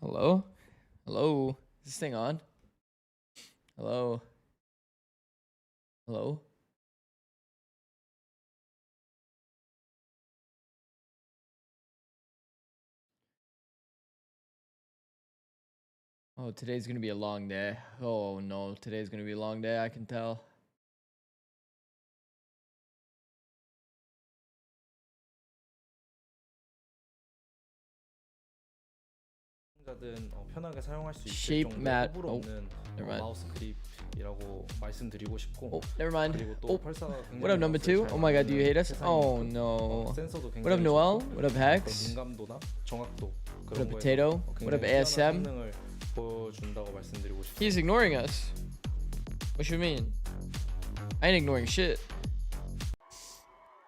Hello? Hello? Is this thing on? Hello? Hello? Oh, today's gonna be a long day. Oh no, today's gonna be a long day, I can tell. 편하게 사용할 수 있을 Shape 정도의 mat. 호불호 Oh, 없는 never mind. 마우스 그립이라고 말씀드리고 싶고. Oh, never mind. 그리고 또 Oh, 펄사가 what up, number two? Oh my god, do you hate us? Oh no. 센서도 굉장히 What up, Noel? 좋고, What up, Hex? 민감도나 정확도 What 그런 up, 거에서 Potato? What up, 굉장히 뛰어난 ASM? 성능을 보여준다고 말씀드리고 싶습니다. He's ignoring us. What you mean? I ain't ignoring shit.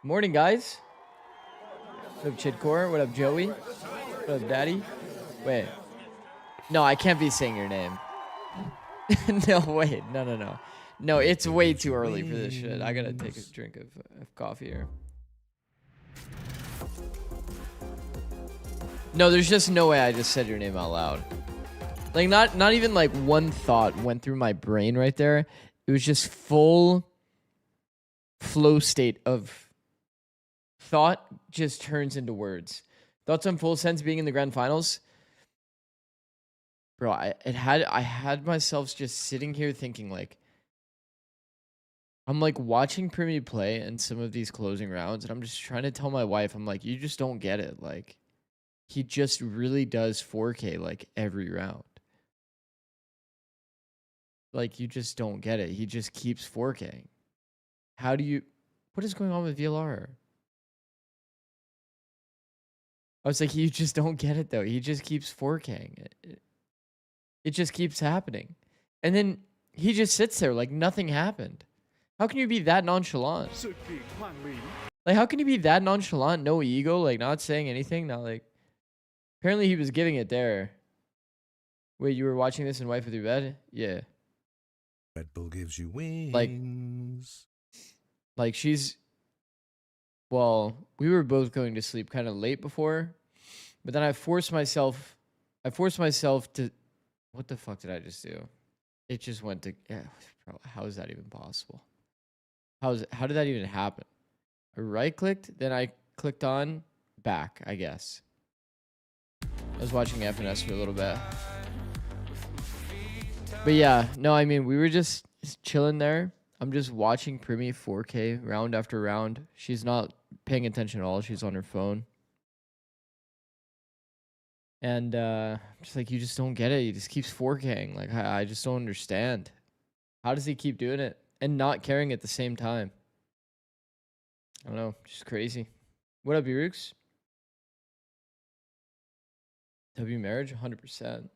Morning, guys. What up, Chidcore? What up, Joey? What up, Daddy? Wait. No, I can't be saying your name. No, wait. No. No, it's way too early for this shit. I gotta take a drink of coffee here. No, there's just no way I just said your name out loud. Like, not even like one thought went through my brain right there. It was just full flow state of thought just turns into words. Thoughts on full sense being in the grand finals. Bro, I had myself just sitting here thinking like, I'm like watching Primy play in some of these closing rounds, and I'm just trying to tell my wife, I'm like, you just don't get it. Like, he just really does 4K like every round. Like, you just don't get it. He just keeps 4King. How do you... What is going on with VLR? I was like, you just don't get it, though. He just keeps 4King. It just keeps happening. And then he just sits there like nothing happened. How can you be that nonchalant? Like, how can you be that nonchalant? No ego, like not saying anything? Not like... Apparently he was giving it there. Wait, you were watching this in Wife with Your Bed? Yeah. Red Bull gives you wings. Like she's... Well, we were both going to sleep kind of late before. But then I forced myself to... What the fuck did I just do? It just went to... Yeah, bro, how is that even possible? How did that even happen? I right-clicked, then I clicked on back, I guess. I was watching FNS for a little bit. But yeah, no, I mean, we were just chilling there. I'm just watching Primy 4K round after round. She's not paying attention at all. She's on her phone. And I'm just like, you just don't get it. He just keeps 4King. Like, I just don't understand. How does he keep doing it and not caring at the same time? I don't know. Just crazy. What up, Urux? W marriage? 100%.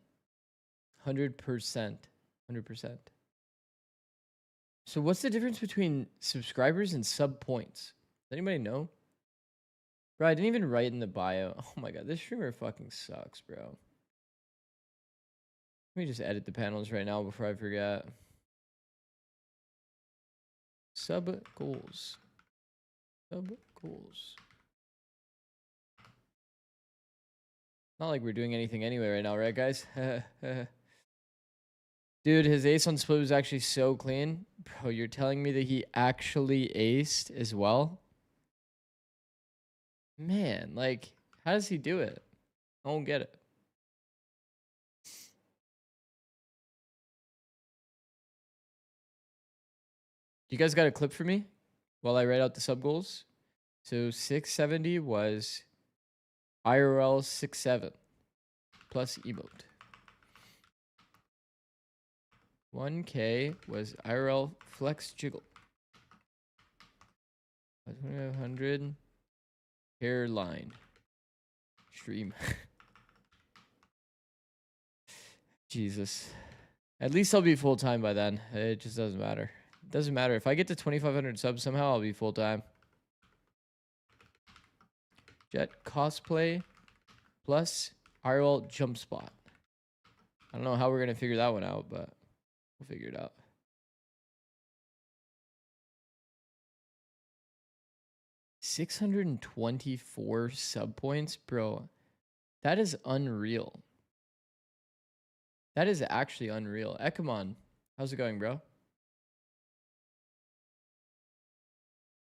100%. 100%. So what's the difference between subscribers and sub points? Does anybody know? Bro, I didn't even write in the bio. Oh my god, this streamer fucking sucks, bro. Let me just edit the panels right now before I forget. Sub goals. Sub goals. Not like we're doing anything anyway right now, right, guys? Dude, his ace on split was actually so clean. Bro, you're telling me that he actually aced as well? Man, like, how does he do it? I don't get it. You guys got a clip for me while I write out the sub goals? So 670 was IRL 67 plus emote. 1K was IRL flex jiggle. 2500 hairline stream. Jesus. At least I'll be full time by then. It just doesn't matter. It doesn't matter. If I get to 2500 subs somehow, I'll be full time. Jet cosplay plus IRL jump spot. I don't know how we're going to figure that one out, but we'll figure it out. – 624 sub points, bro. That is unreal. That is actually unreal. Ekamon, how's it going, bro?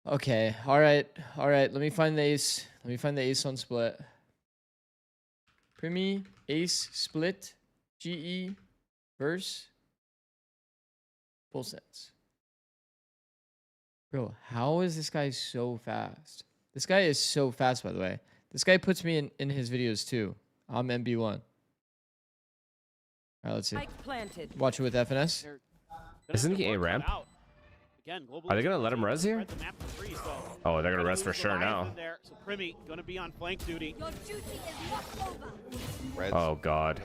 Okay, all right. Let me find the ace. Let me find the ace on split. Primi, ace, split, GE, verse, full sets. Bro, how is this guy so fast? This guy is so fast, by the way. This guy puts me in his videos too. I'm MB1. All right, let's see. Watch it with FNS. Isn't he a ramp? Are they gonna let him res here? Oh, they're gonna res for sure now. So Primi gonna be on flank duty. Oh god,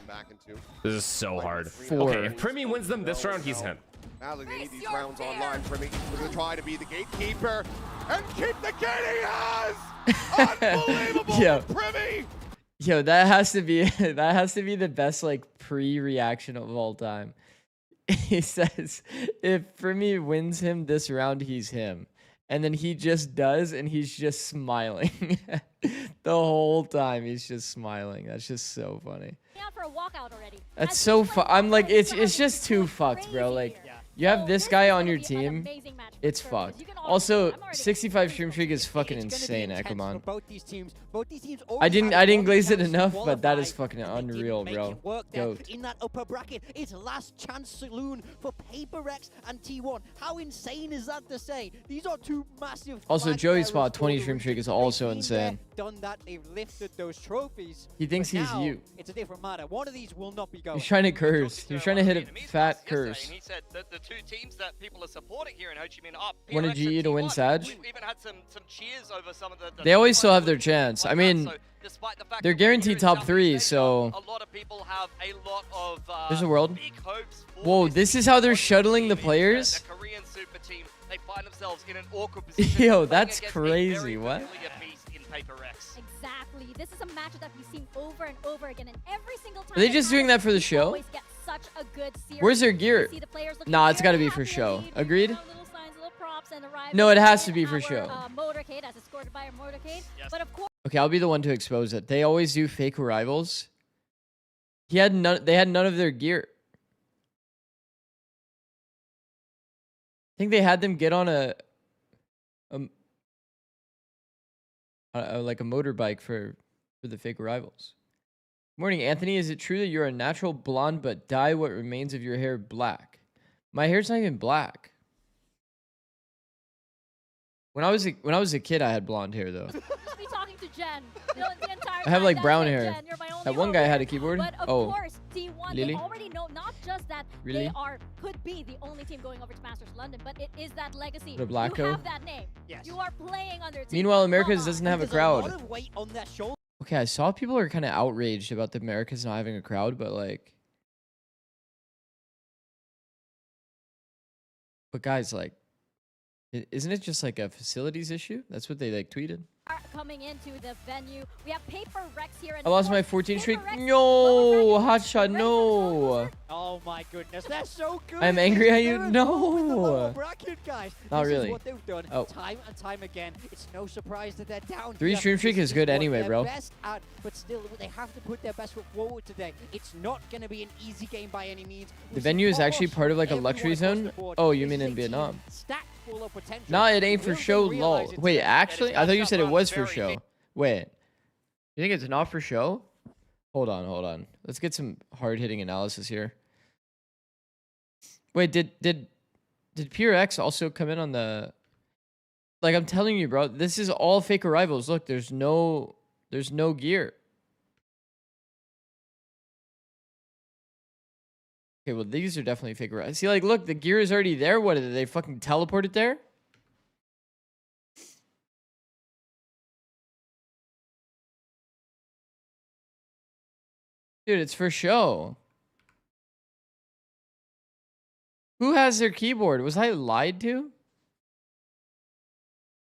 this is so hard. Okay, if Primi wins them this round, he's him. Now they need these rounds online. Primi is going to try to be the gatekeeper and keep the gate he has. Unbelievable, Yo. Primi. Yo, that has to be the best like pre-reaction of all time. He says if Primi wins him this round, he's him. And then he just does, and he's just smiling. The whole time he's just smiling. That's just so funny. For a walkout already. That's so I'm like, it's just too fucked, bro. Like, you have this guy on your team, it's fucked. Also, 65 stream streak is fucking insane, Ekamon. I didn't glaze it enough, but that is fucking unreal, bro. Goat. In that upper bracket, it's last chance saloon for Paper Rex and T1. How insane is that to say? These are two massive. Also, Joey's spot 20 stream streak is also insane. Done that, they've lifted those trophies. He thinks he's you. It's a different matter. One of these will not be going. He's trying to curse. He's trying to hit a fat curse. He said that the two teams that people are supporting here in Ho Chi Minh are Wanted GE to win Sag? We've even had some cheers over some of the They always still have their chance. I mean, they're guaranteed top 3, so a lot of people have a lot of there's a world. big hopes for Whoa, this is how they're shuttling the players? The Korean super team, they find themselves in an awkward position. Yo, playing that's against a crazy. very What? familiar beast in Paper Rex. Exactly. This is a match that we've seen over and over again, and every single time. Are they just doing that for the show? always get such a good series. Where's their gear? You see the players looking Nah, it's very gotta be for happy show. indeed. Agreed? Little signs, little props, and arriving No, it has to in be for our, show. Motorcade, as escorted by our motorcade. Yes. But of course. Okay, I'll be the one to expose it. They always do fake rivals. They had none of their gear. I think they had them get on like a motorbike for the fake rivals. Morning, Anthony. Is it true that you're a natural blonde but dye what remains of your hair black? My hair's not even black. When I was a kid, I had blonde hair though. Be talking to Jen. You know, the entire I have, time like, that's brown it, hair. Jen, you're my only That one hope guy here. had a keyboard. But of Oh, course, T1, Lily? they already know not just that Really? they could be the only team going over to Masters London, but it is that legacy. The Blacko? You have that name. Yes. You are playing under Team. Meanwhile, Americas Come on. doesn't have a There's lot crowd. of weight on their shoulders. Okay, I saw people are kind of outraged about the Americas not having a crowd, but like, but guys, like, isn't it just like a facilities issue? That's what they like tweeted. Coming into the venue, we have Paper Rex here. And I lost my 14 streak. No, hotshot, no. Oh my goodness, they're so good. I'm angry at you. No. Bracket, guys. Not This really. Is what they've done Oh. time and time again. It's no surprise that they're down. 3 here. stream streak This is good what anyway, they're bro. Best at, but still, they have to put their best foot forward today. It's not going to be an easy game by any means. The venue is actually part of like a luxury zone. Oh, you mean in Vietnam? Nah, it ain't for show, lol. Wait, actually, I thought you said it was for show. Wait, you think it's not for show? Hold on. Let's get some hard-hitting analysis here. Wait, did PRX also come in on the? Like, I'm telling you, bro, this is all fake arrivals. Look, there's no gear. Okay, well, these are definitely fake arrivals. See, like, look, the gear is already there. What did they fucking teleport it there? Dude, it's for show. Who has their keyboard? Was I lied to?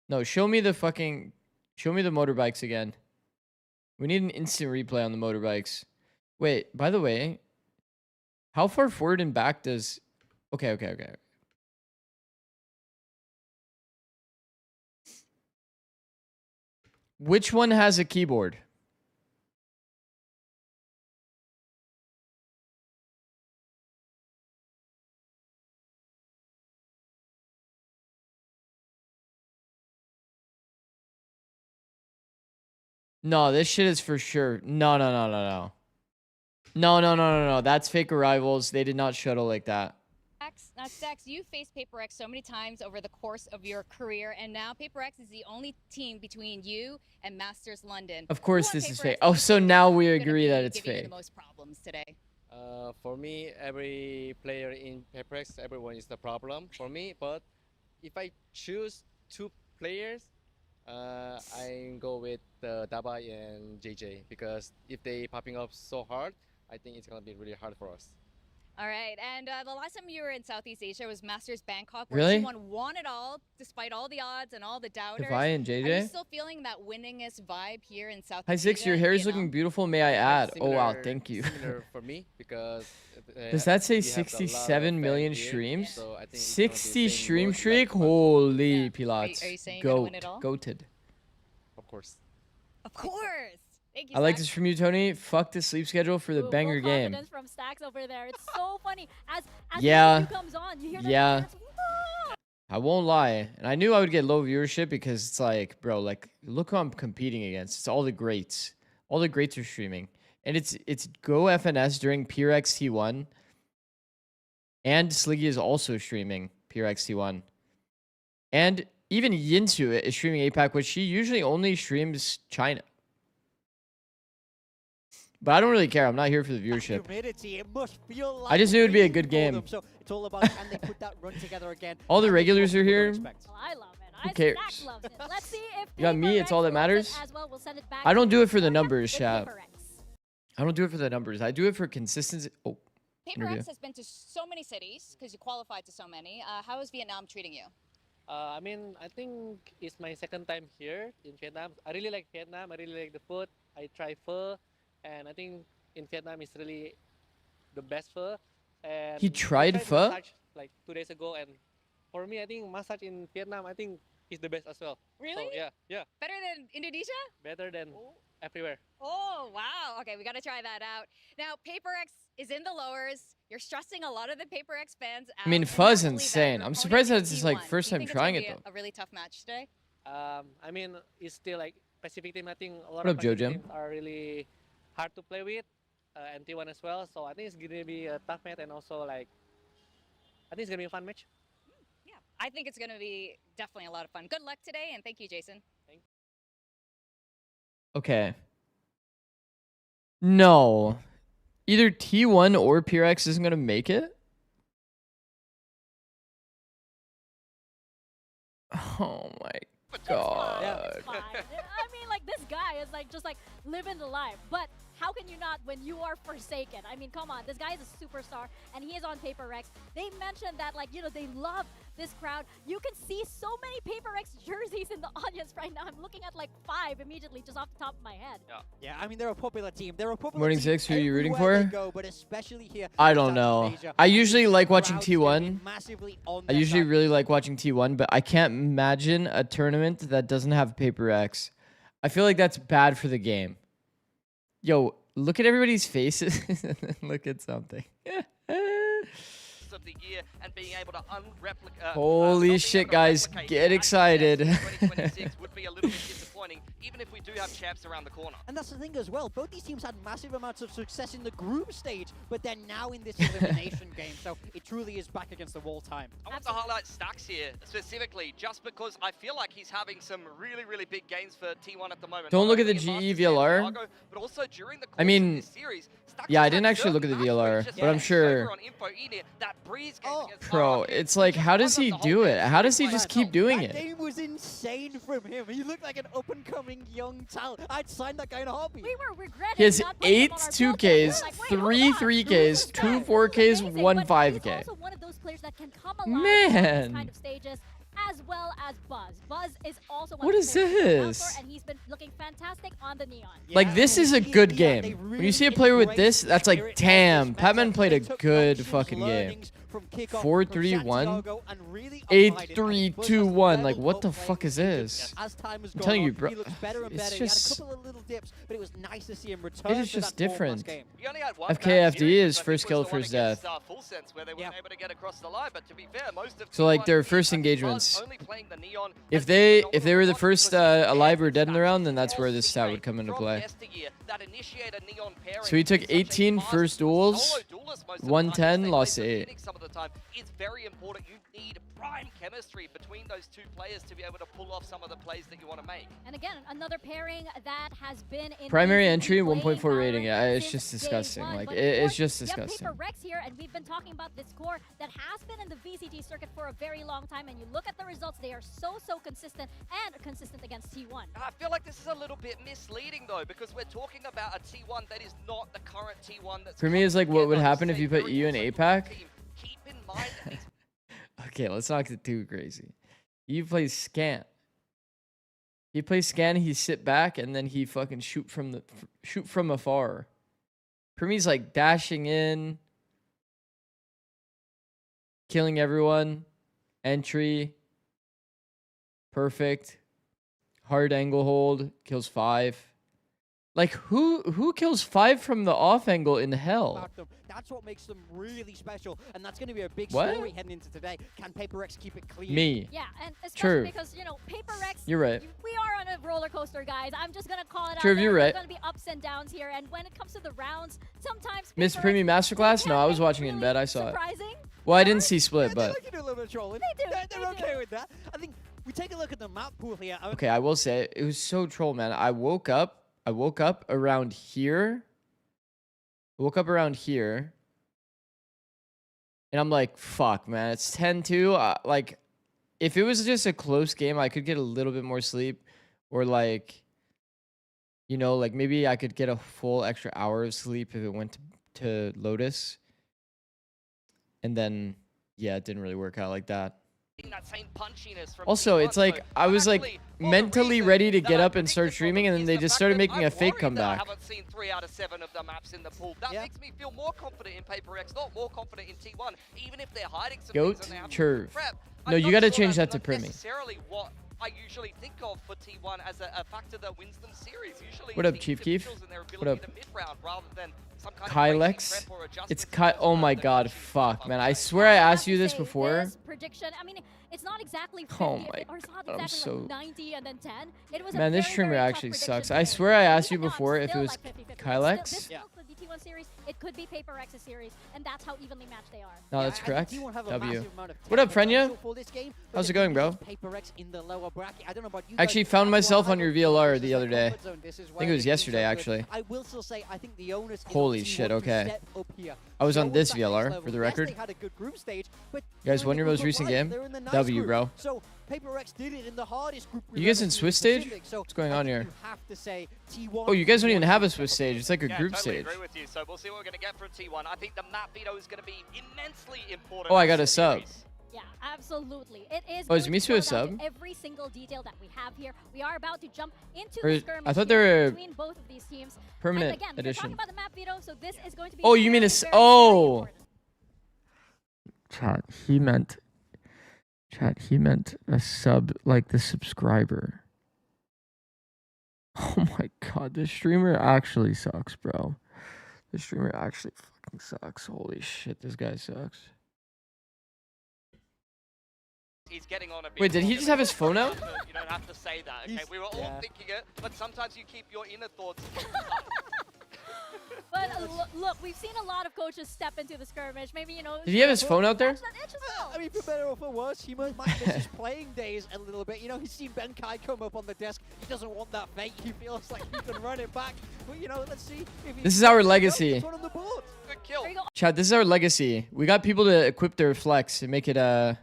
No, show me the motorbikes again. We need an instant replay on the motorbikes. Wait, by the way, how far forward and back does... Okay. Which one has a keyboard? No, this shit is for sure. No. No. That's fake arrivals. They did not shuttle like that. Now, Stax, you faced Paper X so many times over the course of your career, and now Paper X is the only team between you and Masters London. Of course, this is fake. Oh, so now we agree that it's giving you fake. the most problems today. For me, every player in PaperX, everyone is the problem for me. But if I choose two players, I go with Dabai and JJ because if they popping up so hard, I think it's gonna be really hard for us. All right, and the last time you were in Southeast Asia was Masters Bangkok, where Really? T1 won it all, despite all the odds and all the doubters. Davai and Are you JJ? still feeling that winningest vibe here in Southeast Hi, Six. Asia? Your in hair is Vietnam? looking beautiful. May I add? Oh, wow. Similar- Thank you. Similar for me because Does that say we have a lot of 67 million fans here, streams? so I think it's gonna be 60 same stream goal like streak? Bangkok. Holy Yeah. pilots. Are you saying you're gonna Goat. win it all? Goated. Of course. Of course. Thank you, I like Stax. this from you, Tony. Fuck the sleep schedule for the Ooh, banger full game. confidence from Stax over there. It's so funny. As Yeah. the interview comes on, you hear that Yeah. dance, "Whoa!" I won't lie. And I knew I would get low viewership because it's like, bro, like, look who I'm competing against. It's all the greats. All the greats are streaming. And it's Go FNS during PRX T1. And Sliggy is also streaming PRX T1. And even Yinsu is streaming APAC, which she usually only streams China. But I don't really care. I'm not here for the viewership. Humidity, it must feel like I just knew it'd be a winning good for game. them, so it's all about can they put that run together again. All the and regulars what are we here. expect. Well, I love it. Who Stax cares? loves it. Let's see if You got me, Paper it's all that X loves it matters. as well. We'll send it back I don't to do it for the Georgia numbers, with chat. Paper X. I don't do it for the numbers. I do it for consistency. Oh, Paper interview. X has been to so many cities because you qualified to so many. How is Vietnam treating you? I mean, I think it's my second time here in Vietnam. I really like Vietnam. I really like the food. I try pho, and I think in Vietnam is really the best pho. And He I tried pho? massage like 2 days ago, and for me, I think massage in Vietnam, I think is the best as well. Really? So yeah, Better than Indonesia? better than everywhere. Oh, wow. Okay, we got to try that out. Now, Paper X is in the lowers. You're stressing a lot of the Paper X fans out. I mean, and pho's not only that, insane. your I'm opponent surprised that is it's his, like, T1. first Do you time think it's trying gonna it, be though. A really tough match today? I mean, it's still like Pacific team. I think a lot What of up, Joe Pacific Jim? teams are really hard to play with, and T1 as well. So I think it's gonna be a tough match, and also like I think it's gonna be a fun match. Yeah, I think it's going to be definitely a lot of fun. Good luck today, and thank you, Jason. Okay. No. Either T1 or PRX isn't going to make it? Oh my god. It's fine. I mean, like, this guy is like just like living the life. But how can you not when you are Forsaken? I mean, come on. This guy is a superstar, and he is on Paper X. They mentioned that, like, you know, they love this crowd. You can see so many Paper X jerseys in the audience right now. I'm looking at like 5 immediately just off the top of my head. Yeah, I mean, they're a popular team. They're a popular Morning team Six, who are you rooting everywhere they for? go, but especially here I in don't know. Southeast Asia. I usually like watching Crowd's gonna be T1. massively on I their usually side. really like watching T1, but I can't imagine a tournament that doesn't have Paper X. I feel like that's bad for the game. Yo, look at everybody's faces and then look at something. Of the year and being able to Holy shit, guys, get excited. 2026 would be a little bit disappointing, even if we do have champs around the corner. And that's the thing as well. Both these teams had massive amounts of success in the group stage, but they're now in this elimination game. So it truly is back against the wall time. I want to highlight Stacks here specifically, just because I feel like he's having some really, really big gains for T1 at the moment. Don't Not look at the only in GE Masters VLR. Santiago, but also during the course I mean, of this series, Stacks yeah, I has didn't had actually look at the certain match where VLR, he's just but I'm taken sure. over on Info Edia, that breeze game against Bro, RRQ, it's like, just how won does them he the whole do game. it? How does he Like, just keep doing That it? game was insane from him. He looked like an up-and-coming young talent. I'd sign that guy in a heartbeat. We were regretting He has not putting him 8 on our 2Ks, build list. We're like, wait, 3 hold on. 3Ks, 2 4Ks, Amazing, 1 but 5K. He's also one of those players that can come alive on Man. these kind of stages, as well as Buzz. Buzz is also one What of is the players to look out this? for, and he's been looking fantastic on the Neon. Like, this is a good game. When you see a player with this, that's like, damn, Patman played a good fucking game. from kickoff. 4-3-1, 8-3-2-1. Like, what the fuck is this? As time has I'm gone telling you, on, bro. he looks better and It's better. just. He had a couple of little dips, but it was nice to see him return. It is to just that form last different. game. He only had one FKFD bad series, is I think, first was kill, the one first against, death. Full Sense, where they weren't able to get across the line. But to be fair, most of So like T1's their team, first I think, was engagements, only playing the Neon if as they phenomenal were the one first because alive or their dead in the stats round, then that's where all this stick stat rate would come into from play. yesteryear that initiated Neon pairing So he took with such a 18 fast first solo duels, duelist most of the time. 110, Yes, they lost play for 8. Phoenix some of the time. It's very important. You need prime chemistry between those two players to be able to pull off some of the plays that you want to make. And again, another pairing that has been in Primary VCT entry, playing 1.4 rating. power Yeah, it's since just day disgusting. one. Like, But it's of course, just you have disgusting. Paper Rex here, and we've been talking about this core that has been in the VCT circuit for a very long time. And you look at the results; they are so consistent and consistent against T1. I feel like this is a little bit misleading though, because we're talking about a T1 that is not the current T1 that's For me, it's like what would together. happen if Say you put very EU in disciplined APAC. team. Keep in mind that these Okay, let's not get too crazy. He plays scan. He plays scan. He sit back and then he fucking shoot from afar. For me, he's like dashing in, killing everyone, entry, perfect, hard angle hold, kills 5. Like who kills 5 from the off angle in hell? About them. That's what makes them really special, and that's going to be a big What? story heading into today. Can Paper Rex keep it clean? Me. Yeah, and especially True. because, you know, Paper Rex, You're right. we are on a roller coaster, guys. I'm just going to call it True, out. you're There's right. going to be ups and downs here, and when it comes to the rounds, sometimes Miss Paper Premium Rex, Masterclass? they No, can I was make watching it in really bed. I saw it. surprising. Well, I didn't see Yeah, split, they but like to do a little bit of trolling. They do, They're they okay do. with that. I think we take a look at the map pool here. okay, I will say it was so troll, man. I woke up around here. And I'm like, fuck, man, it's 10-2. Like, if it was just a close game, I could get a little bit more sleep. Or, like, you know, like maybe I could get a full extra hour of sleep if it went to Lotus. And then, yeah, it didn't really work out like that. that same punchiness from Also, T1, it's like so I was like actually, for the mentally reason ready to that get I up and start predicted for streaming, them and then is they the just fact started that making I'm a fake worried that I comeback. haven't seen 3 out of 7 of the maps in the pool. That Yeah. makes me feel more confident in Paper X, not more confident in T1, even if they're hiding some Goat, things and they have Churv. prep. No, I'm you not gotta sure change that's that to not Primi. necessarily what I usually think of for T1 as a factor that wins them series. Usually What it's up, the Chief Keef? individuals and their What up? ability to mid-round rather than some kind of Kylex? crazy prep or adjustments It's in Kai. terms Oh of my the god, coaching fuck, stuff, man. I I would say. swear I have asked to you this say, before. This prediction, I mean, it's not exactly 50, Oh my or it's not God, I'm exactly so- like 90 and then 10. It was a Man, this very, streamer very tough actually prediction sucks. to I make. swear I asked you Even now, before it's if it still was like 50-50. Kylex? This Yeah. still could be T1 series. It could be Paper Rex's series, and that's how evenly matched they are. No, Yeah, that's I think correct. T1 have a W. massive amount of What up, tech potential Frenya? for this game, but How's the it going, thing bro? is Paper Rex in the lower bracket. I don't know about you I actually guys, found but myself I on your don't VLR think the this is other a day. comfort zone. This is I where think it was the teams yesterday, are good. actually. I will still say I think the owners is on Holy T1 shit, to okay. step up here. I was Show on us this that next VLR, level. for the Yes, record. they had a good group stage, but You guys they're won in your the most group of recent life. game? They're in the nice W, group. bro. So Paper Rex did it in the hardest group. You guys in Swiss stage? Pacific, so What's going I on think here? you have to say T1 Oh, you guys don't even have a T1 Swiss stage. It's like a Yeah, group totally stage. agree with you. So we'll see what we're going to get from T1. I think the map veto is going to be immensely important. Oh, I in got this a sub. series. Yeah, absolutely. It is. Oh, is going to Misu a go down sub? to every single detail that we have here. We are about to jump into Or- the skirmish I thought here they were between both of these teams. Permanent and again, we're edition. talking about the map veto, so this is going to be. Oh, you mean very, it's- very, oh. very important. Chat, he meant a sub, like the subscriber. Oh my god, this streamer actually sucks, bro. This streamer actually fucking sucks. Holy shit, this guy sucks. He's getting on a bit. Wait, did he just have his phone out? You don't have to say that, okay? He's- We were all yeah. thinking it, but sometimes you keep your inner thoughts. But look, we've seen a lot of coaches step into the skirmish. Maybe, you know. Did he have his phone out there? scratch that itch as well. I mean, for better or for worse, he might miss his playing days a little bit. You know, he's seen Ben Kai come up on the desk. He doesn't want that fake. He feels like he can run it back. But, you know, let's see if he... This is our legacy. It's one on the board. Good kill. There you go. Chat, this is our legacy. We got people to equip their flex and make it a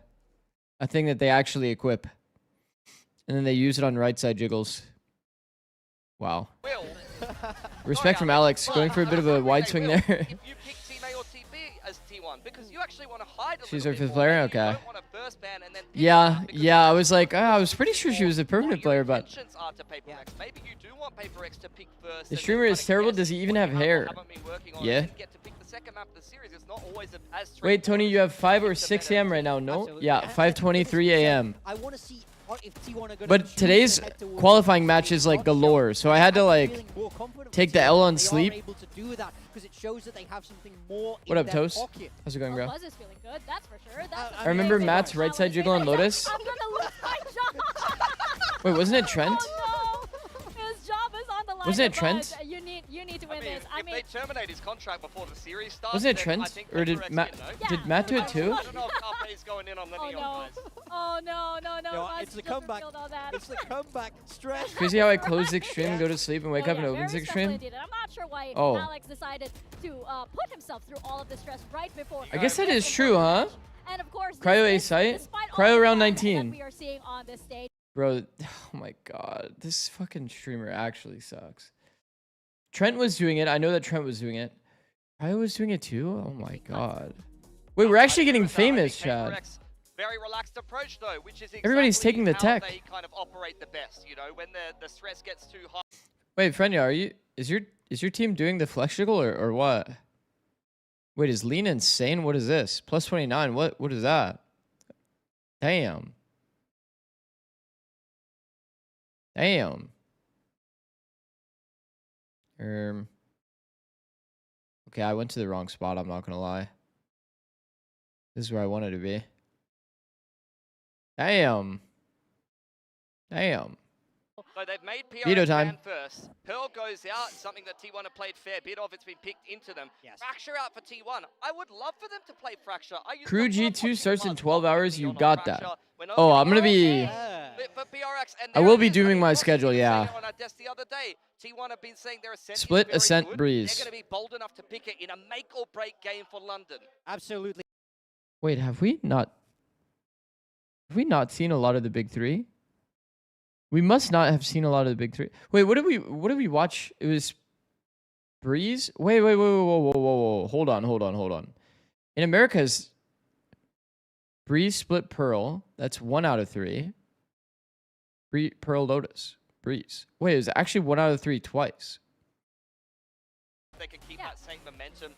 thing that they actually equip. And then they use it on right side jiggles. Wow. Will. Respect from Alex, going for a bit of a wide swing there. If you pick Team A or Team B as T1, because you actually want to hide a She's little our bit fifth more, player? maybe you Okay. don't want to first ban and then pick Yeah, her, because yeah, I you was don't like, know I was pretty sure she was a what permanent your player, but intentions are to Paper Yeah. X. Maybe you do want Paper X to pick first. the and streamer then is kinda terrible. guess Does he even what have you have or hair? haven't been working on, Yeah. and then get to pick the second map of the series, it's not always as Wait, Tony, you have 5 or It's a 6 better a.m. right now, no? Absolutely. Yeah, And 5:23 a.m. I want to see if T1 are gonna But choose today's to head towards qualifying the matches like T1 galore, so I had to I'm like feeling more confident take with the T1 L on that they are sleep. able to do that because it shows that they have something more What in up, their Toast? pocket. How's it going, Well, bro? Buzz is feeling good, that's for sure. That's I I remember amazing. Matt's right side jiggle on Lotus. I'm gonna lose my job. Wait, wasn't it Trent? Oh no, his job is on the line. Wasn't it Buzz. Trent? You need to I win mean, this. I if mean, they terminate his contract before the series starts, Wasn't it then I Trent? think Or did Paper X Matt? win, no? Yeah. Did Matt do it too? I don't know if Carpe's going in on the oh Neon no, guys. oh no, no, no. You know, Buzz it's the just comeback. revealed all that. It's the comeback. Stress. Crazy how I close the stream and go to sleep and wake Oh, up yeah, and opens very the stressful stream? indeed, and I'm not sure why Oh. Alex decided to put himself through all of the stress right before. I guess that this is true, huh? match. And of course, Cryo this A site? despite all Cryo the round fun 19. that we are seeing on this stage. Bro, oh my god, this fucking streamer actually sucks. Trent was doing it. I know that Trent was doing it. I was doing it too? Oh my god. Wait, we're actually getting famous, Chad. Very relaxed approach though, which is Everybody's exactly taking the how tech. they kind of operate the best, you know, when the stress gets too high. Wait, Frenya, is your team doing the flex jiggle or what? Wait, is Lean insane? What is this? Plus 29. What is that? Damn. Damn. Okay, I went to the wrong spot, I'm not gonna lie. This is where I wanted to be. Damn. Damn. So they've made Veto PRX time. ban first. Pearl goes out, something that T1 have played fair bit of. It's been picked into them. Yes. Fracture out for T1. I would love for them to play Fracture. I used Crew to love G2 watching starts in Buzz 12 pop hours, Neon you on got Fracture. that. When Oh, I I'm gonna be... Yeah. for PRX, and I there will it be is. doing mean, my Ross schedule, was saying yeah. it on our desk the other day. T1 have been saying their ascent is Split, very ascent, good. breeze. They're going to be bold enough to pick it in a make or break game for London. Absolutely. Wait, have we not seen a lot of the big three? We must not have seen a lot of the big three. Wait, what did we watch? It was Breeze? Wait, whoa. Hold on. In America's Breeze split Pearl. That's 1 out of 3. Pearl Lotus. Breeze. Wait, it was actually 1 out of 3 twice. They can keep Yeah. that same momentum.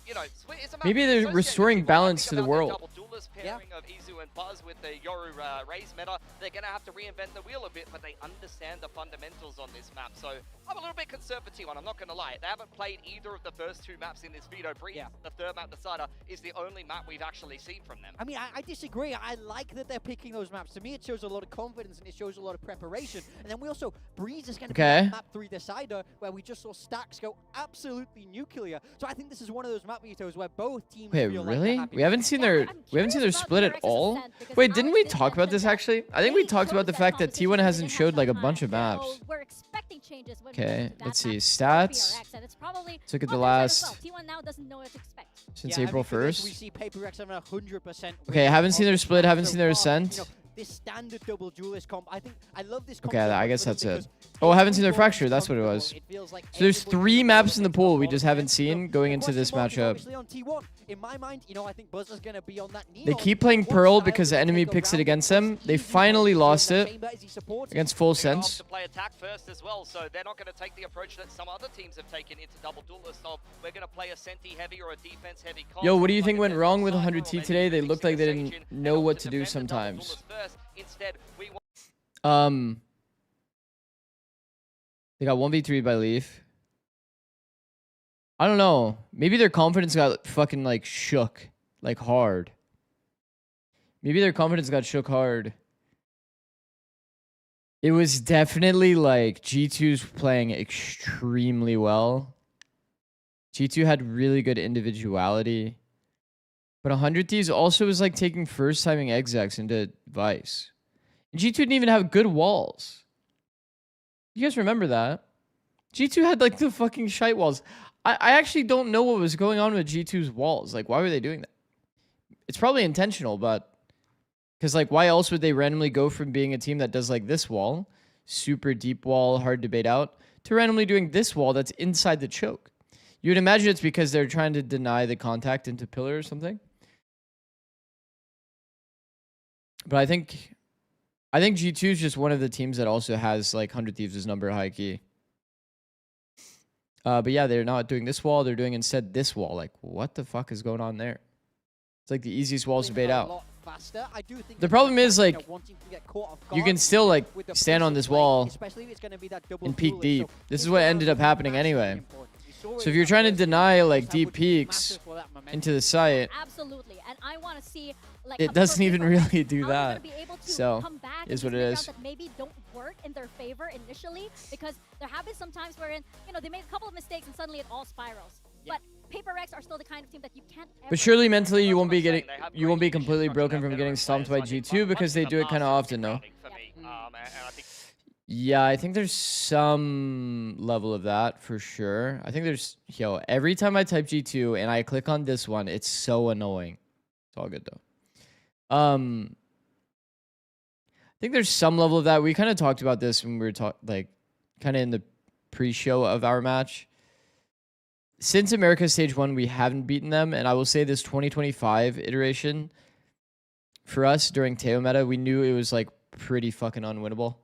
You know, it's a Maybe they're associated restoring with what I balance think to the about their world. double duelist pairing of Izu and Buzz with the Yoru Raze meta. They're going to have to reinvent the wheel a bit, but they understand the fundamentals on this map. So I'm a little bit concerned for T1. I'm not going to lie. They haven't played either of the first 2 maps in this Veto. Breeze, Yeah. the third map, Decider, is the only map we've actually seen from them. I mean, I disagree. I like that they're picking those maps. To me, it shows a lot of confidence and it shows a lot of preparation. And then we also, Breeze is going to be Okay. that map 3 decider where we just saw Stacks go absolutely nuclear. So I think this is one of those map vetoes where both teams Wait, feel like they're really? happy We haven't seen Yeah, their I'm we haven't seen their curious about split at PRX's all. ascent, because Wait, didn't Alex we did talk about mention this that actually? I think we they talked about the chose fact that competition T1 because hasn't they showed didn't like a have bunch of time. maps. So we're expecting changes when we Okay, get to that let's see. map for Stats. PRX, and it's probably Let's look at on the their side as last well. T1 now doesn't know what to expect. since Yeah, I April mean, for this, we 1st. see Paper X having 100%. Okay, I haven't seen their split, haven't so seen their far. ascent. You know, this standard double duelist comp, I think I love this. Okay, comp so I much guess for them that's it. because Oh, I haven't seen their everyone fracture. That's what it was. it feels like So there's everybody 3 in maps in the world pool is we on just board. haven't seen The going into this question mark is matchup. obviously on T1. In my mind, you know, I think Buzzer's going to be on that They Neon. keep playing What Pearl style because does the he enemy take picks it around against it? them. Does They he finally build lost that it chamber? Is he supported? against Full They're gonna opt Sense. to play attack first as well, so they're not going to take the approach that some other teams have taken into double duelist of we're going to play a senti heavy or a defense heavy comp. Yo, what do you Like think I went said, wrong with Decider, or 100T maybe today? They mixing looked like the they Sage didn't in and know opt what to to do defend the double sometimes. duelist first. Instead, we want They got 1v3 by Leaf. I don't know. Maybe their confidence got fucking like shook. Like hard. Maybe their confidence got shook hard. It was definitely like G2's playing extremely well. G2 had really good individuality. But 100Ds also was like taking first timing execs into Vice. And G2 didn't even have good walls. You guys remember that? G2 had like the fucking shite walls. I actually don't know what was going on with G2's walls. Like, why were they doing that? It's probably intentional, but... Because, like, why else would they randomly go from being a team that does, like, this wall, super deep wall, hard to bait out, to randomly doing this wall that's inside the choke? You would imagine it's because they're trying to deny the contact into pillar or something. But I think G2 is just one of the teams that also has, like, 100 Thieves' number high key. But yeah, they're not doing this wall. They're doing instead this wall. Like, what the fuck is going on there? It's like the easiest walls to bait out. The problem is, like, you can still, like, stand on this wall and peek deep. This is what ended up happening anyway. So if you're trying to deny, like, deep peeks into the site, absolutely, and I want to see, like, it doesn't even really do that. So, is what it is. That maybe don't work in their favor initially, because there have been some times wherein, you know, they make a couple of mistakes and suddenly it all spirals. But Paper Rex are still the kind of team that you can't ever... But surely mentally you won't be completely broken from getting stomped by G2 because they do it kind of often, though. Yeah, I think there's some level of that for sure. I think there's, every time I type G2 and I click on this one, it's so annoying. It's all good though. I think there's some level of that. We kind of talked about this when we were kind of in the pre-show of our match. Since America Stage 1, we haven't beaten them, and I will say this 2025 iteration, for us during Teo meta, we knew it was like pretty fucking unwinnable.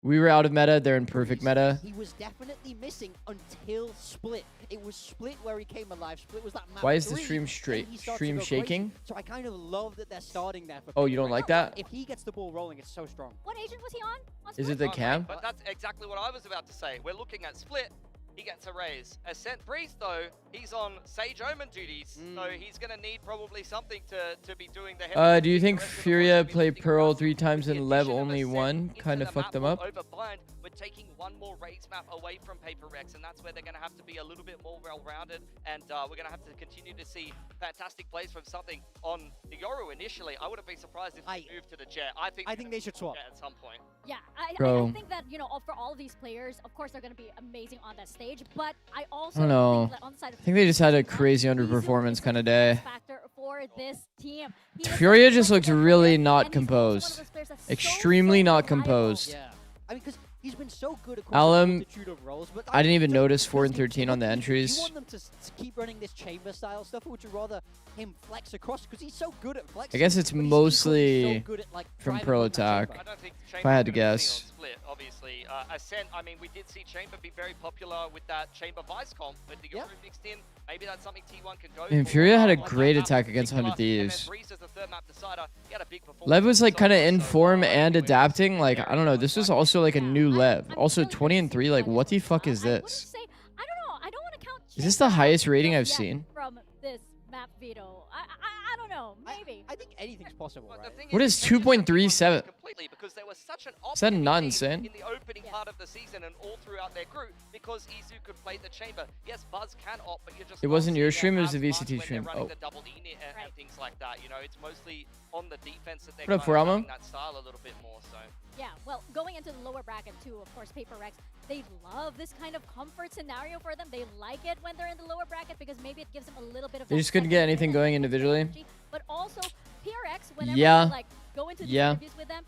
We were out of meta, they're in perfect meta. He was definitely missing until Split. It was Split where he came alive. Split was that map. Why is the stream shaking? So I kind of love that they're starting there. Oh, you don't like that? If he gets the ball rolling, it's so strong. What agent was he on? Is it the cam? But that's exactly what I was about to say. We're looking at Split. He gets a raise. Ascent Breeze, though, he's on Sage Omen duties, so he's going to need probably something to be doing the... Do you think Furia play Pearl 3 times and Lev only 1 kind of fucked them up? Overblind, we're taking one more raise map away from Paper Rex, and that's where they're going to have to be a little bit more well-rounded, and we're going to have to continue to see fantastic plays from something on the Yoru initially. I wouldn't be surprised if they move to the Jet. I think they should swap at some point. Yeah, I think that, you know, for all of these players, of course, they're going to be amazing on that stage, but I also don't know. think that on the side of I think they just had a crazy underperformance kind of day. Factor for this team. Furia just looked really not composed. Extremely not composed. Yeah. I mean, because he's been so good across Alum, a multitude of roles, but I didn't even notice 4 and 13 on the Do you entries. want them to keep running this chamber style stuff, or would you rather him flex across? Because he's so good at flexing. I guess it's but he's mostly so good at, like, from driving Pro from that Attack. chamber. I don't think If I had to Chamber's gonna be guess. on Split, obviously. Ascent, I mean, we did see Chamber be very popular with that Chamber Vice comp, with the Yoru mixed in. Maybe that's something T1 can go I mean, for. Furia had a On that great map attack in against particular, 100 Thieves. and then Breeze as the third map decider, he had a big performance Lev was like himself, kind of in so, form and we adapting. Like, very I don't know. much This was like also like a new Lev. I'm Also really 20 and 3. Like, interested what the in fuck is I wouldn't this? say, I don't know. I don't want to count. Is this the Chamber highest rating just I've yet seen? from this map, Veto? I don't know. Maybe. I think anything's possible, But the right? thing What is Chamber shut T1 down 2.37? completely because they were such an Is that optimal not team insane? in the opening part of the season and all throughout their group because Izu could play the chamber. Yes, Buzz can opt, but you're just It not wasn't your seeing stream, them it was the as much VCT when stream. they're running Oh. the double E and things like that. You know, it's mostly on the defense that they're What up, kind of Furama? running that style a little bit more. So Yeah, well, going into the lower bracket too, of course, Paper Rex, they love this kind of comfort scenario for them. They like it when they're in the lower bracket because maybe it gives them a little bit of... They that just couldn't second get wind anything and going that individually. energy. But also, PRX, whenever Yeah. we, like, go into these Yeah. interviews with them,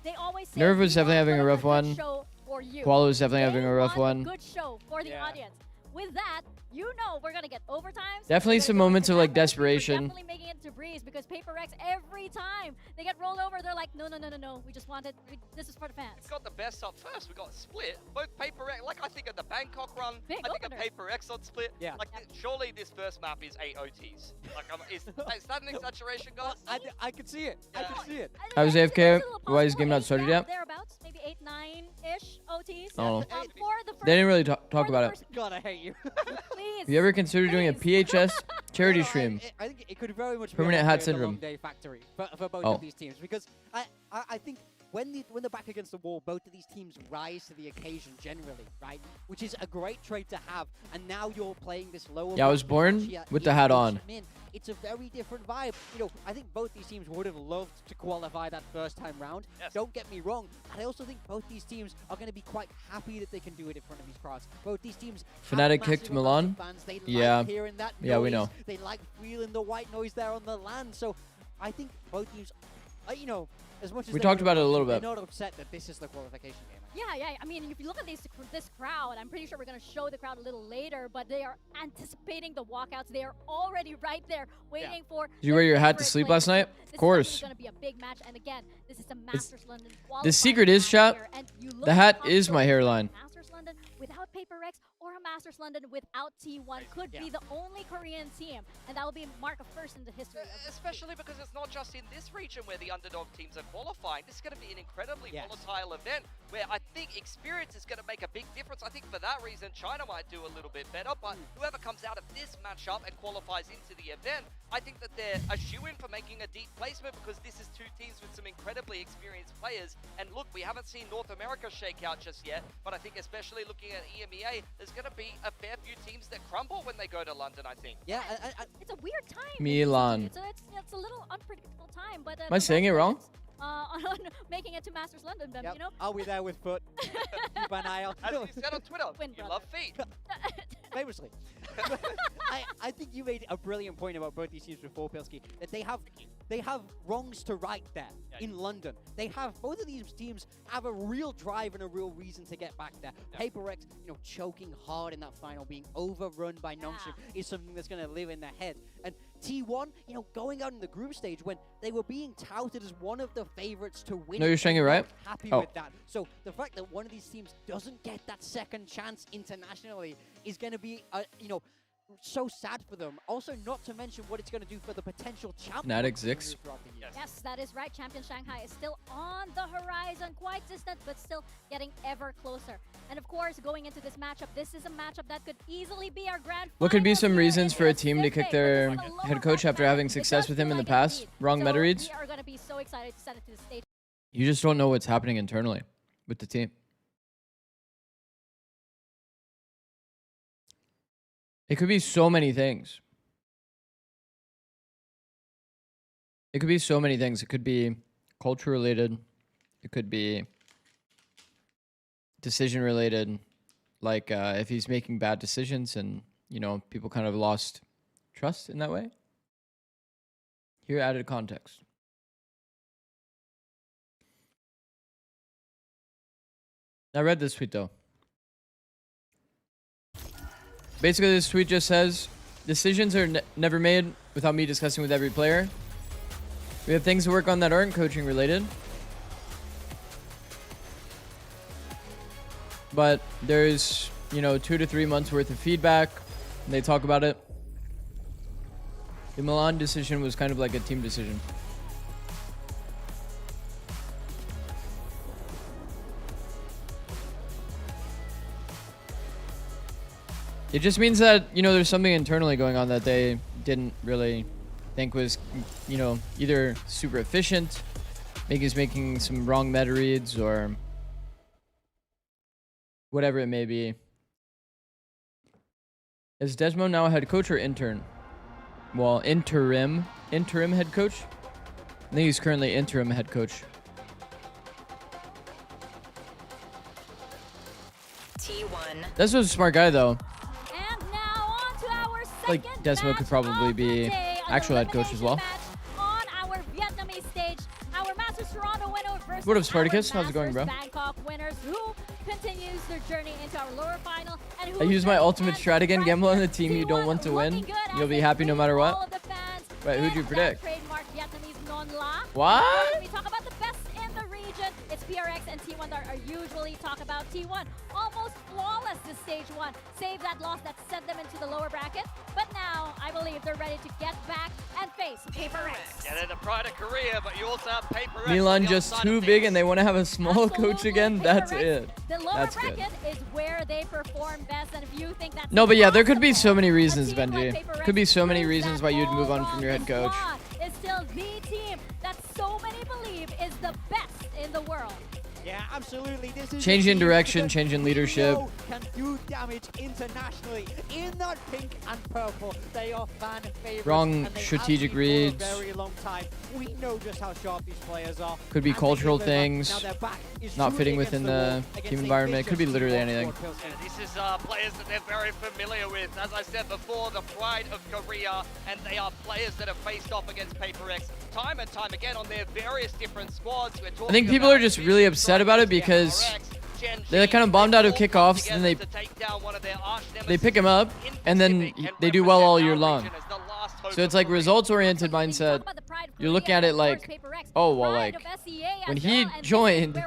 they always say, Nerve was "We definitely wanna having put a on rough good one. show for you." Koala was definitely They having a rough want one. good show for the audience. With that, you know we're gonna get overtimes. Definitely we're some gonna go moments into of, like, that, but we're desperation. Definitely making it to Breeze because Paper Rex, every time they get rolled over, they're like, no. We just wanted. This is for the fans. we've got the best up first. We got Split. Both Paper X, like I think of the Bangkok run. Big I think of opener. Paper X on Split. Yeah. Like surely this first map is 8 OTs. Like is that an exaggeration, guys? I could see it. I could see it. I was It's AFK. a little Why is possible, game not 8 started yet? Thereabouts, maybe 8, 9-ish OTs. Oh. For the first, They didn't really talk for the about it. first- God, I hate you. Please. Have you ever considered doing a Please. PHS charity No, stream? I think it could very much Permanent be hat like the syndrome. long day factory for both Oh. of these teams because I think when they're back against the wall, both of these teams rise to the occasion generally, right? Which is a great trait to have. And now you're playing this lower. Yeah, I was bracket born match here with the in hat on. Min. It's a very different vibe. You know, I think both these teams would have loved to qualify that first time round. Yes. Don't get me wrong. And I also think both these teams are going to be quite happy that they can do it in front of these crowds. Both these teams have Fnatic massive kicked amounts of Milan. fans. They Yeah. like hearing that Yeah, we noise. know. They like feeling the white noise there on the land. So I think both teams, you know, as much as We they're talked about it a little they're bit. not upset that this is the qualification game. Yeah. I mean, if you look at this crowd, I'm pretty sure we're going to show the crowd a little later, but they are anticipating the walkouts. They are already right there waiting for... Did you wear your hat to sleep last night? Of course. This is going to be a big match, and again, this is a Masters London The secret is, chat, the hat is my hairline. Masters London without Paper Rex or a Masters London without T1 could be the only Korean team, and that will be a mark of first in the history. Especially because it's not just in this region where the underdog teams are qualifying. This is going to be an incredibly volatile event where I think experience is going to make a big difference. I think for that reason, China might do a little bit better, but whoever comes out of this matchup and qualifies into the event, I think that they're a shoo-in for making a deep placement because this is two teams with some incredibly experienced players. And look, we haven't seen North America shake out just yet, but I think especially looking at EMEA, there's going to be a fair few teams that crumble when they go to London, I think. Yeah, it's a weird time. Milan. It's a little unpredictable time, but Am I saying it wrong? On making it to Masters London, Ben, you know? Are we there with FUT? Keep an eye out. As you said on Twitter, Win, you brother. love feet. Famously. I think you made a brilliant point about both these teams before, Pilski, that they have wrongs to right there in London. Both of these teams have a real drive and a real reason to get back there. Paper Rex, choking hard in that final, being overrun by Nongshim is something that's going to live in their head. And T1, going out in the group stage when they were being touted as one of the favorites to win. No, you're saying it right? Happy with that. So the fact that one of these teams doesn't get that second chance internationally is going to be, so sad for them. Also, not to mention what it's going to do for the potential champion. Fnatic Zix. Yes, that is right. Champion Shanghai is still on the horizon, quite distant, but still getting ever closer. And of course, going into this matchup, this is a matchup that could easily be our grand What could be finals some here reasons in for a the team to kick Pacific, their but this is a lower head coach after bracket. having It success does with him feel in the like past? indeed. Wrong So meta reads? We are going to be so excited to send it to the stage. You just don't know what's happening internally with the team. It could be so many things. It could be so many things. It could be culture related. It could be decision related. Like if he's making bad decisions and, people kind of lost trust in that way. Here, added context. I read this tweet though. Basically, this tweet just says, decisions are never made without me discussing with every player. We have things to work on that aren't coaching related. But there's, 2 to 3 months worth of feedback. And they talk about it. The Milan decision was kind of like a team decision. It just means that, there's something internally going on that they didn't really think was, either super efficient, maybe he's making some wrong meta reads, or whatever it may be. Is Desmo now a head coach or intern? Well, interim head coach? I think he's currently interim head coach. T1. Desmo's a smart guy, though. And now on to our second Like, Desmo could probably be actual head coach as well. On our Vietnamese stage, our Masters Toronto winner versus What up, Spartacus? our How's it going, bro? Masters Bangkok winners, who continues their journey into our lower final. And who I use my journey ultimate ends strat again. right Gamble on the here. team you don't T1 want to win. looking good You'll as be they happy no please matter what. all of the fans Wait, who'd you with predict? that trademark Vietnamese non-la. What? When we talk about the best in the region, it's PRX and T1 that are usually talk about. T1 almost flawless this stage one. Save that loss that sent them into the lower bracket. But now, I believe they're ready to get back and face Paper Rex. Yeah, they're the pride of Korea, but you also have Paper Rex. Milan just too big and they want to have a small coach again? That's it. The lower That's good. bracket is where they perform best, and if you think that's No, but yeah, there could be so many a reasons, team like Benji. Paper Rex Could be so many proves reasons that why you'd all move on along. from your head The coach. squad is still the team that so many believe is the best in the world. Yeah, absolutely. This is Change a in team direction, that change in we leadership. know can do damage internationally. In that pink and purple, they are fan favorites. Wrong and they strategic have been for reads. a very long time. We know just how sharp these players are. Could be and they cultural deliver. things, Now their back is not truly fitting against within the wall the against team a environment. It could be vicious literally T1 anything. squad, Pilsen. Yeah, this is players that they're very familiar with. As I said before, the pride of Korea, and they are players that have faced off against Paper X time and time again on their various different squads. We're I think people are just really upset about it because they kind of bombed out of kickoffs, and then they pick him up, and then they do well all year long. So it's like results-oriented mindset. You're looking at it like, oh, well, like, when he joined,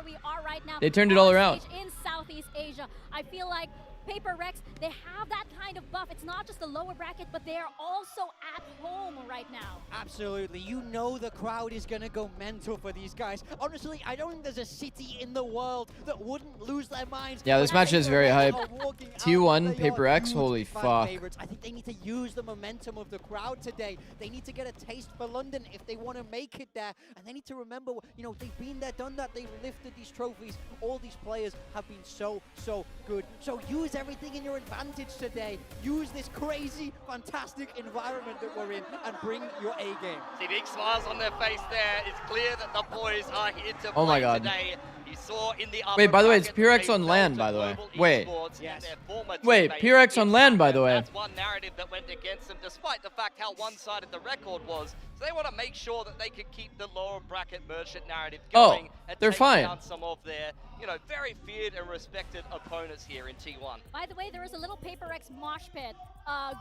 they turned it all around. In South Southeast Asia. I feel like Paper Rex, they have that kind of buff. It's not just the lower bracket, but they are also at home right now. Absolutely. You know the crowd is going to go mental for these guys. Honestly, I don't think there's a city in the world that wouldn't lose their minds. Yeah, this when match is Paper very Rex hype. are walking out. T1, They Paper are X, huge holy fan fuck. favorites. I think they need to use the momentum of the crowd today. They need to get a taste for London if they want to make it there. And they need to remember, you know, they've been there, done that. They've lifted these trophies. All these players have been so good. So use everything in your advantage today. Use this crazy, fantastic environment that we're in and bring your A game. See big smiles on their face there. It's clear that the boys are here to Oh my play God. today. You saw in the Wait, by the way, it's upper Pure bracket X that on they land, fell by to the way. Global Wait. Esports and Yes. their former Wait, teammate Pure X on in land, by the Tandem. way. That's one narrative that went against them, despite the fact how one-sided the record was. So they want to make sure that they can keep the lower bracket merchant narrative Oh, going and they're take fine. down some of their, you know, very feared and respected opponents here in T1. By the way, there is a little Paper Rex mosh pit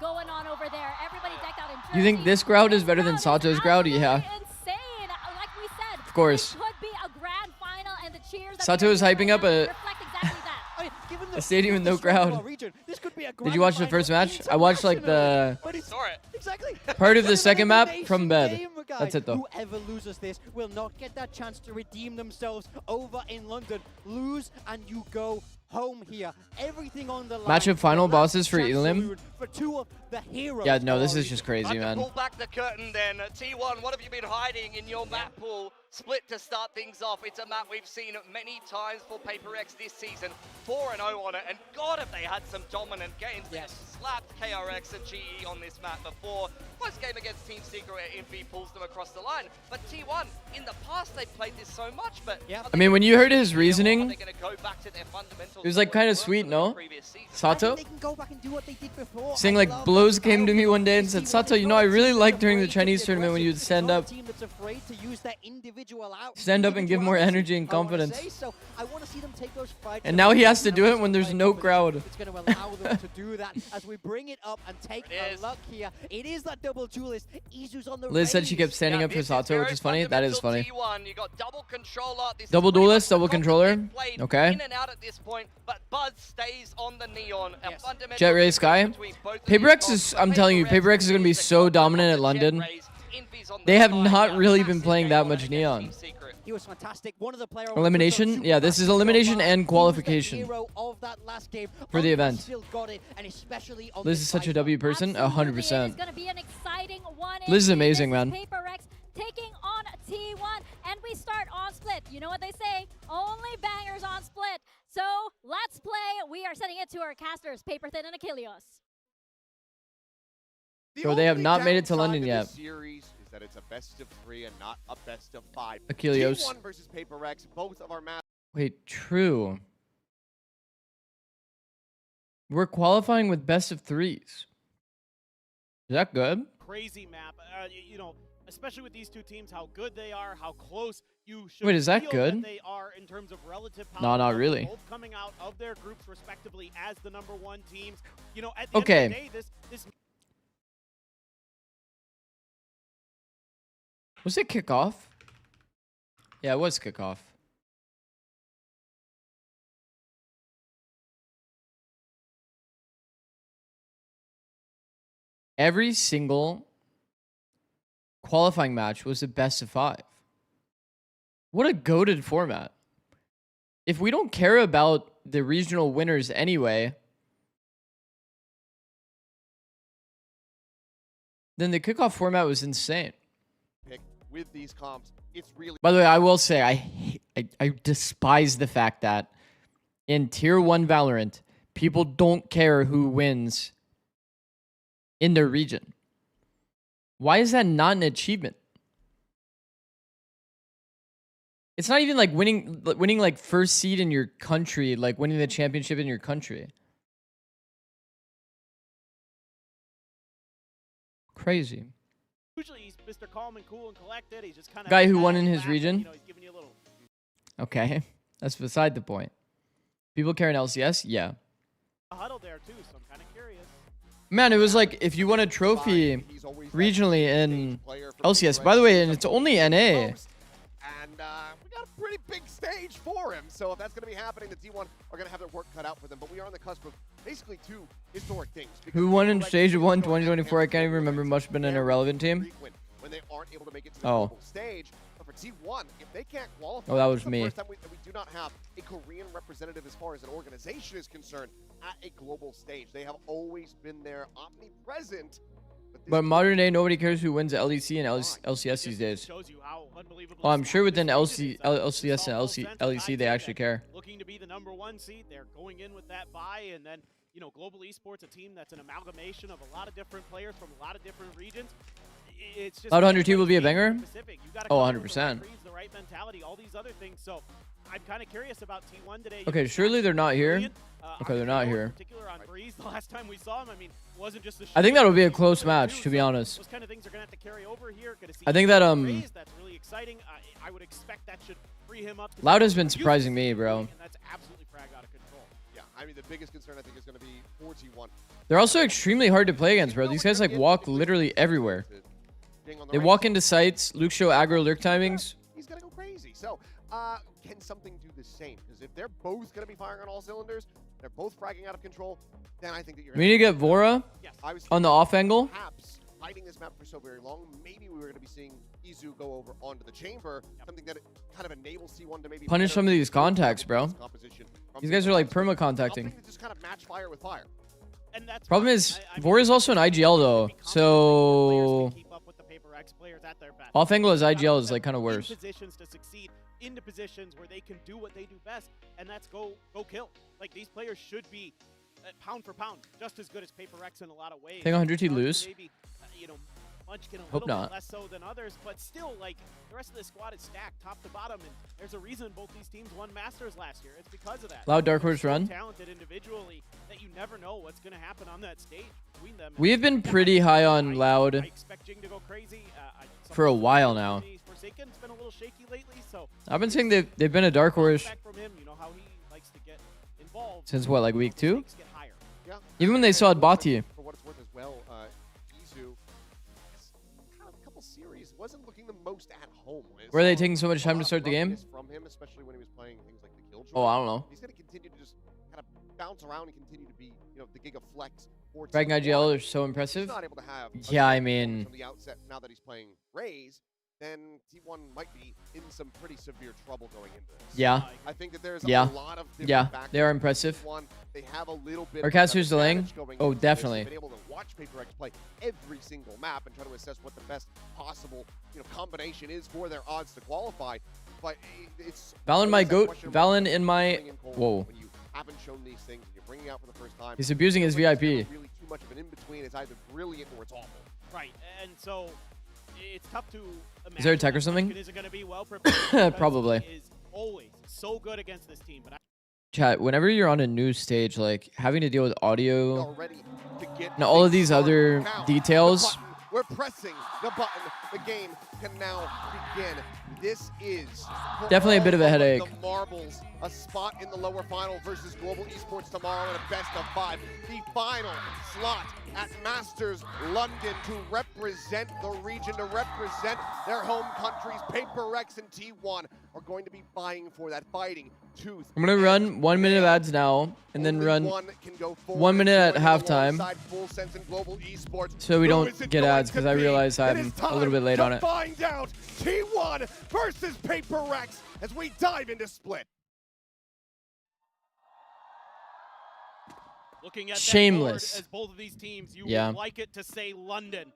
going on over there. Everybody decked out in jerseys. You think this crowd is better than This crowd is Sato's crowd? Yeah. absolutely insane. Like we said, Of course. this could be a grand final, and the cheers that Sato we're is hearing hyping right up now a- reflect exactly that. I mean, given A stadium with no the strength of crowd. our region, this could be a Did you watch the grand first final match? I watched like the internationally. But it's- Saw it. Exactly. part of the It's an second map elimination from bed. game, guys. That's it though. Whoever loses this will not get that chance to redeem themselves over in London. Lose and you go home here. Everything on the line. Match of final The last bosses for chance Elim? saloon For two of the heroes. Yeah, no, of this our is just region. crazy, Time to man. pull back the curtain then. T1, what have you been hiding in your map pool? Split to start things off. It's a map we've seen many times for Paper X this season. 4-0 on it, and God, have they had some dominant games. They have slapped KRX and GE on this map before. First game against Team Secret where Impy pulls them across the line. But T1, in the past, they've played this so much, but... Yeah. I mean, when you heard his Are reasoning, they gonna go back to their fundamentals it was like that kind of worked sweet, for them in no? the previous season? I Sato? think they can go back and do what they did before. Saying I like love Blows that came to me one day and This said, team Sato, is you not know, I a really team liked that's during the afraid to Chinese be tournament when you would aggressive. stand It's not up. a team that's afraid to use their individual Stand up and give more energy and individuality, I wanna confidence. say. So I want to see them take those fights. And now he has to and do it also when there's play no confidence. crowd. It's going to allow them to do that as we bring it up and take It a is. luck here. It is that double duelist. Izu's on the Liz said she raise. kept standing Yeah, up for this Sato, which very is funny. That is funny. fundamental T1. You got double controller. This is Double pretty much duelist, the double comp that controller. they've played Okay. In and out at this point, but Buzz stays on the neon. A Yes. fundamental Jet Ray difference Sky. between both of Paper these X is, comps. I'm telling you, Paper X is going to be is the so comp dominant of at the London. Jet Rays. Envy's on the They have side. not Yeah, really been massive playing game that on much against neon. Team Secret. He was fantastic. One of the players Elimination? Yeah, this is elimination and qualification hero of that last game. for the Uncle event. still got it, and especially on Liz this is such a fight. W person, Absolutely, 100%. It is going to be an exciting one. Liz is indeed. amazing, This is man. Paper Rex taking on T1, and we start on Split. You know what they say? Only bangers on Split. So let's play. We are sending it to our casters, Paper Thin and Achilles. Bro, they have only not made it to downside London this yet. Series is that it's a best of 3 and not a best of 5. Achilles. T1 versus Paper Rex, both of our matches. Wait, true. We're qualifying with best of 3s. Is that good? Crazy map. You know, especially with these two teams, how good they are, how close you should Wait, is that feel good? they are in terms of relative power. No, not level, really. Both coming out of their groups respectively as the #1 teams. You know, at the Okay. end of the day, this Was it kickoff? Yeah, it was kickoff. Every single qualifying match was a best of 5. What a goated format. If we don't care about the regional winners anyway, then the kickoff format was insane. Pick with these comps, it's really By the way, I will say I despise the fact that in Tier 1 Valorant, people don't care who wins in their region. Why is that not an achievement? It's not even like winning like first seed in your country, like winning the championship in your country. Crazy. usually he's Mr. Calm and cool and collected. He's just kind of Guy who won in his region? You know, he's giving you a little Okay, that's beside the point. People care in LCS? Yeah. huddle there too, so I'm kind of curious. Man, it was like if you won a trophy regionally in LCS. By the way, and it's only NA. And we got a pretty big stage for him. So if that's going to be happening, the T1 are going to have their work cut out for them. But we are on the cusp of basically two historic things. Who won in Stage 1 2024? I can't even remember. Must have been an irrelevant team. When they aren't able to make it to the Oh. global stage. But for T1, if they can't qualify, Oh, that this was is the me. first time we do not have a Korean representative as far as an organization is concerned at a global stage. They have always been there, omnipresent. this But team- modern day, nobody cares who wins LEC and LCS these days. Shows you how unbelievably Oh, I'm strong sure this within region is. LCS and It's all LEC, they actually care. Looking to be the #1 seed, they're going in with that bye, and then Global Esports, a team that's an amalgamation of a lot of different players from a lot of different regions. It's just Cloud Hunter 2 will be a Pacific. banger? You gotta Oh, come in with the right 100%. reads, the right mentality, all these other things. So I'm kind of curious about T1 today. Okay, surely they're not here. Brilliant. Okay, they're not here. In particular on Breeze, the last time we saw him, I mean, wasn't just the I think that'll be a shoot, close but match, too. to be So honest. Those kind of things are gonna have to carry over here. Gonna see I think that, Breeze, that's really exciting. I would expect that should free him up. To Loud be has been used surprising to me, bro. and that's absolutely frag out of control. Yeah, I mean, the biggest concern I think is going to be for T1. They're also extremely hard to play against, bro. These guys like walk literally everywhere. They walk into sites. Luke show aggro lurk timings. He's going to go crazy. So, can something do the same? Because if they're both going to be firing on all cylinders, they're both fragging out of control, then I think that you're We need to get Vora Yes. I was on the off angle. perhaps fighting this map for so very long, maybe we were going to be seeing Izu go over onto the chamber, something that kind of enables T1 to maybe Punish better some of these control contacts, bro. this composition from These the guys are like outside. perma-contacting. Something to just kind of match fire with fire. And that's Problem fine. is, I mean, Vora is also an IGL though, be confident that so players can keep up with the Paper X players at their best. off angle as You gotta IGL put is like them kind of worse. In positions to succeed, into positions where they can do what they do best, and that's go kill. Like these players should be pound for pound just as good as Paper X in a lot of ways. Think 100 Some lose? Maybe Munchkin a Hope little not. bit less so than others, but still, like the rest of the squad is stacked top to bottom, and there's a reason both these teams won Masters last year. It's because of that. Loud Dark They're Horse so run. talented individually that you never know what's going to happen on that stage between them. We have been pretty high on I Loud expect Jing to go crazy. for a while now. Forsaken's been a little shaky lately, so I've been saying they've been a dark horse back from him, you know how he likes to get involved. since what, like week 2? Stakes get higher. Yeah. Even when they saw Bati. For what it's worth as well, Izu, a couple series, wasn't looking the most at home. Were they taking so much time to start the game? From him, especially when he was playing things like the Killjoy. Oh, I don't know. He's going to continue to just kind of bounce around and continue to be, the Giga Flex. Frag IGL are so impressive. He's not able to have a Yeah, I good performance mean, from the outset now that he's playing Raze, then T1 might be in some pretty severe trouble going into this. yeah, I think that there's Yeah. a lot of different yeah, factors. they are impressive. One, they have a little bit Our of caster's advantage delaying? going Oh, into this. definitely. They've been able to watch Paper X play every single map and try to assess what the best possible combination is for their odds to qualify. But it's Valen my always that goat. question Valen mark in my. bringing cold Whoa. when you haven't shown these things and you're bringing out for the first time. He's abusing his There's VIP. never really too much of an in-between. It's either brilliant or it's awful. Right, and so it's tough to imagine. Is there a tech or that something? Munchkin isn't going to be well prepared because Probably. He is always so good against this team, but Chat, whenever you're on a new stage, like having to deal with audio Already to get and all of things these started. other Now, details. the button. We're pressing the button. The game can now begin. This is for Definitely a bit of a all headache. The marbles, a spot in the lower final versus Global Esports tomorrow in a best of 5. The final slot at Masters London to represent the region, to represent their home countries. Paper X and T1 are going to be vying for that fighting tooth. I'm gonna run 1 minute of ads now, and then Only run one can go 1 minute at forward halftime, alongside Full Sense and Global Esports. so we Who don't is it get going ads to because I be? realize It I'm is a little bit time late to on it. Find out T1 versus Paper X as we dive into Split. looking at that Shameless. board as both of these teams, you Yeah. would like it to say London.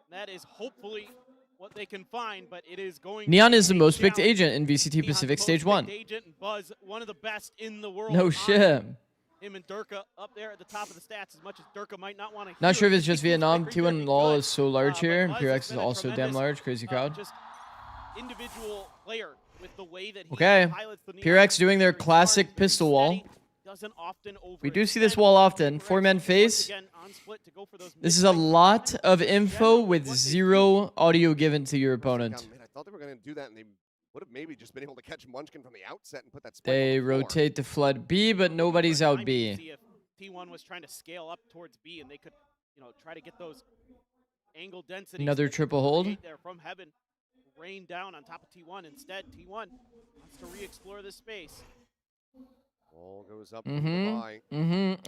That is hopefully what they can find, but it is going Neon to is the be a most picked challenge. agent in VCT Neon's Pacific most Stage picked 1. Agent and Buzz, one of the best in the world. No on shit. Him and Durka up there at the top of the stats, as much as Durka might not want to. Not sure if it's just Vietnam. T1 T1 LOL is so large here. PRX is also damn large. Crazy crowd. Just individual player with the way that he Okay. pilots the Neon. PRX doing their Very classic smart, very pistol wall. steady, doesn't often We do see this overextend. wall often. PRX 4-man once face. again on Split to go for those This is a mid-range lot shots. of info with What they do- zero audio given to your opponent. Man, I thought they were going to do that, and they would have maybe just been able to catch Munchkin from the outset and put that spike on They the floor. rotate to flood B, but nobody's Time out to B. see if T1 was trying to scale up towards B, and they could, try to get those angle densities. Another that they triple hold. create there from heaven. rain down on top of T1. Instead, T1 wants to re-explore this space. Ball goes up.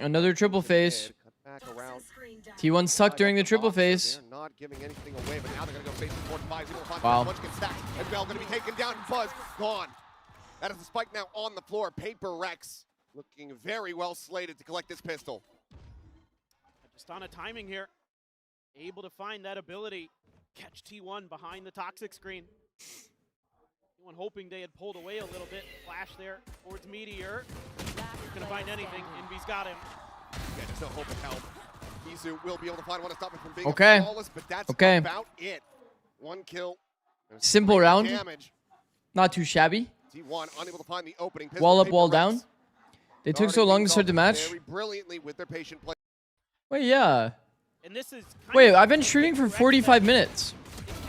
Another triple phase. Cut back around. T1 sucked during the triple phase. They're not giving anything away, but now they're going to go phase 4 and 5. Wow. Much gets stacked. And Bell going to be taken down. Buzz gone. That is the spike now on the floor. Paper Rex looking very well slated to collect this pistol. Just on a timing here. Able to find that ability. Catch T1 behind the toxic screen. T1 hoping they had pulled away a little bit. Flash there towards Meteor. Not going to find anything. Envy's got him. Yeah, there's no hope of help. Izu will be able to find one to stop him from being Okay. flawless, but that's Okay. about it. 1 kill. There's Simple 3 round. Damage. Not too shabby. T1 unable to find the opening. Wall up, Paper wall Rex down. They took so starting long to things start the off match. Very brilliantly with their patient play. Wait, yeah. And this is Wait, I've been shooting for 45 minutes.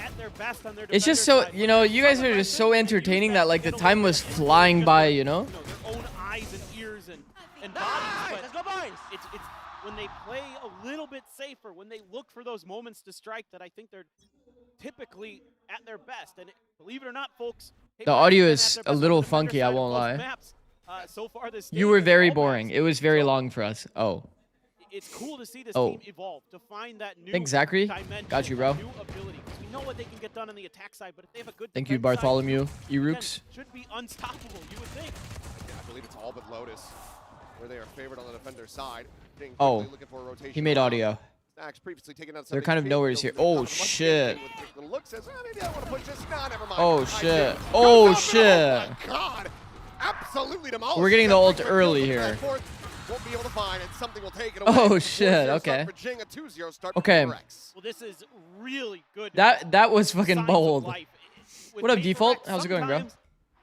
at their best on their It's just defender so, side. you know, you guys are just so entertaining that like the time was flying by, you know? Their own eyes and ears and bodies. But it's when they play a little bit safer, when they look for those moments to strike, that I think they're typically at their best. And believe it or not, folks, The audio is a little funky, I won't lie. Maps, so far this You were game, very all boring. maps. It was very So long for us. Oh. it's cool to see this Oh. team evolve, to find that new Thanks, Zachary. dimension, Got you, bro. new ability. 'Cause we know what they can get done on the attack side, but if they have a good Thank you, defense side, Bartholomew. again, Erooks. should be unstoppable, you would think. Yeah, I believe it's all but Lotus, where they are favored on the defender side. Being Oh. quickly looking for a rotation He made around. audio. Stacks previously taken out They're something kind of big, nowheres goes here. to the top Oh, of the shit. with the look says, maybe I want to push this. Nah, never mind. Oh, I shit. do. Oh, Goes up, shit. Oh, my God. Absolutely demolished. We're getting the Every ult quick early kill here. forth, won't be able to find, and something will take it away. Oh, 4-0 shit, start okay. for Jing, a 2-0 start for Okay. Rex. Well, this is really good. That was fucking signs of bold. life. With What up, Paper Default? Rex, How's it going, bro? sometimes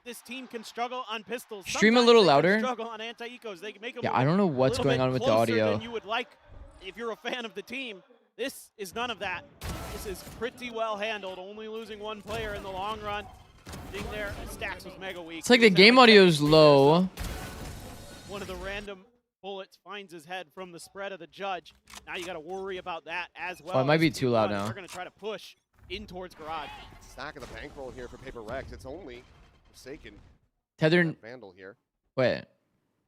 this team can struggle on pistols. Stream a Sometimes little they can louder. Struggle on anti-ecos. They can make them Yeah, I don't know what's going on with the audio. Than you would like if you're a fan of the team. This is none of that. This is pretty well handled. Only losing 1 player in the long run. Being there, and Stacks was mega weak. It's like the game audio is low. One of the random bullets finds his head from the spread of the judge. Now you got to worry about that as well. Oh, it might as be too loud T1. now. They're going to try to push in towards Garage. Stack of the bankroll here for Paper Rex. It's only Forsaken. Tether. Vandal here. Wait.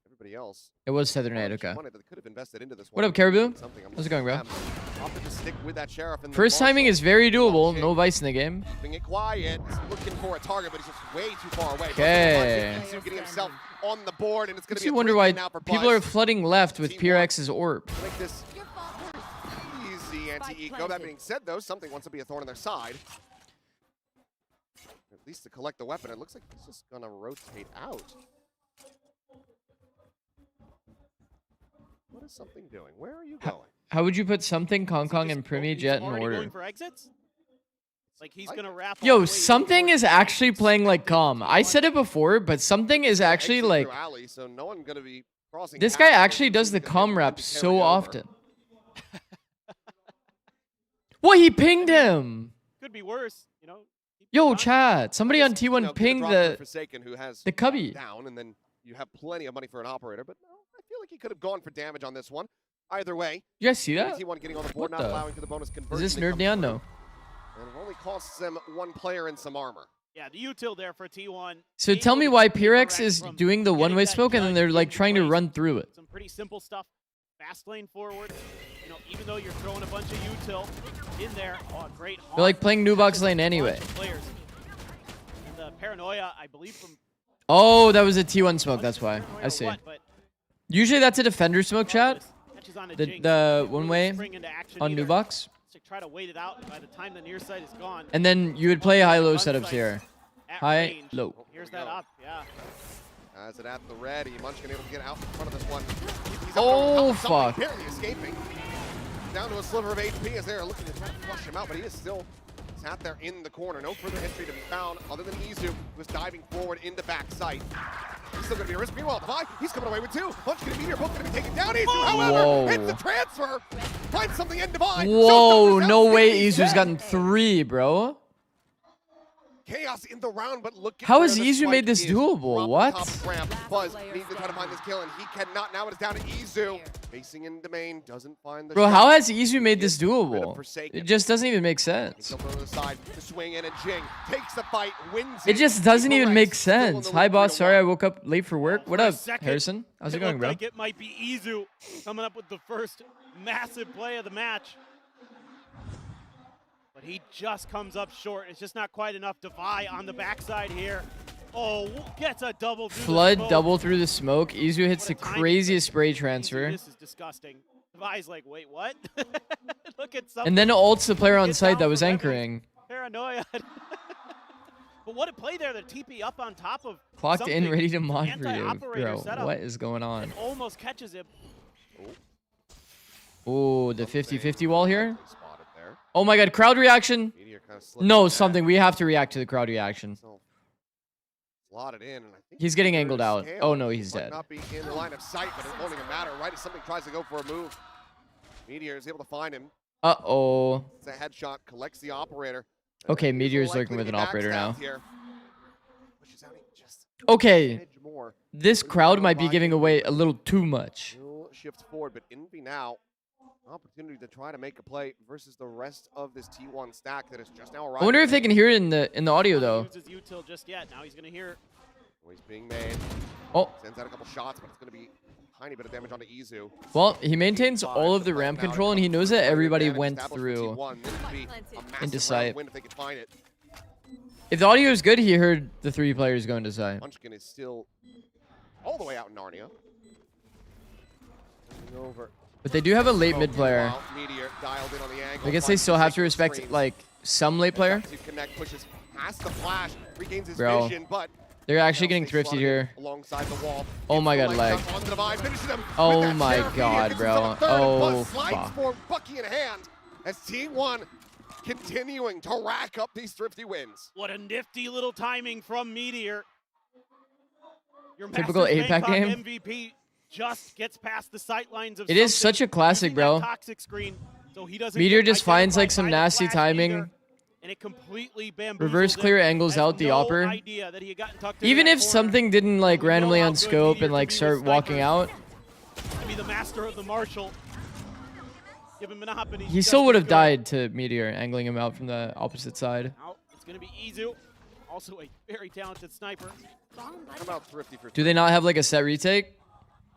Everybody else. It was Tether Nade, okay. Money that they could have invested into this What one. up, Caribou? Something. I'm How's it going, bro? Opted to stick with that sheriff in the First timing Marshall. is very doable. Okay. No vice in the game. Keeping it quiet. Looking for a target, but he's just way too far away. Okay. Izu getting himself on the board, and it's going to Makes be you a wonder 3-2 why now for people Buzz. are flooding left with T1. PRX's orb. To make this easy anti-eco. That being said, though, something wants to be a thorn on their side. At least to collect the weapon. It looks like he's just going to rotate out. What is something doing? Where are you going? How would you put something, Kong Kong, Just and Primi he's Jet in already order? going for exits? Like he's going to wrap all the Yo, way something towards is actually playing like calm. I T1. said it before, but something is actually Exit like... through alley, so no one going to be crossing This paths guy here. actually does the He's gonna calm be rap carried so over. often. What? He pinged him. Could be worse, you know. Yo, chat. Somebody on You know, T1 give a pinged drop for the Forsaken, who has cubby. down, and then you have plenty of money for an operator, but no, I feel like he could have gone for damage on this one. Either way, You guys see that? T1 getting on the What board, not the- allowing for the bonus Is conversion. this to Nerd come Neon? through. No. And it only costs them 1 player and some armor. Yeah, the util there for T1. So Able tell me to why keep PRX Rex is from doing the getting one-way that smoke and then judge they're like into trying to place. run through it. Some pretty simple stuff. Fast lane forward. You know, even though you're throwing a bunch of util in there. Oh, great. They're like playing new box lane Bunch anyway. of players. And the paranoia, I believe, from Oh, that was a T1 smoke. That's why. Paranoia I or see. what, but Usually that's a defender smoke, chat. catches on a The jinx. the Really one way spring into action on new either. box, To try to wait it out by the time the near side is gone. and then you would play high-low Run setups sites here. at High, range. low. Here's we that go. up, yeah. Has it at the ready. Munchkin able to get out in front of this one. He's Oh, up for something, fuck. barely escaping. Down to a sliver of HP as they're looking to try to flush him out, but he is still sat there in the corner. No further entry to be found other than Izu, who was diving forward into back sight. He's still going to be a risk. Meanwhile, Divide, he's coming away with 2. Munchkin and Meteor both going to be taken down. Izu, however, Whoa. hits the transfer. Finds something in Divide. Whoa, Showstoppers no out, way 50 Izu's dead. gotten 3, bro. chaos in the round, but look at How where has the Izu spike made this is doable? from the What? top of ramp. Buzz needs to try to find this kill, and he cannot. Now it is down to Izu. Facing in the main, doesn't find the Bro, shot. how has Izu made this Gets rid of doable? Forsaken. It just doesn't even make sense. He'll go to the side to swing in, and Jing takes the fight, wins It just doesn't even make Still in sense. the Hi, lead, boss. 3-1. Sorry I woke up late for work. What For a up, second, Harrison? How's it It going, looked bro? like it might be Izu coming up with the first massive play of the match. But he just comes up short. It's just not quite enough. Devi on the backside here. Oh, gets a double. through the Flood smoke. double through the smoke. Izu hits the What a timing. craziest spray Izu, transfer. This is disgusting. Devi's like, wait, what? Look at something. And then ults the player on Get site down that was for Rebels. anchoring. Paranoia. But what a play there. The TP up on top of Clocked in, something. ready to mod for you. Anti-operator Bro, setup. what is going on? And almost catches him. Oh, the 50-50 wall here? Spotted there. Oh my god, crowd reaction. Meteor kinda slipped No, in there. something. We have to react to the crowd reaction. So, slotted in, and I think He's getting Meteor's angled out. scale Oh no, he's might dead. not be in the line of sight, but it won't even matter, right? If something tries to go for a move, Meteor is able to find him. Uh-oh. It's a headshot, collects the operator. And Okay, he's Meteor's likely lurking to with be an operator maxed now. out here. Pushes out just Okay, an edge more. this crowd might be giving away a little too much. Still shifts forward, but Envy now, opportunity to try to make a play versus the rest of this T1 stack that is just now arriving. I wonder if they can hear it in the audio though. Uses util just yet. Now he's going to hear. Noise being made. Oh, Sends out a couple shots, but it's going to be a tiny bit of damage onto Izu. well, he maintains all of the ramp control and he knows that everybody Advantage went established for through. T1. This would be a massive into round sight. win if they could find it. If the audio is good, he heard the 3 players going to side. Munchkin is still all the way out in Narnia. Moving over. But they do have a late mid player. Meanwhile, Meteor dialed in on the angle, I guess they finds still have to Forsaken respect screens. like some late player. To connect, pushes past the flash, regains his Bro. vision, but They're actually now getting stays thrifty slotted here. alongside the wall. Oh my Gets god, the lag. shot onto the Divine, finishes him with Oh that my sheriff. Meteor god, gets bro. himself a third, and Oh Buzz slides fuck. for Bucky in hand as T1 continuing to rack up these thrifty wins. What a nifty little timing from Meteor. Your Typical Masters APAC Bangkok game. MVP just gets past the sight lines of It is something, such a classic, using that bro. toxic screen, so he doesn't Meteor get just finds like identified some by the nasty flash timing. either, and it completely bamboozles Reverse him. clear angles Has out the no opper. idea that he had gotten tucked into Even that if corner. something didn't like We know randomly how on good scope Meteor and like can be start with walking snipers. out, To be the master of the marshal. Give him Monopoly. he still would have died to Meteor angling him out from the opposite side. Now it's going to be Izu, also a very talented sniper. How about thrifty for Do they not have like a set retake?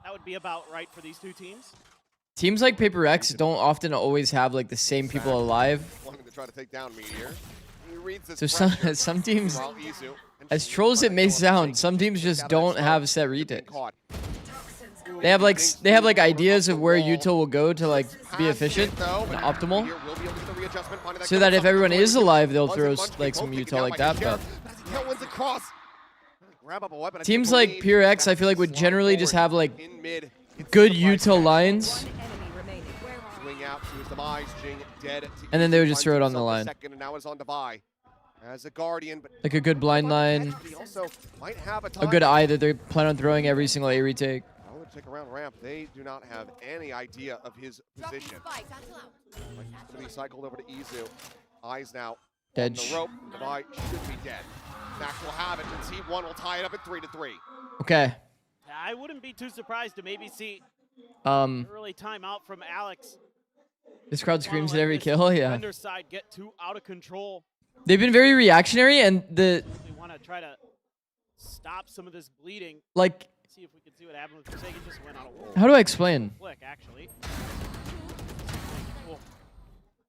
That would be about right for these two teams. Teams like Paper X don't often always have like the same people alive. wanting to try to take down Meteor? He reads this So some pressure some teams, while Izu and as Jing troll as try it to may go on sound, the some teams take just out of that don't smoke. have set They're being retakes. caught. They have like ideas of where util will go to like be Past efficient it, though, and but optimal, Meteor will be able to get the readjustment, finding so that cover if everyone something is to alive, they'll Buzz throw and Munchkin like both some taken util down like by that. Sheriff. But That's Tail wins across. Grab up a weapon. I teams do like believe Pure X, that I feel like would slot generally just forward have like in mid. It's good surprise util catch. lines, Swing out to his demise, Jing dead. and then they would just Finds throw it on the himself a line. Second, and now it's on Devi as a guardian, but like a good blind line, he also might have a good eye that they plan on throwing every single A retake. Now they take around ramp. They do not have any idea of his position. Like he's gonna be cycled over to Izu. Eyes now Dead. on the rope. Devi should be dead. Max will have it, and T1 will tie it up at 3-3. Okay. I wouldn't be too surprised to maybe see early timeout from Alex. This crowd screams at Let every this kill. Yeah. defender side get too out of control. They've been very reactionary, and the They want to try to stop some of this bleeding. like. See if we can see what happened with Forsaken. Just went on a wall. How do I explain? Flick, actually. Cool.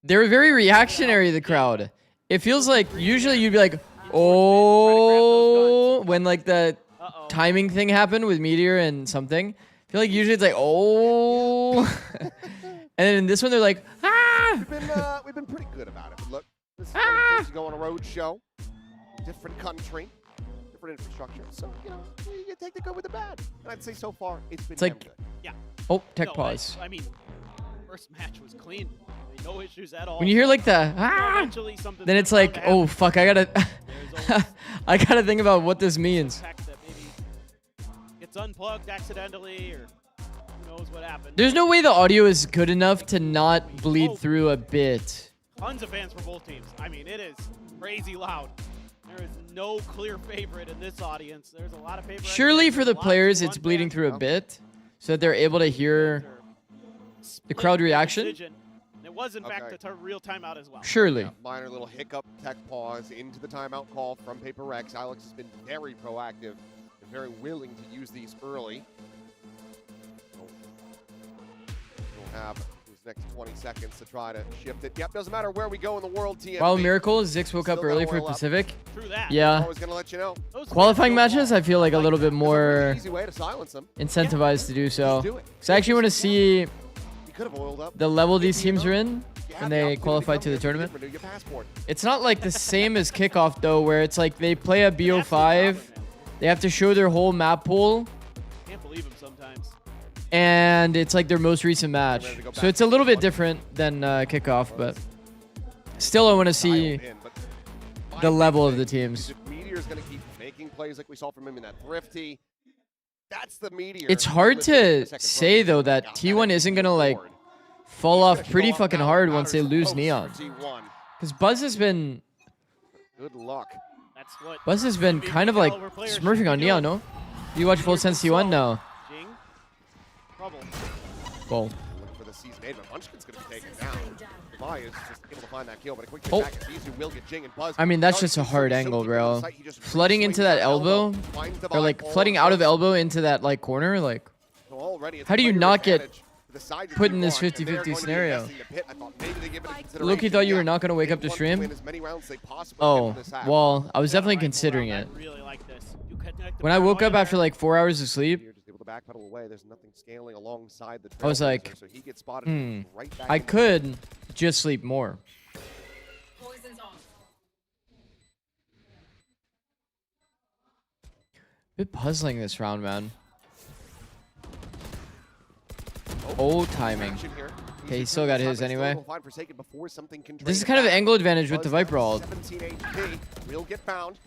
They're very reactionary, the crowd. It feels like usually you'd be like, oh, when like the Uh-oh. timing thing happened with Meteor and something. I feel like usually it's like, oh. And then in this one, they're like, ah. We've been pretty good about it. But look, this is Ah! to go on a road show, different country, different infrastructure. So you know, you take the good with the bad. And I'd say so far it's been It's like- damn good. Yeah. Oh, tech No, pause. I mean, first match was clean. No issues at all. When you hear like the, So ah, eventually something's then it's bound like, to oh, happen. fuck, I gotta, There's always I gotta think about what this means. tech that maybe gets unplugged accidentally, or who knows what happened. There's no way the audio is good enough to not bleed through a bit. Tons of fans for both teams. I mean, it is crazy loud. There is no clear favorite in this audience. There's a lot of favorites. Surely for There's the a lot players, to it's bleeding unban. through a bit, so that they're able to hear the crowd reaction. Decision. It was, in fact, Okay. a real timeout as well. Surely. Yeah, minor little hiccup, tech pause into the timeout call from Paper Rex. Alex has been very proactive and very willing to use these early. We'll have these next 20 seconds to try to shift it. Yep, doesn't matter where we go in the world, TMP. Wow, miracle. Zix woke up Still early gotta for oil up. Pacific. True that. Yeah. Always gonna let you know. Those Qualifying fans go matches, far. I feel like a little bit It's a really more easy way to silence them. incentivized to do so. do it. Because I actually want to see You could have oiled up. the level these teams are in You when have the they opportunity qualify come to the here, tournament. renew your passport. It's not like the same as kickoff though, where it's like they play a That's the BO5, problem, man. they have to show their whole map pool, Can't believe him sometimes. and it's like their most recent match. So it's a little bit different than kickoff, but still I want to see Dialed in, but the my level big of the thing teams. is if Meteor's going to keep making plays like we saw from him in that Thrifty, that's the Meteor. It's hard Listen, to second say run, though got that T1 isn't gonna like board. fall He's off gonna pretty show up fucking now. hard It once they matters lose most Neon. for T1. Because Buzz has been Good luck. That's what kind of like smurfing on Neon, no? You watch Full Sense T1 now. Jing. Trouble. Well, Looking for the season 8, but Munchkin's going to be taken down. Levi is just able to find that kill, but a quick Oh. back. Zizu will get Jing and Buzz. I mean, that's just a hard angle, bro. Flooding into that elbow, or like flooding out of elbow into that like corner, like how do you not get put in this 50-50 scenario? Loki thought you were not gonna wake up to stream? Oh, well, I was definitely considering it. I really like this. You connect the When I woke up paranoia after like 4 hours of sleep, Just able to backpedal away. There's nothing scaling alongside the I was trailblazer, like, so he gets spotted right back I in the- could just sleep more. Bit puzzling this round, man. Oh, timing. Action here. Okay, he still got his Still anyway. will find Forsaken before something can This drain is it kind of an back. angle advantage with the Buzz Viper ult. 17 HP. Will get found.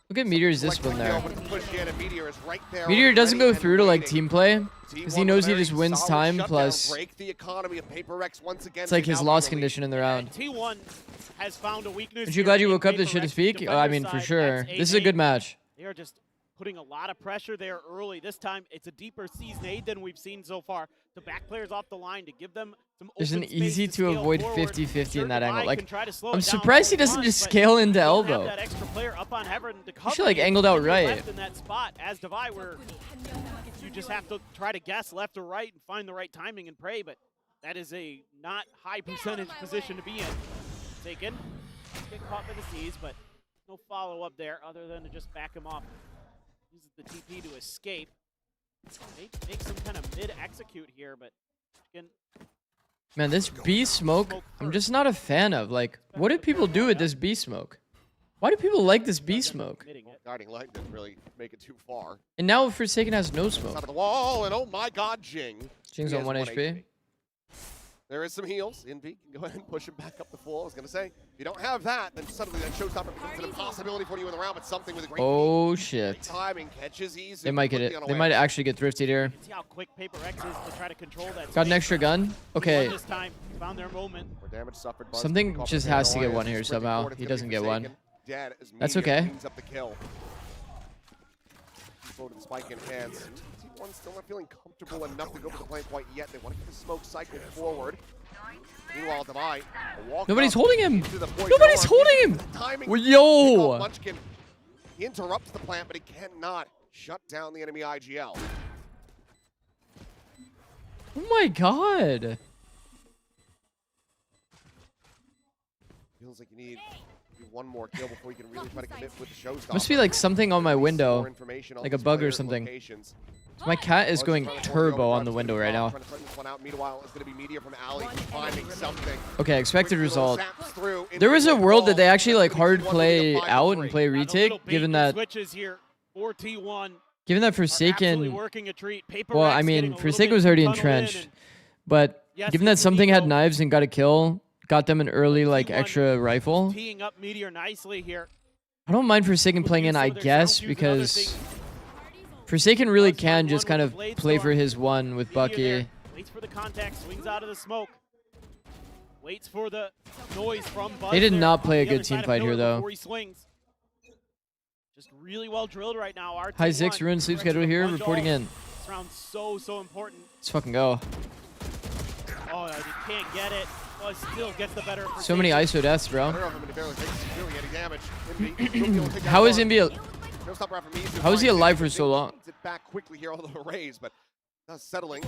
Look at Meteor's Like discipline the there. kill, but it's pushed in, and Meteor is right there, Meteor doesn't ready go and through to like waiting. team play because he T1 knows he very just wins solid time shutdown, plus break the economy of Paper Rex once again. it's like to his now loss be the lead. condition in the round. T1 has found a weakness. Aren't you here glad you in woke up to Paper shit to Rex's speak? I defender mean, for side. sure. That's This is a 8-8. good match. They are just putting a lot of pressure there early. This time, it's a deeper season 8 than we've seen so far. The back players off the line to give them some There's open an space easy to to scale avoid forward. 50-50 in that Sure, angle. Levi Like, can try to slow I'm it down surprised he if he doesn't wants, just but scale into you don't have elbow. that extra player up on Heaven to cover should, like, you. angled out You're right. left in that spot as Devi, where you just have to try to guess left or right and find the right timing and pray, but that is a not high percentage position to be in. Taken. Get caught by the seas, but no follow-up there other than to just back him off. Uses the TP to escape. Make some kind of mid-execute here, but again, Man, this B smoke, I'm just not a fan of. Like, what do people do with this B smoke? Why do people like this B smoke? Guiding light didn't really make it too far. And now Forsaken has no Side smoke. of the wall, and oh my God, Jing. Jing's He on has 1 HP. There is some heals. Envy can go ahead and push him back up the full. I was going to say, if you don't have that, then suddenly that showstopper becomes an impossibility for you in the round, but something with a great Oh, great shit. timing catches easy. They might get it. They might actually get thrifted here. see how quick Paper Rex is to try to control that. Got an space. extra gun? T1 Okay. This time found their moment. More damage suffered. Buzz Something caught just the has to get Paranoia, one here sprinting somehow. forward, it's He gonna be doesn't get one. Forsaken. Dead as That's Meteor okay. cleans up the kill. Floated spike in hands. T1 still not feeling comfortable enough to go for the plane quite yet. They want to get the smoke cycle forward. Meanwhile, Devi, Nobody's holding him. Nobody's holding him. Timing. Well, yo. Munchkin interrupts the plant, but he cannot shut down the enemy IGL. Oh my God. Feels like you need one more kill before you can really try to commit with the showstopper. Must be like something on my More window. information on like a these bug or players' something. locations. My cat is Buzz going trying to turbo force on the the window overrun, right now. trying to threaten this one out. Meanwhile, it's going to be Meteor from Alley finding something. Okay, expected Quick little result. zaps through into There was the a world that they wall. actually like That's gonna be hard T1 play leading 5-3. out and play Now, the retake, little given bait and that switches here for T1 given that are absolutely Forsaken. working a treat. Paper Well, Rex I getting mean, a little Forsaken bit was already tunneled in, entrenched, and but yes, given that it's something had Nico. knives and got a kill, got them an early like T1 extra rifle. teeing up Meteor nicely here. I don't mind Forsaken Would playing use in, some I of their guess, sound cues and other because things. Forsaken really Buzz can on just one kind with of the blades play still for on. his one with Meteor Bucky. there. Waits for the contact, swings out of the smoke. Waits for the noise from Buzz. They did there not on play a the other good team side of fight here, Pillar though. before he swings. really well drilled right now. Hi Zix, ruined sleep schedule here, reporting in. This round's so important. Let's fucking go. Oh, he can't get it. But still gets the better. So many ISO deaths, bro. How is India? How is he alive for so long? Back quickly here, although raise, but settling.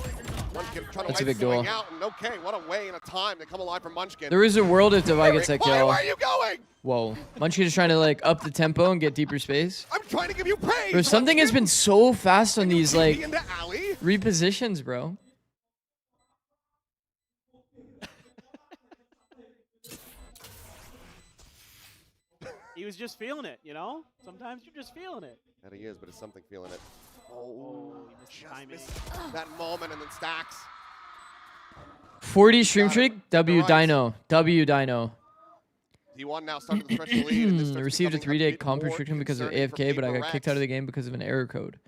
Munchkin trying to That's a big duel. out, and okay, what a way and a time to come alive from Munchkin. There is a world if Devi gets that kill. Where are you going? Whoa. Munchkin is trying to like up the tempo and get deeper space. I'm trying to give you praise. Bro, something has been so fast on these like into alley? repositions, bro. He was just feeling it, you know? Sometimes you're just feeling it. That he is, but it's something feeling it. Oh, he missed timing. That moment and then stacks. 40 stream streak. W Dino. W Dino. D1 now starting to stretch the lead. And this starts Received a becoming 3-day bit comp more restriction because of concerning for AFK, but I got Paper kicked out of Rex. the game because of an error code.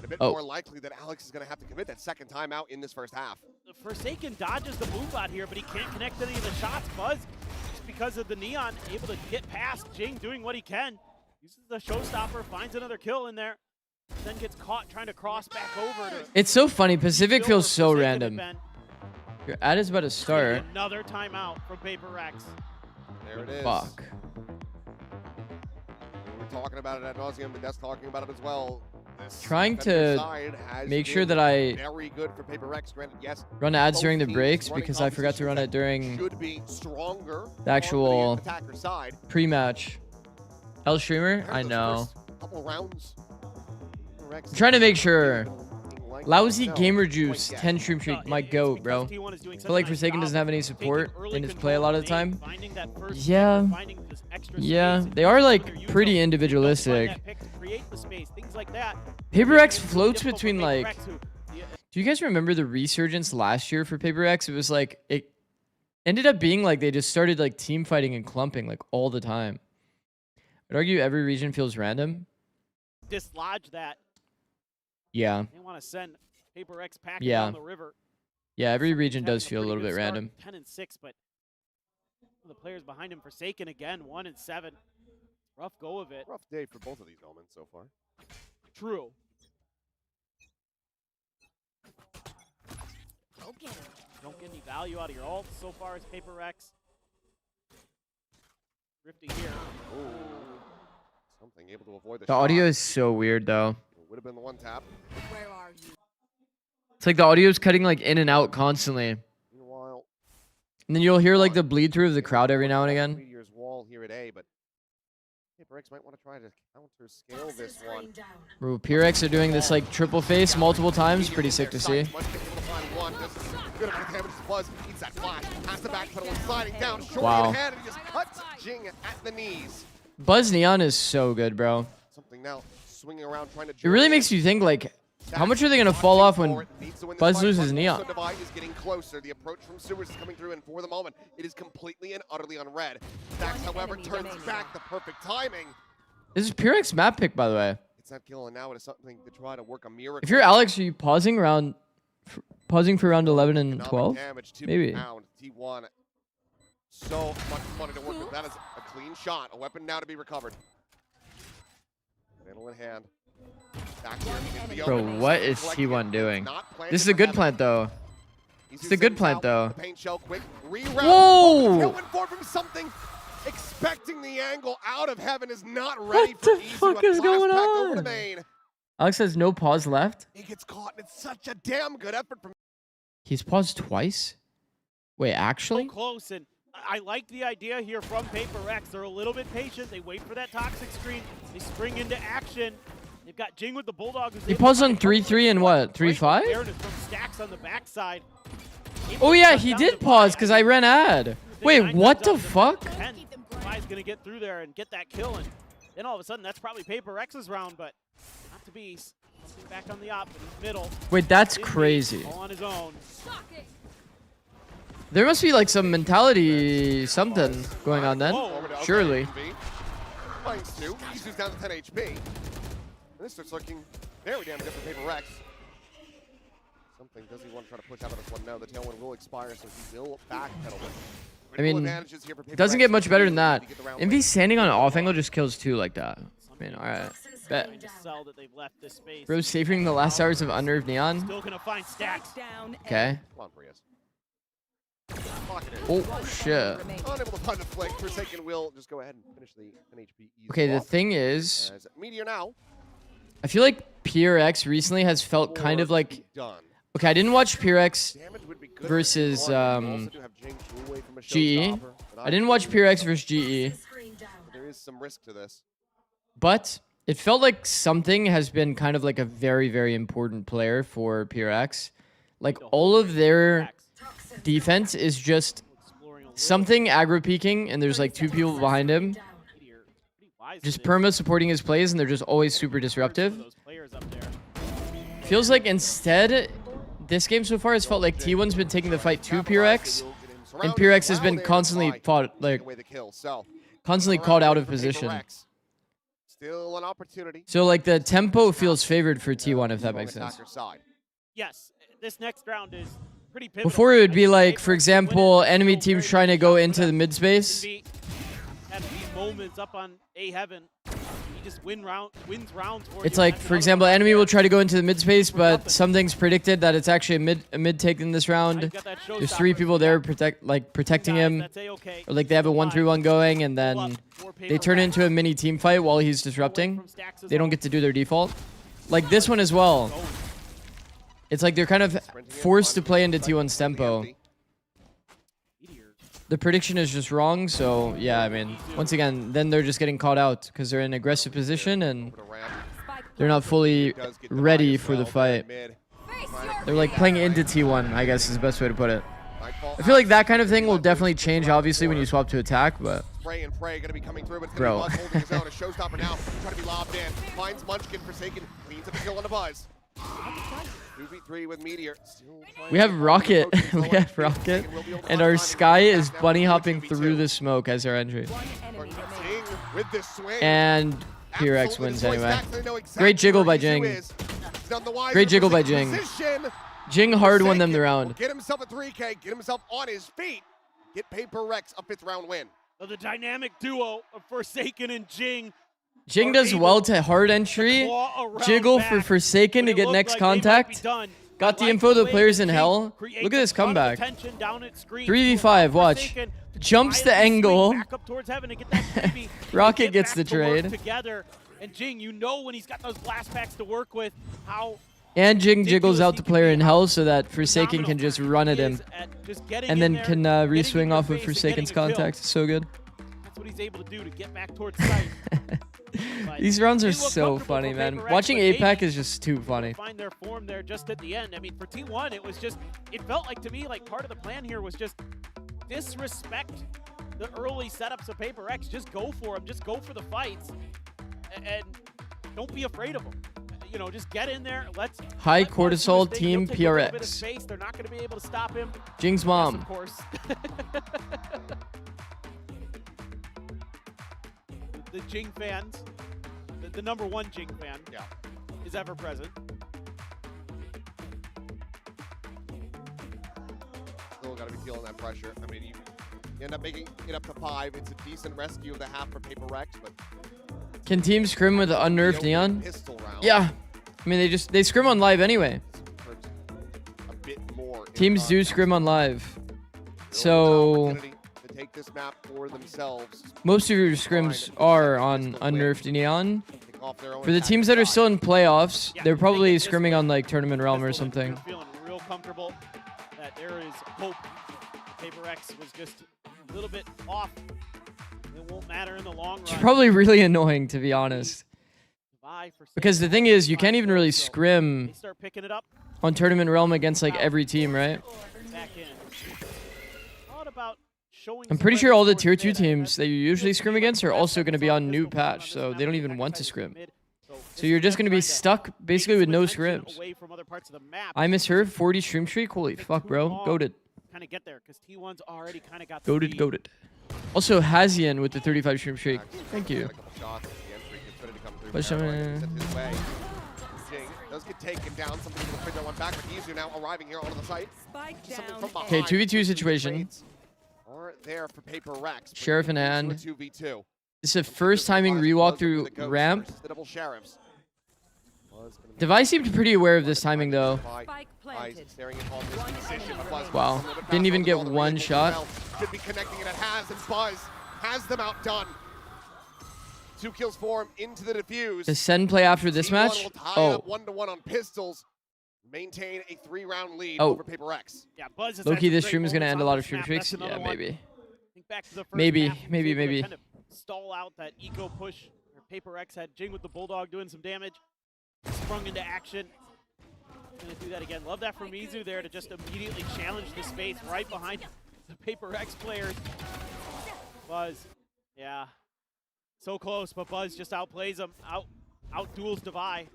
A bit Oh. more likely that Alex is going to have to commit that second timeout in this first half. The Forsaken dodges the move out here, but he can't connect any of the shots. Buzz, just because of the Neon, able to get past. Jing doing what he can. Uses the showstopper, finds another kill in there. Then gets caught trying to cross back over to... It's so funny. Pacific Silver feels so Forsaken random. had been. Your ad is about to start. Another timeout from Paper Rex. There it is. Fuck. We were talking about it ad nauseum, but that's talking about it as well. This Trying defender to side has make sure been that I very good for Paper Rex. Granted, yes, run ads both during the teams breaks running because I forgot to run it compositions during that should be stronger the actual on the attacker side. pre-match. L streamer? I Those know. first couple rounds, Paper Rex I'm trying to make sure. like Lousy no, Gamer quite Juice, yet. 10 stream streak, my goat, bro. I feel like Forsaken doesn't have any support in his play a lot of the time. Yeah. Yeah, they are like pretty individualistic. Paper X floats between like... Do you guys remember the resurgence last year for Paper X? It was like, it ended up being like they just started like team fighting and clumping like all the time. I'd argue every region feels random. Dislodge that. Yeah. They want to send Paper X packing Yeah. down the river. Yeah, every region Having does feel a pretty little good bit start, random. 10 and 6, but the players behind him Forsaken again, 1 and 7. Rough go of it. Rough day for both of these elements so far. True. Don't get any value out of your ult so far as Paper X. Thrifty here. Ooh. Something able to avoid the The audio is so weird though. Would have been the one tap. Where are you? It's like the audio's cutting like in and out constantly. Meanwhile, And then you'll hear like the bleed through of the crowd every now and again. Meteor's wall here at A, but Paper X might want to try to counter scale this one. Bro, PRX are doing this like triple face multiple times. Pretty sick to see. Good amount of damage to Buzz. Eats that flash. Has the backpedal and sliding down. Short Wow. in hand and he just cuts Jing at the knees. Buzz Neon is so good, bro. Something now swinging around trying to. It really makes you think like, how much are they gonna fall off when Buzz loses Neon? So Devi is getting closer. The approach from Sewers is coming through, and for the moment, it is completely and utterly unread. Stacks, however, turns back the perfect timing. This is PRX map pick, by the way. It's not killing now. It is something to try to work a miracle. If you're Alex, are you pausing around, pausing for round 11 and Economic 12? damage to Maybe. pound. T1. So much money to work with. That is a clean shot. A weapon now to be recovered. Middle in hand. Back here into the Bro, open. what is Collecting T1 it. doing? Not planted This is a for good heaven. plant though. He's It's a good plant, out. though. The paint shell quick. Reroute. Whoa! Going for from something. Expecting the angle out of heaven is not ready What for the easy. fuck A is blast going back over to on? main. Alex has no pause left. He gets caught, and it's such a damn good effort from. He's paused twice? Wait, So actually? close, and I like the idea here from Paper Rex. They're a little bit patient. They wait for that toxic screen. They spring into action. They've got Jing with the Bulldog. He paused on 3-3 and what, 3-5? Awareness from Stacks on the backside. Oh yeah, he did pause because I ran ad. Wait, what the fuck? Devi's gonna get through there and get that kill, and then all of a sudden that's probably Paper X's round, but not to be. Something back on the op, but he's middle. Wait, that's Indeed, crazy. all on his own. There must be like some mentality something going on then. Over to Surely. LKB. Playing Stu. He's down to 10 HP. And this starts looking very damn good for Paper Rex. Something does he want to try to push out of this one? No, the tailwind will expire, so he will backpedal it. I mean, Advantages here for Paper It doesn't Rex get much better than that. to get the round MV standing on an off angle just kills two like that. Man, all right. Bet. Trying to sell that they've left this space. Bro, savoring the last hours of Unnerved Neon. Still gonna find stacks. Okay. Come on, Prius. Lock it in. Oh, shit. Unable to find the flick. Forsaken will just go ahead and finish the NHP easy Okay, the off. thing is, As Meteor now. I feel like PRX recently has felt kind of like... Done. Okay, I didn't watch PRX Damage would be good versus for Lord. We also do have Jing Chu away from a GE. showstopper, but I didn't watch PRX versus GE, There is some risk to this. but it felt like something has been kind of like a very, very important player for PRX. Like all of their defense is just something aggro peeking, and there's like 2 people behind him, just perma supporting his plays, and they're just always super disruptive. Feels like instead, this game so far has felt like T1's been taking the fight to PRX, and PRX has been constantly fought, like, constantly called out of position. Still an opportunity. So like the tempo feels favored for T1, if that makes sense. Yes, this next round is pretty pivotal. Before it would be like, for example, enemy teams trying to go into the mid space. Had these moments up on A heaven. He just wins rounds for It's you. like, for example, enemy will try to go into the mid space, but something's predicted that it's actually a mid take in this round. There's 3 people there protecting him, or like they have a 1-3-1 going, and then they turn it into a mini team fight while he's disrupting. They don't get to do their default. Like this one as well. It's like they're kind of forced to play into T1's tempo. The prediction is just wrong, so yeah, I mean, once again, then they're just getting caught out because they're in aggressive position and they're not fully ready for the fight. They're like playing into T1, I guess is the best way to put it. I feel like that kind of thing will definitely change, obviously, when you swap to attack, but... Spray and pray gonna be coming through, but it's Bro. gonna be Buzz holding his own. A showstopper now, trying to be lobbed in. Finds Munchkin, Forsaken, cleans up a kill on a Buzz. 2v3 with Meteor. We have Rocket. We have Rocket. And our Sky is bunny hopping through the smoke as our entry. And PRX wins anyway. Great jiggle by Jing. Great jiggle by Jing. Jing hard won them the round. Get himself a 3K, get himself on his feet. Get Paper Rex a 5th round win. So the dynamic duo of Forsaken and Jing. Jing does well to hard entry. Jiggle for Forsaken to get next contact. Got the info, the player's in hell. Look at this comeback. 3v5, watch. Jumps the angle. Rocket gets the trade. And Jing, you know when he's got those blast packs to work with, how... And Jing jiggles out the player in hell so that Forsaken can just run at him. And then can re-swing off of Forsaken's contact. It's so good. That's what he's able to do to get back towards sight. These rounds are so funny, man. Watching APAC is just too funny. Find their form there just at the end. I mean, for T1, it was just, it felt like to me like part of the plan here was just disrespect the early setups of Paper X. Just go for them. Just go for the fights, and don't be afraid of them. You know, just get in there. Let's high cortisol team PRX. They're not going to be able to stop him. Jing's mom. Yes, of course. The Jing fans, the number 1 Jing fan, is ever present. Still got to be feeling that pressure. I mean, you end up making it up to 5. It's a decent rescue of the half for Paper Rex, but can teams scrim with the unnerved Neon? Yeah. I mean, they scrim on live anyway. A bit more teams do scrim on live. So to take this map for themselves. Most of your scrims are on unnerved Neon. For the teams that are still in playoffs, they're probably scrimming on like Tournament Realm or something. Feeling real comfortable that there is hope. Paper X was just a little bit off. It won't matter in the long run. It's probably really annoying, to be honest. Because the thing is, you can't even really scrim on Tournament Realm against like every team, right? I'm pretty sure all the tier 2 teams that you usually scrim against are also going to be on new patch, so they don't even want to scrim. So you're just going to be stuck basically with no scrims. I misheard 40 stream streak. Holy fuck, bro. Goated. Goated. Also, Hazian with the 35 stream streak. Thank you. Does get taken down. Something will figure one back, but Izu now arriving here onto the site. Okay, 2v2 situation. Are there for Paper Rex. Sheriff in hand. 2v2. This is a first timing rewalk through ramp. The double sheriffs. Device seemed pretty aware of this timing though. Wow. Didn't even get one shot. Should be connecting it. It has, and Buzz has them outdone. 2 kills for him into the defuse. Does Sen play after this match? Will tie Oh. up 1-1 on pistols. Maintain a 3-round lead Oh. over Paper X. Yeah, Buzz has Low had key, some this great stream is gonna moments end a on lot this of stream map. streaks. That's Yeah, another one. maybe. Think back to the first Maybe, half, he was maybe, able to maybe. kind of stall out that eco push. Where Paper X had Jing with the Bulldog doing some damage. Sprung into action. Gonna do that again. Love that from Izu there to just immediately challenge the space right behind the Paper X players. Buzz, yeah. So close, but Buzz just outplays him. Out duels Devi.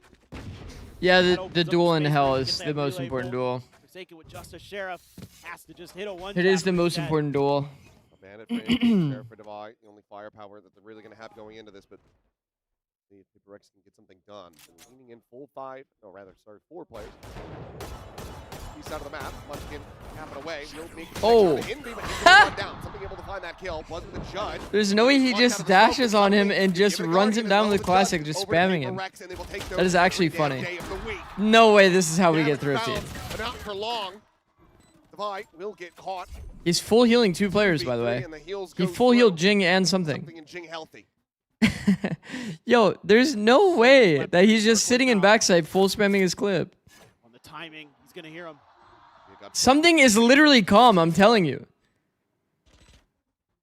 Yeah, That the opens up duel in space hell where he is gets the that most relay important bolt. duel. Forsaken with Justice Sheriff. Has to just hit a one. It is the most important duel. A bandit frame there for Devi. The only firepower that they're really going to have going into this, but see if Paper X can get something done. And leaning in full 5, no, rather, sorry, 4 players. Piece out of the map. Munchkin tapping away. Will make the Oh. connection. In, but he's gonna run down. Something able to find that kill. Buzz with the judge. There's no way he Launch out just of the smoke dashes with on him something. and just Give it runs him Guardian down as with well as classic, Judge just over to spamming Paper him. Rex, and they will take That those is actually every damn funny. day of the week. No way this is how we Damage get Thrifty. found, but not for long. Devi will get caught. He's full healing 2 players, by the way. And the heals He go full healed through. Jing and something. Something in Jing healthy. Yo, there's no way that he's just sitting in backside full spamming his clip. On the timing, he's gonna hear him. Something is literally calm, I'm telling you.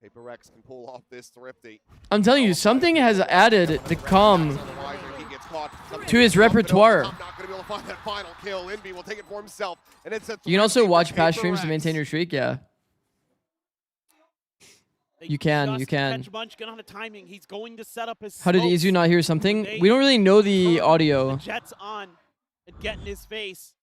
Paper Rex can pull off this Thrifty. I'm telling you, something has added the calm Otherwise, he gets caught. to his repertoire. Not going to be able to find that final kill. Envy will take it for himself, and it's a You can also Thrifty watch for past Paper streams to Rex. maintain your streak, yeah. They You can, just you can. Catch Munchkin on the timing. He's going to set up his How did smokes. Izu not hear something? They We don't really know the turn audio. The Jets on and get in his face.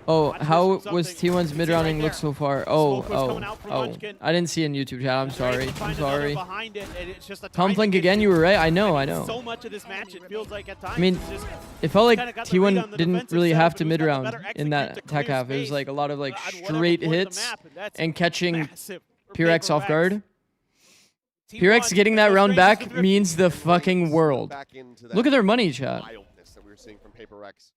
Oh, Watch how this was something. T1's See mid-rounding right look there. so far? Smoke Oh, was oh, coming out from oh. Munchkin. I didn't see in YouTube chat, I'm They're able sorry. to I'm find another sorry. behind it, and it's just a Tom timing Plank again, issue. you were right. I know, I So know. much of this match, it feels like at times. I mean, it's just, it felt kinda like got the read on T1 the didn't defensive really setup, have but to it was not the mid-round better in execute that to attack clear half. It was space like a lot of like on whatever straight point of the hits map, and that's and catching massive for P-Rex Paper off Rex. guard. T1 P-Rex getting that and those round ranges back of Thrifty. means the fucking world. Back into that Look at their money, chat. wildness that we were seeing from Paper Rex.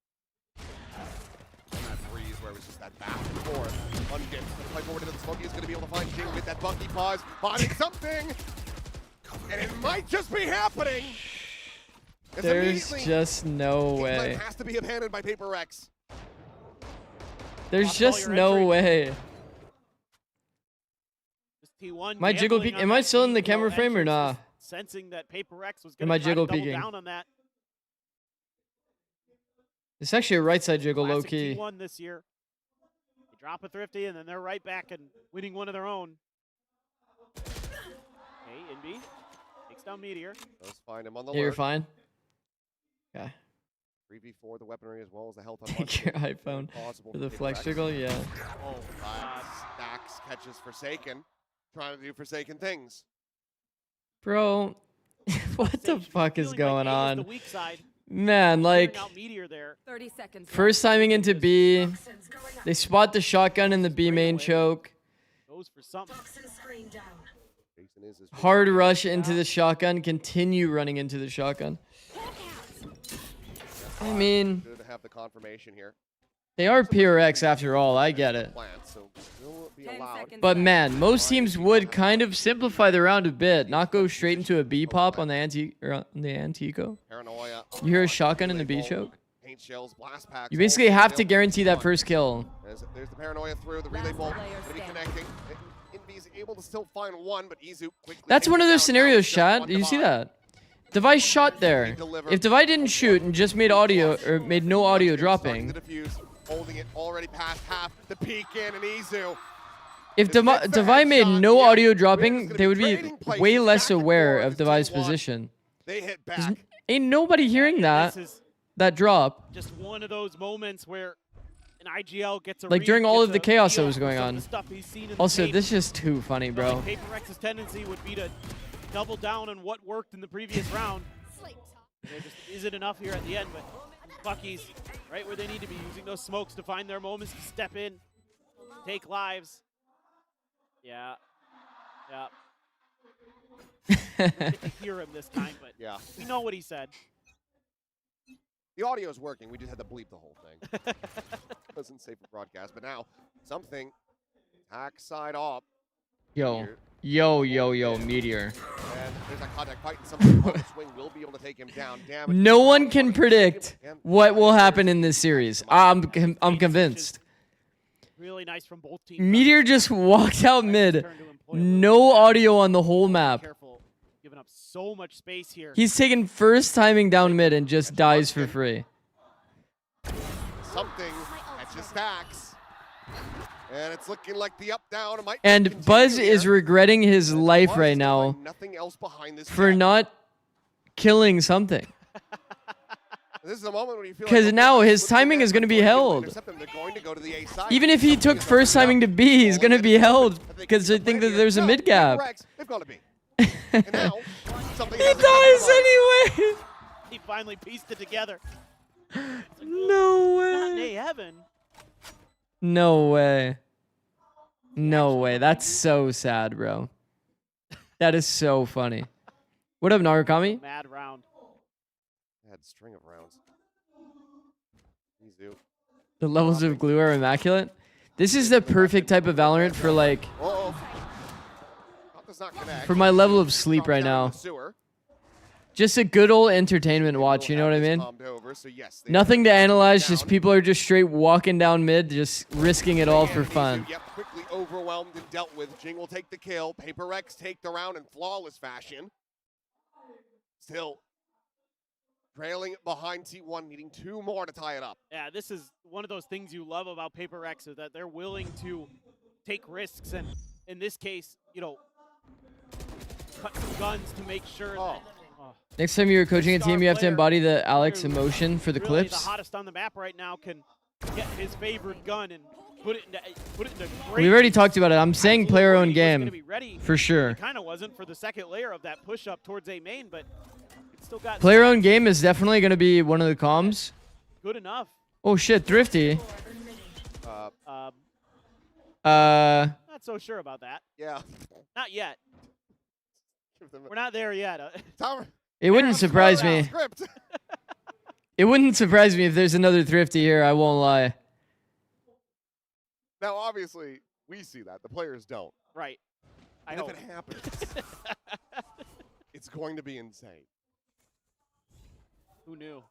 And that freeze where it was just that back and forth. Munchkin going to play forward into the smoke. He's going to be able to find Jing with that Bucky pause. Finding something. And it might just be happening. It's There's immediately- just no Game plan way. has to be abandoned by Paper Rex. There's Lost all just your no entries. way. Just T1 My jiggle gambling peek- on am I that still in the deep camera low frame or entrance, nah? just Sensing that Paper X was Am going I to jiggle double peeking? down on that. It's actually a right side jiggle, low Classic key. T1 this year. They drop a Thrifty, and then they're right back and winning one of their own. Okay, NB takes down Meteor. Does find him on the Yeah, you're lurk. fine. Okay. 3v4 the weaponry as well as the health on Take your Munchkin. iPhone Plausible for the Paper flex Rex. jiggle, yeah. Oh, Stacks catches Forsaken. Trying to do Forsaken things. Bro, what the fuck is feeling like going A is on? the weak side, Man, like, clearing out Meteor there. 30 seconds. first timing into B, they spot the shotgun in the B main choke. Goes for something. Jason is his Hard rush into the shotgun, continue running into the shotgun. I mean, good to have the confirmation here. they are PRX after all, I get it. Plant, so will be 10 allowed. seconds. But man, most teams would kind of simplify the round a bit, not go straight into a B pop on the Antico. Paranoia. You hear a shotgun in the B choke? Paint shells, blast packs. You basically have to still guarantee that on. first kill. There's the paranoia through the relay Last bolt. player Gonna be standing. connecting. Invy's able to still find one, but Izu quickly. That's takes one it of those down. scenarios, Just chat. one Do you see Devi. that? Device shot there. If Devi didn't shoot and just made audio or made no audio Starting dropping, the defuse, holding it already past half. The peek in and Izu. if This gets the Devi made headshot, no yeah. audio We're dropping, just they gonna would be trading places way less back and aware forth of Devi's as T1. position. They hit There's back. ain't nobody hearing This that is drop. just one of those moments where an IGL gets a Like, read, during all gets of the a chaos that feel was for going some of on. the stuff he's seen in the Also, tape. this is too funny, Felt like bro. Paper Rex's tendency would be to double down on what worked in the previous round. There just isn't enough here at the end, but Bucky's right where they need to be, using those smokes to find their moments to step in, take lives. Yeah. Yeah. We get to hear him this time, but Yeah. we know what he said. The audio is working. We just had to bleep the whole thing. Wasn't safe for broadcast, but now something. Hack side off. Yo, Here. Meteor. And there's a contact fight, and something on the swing will be able to take him down. Damage. No one can predict what will happen in this series. I'm convinced. Really nice from both teams. Meteor just walked out mid. Turn to employ a little No audio on the whole map. careful, giving up so much space here. He's taking first timing down mid and just dies for free. Something that just stacks. And it's looking like the up down might And continue Buzz here. is regretting his life Buzz right to now find nothing else behind this for deck. not killing something. This is a moment when you feel like, 'Cause okay, now let's his look at timing that. is gonna be They're going to held. intercept them. They're going to go to the A side. Even if he Something took is first opening timing to up. B, he's going to be held I because they think that there's a mid gap. They've got to be. And now, something He hasn't dies come to life. anyway. He finally pieced it together. No Not way. in heaven. No way. No way. That's so sad, bro. That is so funny. What up, Narukami? Mad round. Had string of rounds. Mizu. The levels of glue are immaculate. This is the perfect type of Valorant for like Uh-oh. Does not connect. for my level of sleep Drops right down in now. the sewer. Just a good old entertainment watch, you know what I mean? Calmed over, so yes, they Nothing to analyze, just down. people are just straight walking down mid, just risking it all for And Mizu, fun. Yep, quickly overwhelmed and dealt with. Jing will take the kill. Paper Rex take the round in flawless fashion. Still trailing behind T1, needing 2 more to tie it up. Yeah, this is one of those things you love about Paper Rex is that they're willing to take risks, and in this case, you know, cut some guns to make sure that. Next time you're coaching a team, you have to embody the Alex emotion for the Really clips. the hottest on the map right now can get his favorite gun and put it into great. We've already talked about it. I'm saying player own game for sure. Kind of wasn't for the second layer of that push up towards A main, but it still got Player own game is definitely going to be one of the comms. good enough. Oh shit, Thrifty. Not so sure about that. Yeah. Not yet. Give them a- We're not there yet. Tom, It wouldn't surprise me. script. It wouldn't surprise me if there's another Thrifty here, I won't lie. Now, obviously, we see that. The players don't. Right. I And hope. if it happens, it's going to be insane. Who knew?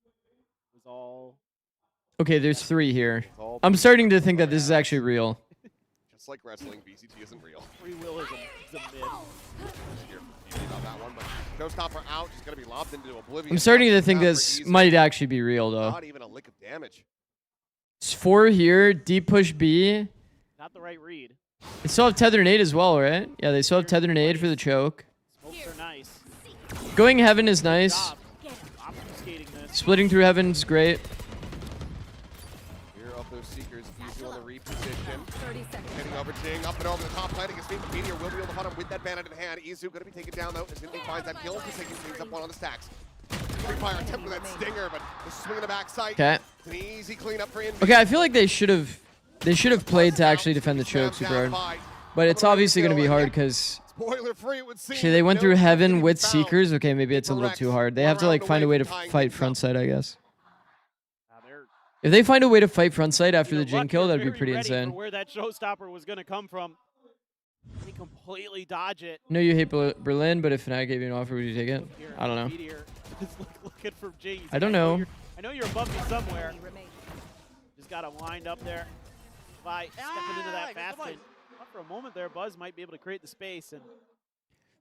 It was all Okay, there's 3 here. It's all I'm starting to think that this is actually real. just like wrestling. VCT isn't real. free will is a myth. You're confused about that one, but showstopper out, just going to be lobbed into oblivion. I'm starting to think Not for this easy. might actually be real though. Not even a lick of damage. It's 4 here, deep push B. Not the right read. They still have Tether Nade as well, right? Yeah, they still have Tether Nade for the choke. Smokes are nice. Going Heaven is nice. Job obfuscating this. Splitting through Heaven's great. Here of those Seekers, easy on the reposition. 30 seconds. Hitting over Jing, up and over the top, planting his feet. Meteor will be able to hunt him with that bandit in hand. Izu going to be taken down though, as Indy finds that kill. He's taking things up 1 on the stacks. Free fire attempt with that stinger, but the swing in the backside. Okay. It's an easy cleanup for Indy. Okay, I feel like they should have played to actually defend the choke super hard. But it's obviously going to be hard because Spoiler free, it would seem. they went No through team Heaven can with be found. Seekers. Okay, maybe it's a little too hard. They have to like find a way to fight frontside, I guess. They're If they find a way to fight frontside after the either Jin lucky kill, or that'd be very pretty ready for insane. where that showstopper was going to come from. They completely dodge it. I know you hate Berlin, but if Fnatic gave you an offer, would you take it? Here, I don't know. Meteor is looking for Jing. I don't know. I know you're above me somewhere. Just got him lined up there by stepping into that fast lane. Thought for a moment there, Buzz might be able to create the space. And that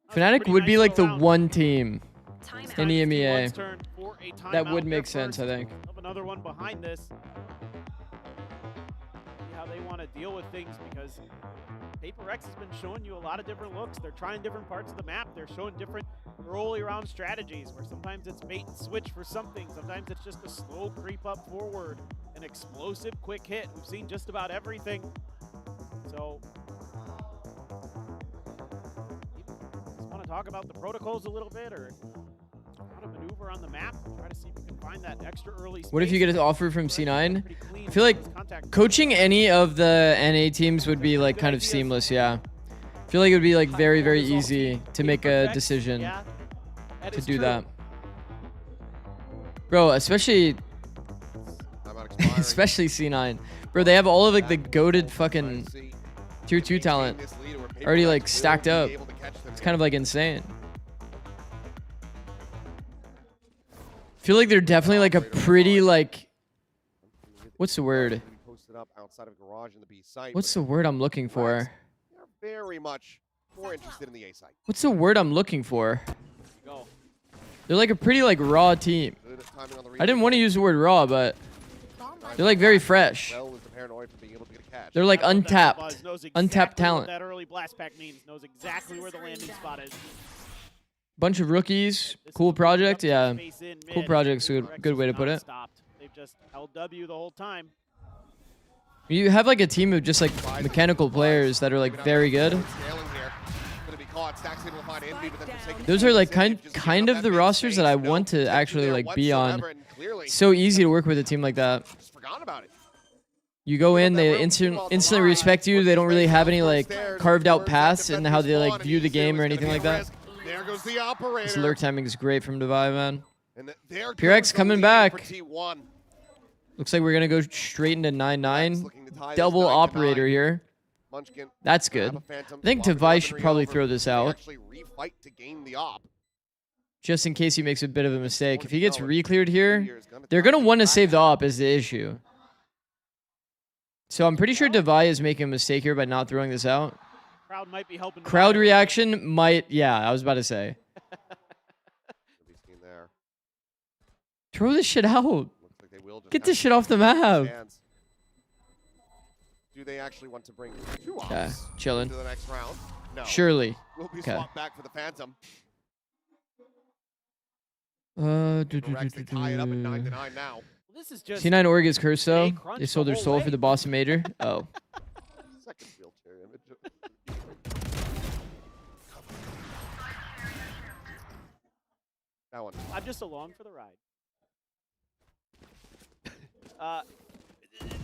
was a Fnatic pretty would be nice like the little round. one team This in time it's EMEA T1's turn for a that timeout. would They're make sense, I first. think. Up another one behind this. See how they want to deal with things because Paper Rex has been showing you a lot of different looks. They're trying different parts of the map. They're showing different early round strategies where sometimes it's bait and switch for something. Sometimes it's just a slow creep up forward, an explosive quick hit. We've seen just about everything. So, just want to talk about the protocols a little bit or how to maneuver on the map. Try to see if we can find that extra early What if you space. get an offer from C9? Pretty clean I feel like contact. coaching any of the NA teams would be like kind of seamless, yeah. I feel like it would be like very, very easy to make a decision Yeah, that to is do true. that. Bro, especially Timeout expiring. especially C9. Bro, they have all of like the goated fucking Trying to see tier if 2 they talent maintain this lead or if already Paper like Rex will stacked be up. able to catch them It's here. kind of like insane. I feel like they're definitely like a pretty like, what's the word? Posted up outside of garage in the B site. What's the word I'm looking for? They're very much more interested in the A site. What's the word I'm looking for? Go. They're like a pretty like raw team. Good timing on the I didn't want to use the word raw, but they're like very fresh. Well, was the paranoid from being able to get a catch. They're like I love that untapped, Buzz knows untapped exactly what talent. that early blast pack means. Knows exactly where the landing spot is. Bunch of rookies, This cool is a project, big yeah. space in Cool mid. project's a Paper good, Rex good way to has put not it. stopped. They've just held W the whole time. You have like a team of just like mechanical players that are like very good. Those are like kind of the rosters that I want to actually like be on. So easy to work with a team like that. Forgot about it. You go in, they instantly respect you. They don't really have any like carved out paths in how they like view the game or anything like that. There goes the This operator. lurk timing is great from Devi, man. And there Purex goes the coming lead back. for T1. Looks like we're gonna go straight into 9-9. Looking to tie this Double 9-9. operator here. Munchkin That's gonna have good. a phantom. I think Locker Devi weaponry should probably over. throw this They out. actually refight to gain the op. Just in case he makes a bit of a mistake. If he gets No, re-cleared here, Meteor's gonna they're try gonna to want to back save the out. op is the issue. So I'm pretty sure Devi is making a mistake here by not throwing this out. Crowd might be helping. Crowd Devi. reaction might, yeah, I was about to say. Could be seen there. Throw this shit out. Looks like they will just Get have this to shit off the map. hands. Do they actually want to bring two ops Yeah, chilling. to the next round? No. Surely. Will be Okay. swapped back for the Phantom. Uh, The Rex, they tie it up at 9-9 now. This is just C9 Org is cursed though. crunch They sold the their whole soul way. for the Boston Major. Oh. Second wheelchair image. That one. I'm just along for the ride.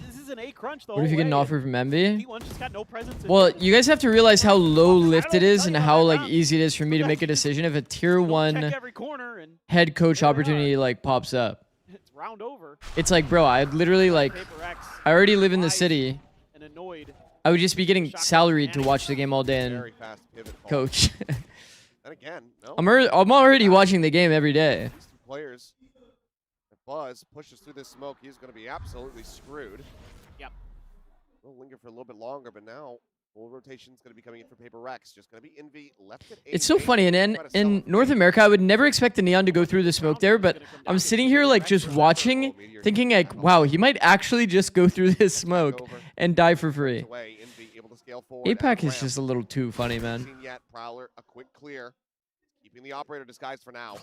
This is an A crunch though. What if you get an offer from Envy? T1 just got no presence. in Well, mid. you guys have to realize how low lift it is tell and you how about like that. easy it is for me to make a decision if a tier Don't 1 check every corner and head coach There we are. opportunity like pops up. it's round over. It's like, bro, I'd literally like, Paper X I already live in the wise city. and annoyed. I would just be getting Shotgun salaried to Annie. watch the game all day and Very fast pivot call. coach. And again, no. I'm already watching the game every day. These two players. If Buzz pushes through this smoke, he's going to be absolutely screwed. Yep. He'll linger for a little bit longer, but now full rotation's going to be coming in for Paper Rex. Just going to be Envy left at 8. It's so funny, and Try to sell in it. North America, I would never expect the Neon to go through the smoke there, but I'm sitting here like just watching, thinking like, wow, he might actually just go through this smoke and die for free. Away, Envy able to scale forward. APAC at is ramp. just a little too funny, man. Seen yet. Prowler, a quick clear. Keeping the operator disguised for now.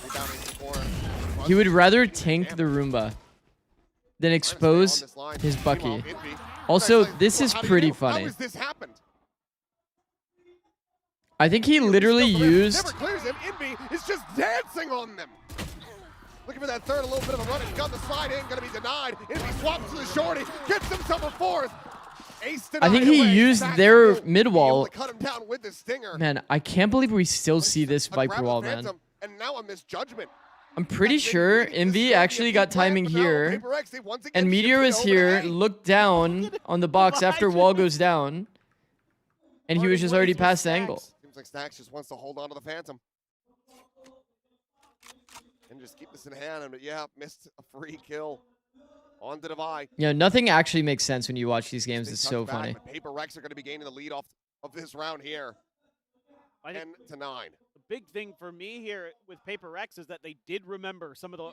Rebounding in the corner. He would rather Buzz tank damage. the Roomba than Trying to stay on expose this line. his Meanwhile, Bucky. Envy- Also, Nice, this well, is how do you pretty know? How funny. has this happened? I think he literally Never used. clears him. Envy is just dancing on them. Looking for that third, a little bit of a run. He's got the slide in, gonna be denied. Envy swaps to the shorty, gets himself a fourth. Ace I think denied he away. used Saxon their will be mid able wall. to cut him down with the stinger. Man, I can't believe we still see this A grab Viper of wall, man. Phantom, and now a misjudgment. I'm pretty That's sure Envy. This is Envy gonna be a actually big got plan, timing but now here, Paper X, they once again and Meteor shift was it over to here, A. looked down on the box after wall goes down, and he was just already past the angle. Seems like Stacks just wants to hold on to the Phantom. And just keep this in hand, but yeah, missed a free kill on to Devi. You know, nothing actually makes sense when you watch these games. They It's tuck so back, funny. but Paper Rex are going to be gaining the lead off of this round here. I think 10-9. the big thing for me here with Paper X is that they did remember some of the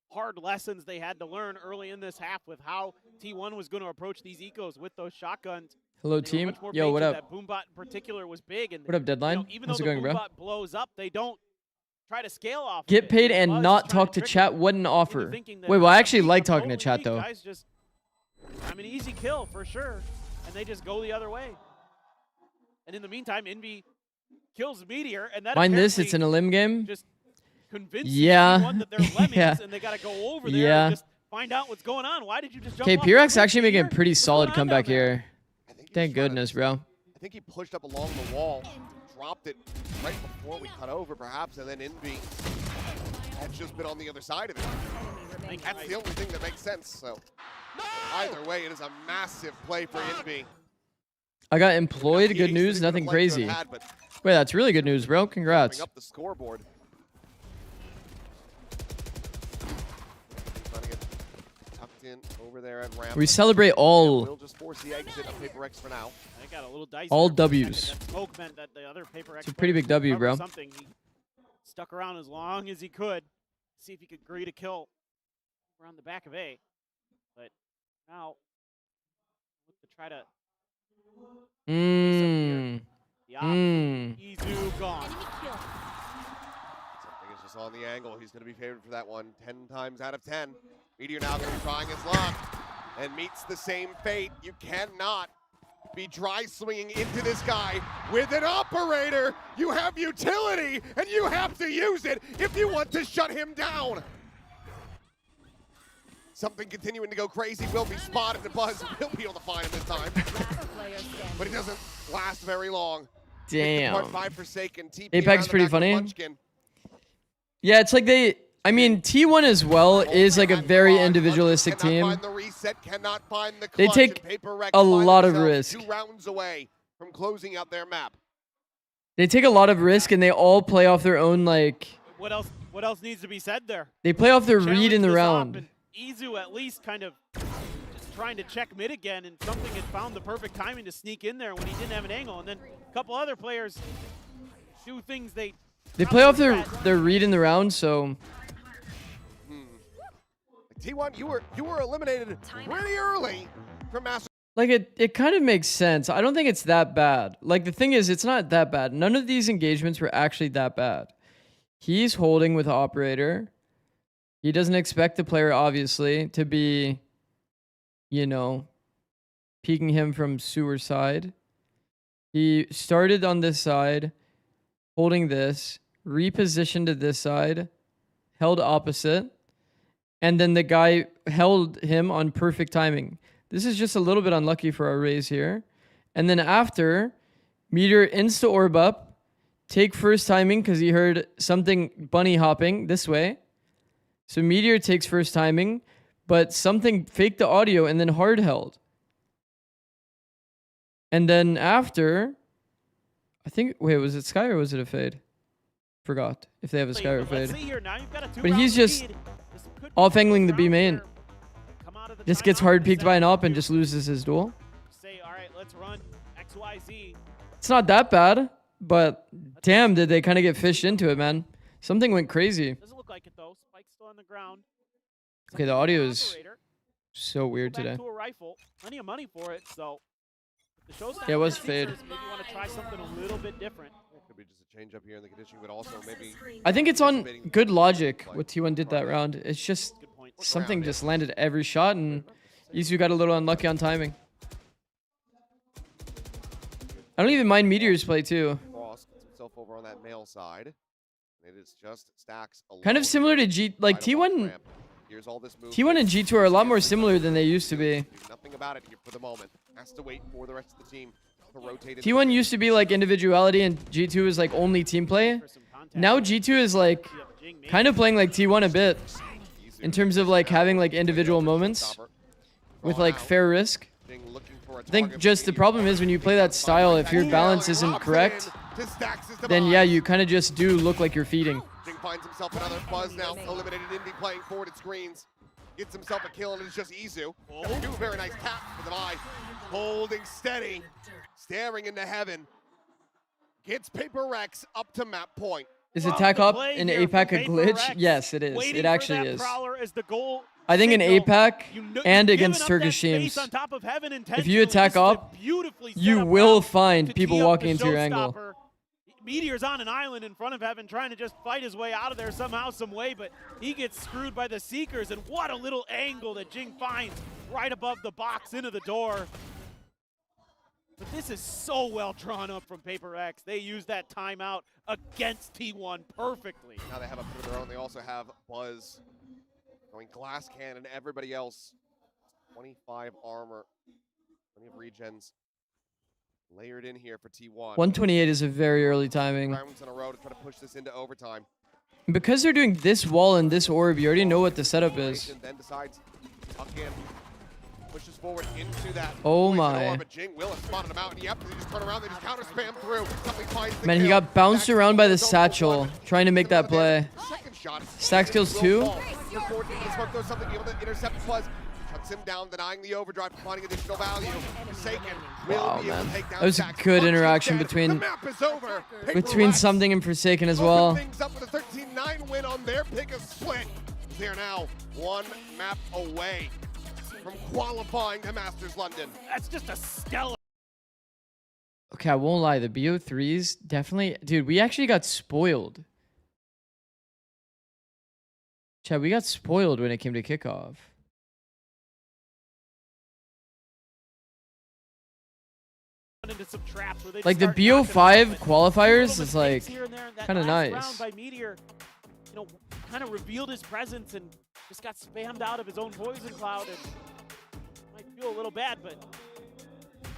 hard lessons they had to learn early in this half with how T1 was going to approach these ecos with those shotguns. Hello, They were team. much more Yo, what patient. up? That Boombot in particular was big, and What up, Deadline? you know, even How's though it going, the bro? Boombot blows up, they don't try to scale off. Get of it. paid Buzz and is not trying talk to trick chat. them What an into offer. thinking that Wait, well, I I'm actually being like talking to totally chat weak, though. guys, just, I'm an easy kill for sure, and they just go the other way. And in the meantime, Envy kills Meteor, and that Mind this, it's apparently an elim game. just convinces Yeah. T1 that they're lemmings, Yeah. and they got to go over there Yeah. and just find out what's going on. Why did you just jump Okay, off Pyrex the cliff, actually making a Meteor? pretty What's solid going on down comeback there? here. I think Thank trying to goodness, just- bro. I think he pushed up along the wall, dropped it right before we cut over, perhaps, and then Envy had just been on the other side of it. That's the only thing that makes sense. So either way, it is a massive play for Envy. I got employed. He Good aced news. it, Nothing could've liked to crazy. have had, but Wait, that's really good news, bro. bring Congrats. up the scoreboard. Trying to get tucked in over there at ramp. We celebrate all. We'll just force the exit of Paper X for now. I got a little dicey All there for a second. Ws. That smoke meant that the other Paper X It's a pretty big players W, could bro. cover Something. He stuck around as long as he could, see if he could agree to kill around the back of A. But now, look to try to Mmm. the option. Mmm. Izu gone. Something is just on the angle. He's going to be favored for that one 10 times out of 10. Meteor now going to be trying his luck and meets the same fate. You cannot be dry swinging into this guy with an operator. You have utility and you have to use it if you want to shut him down. Something continuing to go crazy will be spotted. The Buzz will be able to find him this time. But it doesn't last very long. Damn. Part 5 Forsaken. TP Apex around is the pretty back of funny. Munchkin. Yeah, it's like they. I mean, T1 as well is like a very individualistic Cannot team. find the reset, cannot find the They clutch, take and Paper Rex a find lot of themselves risk. 2 rounds away from closing out their map. They take a lot of risk and they all play off their own, like. What else? What else needs to be said there? They play off their read Challenge in the this up, round. and Izu at least kind of just trying to check mid again, and something had found the perfect timing to sneak in there when he didn't have an angle. And then a couple other players do things they Play off probably their read in the round, so. T1, you were eliminated pretty early from Master. Like, it kind of makes sense. I don't think it's that bad. Like, the thing is, it's not that bad. None of these engagements were actually that bad. He's holding with operator. He doesn't expect the player, obviously, to be, you know, peeking him from sewer side. He started on this side, holding this, repositioned to this side, held opposite, and then the guy held him on perfect timing. This is just a little bit unlucky for our raise here. And then after, Meteor insta orb up, take first timing because he heard something bunny hopping this way. So Meteor takes first timing, but something faked the audio and then hard held. And then after, I think, wait, was it Sky or was it a fade? Forgot if they have a Sky or a fade. But he's just off-angling the B main. Just gets hard peeked by an op and just loses his duel. say, all right, let's run XYZ. It's not that bad, but damn, did they kind of get fished into it, man. Something went crazy. Doesn't look like it though. Spike's still on the ground. Okay, the audio is so weird Go back today. to a rifle. Plenty of money for it, so the show's Yeah, it was fade. Maybe you want to try something a little bit different. Could be just a change up here in the conditioning, but also maybe I think it's on good logic what T1 did that round. It's just something just landed every shot, and Izu got a little unlucky on timing. I don't even mind Meteor's play too. Cross gets himself over on that male side. It is just stacks alone. Kind of similar to G, like T1. Here's all this T1 and G2 are a lot more similar than they used to be. Nothing about it here for the moment. Has to wait for the rest of the team to rotate. T1 used to be like individuality and G2 is like only team play. Now G2 is like kind of playing like T1 a bit in terms of like having like individual moments with like fair risk. I think just the problem is when you play that style, if your balance isn't correct, then yeah, you kind of just do look like you're feeding. Jing finds himself another Buzz now. Eliminated Indy playing forward at screens. Gets himself a kill, and it's just Izu. Two very nice taps for the eye. Holding steady. Staring into heaven. Gets Paper Rex up to map point. Is attack up in APAC a glitch? Yes, it is. It actually is. I think in APAC and against Turkish teams, if you attack up, you will find people walking into your angle. Meteor's on an island in front of Heaven trying to just fight his way out of there somehow, some way, but he gets screwed by the Seekers, and what a little angle that Jing finds right above the box into the door. But this is so well drawn up from Paper X. They use that timeout against T1 perfectly. Now they have a bit of their own. They also have Buzz going glass cannon. Everybody else, 25 armor, plenty of regens. layered in here for T1. 128 is a very early timing. Rounds in a row to try to push this into overtime. Because they're doing this wall and this orb, you already know what the setup is. Then decides tuck in. Pushes forward into that. Oh poison my. orb, but Jing will have spotted him out, and yep, they just turn around, they just counter spam through. Somebody finds the Man, he kill. got bounced Stack around by the kills satchel, one. trying to make that play. Second shot. Stack kills Will two. fall. The 14 smoke throws something able to intercept Fuzz. Shuts him down, denying the overdrive, providing additional value. Forsaken will Wow, be able man. to take down That was a Stax. good Punch interaction instead. between- The map is over. Between Rex Something and Forsaken as open well. things up with a 13-9 win on their pick of split. They're now one map away from qualifying to Masters London. That's just a stellar. Okay, I won't lie. The BO3s definitely... Dude, we actually got spoiled. Chad, we got spoiled when it came to kickoff. Into some traps where they Like the start knocking them BO5 off, but qualifiers little is mistakes like here and there. That kind of last nice. round by Meteor, you know, kind of revealed his presence and just got spammed out of his own poison cloud, and might feel a little bad, but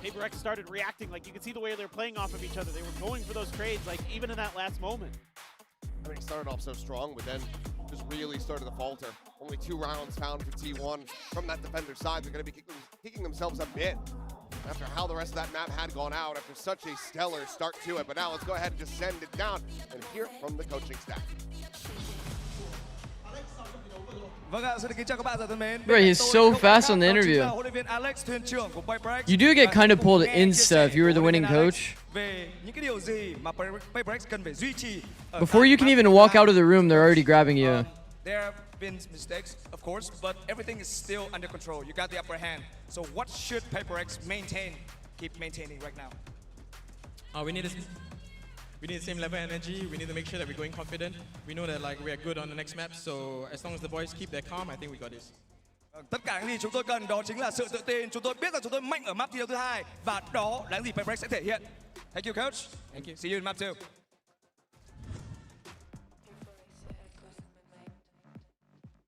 Paper Rex started reacting. Like, you could see the way they're playing off of each other. They were going for those trades, like even in that last moment. I mean, it started off so strong, but then just really started to falter. Only 2 rounds found for T1 from that defender side. They're going to be kicking themselves a bit after how the rest of that map had gone out after such a stellar start to it. But now let's go ahead and just send it down and hear it from the coaching staff. Bro, he's so fast on the interview. You do get kind of pulled insta if you were the winning coach. Before you can even walk out of the room, they're already grabbing you. There have been mistakes, of course, but everything is still under control. You got the upper hand. So what should PaperX keep maintaining right now? We need the same level of energy. We need to make sure that we're going confident. We know that like we are good on the next map. So as long as the boys keep their calm, I think we got this. Tất cả những gì chúng tôi cần đó chính là sự tự tin. Chúng tôi biết rằng chúng tôi mạnh ở map thi đấu thứ 2 và đó là những gì PaperX sẽ thể hiện. Thank you, coach. Thank you. See you in map 2.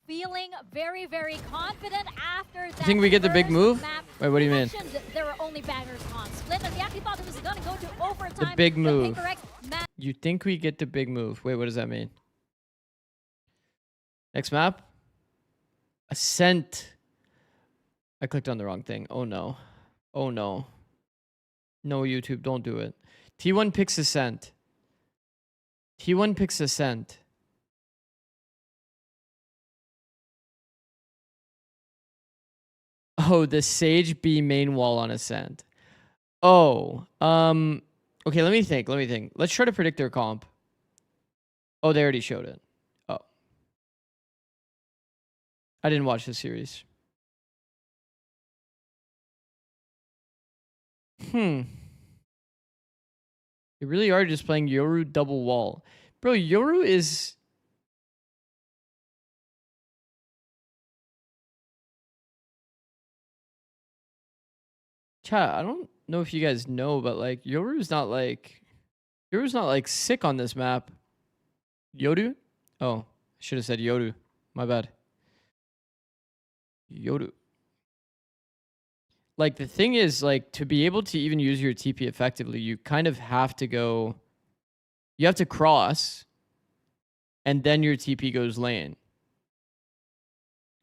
Feeling very, very confident after that. You think we get the big first move? map. Wait, what do you mean? mentioned there were only bangers on Split, and we actually thought it was going to go to overtime. The big move. Paper Rex You think we get the big move? Wait, what does that mean? Next map? Ascent. I clicked on the wrong thing. Oh no. Oh no. No, YouTube, don't do it. T1 picks Ascent. T1 picks Ascent. Oh, the Sage B main wall on Ascent. Oh, okay, let me think. Let's try to predict their comp. Oh, they already showed it. Oh. I didn't watch the series. They really are just playing Yoru double wall. Bro, Yoru is... Chat, I don't know if you guys know, but like Yoru's not like sick on this map. Yoru? Oh, I should have said Yoru. My bad. Yoru. Like the thing is, like, to be able to even use your TP effectively, you kind of have to go, you have to cross, and then your TP goes lane.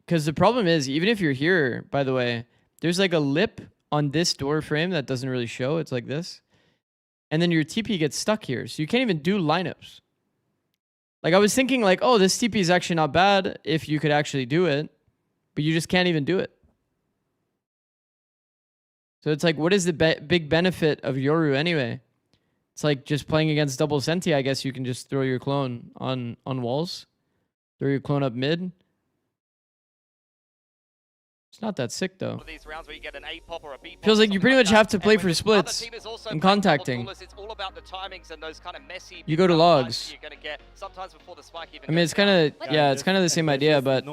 Because the problem is, even if you're here, by the way, there's like a lip on this door frame that doesn't really show. It's like this. And then your TP gets stuck here. So you can't even do lineups. Like I was thinking like, oh, this TP is actually not bad if you could actually do it. But you just can't even do it. So it's like, what is the big benefit of Yoru anyway? It's like just playing against double Senti. I guess you can just throw your clone on walls. Throw your clone up mid. It's not that sick though. These rounds where you get an A pop or a B pop Feels or like you something pretty much that. have to play And for when this other splits team is also and playing double contacting. duelers, it's all about the timings and those kind of messy You go to big logs. you're gonna get sometimes before the spike even I mean, goes it's kind of, down. yeah, it's kind of the same idea, but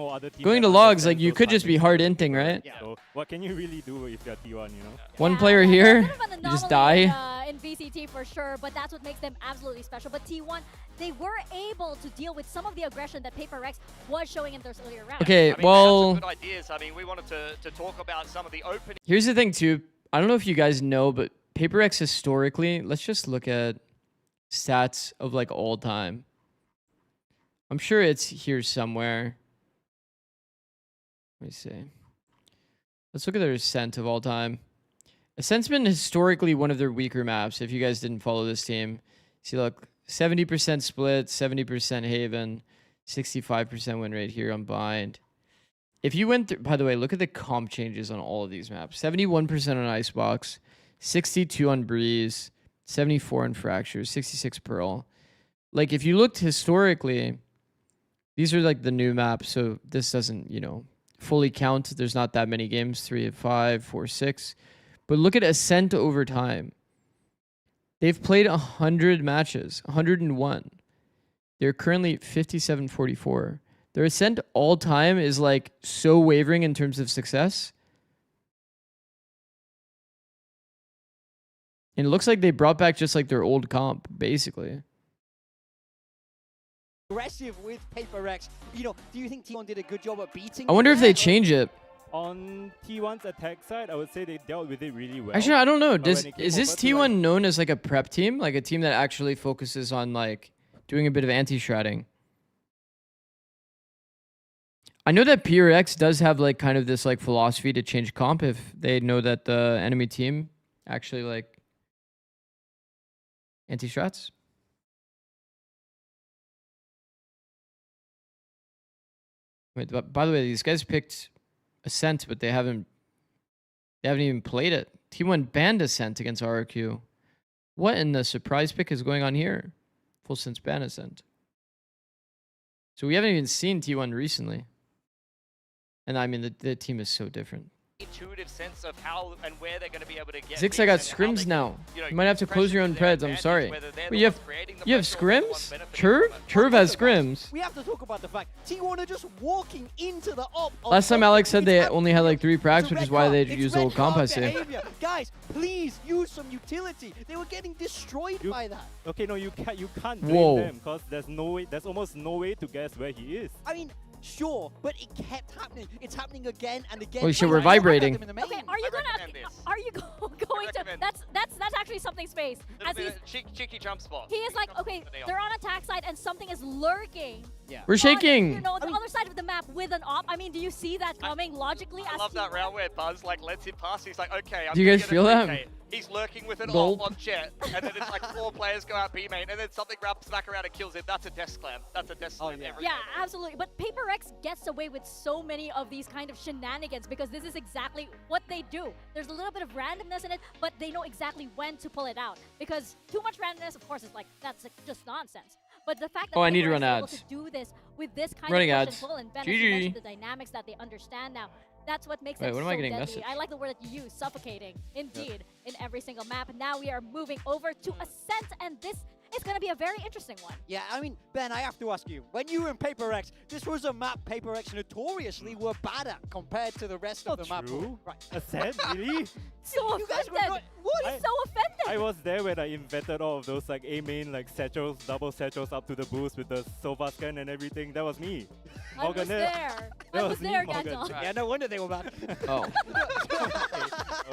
going to logs, like, you could just be hard inting, right? So what can you really do if you're T1, you know? One player here, Bit of an you just anomaly, die. in VCT for sure, but that's what makes them absolutely special. But T1, they were able to deal with some of the aggression that Paper Rex was showing in those earlier rounds. Okay, I mean, well, they had some good ideas. I mean, we wanted to talk about some of the opening. here's the thing too. I don't know if you guys know, but Paper X historically, let's just look at stats of like all time. I'm sure it's here somewhere. Let me see. Let's look at their Ascent of all time. Ascent's been historically one of their weaker maps, if you guys didn't follow this team. See, look, 70% split, 70% Haven, 65% win rate here on Bind. If you went through, by the way, look at the comp changes on all of these maps. 71% on Icebox, 62 on Breeze, 74 on Fracture, 66 Pearl. Like, if you looked historically, these are like the new maps, so this doesn't, you know, fully count. There's not that many games, 3 of 5, 4, 6. But look at Ascent over time. They've played 100 matches, 101. They're currently 57-44. Their Ascent all time is like so wavering in terms of success. And it looks like they brought back just like their old comp, basically. Aggressive with Paper X. You know, do you think T1 did a good job at beating? I wonder if they change it. On T1's attack side, I would say they dealt with it really well. Actually, I don't know. But Is this T1 known as like a prep team? Like a team that actually focuses on like doing a bit of anti-shrouding? I know that PRX does have like kind of this like philosophy to change comp if they know that the enemy team actually like anti-strats. Wait, by the way, these guys picked Ascent, but they haven't even played it. T1 banned Ascent against RRQ. What in the surprise pick is going on here? Full sense ban Ascent. So we haven't even seen T1 recently. And I mean, the team is so different. Intuitive sense of how and where they're going to be able to get. Zix, I got scrims now. You might have to close your own preds. I'm sorry. But you have scrims? Churv has scrims. We have to talk about the fact T1 are just walking into the op. Last time Alex said they only had like 3 pracs, which is why they used the old comp, I say. Guys, please use some utility. They were getting destroyed by that. Okay, no, you can't blame them because there's almost no way to guess where he is. I mean, sure, but it kept happening. It's happening again and again. Holy shit, we're vibrating. Okay, are you going to? That's actually something space. As he's cheeky jump spot. He is like, okay, they're on attack side and something is lurking. Yeah. We're shaking. You know, the other side of the map with an op. I mean, do you see that coming logically? I love that round where Buzz like lets him pass. He's like, okay. Do you guys feel that? He's lurking with an op on Jet, and then it's like 4 players go out B main, and then something wraps back around and kills him. That's a death slam. That's a death slam. Yeah, absolutely. But Paper X gets away with so many of these kind of shenanigans because this is exactly what they do. There's a little bit of randomness in it, but they know exactly when to pull it out. Because too much randomness, of course, is like that's like just nonsense. But the fact that I need to Paper run X is able ads. to do this with this kind Running of push ads. and pull and Ben, GG. mentioned the dynamics that they understand now. That's what makes it what so am I getting deadly. messaged? I like the word that you use, suffocating, indeed, in every single map. And now we are moving over to Ascent, and this is going to be a very interesting one. Yeah, I mean, Ben, I have to ask you, when you were in Paper X, this was a map Paper X notoriously were bad at compared to the rest of the map. Right. Ascent, really? So You guys were offended. not- He's so offended. I was there when I invented all of those like A main like satchels, double satchels up to the boost with the Sova scan and everything. That was me. I was there. I was there, Gandalf. Yeah, no wonder they were bad. Oh.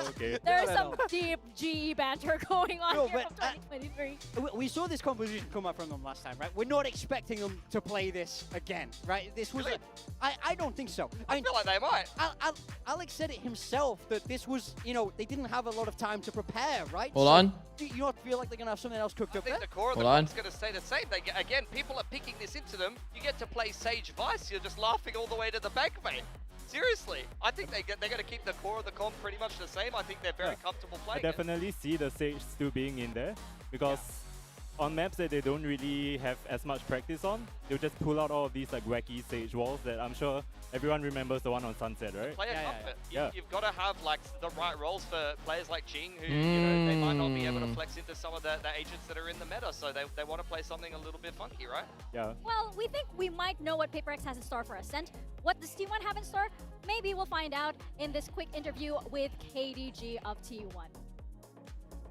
Okay. There's some deep GE banter going on No, here but, from 2023. We saw this composition come up from them last time, right? We're not expecting them to play this again, right? This was I don't think so. I feel like they might. Alex said it himself that this was, you know, they didn't have a lot of time to prepare, right? Hold on. Do you not feel like they're going to have something else cooked I up think there? the core of the Hold on. comp's going to stay the same. Again, people are picking this into them. You get to play Sage Vice. You're just laughing all the way to the bank, mate. Seriously, I think they're going to keep the core of the comp pretty much the same. I think they're very comfortable I playing it. definitely see the Sage still being in there because on maps that they don't really have as much practice on, they'll just pull out all of these like wacky Sage walls that I'm sure everyone remembers the one on Sunset, right? Player comfort. Yeah. You've got to have like the right roles for players like Jing, who you know they might not be able to flex into some of the agents that are in the meta, so they want to play something a little bit funky, right? Yeah. Well, we think we might know what Paper X has in store for Ascent. What does T1 have in store? Maybe we'll find out in this quick interview with KDG of T1.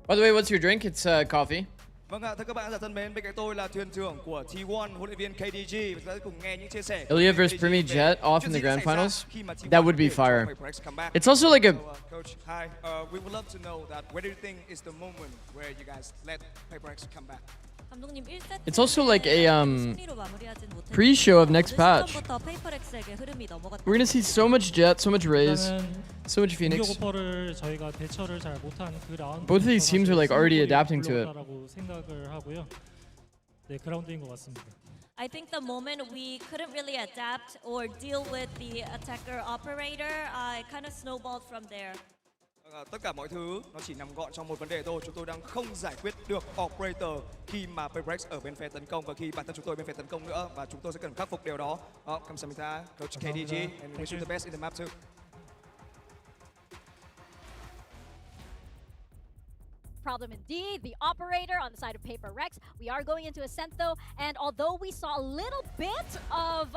By the way, what's your drink? It's coffee. Vâng ạ, thưa các bạn giả thân mến, bên cạnh tôi là thuyền trưởng của T1, huấn luyện viên KDG, và chúng ta sẽ cùng nghe những chia sẻ của Ilya versus KDG Primi về Jet off in chuyện the gì grand xảy ra finals. khi mà T1 That would be để cho fire. Paperex come back. It's also like a Coach, hi. We would love to know that where do you think is the moment where you guys let Paperex come back? it's also like a pre-show of next patch. We're gonna see so much Jet, so much Raze, so much Phoenix. Both of these teams are like already adapting to it. I think the moment we couldn't really adapt or deal with the attacker operator, it kind of snowballed from there. Tất cả mọi thứ nó chỉ nằm gọn trong một vấn đề thôi. Chúng tôi đang không giải quyết được operator khi mà Paperex ở bên phe tấn công và khi bản thân chúng tôi bên phe tấn công nữa, và chúng tôi sẽ cần khắc phục điều đó. Kamsahamnida, Coach KDG, and wish you the best in the map too. Problem indeed. The operator on the side of Paperex. We are going into Ascent though, and although we saw a little bit of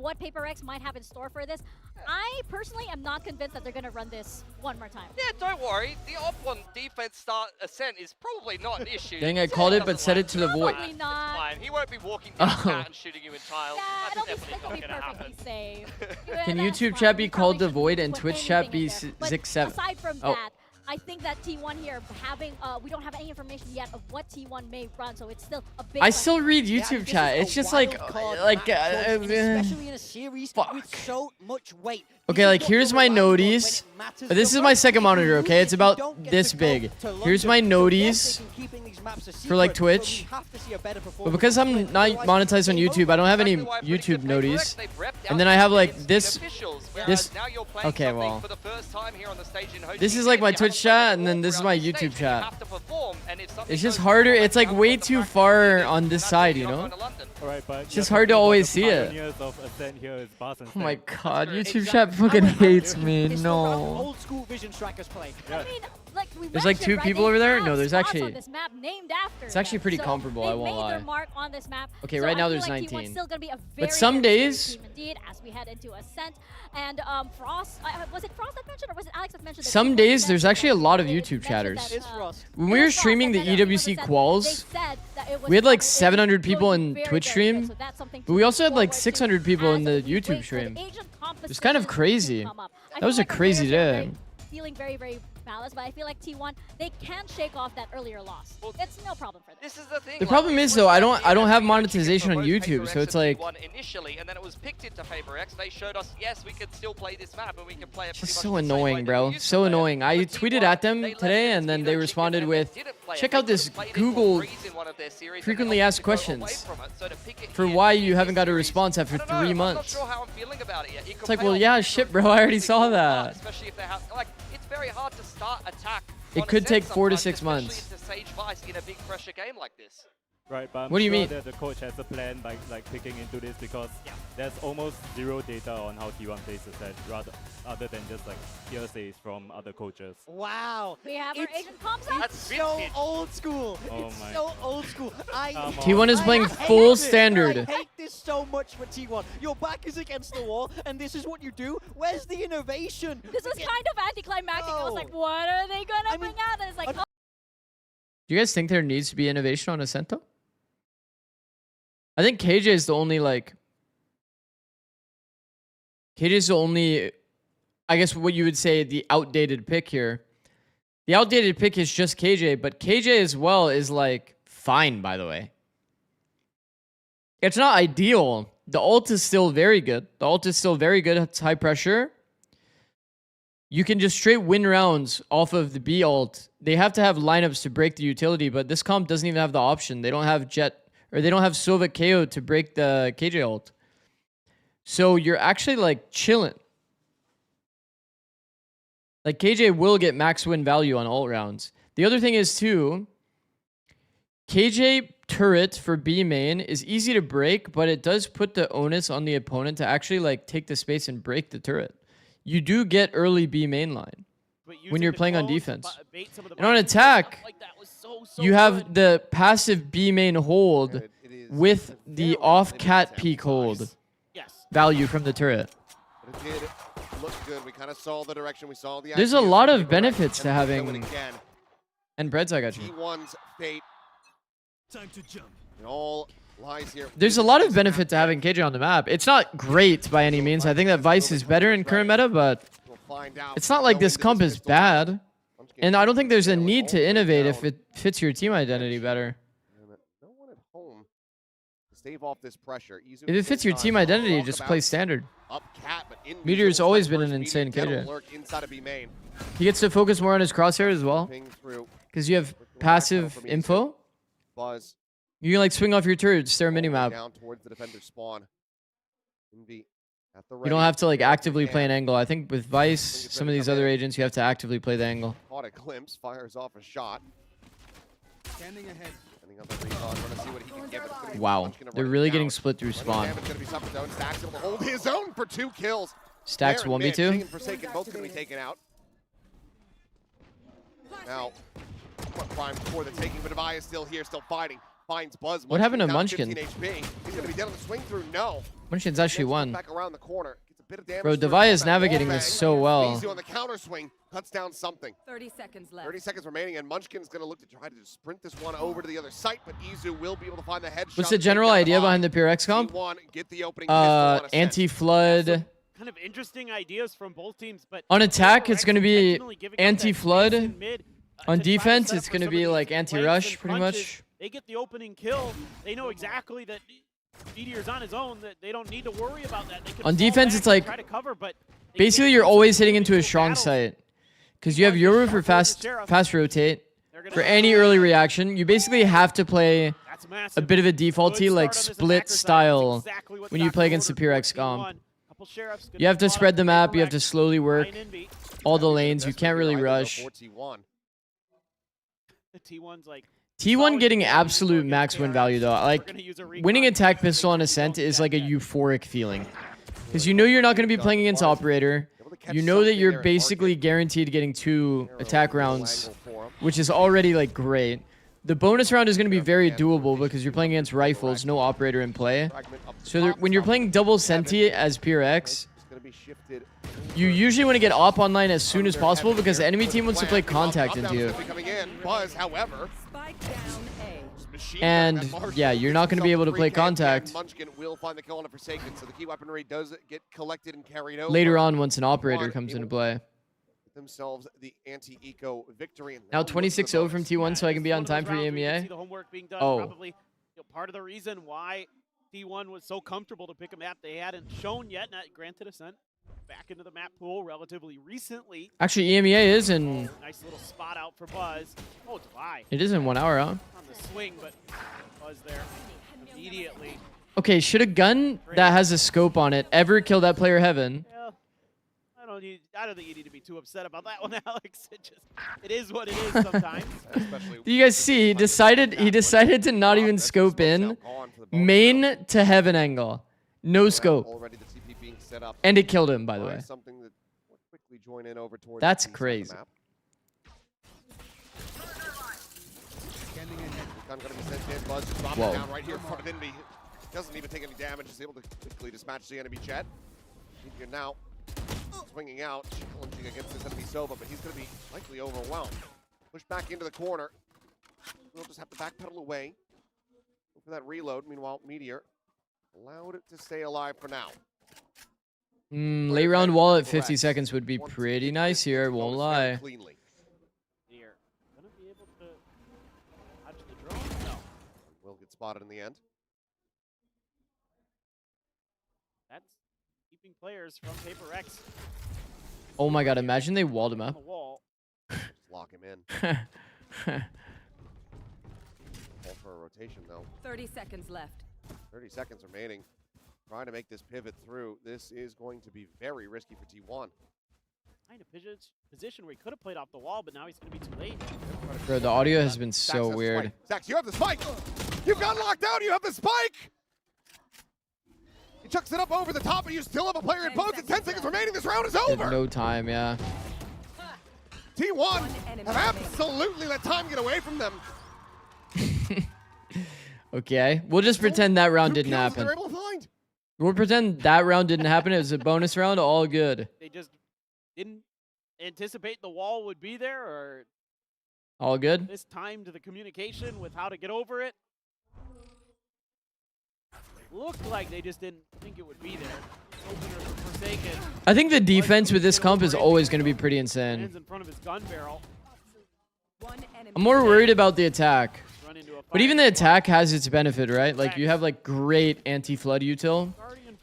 what Paperex might have in store for this, I personally am not convinced that they're going to run this one more time. Yeah, don't worry. The op on defense start Ascent is probably not an issue. Dang, I called it, but said it to the void. Probably not. It's fine. He won't be walking down the mat and shooting you in tiles. Yeah, That's it'll definitely be not going to perfectly happen. safe. Can That's YouTube fine. chat be We called probably the void shouldn't and put Twitch chat anything be in there. But Zix7? aside from Oh. that, I think that T1 here having we don't have any information yet of what T1 may run, so it's still a big I question. still read YouTube chat. It's just like especially in a series with so much weight. okay, like here's my noties. This is my second monitor, okay? It's about this big. Here's my noties for like Twitch. But because I'm not monetized on YouTube, I don't have any YouTube noties. And then I have like this. Okay, well. This is like my Twitch chat, and then this is my YouTube chat. It's just harder. It's like way too far on this side, you know? Alright, but It's just hard to always see it. Oh my god, YouTube chat fucking hates me. No. Old school vision strikers play. I mean, like we There's like mentioned, two right, people they over there? have No, there's spots actually- on this map named after It's actually them. pretty So comparable, I they've won't made lie. their mark on this map. Okay, So right I now feel there's like T1's 19. still gonna be a But very, some very days- scary team indeed as we head into Ascent. And Frost, was it Frost that mentioned, or was it Alex that mentioned? that Some T1 days said there's that actually a lot of they YouTube mentioned chatters. that, It's Frost. When it we were was Frost streaming the that said that EWC they quals, said that it was we had like it was 700 people going in very, Twitch very stream, good. So that's something but to we look also had like forward to 600 people in as the we wait YouTube for stream. the Asian It was kind of competition to crazy. come up. I That was feel a crazy the players are day. feeling very, very balanced, but I feel like T1, they can shake off that earlier loss. It's no problem for them. This is the thing. The like, problem it is was though, I don't the have chicken monetization for on both YouTube, Paperex so it's and like T1 initially, and then it was picked into Paperex. They showed us, yes, we could still play this map, and we can play it it's pretty just much so the same way annoying, that we bro. used to So play it. annoying. I But tweeted T1, at them they left today, it and then Veto they chicken responded and they with, didn't play it. check They out could this have played it for Google freeze in one of their series and then frequently asked opted to go away questions from it. So to pick it for here why in you this haven't got a series, response after I don't 3 know, I'm not months. sure how I'm feeling about it yet. It It's could like, pay well, off yeah, if shit, you're bro. I already really saw falling apart, that. especially if they have, like, it's very hard to start attack. It on could Ascent take 4 to sometimes, 6 months. especially into Sage Vice in a big pressure game like this. Right, but I'm What do you sure mean? that the coach has a plan by like picking into this because there's almost zero data on how T1 plays the set, other than just like hearsays from other coaches. Wow. We have our It's- Asian comms out. That's So vintage. old school. Oh It's my. so old school. T1 is I playing hate full this. standard. I hate this so much for T1. Your back is against the wall, and this is what you do. Where's the innovation? This was kind of anticlimactic. I was like, No. what are they gonna I bring mean, out? And it's like, oh, Do you guys think there needs to be innovation on Ascent though? I think KJ is the only like. KJ is the only, I guess what you would say the outdated pick here. The outdated pick is just KJ, but KJ as well is like fine, by the way. It's not ideal. The ult is still very good. The ult is still very good. It's high pressure. You can just straight win rounds off of the B ult. They have to have lineups to break the utility, but this comp doesn't even have the option. They don't have Jet, or they don't have Sova KO to break the KJ ult. So you're actually like chilling. Like KJ will get max win value on ult rounds. The other thing is too, KJ turret for B main is easy to break, but it does put the onus on the opponent to actually like take the space and break the turret. You do get early B main line when you're playing on defense. And on attack, you have the passive B main hold It is with the very off limited cat sample peak hold size, value from the turret. but it did look good. We kind of saw the direction. We saw the There's a ideas lot from of Paperex, benefits and to they're having- going again. And Breads, I got you. T1's fate Time to jump. It all lies here. There's a lot of benefit to having KJ on the map. It's not great by any means. I think that Vice is better in current meta, but it's not like this comp is bad. And I don't think there's a need to innovate if it fits your team identity better. No one at home to stave off this pressure. If it fits your team identity, just play standard. Meteor's always been an insane KJ. He gets to focus more on his crosshair as well. Because you have passive info. You can like swing off your turret, stare minimap. Down towards the defender spawn. Envy at the You don't have to like actively play an angle. I think with Vice, some of these other agents, you have to actively play the angle. Caught a glimpse, fires off a shot. Standing ahead. Sending up a recon, trying to see what he can give it. Wow, they're really getting split through spawn. Stacks able to hold his own for 2 kills. Stacks 1v2. Forsaken, both going to be taken out. Now, what prime before the taking, but Avaya is still here, still fighting. Finds Buzz. What happened to down Munchkin? 15 HP. He's going to be dead on the swing through. No. Munchkin's actually won. Back around the corner. Gets a bit of damage. Bro, through. Devi is That navigating wall this bang. so well. Easy on the counter swing. Cuts down something. 30 seconds left. 30 seconds remaining, and Munchkin's going to look to try to sprint this one over to the other site, but Izu will be able to find the headshot. What's the general idea behind the Pure X comp? Get the opening pistol on a set. Anti-flood. Kind of interesting ideas from both teams, but On attack, it's going to be intentionally giving up that anti-flood. space in mid, On to try to defense, set it's up for going to some be of like these anti-rush, flanks and pretty punches. much. They get the opening kill. They know exactly that Meteor's on his own, that they don't need to worry about that. They can On fall defense, back it's and like try to cover, but they basically can't you're always hitting constantly into a do strong battles. site because you have Yoru for fast rotate. For any early reaction, you basically have to play a bit of a defaulty like split style when you play against the Pure X comp. You have to spread the map, you have to slowly work all the lanes, you can't really rush. The T1's like T1 getting absolute max win value though. Like winning attack pistol on Ascent is like a euphoric feeling. Because you know you're not going to be playing against Operator. You know that you're basically guaranteed getting 2 attack rounds, which is already like great. The bonus round is going to be very doable because you're playing against rifles, no Operator in play. So there, when you're playing double Senti as Pure X, you usually want to get op online as soon as possible because the enemy team wants to play contact into you. Buzz, however, and yeah, you're not going to be able to play contact Munchkin will find the kill on a Forsaken, so the key weaponry does get collected and carried over. later on once an Operator comes into play. Themselves the anti-eco victory. And Now 26-0 from T1 so I can be on time for EMEA. Oh. Probably, part of the reason why T1 was so comfortable to pick a map they hadn't shown yet, not granted Ascent back into the map pool relatively recently. Actually, EMEA is in... Nice little spot out for Buzz. Oh, Devi. It is in 1 hour, huh? On the swing, but Buzz there immediately. Okay, should a gun that has a scope on it ever kill that player Heaven? Yeah, I don't think you need to be too upset about that one, Alex. It is what it is sometimes. Do you guys see? He decided to not even scope in. Main to Heaven angle. No scope. And it killed him, by the way. That's crazy. Whoa. Right here in front of Envy. Doesn't even take any damage. Is able to quickly dispatch the enemy jet. Here now, swinging out, challenging against this enemy Sova, but he's going to be likely overwhelmed. Push back into the corner. We'll just have to backpedal away. Go for that reload. Meanwhile, Meteor allowed it to stay alive for now. Late round wall at 50 seconds would be pretty nice here, won't lie. Will get spotted in the end. That's keeping players from Paper X. Oh my god, imagine they walled him up. Just lock him in. Call for a rotation though. 30 seconds left. 30 seconds remaining. Trying to make this pivot through. This is going to be very risky for T1. Find a position where he could have played off the wall, but now he's going to be too late. Bro, the audio has been so weird. Zax, you have the spike! You've got locked down! You have the spike! He chucks it up over the top, but you still have a player in post. And 10 seconds remaining. This round is over! No time, yeah. T1 have absolutely let time get away from them. Okay, we'll just pretend that round didn't happen. They're able to find. We'll pretend that round didn't happen. It was a bonus round, all good. They just didn't anticipate the wall would be there, or All good? this timed the communication with how to get over it. looked like they just didn't think it would be there. Opener for Forsaken. I think the defense with this comp is always going to be pretty insane. Hands in front of his gun barrel. I'm more worried about the attack. But even the attack has its benefit, right? Like, you have, like, great anti-flood util.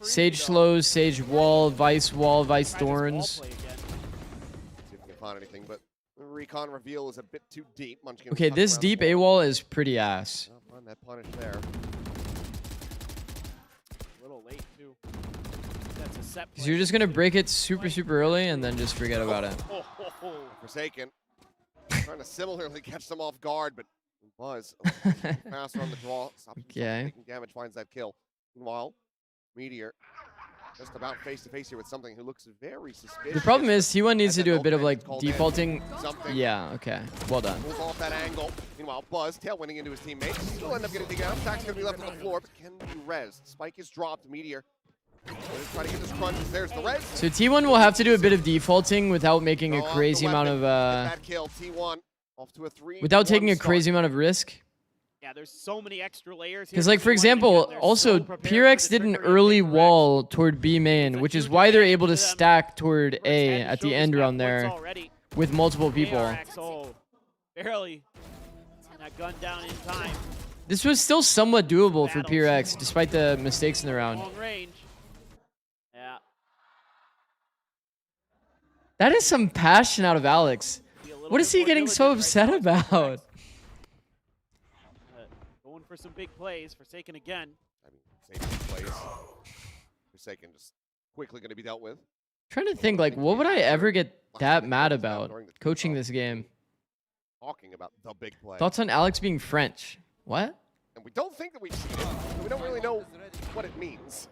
Sage slows, Sage wall, Vice thorns. See if we can find anything, but the recon reveal is a bit too deep. Munchkin Okay, this deep AWOL is pretty ass. I'll find that punish there. A little late, too. That's a set Because you're just going to break it super early and then just forget about it. Forsaken. Trying to similarly catch them off guard, but Buzz faster on the draw. Stops himself from taking damage, finds that kill. Meanwhile, Meteor just about face to face here with something who looks very suspicious. The problem is T1 needs to do a bit of like defaulting. Something. Yeah, okay. Well done. Pulls off that angle. Meanwhile, Buzz tailwinding into his teammates. Still end up getting taken out. Stack's gonna be left on the floor, but can be rezzed. Spike is dropped. Meteor trying to get this crunch. There's the res. So T1 will have to do a bit of defaulting without making a crazy amount of that kill. T1 off to a 3. without taking a crazy amount of risk. Yeah, there's so many extra layers here. Because, like, for example, also, PRX did an early wall toward B main, which is why they're able to stack toward A at the end around there with multiple people. Barely that gun down in time. This was still somewhat doable for PRX, despite the mistakes in the round. Long range. Yeah. That is some passion out of Alex. What is he getting so upset about? Going for some big plays. Forsaken again. I mean, same plays. Forsaken just quickly going to be dealt with. Trying to think, like, what would I ever get that mad about coaching this game? Talking about the big play. Thoughts on Alex being French? What? And we don't think that we've seen it. We don't really know what it means.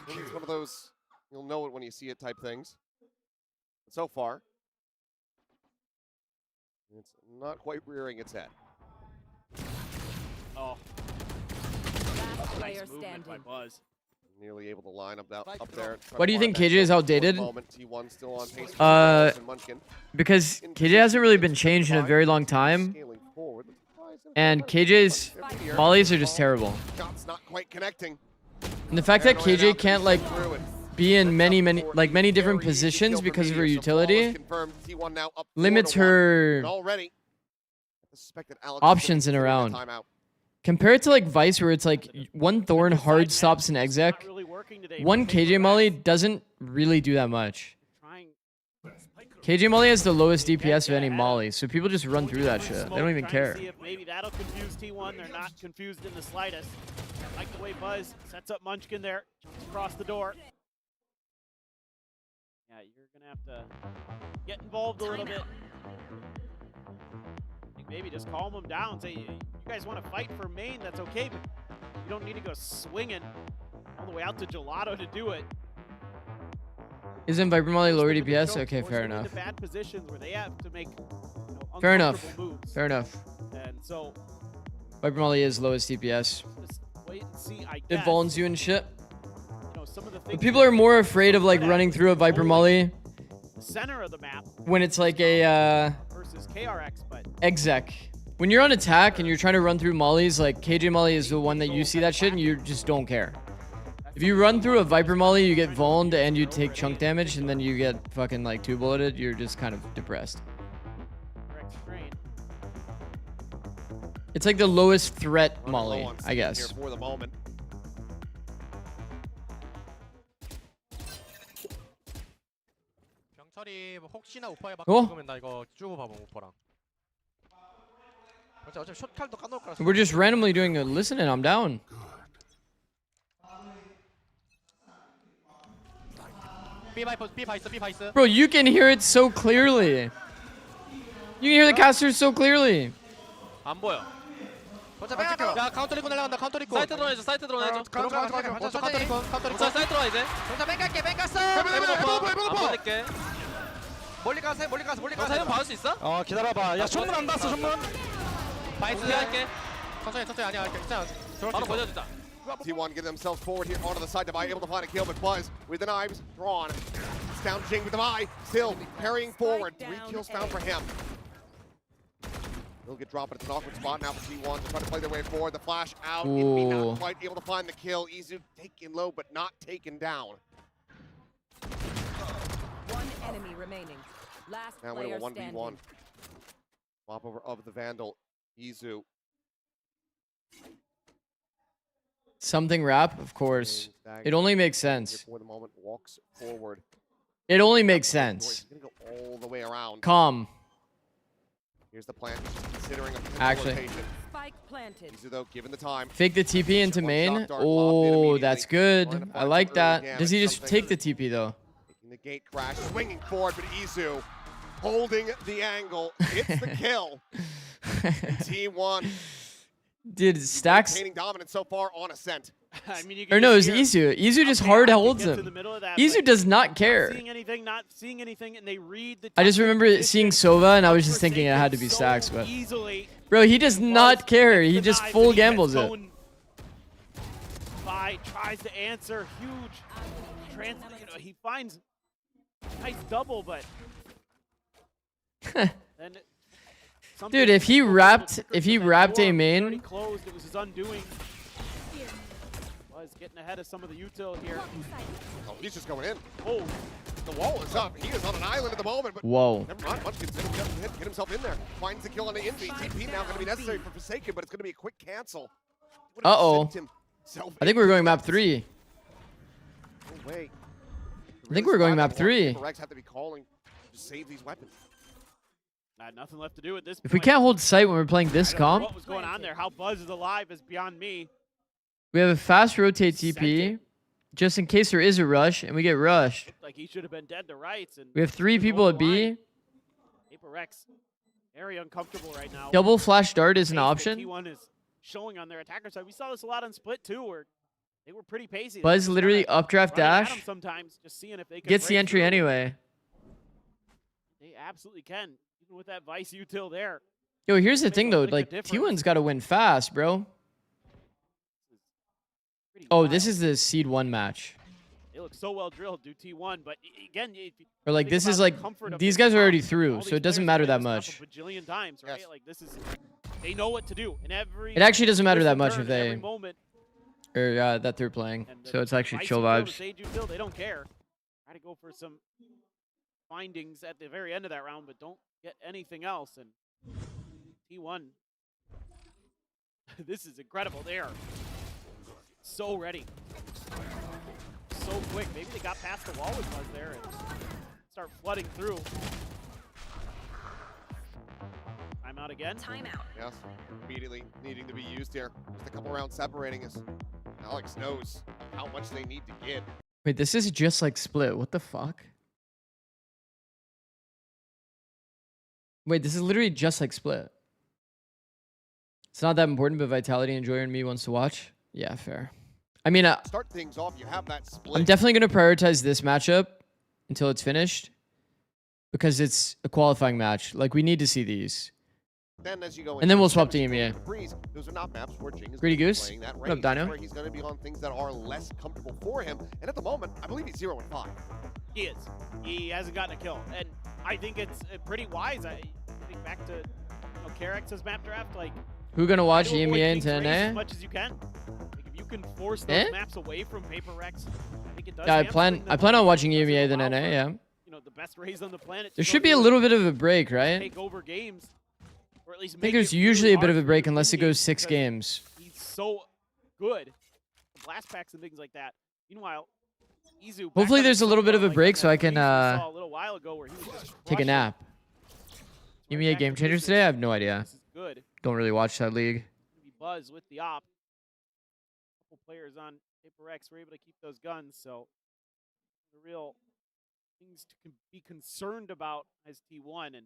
It's one of those, you'll know it when you see it type things. But so far, it's not quite rearing its head. Oh. Player Nice movement by standing. Buzz. Nearly able to line up there. Why do you think KJ is outdated? T1 still on pace for Munchkin. Because KJ hasn't really been changed in a very long time. And KJ's mollies are just terrible. Shots not quite connecting. And the fact that KJ can't, like, be in many different positions because of her utility limits her options in a round. Compared to, like, Vice, where it's like one Thorn hard stops an exec, one KJ molly doesn't really do that much. KJ molly has the lowest DPS of any molly, so people just run through that shit. They don't even care. See if maybe that'll confuse T1. They're not confused in the slightest. Like the way Buzz sets up Munchkin there, jumps across the door. Yeah, you're gonna have to get involved a little bit. I think maybe just calm them down. Say, you guys want to fight for main, that's okay, but you don't need to go swinging all the way out to Gelato to do it. Isn't Viper molly lower DPS? Okay, fair enough. Into bad positions where they have to make, Fair enough. moves. Fair enough. And so Viper molly is lowest DPS. just wait and see. I It guess. volns you and shit. You know, some of the But things people are more afraid of, like, running through a Viper molly the center of the map when it's like a versus KRX, but exec. When you're on attack and you're trying to run through mollies, like KJ molly is the one that you see that shit and you just don't care. If you run through a Viper molly, you get volned and you take chunk damage, and then you get fucking like 2-bulleted, you're just kind of depressed. It's like the lowest threat molly, I guess. For the moment. Cool. We're just randomly doing a listen and I'm down. Bro, you can hear it so clearly. You can hear the casters so clearly. 안 보여. 야 카운터 리콘 날라간다. 카운터 리콘. 사이트 드론 해줘. 사이트 드론 해줘. 카운터 리콘. 카운터 리콘. 사이트 들어와 이제. 정사 뺑 갈게. 뺑 갔어. 안 보낼게. 멀리 가세요. 멀리 가서 멀리 가서. 사이트 받을 수 있어? 기다려봐. 야 총문 안 봤어. 총문. 바이트 할게. 천천히 아니야. 괜찮아. 바로 보여주자. T1 get themselves forward here onto the side to able to find a kill, but Buzz with the knives drawn. It's down Jing with the eye, still carrying forward. 3 kills found for him. He'll get dropped, but it's an awkward spot now for T1 to try to play their way forward. The flash out, Ooh. not quite able to find the kill. Izu taken low, but not taken down. One enemy remaining. Last Now we player have a 1v1. standing. Swap over of the Vandal. Izu. Something rap, of course. It only makes sense. For the moment, walks forward. It only makes sense. He's gonna go all the way around. Calm. Here's the plan. Considering a potential Actually. rotation. Spike planted. Izu, though, given the time. Fake the TP into main. Oh, that's good. I like that. Does he just take the TP though? Taking the gate crash, swinging forward, but Izu holding the angle, gets the kill. And T1 Dude, Stacks. maintaining dominance so far on Ascent. I mean, you can Or no, it's just hear Izu. Izu just how hard fast he holds gets in him. the middle of that, Izu but does not care. not seeing anything, and they read the I just toxic remember seeing position Sova and I was just of thinking it had to be Forsaken Stacks, so but easily. bro, he does not care. He just Denies full and he gets gambles it. going by, tries to answer, huge. He finds nice double, but then Dude, if he wrapped a main, closed, it was his undoing. Was getting ahead of some of the util here. Oh, he's just going in. Oh, the wall is up. He is on an island at the moment, but whoa. never mind. Much gets get himself in there. Finds the kill on the Envy. TP now going to be necessary for Forsaken, but it's going to be a quick cancel. Uh-oh. I think we're going map 3. No way. I think we're going map 3. Rex have to be calling to save these weapons. Nothing left to do at this If we point. can't hold sight when we're playing this I don't know comp, what was going on there? How Buzz is alive is beyond me. we have a fast rotate TP, just in case there is a rush, and we get rushed. Looked like he should have been dead to rights. And We have 3 took people over at the B. line. Paper Rex, very uncomfortable right now. Double flash dart is an Pace that option. T1 is showing on their attacker side. We saw this a lot on Split too, where they were pretty pacey. Buzz They were literally kinda updraft running at dash. 'em sometimes, just seeing if they can Gets the break entry through. anyway. They absolutely can, even with that Vice util there. Yo, here's the Make thing a though, lick of like difference. T1's got to win fast, bro. Pretty Oh, wild. this is the seed 1 match. They look so well drilled, do T1, but again, if you Or like think this about is the like comfort of these this guys are already comp, all through, these so it doesn't players matter have that played this stuff much. a bajillion times, right? Like this is, they know what to do in every. It actually doesn't matter twist that and much turn if in every they moment. or that they're playing. And the So it's actually Vice chill util, the vibes. Sage util, they don't care. Try to go for some findings at the very end of that round, but don't get anything else. And T1, this is incredible. They are so ready, so quick. Maybe they got past the wall with Buzz there and start flooding through. Timeout again. Timeout. Yes, immediately needing to be used here. Just a couple rounds separating us. Alex knows how much they need to get. Wait, this is just like Split. What the fuck? Wait, this is literally just like Split. It's not that important, but Vitality, Enjoyer, and me wants to watch. Yeah, fair. I mean, Start things off. You have that split. I'm definitely going to prioritize this matchup until it's finished because it's a qualifying match. Like, we need to see these. Then as you go And then into we'll swap to Chemistry EMEA. and Breeze, those are not maps where Jing is Greedy gonna be Goose. playing that What up, range, Dino? where he's going to be on things that are less comfortable for him. And at the moment, I believe he's 0-5. He is. He hasn't gotten a kill, and I think it's pretty wise. I think back to Carex's map draft, like. Who going to watch try to avoid EMEA King's into Race as NA? much as you can. Like if you can force those Eh? maps away from Paper Rex, I think it does. Yeah, I hamstring them. plan on watching Doesn't EMEA than allow NA, for, yeah. You know, the best rays on the planet. There to should go be a through little and bit of a break, right? Take over games, or at least I make think there's it really usually a bit hard of a for break you to unless it win goes games 6 because games. He's so good. Blast packs and things like that. Meanwhile, Izu. back Hopefully on there's the a little bit of a like break that so I race can we saw a little while ago where he was just take a crushing. nap. Right EMEA back Game to Changers business. today? I have no idea. This is good. Don't really watch that league. Maybe Buzz with the op. Couple players on Paper X were able to keep those guns, so the real things to be concerned about as T1. And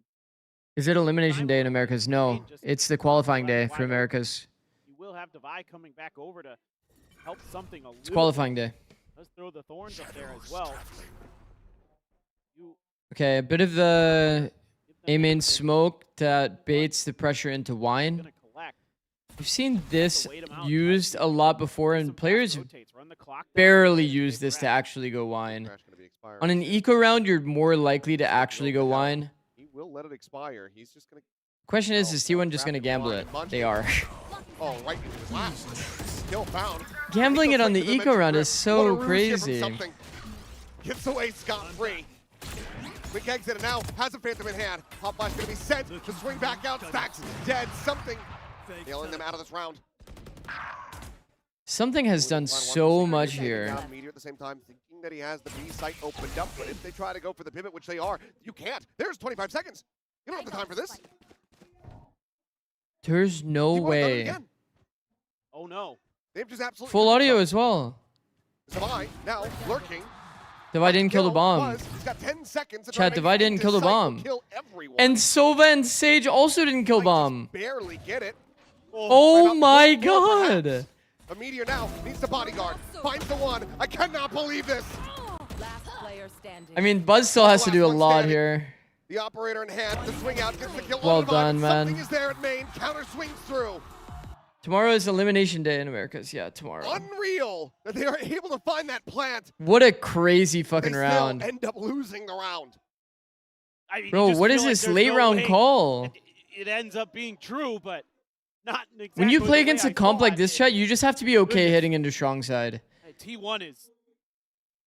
Is it Elimination Day in Americas? No, it's the qualifying day for Americas. you will have Devi coming back over to help something a little. It's qualifying day. Let's throw the thorns up there as well. You Okay, a bit of the A-main smoke that baits the pressure into wine. gonna collect. We've seen this used a lot before, and players rotates, run the clock down. barely use this to actually go wine. On an eco round, you're more likely to actually go wine. He will let it expire. He's just going to Question is T1 just gonna gamble it? They are. Oh, right into his last. Still found. Gambling it on the eco round is so What a ruse here from crazy. something. Gets away scot-free. Quick exit and now has a Phantom in hand. Hot flash gonna be sent. The swing back out. Stacks dead. Something nailing them out of this round. Something has done so much here. Down Meteor at the same time, thinking that he has the B site opened up, but if they try to go for the pivot, which they are, you can't. There's 25 seconds. You don't have the time for this. There's no way. Oh no. They've just absolutely Full audio as well. Savai now lurking. Divide didn't kill the bomb. He's got 10 seconds. Chat, Divide didn't kill the bomb. And Sova and Sage also didn't kill bomb. Barely get it. Oh my god. A Meteor now needs the bodyguard. Finds the one. I cannot believe this. Last player standing. I mean, Buzz still has to do a lot here. The operator in hand. The swing out gets the kill. Well on the done, man. Something is there at main. Counter swings through. Tomorrow is Elimination Day in Americas. Yeah, tomorrow. Unreal that they are able to find that plant. What a crazy fucking They round. still end up losing the round. I mean, Bro, what is this late round call? It ends up being true, but not exactly When you play the way against I a comp like thought. this, chat, you just have to be okay hitting into strong side. Hey, T1 is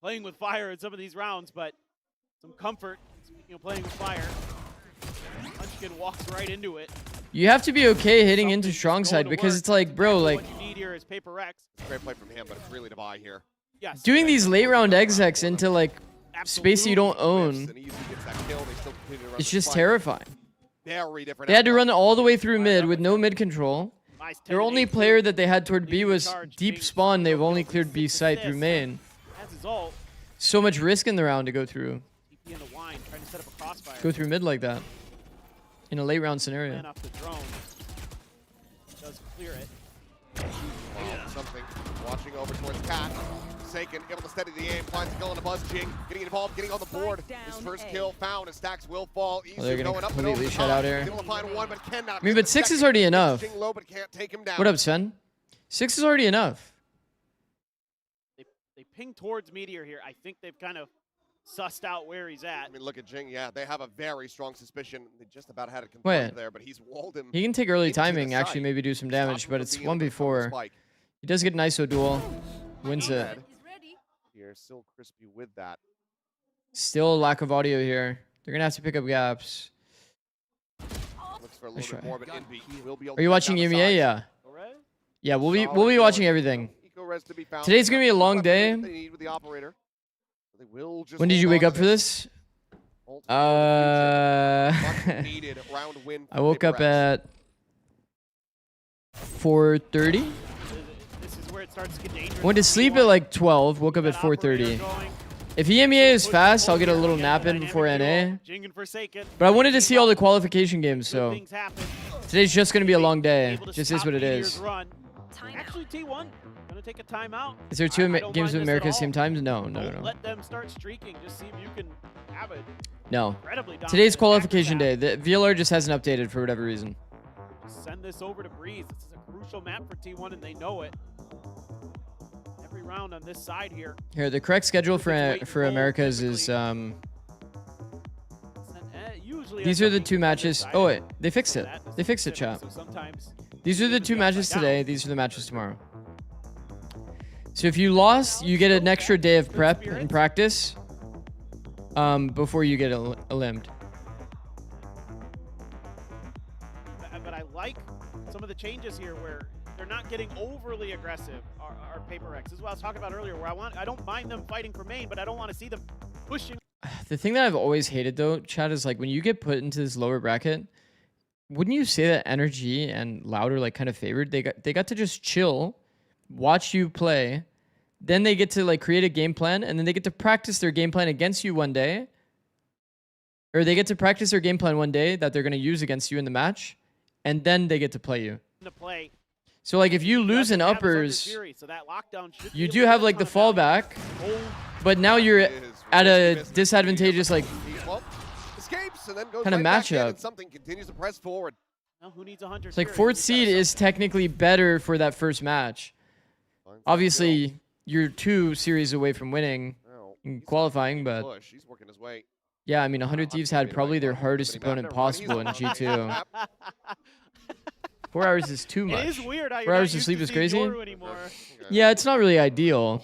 playing with fire in some of these rounds, but some comfort, playing with fire. Munchkin walks right into it. You have to be okay hitting into strong side because it's like, bro, like What you need here is Paper Rex. Great play from him, but it's really to buy here. Yes. doing these late round execs into like space you don't own. It's just terrifying. Very different. They had to run all the way through mid with no mid control. Their only player that they had toward B was deep spawn. They've only cleared B site through main. That's his ult. So much risk in the round to go through. TP in the wine, trying to set up a crossfire. Go through mid like that. In a late round scenario. Man off the drone. Does clear it. Something. Watching over towards Cat. Forsaken, able to steady the aim, finds a kill on the Buzz. Jing getting involved, getting on the board. His first kill found, and Stacks will fall. Oh, they're gonna completely shut out here. Able to find one, but cannot. I mean, but 6 is already enough. Jing low, but can't take him down. What up, Sven? 6 is already enough. They ping towards Meteor here. I think they've kind of sussed out where he's at. I mean, look at Jing. Yeah, they have a very strong suspicion. They just about had it Wait. confirmed there, but he's walled him. He can take early into the timing, site. actually maybe do some damage, Stop him but from it's being able to cover 1v4. spike. He does get an ISO duel. Wins it. Here, still crispy with that. Still a lack of audio here. They're gonna have to pick up gaps. Looks for a Nice little bit try. more, but NB will be able Are you to watching down the EMEA? sides. Yeah. Yeah, we'll be Solid watching kill. everything. Eco-res to be found. Today's gonna be a long day. They need with the operator. They will just When did you hold wake on up to for this? Much I needed round win for woke up Paper at 4:30. This is where it starts to get dangerous. Went to sleep at like 12. Woke up at 4:30. If EMEA is fast, I'll get a little nap in before NA. Jing and Forsaken. But I wanted to see all the qualification games, so Things happen. today's just gonna be a long day. Able to Just is stop what it Meteor's is. Run. Actually, T1 gonna take a timeout. Is there two I don't games mind with this at America all. same time? No, no, Don't no. let them start streaking. Just see if you can have it. No. Incredibly Today's dominant qualification day. The VLR just hasn't updated for whatever reason. Just send this over to Breeze. This is a crucial map for T1, and they know it. Every round on this side here. Here, the correct schedule for Americas is Usually these are the two matches. Oh wait, they fixed it. They fixed it, chat. So sometimes These are the two matches today. These are the matches tomorrow. So if you lost, you get an extra day of prep and practice before you get eliminated. But I like some of the changes here where they're not getting overly aggressive. Our Paper Rex. This is what I was talking about earlier. Where I don't mind them fighting for main, but I don't want to see them pushing. The thing that I've always hated though, chat, is like when you get put into this lower bracket, wouldn't you say that Energy and Loud are like kind of favored? They got to just chill, watch you play, then they get to like create a game plan, and then they get to practice their game plan against you one day. Or they get to practice their game plan one day that they're gonna use against you in the match, and then they get to play you. So like if you lose in uppers, you do have like the fallback, but now you're at a disadvantageous like Escapes and then goes kind of right back in, matchup. and something continues to press forward. Now who needs 100? It's like fourth seed is technically better for that first match. Obviously, you're 2 series away from winning and qualifying, but Push. He's working his way. Yeah, I mean, 100 Thieves had probably their hardest opponent possible in G2. 4 hours is too much. It is weird how 4 you're hours not of used sleep to is seeing crazy. Yoru anymore. Yeah, it's not really ideal.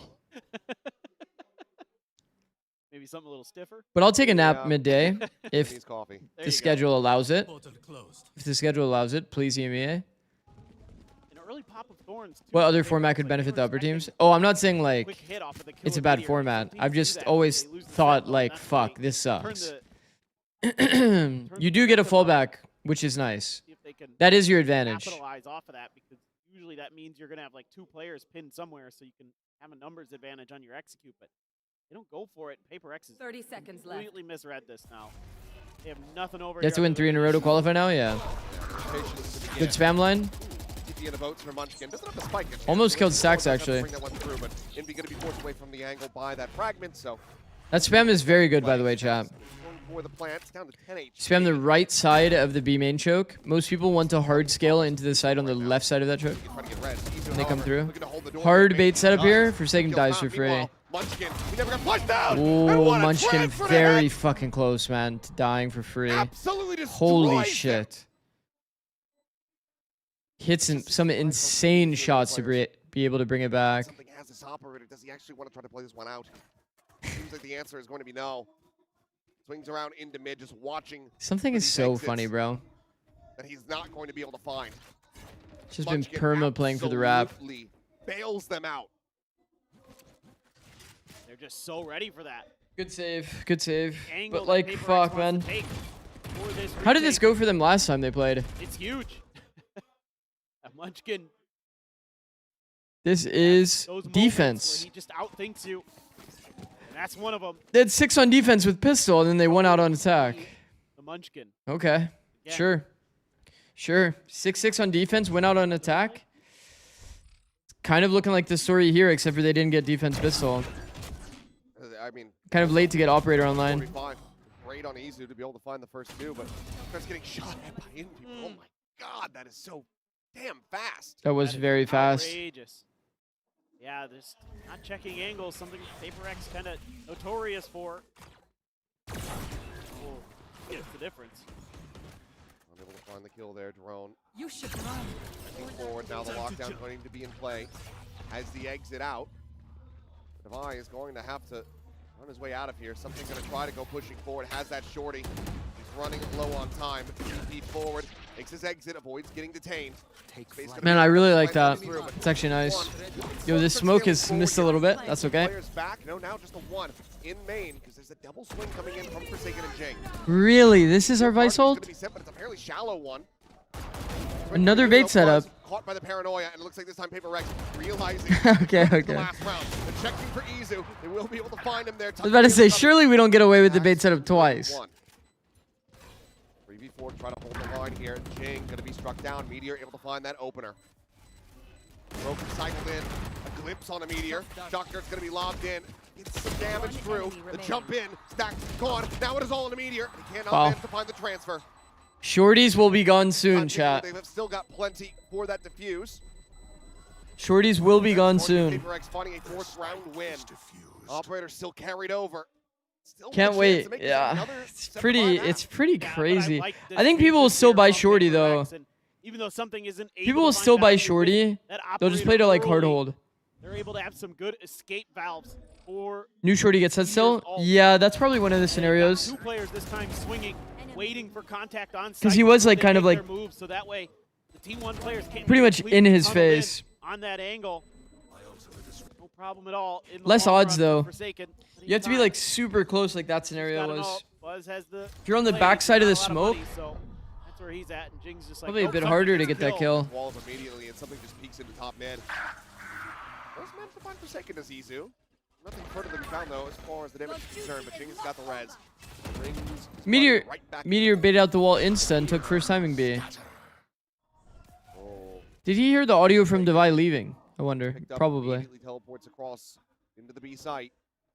Maybe something a little stiffer. But I'll take a nap midday if Needs coffee. the schedule allows it. If the schedule allows it, please EMEA. An early pop of thorns. too, What other Paper format Rex, could like, benefit they the were upper teams? expecting Oh, I'm not saying like quick hit off of the kill it's a of bad Meteor. format. Teams I've do just that, always they lose the set thought line, like, that's fuck, they this turn sucks. the You do get a momentum up. fallback, which is nice. See if they can That is your advantage. capitalize off of that, because usually that means you're going to have like 2 players pinned somewhere so you can have a numbers advantage on your execute, but they don't go for it. Paper X is 30 seconds left. completely misread this now. They have nothing over You have to here win other 3 in a than row to shoot. qualify now? Yeah. Good spam line. TP in the boats for Munchkin. Doesn't have the spike. Yet. Almost So killed Envy Stacks, does have to actually. bring that one through, but Envy going to be forced away from the angle by that fragment, so That spam is very good, by the way, chat. going for the plants down to 10 HP. Spam the right side of the B main choke. Most people want to hard scale into the side on the left side of that choke. Trying to get res. Izu, When they come however, through. looking to hold the door. Hard bait Bait setup does. here. Forsaken Kills dies not. for free. Meanwhile, Munchkin, he never got flushed out. And Oh, what a Munchkin transfer to very head. fucking close, man, to dying for free. Absolutely destroys Holy it. shit. Hits some insane shots to be able to bring it back. Something has this operator. Does he actually want to try to play this one out? Seems like the answer is going to be no. Swings around into mid, just watching. Something for is these so exits funny, bro. that he's not going to be able to find. Just been Munchkin perma playing for the rap. absolutely bails them out. They're just so ready for that. Good save. Good save. Angle But that like, Paper Rex fuck, man. wants to take for this How did this retake. go for them last time they played? It's huge. Munchkin. This is Those moments defense. where he just outthinks you. And that's one of them. They had 6 on defense with pistol, and then they won out on attack. The Munchkin. Okay. Yeah. Sure. Sure. 6-6 on defense, went out on attack. Kind of looking like the story here, except for they didn't get defense pistol. I mean, Kind of late to get operator online. 45. Great on Izu to be able to find the first 2, but starts getting shot at by Envy. Oh my god, that is so damn fast. That was very fast. Outrageous. Yeah, just not checking angles, something Paper X kind of notorious for. Oh, it's the difference. Unable to find the kill there, Drone. You should run. Looking forward, now the lockdown going to be in play. As the exit out, Devi is going to have to run his way out of here. Something's going to try to go pushing forward. Has that shorty. He's running low on time. Feet forward. Makes his exit. Avoids getting detained. Man, I really like that. It's actually nice. Yo, this smoke has missed a little bit. That's okay. Players back. No, now just a 1 in main because there's a double swing coming in from Forsaken and Jing. Really? This is our Vice Going ult? to be sent, but it's a fairly shallow one. Another bait setup. Caught by the paranoia, and it looks like this time Paper Rex realizing Okay, the okay. last round. They're checking for Izu. They will be able to find him there. I was about to say, surely we don't get away with the bait setup twice. 3v4 to try to hold the line here. Jing going to be struck down. Meteor able to find that opener. Broken cycled in. A glimpse on a Meteor. Shockdart's going to be lobbed in. Gets some damage through. The jump in. Stack gone. Now it is all in a Meteor. He cannot Wow. manage to find the transfer. Shorties will be gone soon, Not taking chat. They have still got plenty for that defuse. Shorties will be gone soon. Paper X finding a 4th round win. Operator still carried over. Still with a Can't chance wait. to make this Yeah, another it's 7-5 pretty. half. It's pretty Yeah, but crazy. like this I think people will patience still here buy from Shorty Paper though. Rex, and even though something isn't able People to will find still buy value, Shorty. that They'll just play to operator like hard early, hold. They're able to have some good escape valves for New Shorty gets that still. Meteor's ult. Yeah, that's probably one of the And they've got scenarios. 2 players this time swinging, waiting for contact on site. 'Cause he was, before like, they kind of, make like, their moves, so that way the T1 players can't pretty much completely in his tunnel in face. on that angle. No problem at all. In the Less long odds run for though. Forsaken. You have to be like super close, like that scenario Got an was. ult. Buzz has the If you're on the play, backside of not the a lot smoke, money, so that's where he's at, and Jing's just like, probably a nope, bit something harder to gets get that killed. kill. Walls immediately, and something just peeks into top mid. Does manage to find Forsaken as Izu. Nothing further to be found though, as far as the damage is concerned. But Jing's got the res. Brings his Meteor, body right back Meteor baited out the wall insta and took first timing B. Oh, Did he hear the audio from Devi leaving? I wonder. picked up, Probably. immediately teleports across into the B site.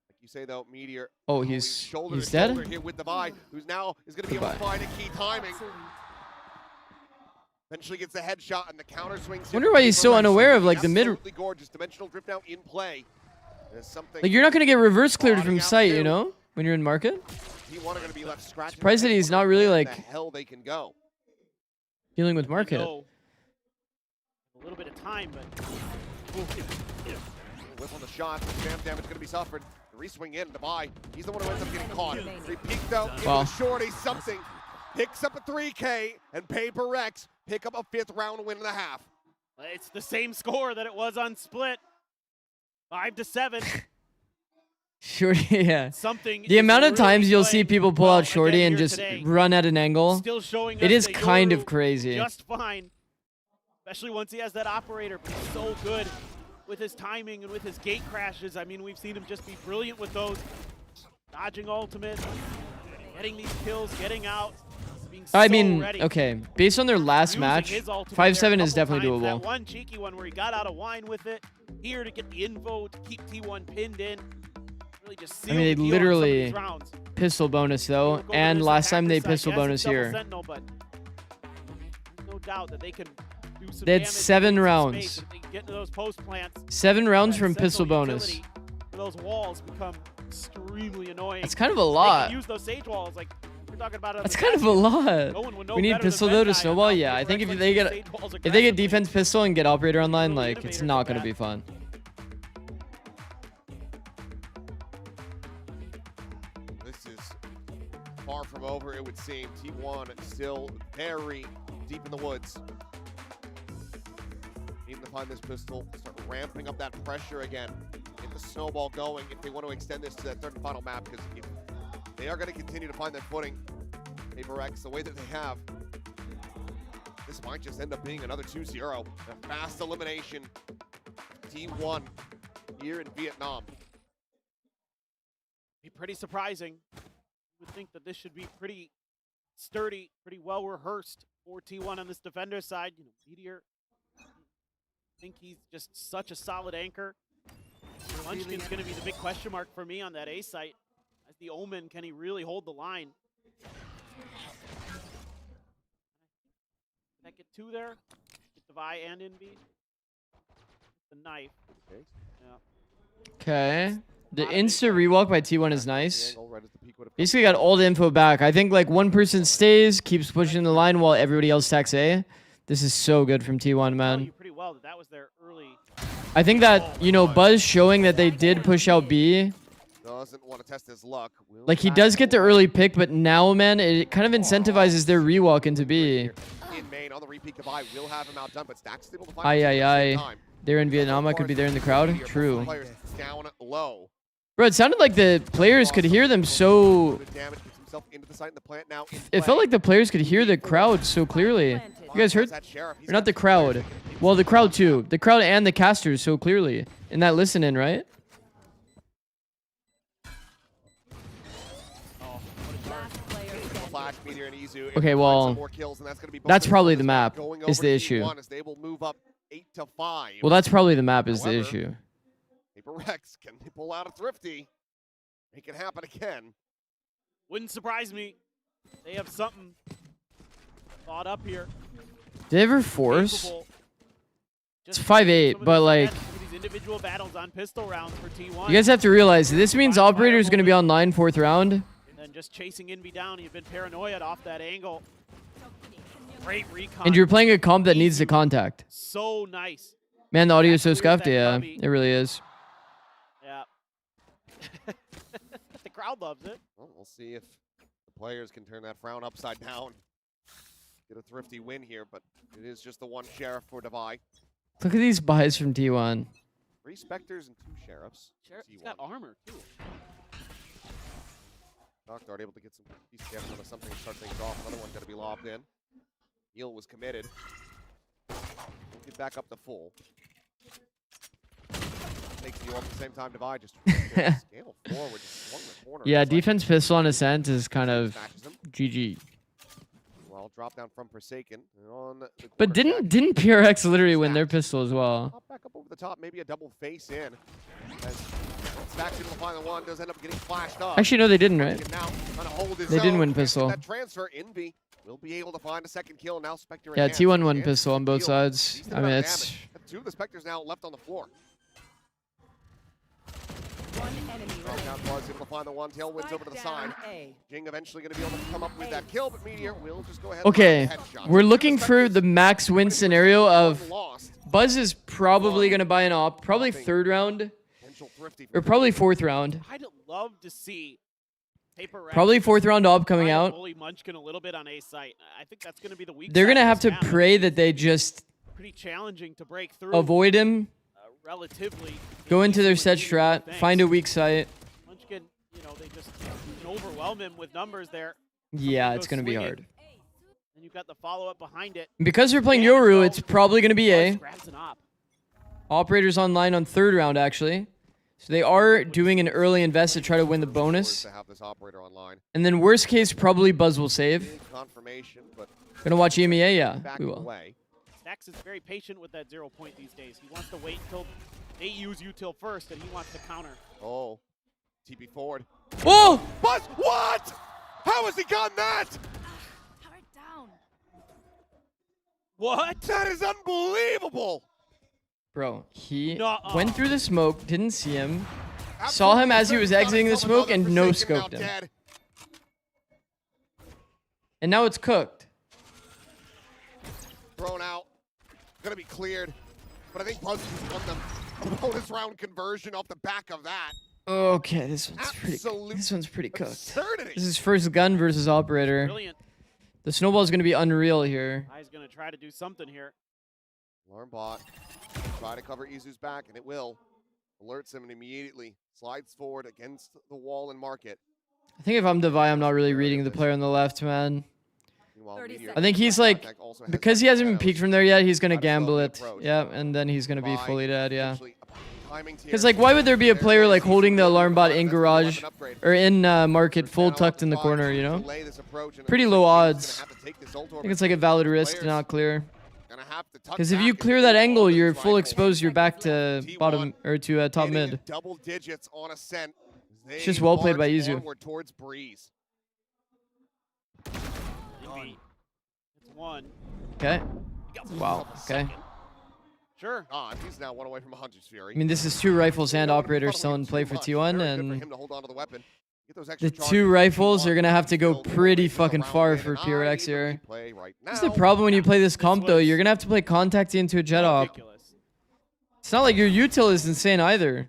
Like you say though, Meteor. Oh, going he's shoulder to dead. shoulder here with Devi, who's now is going to be able to Goodbye. find a key timing. Eventually gets the headshot and the counter swings. Wonder why he's so unaware of like the mid. Absolutely gorgeous. Dimensional drift now in play. There's something. Like you're not gonna get reverse cleared Spotting from out sight, too. you know, when you're in market. T1 are going to be left scratching. Surprised that he's not really where like the hell they can go. dealing with market. A little bit of time, but Whip on the shot. Jam damage going to be suffered. The reswing in. Devi. He's the one who ends up getting caught. Repeat though. Into Wow. the shorty. Something. Picks up a 3K. And Paper Rex pick up a 5th round win and a half. it's the same score that it was on Split. 5-7. Shorty, yeah. Something The is amount of really times you'll see playing people pull well out Shorty again and here just today. run at an angle. Still showing It us is that kind of Yoru crazy. Just fine, especially once he has that operator. But he's so good with his timing and with his gate crashes. I mean, we've seen him just be brilliant with those, dodging ultimate, getting these kills, getting out. Being I so mean, ready. okay, based on their last Using match, his ultimate 5-7 there a is couple definitely times. doable. That one cheeky one where he got out of wine with it, here to get the info to keep T1 pinned in. Really just I mean, they sealed the deal on some of literally these rounds. pistol bonus though, Look over and this last time they attacker side. pistol Yes, bonus it's double here. Sentinel, but there's no doubt that they can do some They had damage 7 in some rounds. space. If they can get into those post plants, 7 rounds that from pistol Sentinel bonus. utility for those walls become extremely annoying. That's kind of a They lot. can use those sage walls like we're talking about. That's kind of a lot. No one would know We need better than pistol though to Ventai snowball. about Yeah, I Paper think if Rex they lets get these sage walls if they get aggressively. defense pistol and get operator online, Really like it's innovator not for gonna that. be fun. This is far from over, it would seem. T1 still very deep in the woods. Needing to find this pistol, start ramping up that pressure again. Get the snowball going if they want to extend this to that 3rd and final map, because if they are going to continue to find their footing. Paper X, the way that they have, this might just end up being another 2-0. A fast elimination. T1 here in Vietnam. Be pretty surprising. You would think that this should be pretty sturdy, pretty well rehearsed for T1 on this defender side. You know, Meteor, I think he's just such a solid anchor. Munchkin's going to be the big question mark for me on that A site. As the Omen, can he really hold the line? Did I get 2 there? Get the Vi and Envy. The knife. Yeah. Okay. The insta rewalk by T1 is nice. Basically got all the info back. I think like one person stays, keeps pushing the line while everybody else attacks A. This is so good from T1, man. Pretty well that was their early. I think that, you know, Buzz showing that they did push out B. Doesn't want to test his luck. Like he does get the early pick, but now, man, it kind of incentivizes their rewalk into B. In main on the repeat, Devi will have him outdone, but Stack's able to find Aye, him at aye, the same aye. time. They're in Vietnam. I could be there in the crowd. Here, True. players down low. Bro, it sounded like the players could hear them so... Good damage, gets himself into the site in the plant now. It felt like the players could hear the crowd so clearly. You guys heard? Or not the crowd. Well, the crowd too. The crowd and the casters so clearly. In that listen-in, right? Flash, Meteor, and Izu. Okay, well, that's probably the map is the issue. They will move up 8-5. Well, that's probably the map is the However, issue. Paper Rex, can they pull out a Thrifty? Make it happen again. Wouldn't surprise me. They have something thought up here. Did they ever force? Capable. It's 5-8, but like... These individual battles on pistol rounds for T1. You guys have to realize, this means Operator is going to be online 4th round. And then just chasing Envy down. You've been paranoid off that angle. Great recon. And you're playing a comp that needs the contact. So nice. Man, the audio is so Clears scuffed. that Yeah, cubby. it really is. Yeah. The crowd loves it. Well, we'll see if the players can turn that frown upside down. Get a Thrifty win here, but it is just the one Sheriff for Devi. Look at these buys from T1. 3 Spectres and 2 Sheriffs. He's got armor, too. Dart able to get some decent damage on something to start things off. Another one going to be lobbed in. Heal was committed. We'll get back up to full. Takes you up at the same time. Devi just scale forward, just swung the corner. Yeah, It's like defense pistol on Ascent is kind of smashes him. GG. Well, drop down from Forsaken. On the But corner didn't PRX literally win their pistol as well? Pop back up over the top, maybe a double face in. As Stacks into the final one, does end up getting flashed up. Actually, no, they didn't, right? Now, trying to hold his They didn't own. win Can't get pistol. That transfer, Envy will be able to find a second kill. Now Spectre in Yeah, hand. T1 won Chance pistol on to both heal. sides. Decent I mean, amount of it's... damage. 2 of the Spectres now left on the floor. Knockout was able to find the one. Tailwinds over to the side. Jing eventually going to be able to come up with that kill, but Meteor will just go ahead. Okay, and headshot. we're looking for the max win scenario of Buzz is probably going to buy an op, probably third round, or probably fourth round. I'd love to see Paper Rex Probably fourth round op coming try to out. bully Munchkin a little bit on A site. I think that's going to be the weak They're side going to of have this to map. pray that they just Pretty challenging to break through. avoid him, Relatively. go into their set strat, find a weak site. Munchkin, you know, they just can overwhelm him with numbers there. Yeah, it's going to be hard. And you've got the follow-up behind it. Because they're playing Yoru, it's probably going to be A. Grabs an op. Operators online on third round, actually. So they are doing an early invest to try to win the bonus. To have this operator online. And then worst case, probably Buzz will save. Confirmation, but Gonna watch EMEA? Yeah, back we will. away. Stax is very patient with that 0 point these days. He wants to wait until they use util first, and he wants to counter. Oh, TP forward. Oh! Buzz, what? How has he gotten that? Down. What? That is unbelievable. Bro, he Nuh-uh. went through the smoke, didn't see him, saw him as he was exiting the smoke, and no-scoped him. Dead. And now it's cooked. Thrown out. Gonna be cleared. But I think Buzz just won them a bonus round conversion off the back of that. Okay, this one's pretty cooked. Absurdity. This is first gun versus operator. Brilliant. The snowball is gonna be unreal here. He's going to try to do something here. Alarm bot. Try to cover Izu's back, and it will. Alerts him and immediately slides forward against the wall and market. I think if I'm Devi, I'm not really reading the player on the left, man. I think he's like, because he hasn't been peaked from there yet, he's going to gamble it. Yeah, and then he's going to be fully dead, yeah. Because, like, why would there be a player, like, holding the alarm bot in garage, or in market, full tucked in the corner, you know? Pretty low odds. I think it's like a valid risk to not clear. Because if you clear that angle, you're full exposed, you're back to bottom, or to top mid. Double digits on ascent. It's just well played by Izu. Towards Breeze. It's one. Okay. Wow, okay. Sure. He's now one away from a Hunter's Fury. I mean, this is two rifles and operators still in play for T1, and the two rifles are going to have to go pretty fucking far for PRX here. That's the problem when you play this comp, though. You're going to have to play Contacty into a Jet Op. It's not like your util is insane either.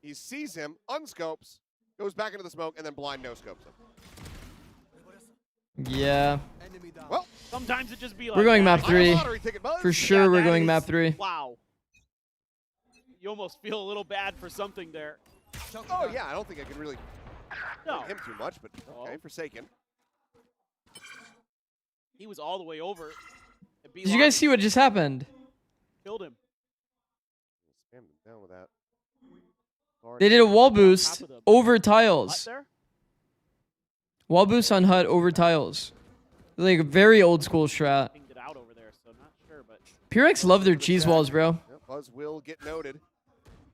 He sees him, unscopes, goes back into the smoke, and then blind no-scopes him. Yeah. Well, sometimes it just be like we're going that. map 3. For sure, we're going map 3. Wow. You almost feel a little bad for something there. Oh, yeah, I don't think I can really blame him too much, but okay, Forsaken. He was all the way over. Did you guys see what just happened? Killed him. Spammed him down with that. They did a wall boost over tiles. Wall boost on hut over tiles. Like a very old school strat. PRX love their cheese walls, bro. Yep, Buzz will get noted.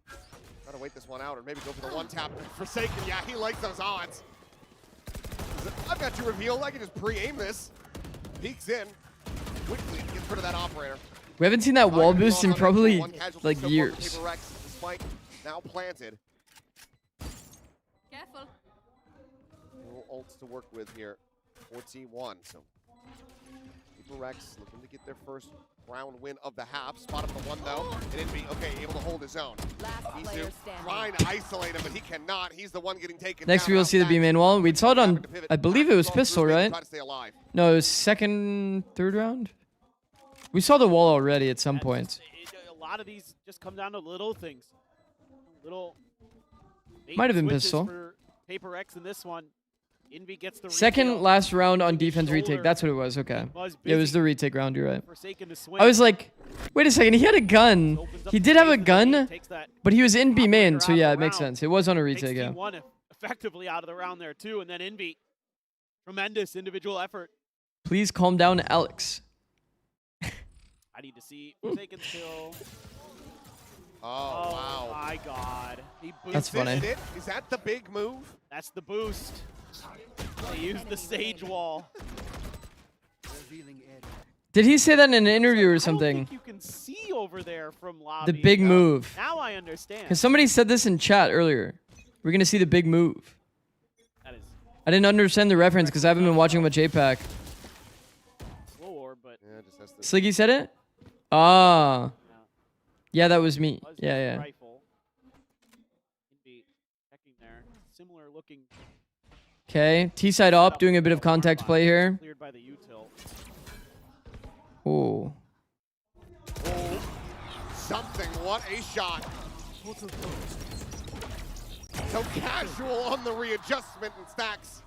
Try to wait this one out, or maybe go for the one tap. Forsaken, yeah, he likes those odds. I've got to reveal. I can just pre-aim this. Peeks in. Quickly gets rid of that operator. We haven't seen that wall boost in probably like years. Despite now planted. Careful. Little ults to work with here. 14-1. So Rex looking to get their first round win of the half. Spot up the one though. It didn't be okay, able to hold his own. Izu trying to isolate him, but he cannot. He's the one getting taken Next down. we will see the B main wall. We saw it on, I believe it was pistol, right? Try to stay alive. No, it was second, third round. We saw the wall already at some point. A lot of these just come down to little things. Little. Might have been switches pistol. For Paper X in this one. Envy gets the Second last round on defense retake. That's what it was. Okay. Yeah, it was the retake round. You're right. I was like, wait a second. He had a gun. He did have a gun, but he was in B main. So yeah, it makes sense. It was on a retake. Yeah. One effectively out of the round there too, and then Envy, tremendous individual effort. Please calm down, Alex. I need to see Forsaken still. Oh, wow. My God. He That's funny. Is that the big move? That's the boost. They used the sage wall. Did he say that in an interview or something? I don't think you can see over there from lobby. The big move. Now I understand. Because somebody said this in chat earlier. We're gonna see the big move. That is I didn't understand the reference because I haven't been watching much APAC. slow orb, but Yeah, just has to. Sliggy said it? Ah. Yeah, that was me. Buzz Yeah, yeah. Rifle. Indy checking there. Similar looking. Okay. T-side up, doing a bit of contact play here. Cleared by the util. Ooh. Oh, something. What a shot. So casual on the readjustment, and Stacks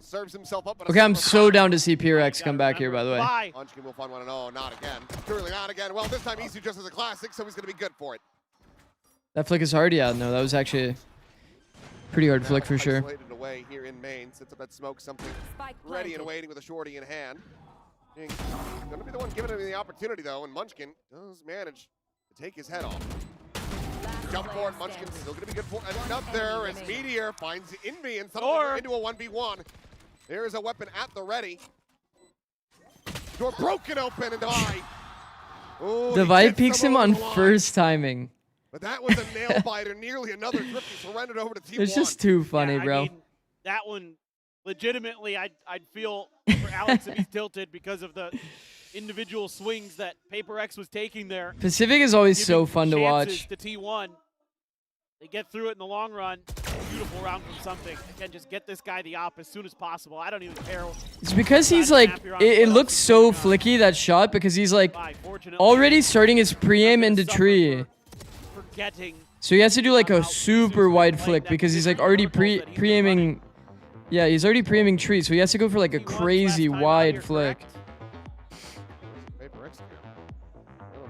serves himself up. Okay, I'm so down to see PRX come back here, by the way. Munchkin will find one and oh, not again. Surely not again. Well, this time Isu just as a classic, so he's going to be good for it. That flick is hard? Yeah, no, that was actually a pretty hard flick for sure. Isolated away here in main, sits up at smoke, something ready and waiting with a shorty in hand. Going to be the one giving him the opportunity, though, and Munchkin does manage to take his head off. Jump forward, Munchkin still going to be good for enough there as Meteor finds Envy and something into a 1v1. There's a weapon at the ready. Door broken open and die. The VIT peeks him on first timing. But that was a nail biter, nearly another Thrifty surrendered over to T1. It's just too funny, bro. I mean, that one, legitimately, I'd feel for Alex if he's tilted because of the individual swings that Paper X was taking there. Pacific is always so fun to watch. To T1. They get through it in the long run. Beautiful round from something. Again, just get this guy the op as soon as possible. I don't even care. It's because he's like, it looks so flicky, that shot, because he's like already starting his pre-aim into tree. So he has to do like a super wide flick because he's like already pre-aiming. Yeah, he's already pre-aiming tree, so he has to go for like a crazy wide flick.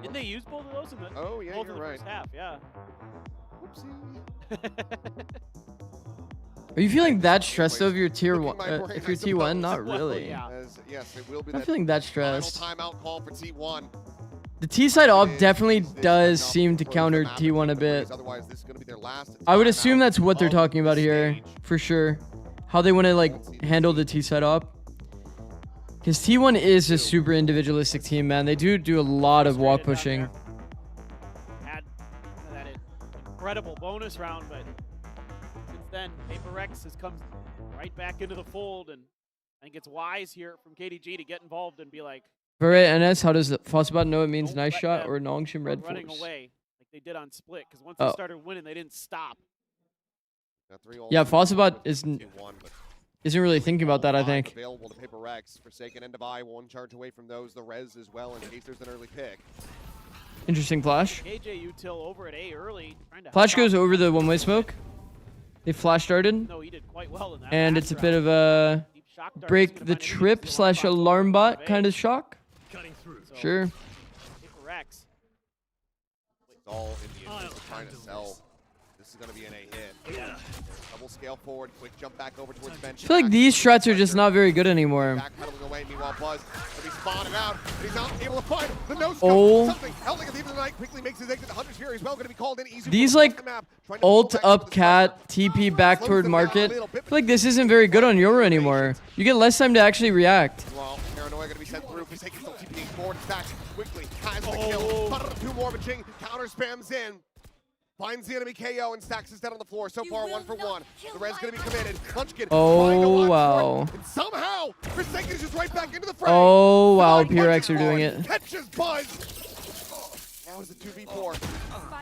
Didn't they use both of those in the, oh, yeah, both you're in the right. first half? Yeah. Are you feeling that stressed of your tier 1? If you're T1, not really. As, yes, it will be I'm not feeling that stressed. Timeout call for T1. The T-side op definitely does seem to counter T1 a bit. I would assume that's what they're talking about here, for sure. How they want to like handle the T-side op. Because T1 is a super individualistic team, man. They do a lot of walk pushing. Had that incredible bonus round, but since then, Paper X has come right back into the fold, and I think it's wise here from KDG to get involved and be like, Alright, NS, how does Fossbot know it means nice shot or Nongshim Red running Force? away like they did on Split, because once they started winning, they didn't stop. Yeah, Fossbot isn't really thinking about that, I think. Available to Paper Rex. Forsaken and Dubai, one charge away from those. The res as well in case there's an early pick. Interesting flash. KJ util over at A early. Flash goes over the one-way smoke. They flash darted. No, he did quite well in that and it's a bit of a break the trip / alarm bot kind of shock. Sure. Paper Rex. It's all in the interest of trying to sell. This is going to be an A hit. Yeah. Double scale forward, quick jump back over towards bench. I feel like these strats are just not very good anymore. Backpedaling away, meanwhile Buzz will be spotted out. He's not able to find the no scope. Oh. Something. Howling at the end of the night quickly makes his exit. The Hunter's Fury as well going to be called in. Easy These like ult up cat TP back toward market. I feel like this isn't very good on Yoru anymore. You get less time to actually react. Well, Paranoia going to be sent through. Forsaken still TPing forward. Stacks quickly. Has the kill. But two more, Maching counter spams in. Finds the enemy KO and Stacks is dead on the floor. So far, 1 for 1. The red's going to be committed. Munchkin. Oh, wow. And somehow, Forsaken is just right back into the frame. Oh, wow. PRX are doing it. Catches Buzz. Now is the 2v4.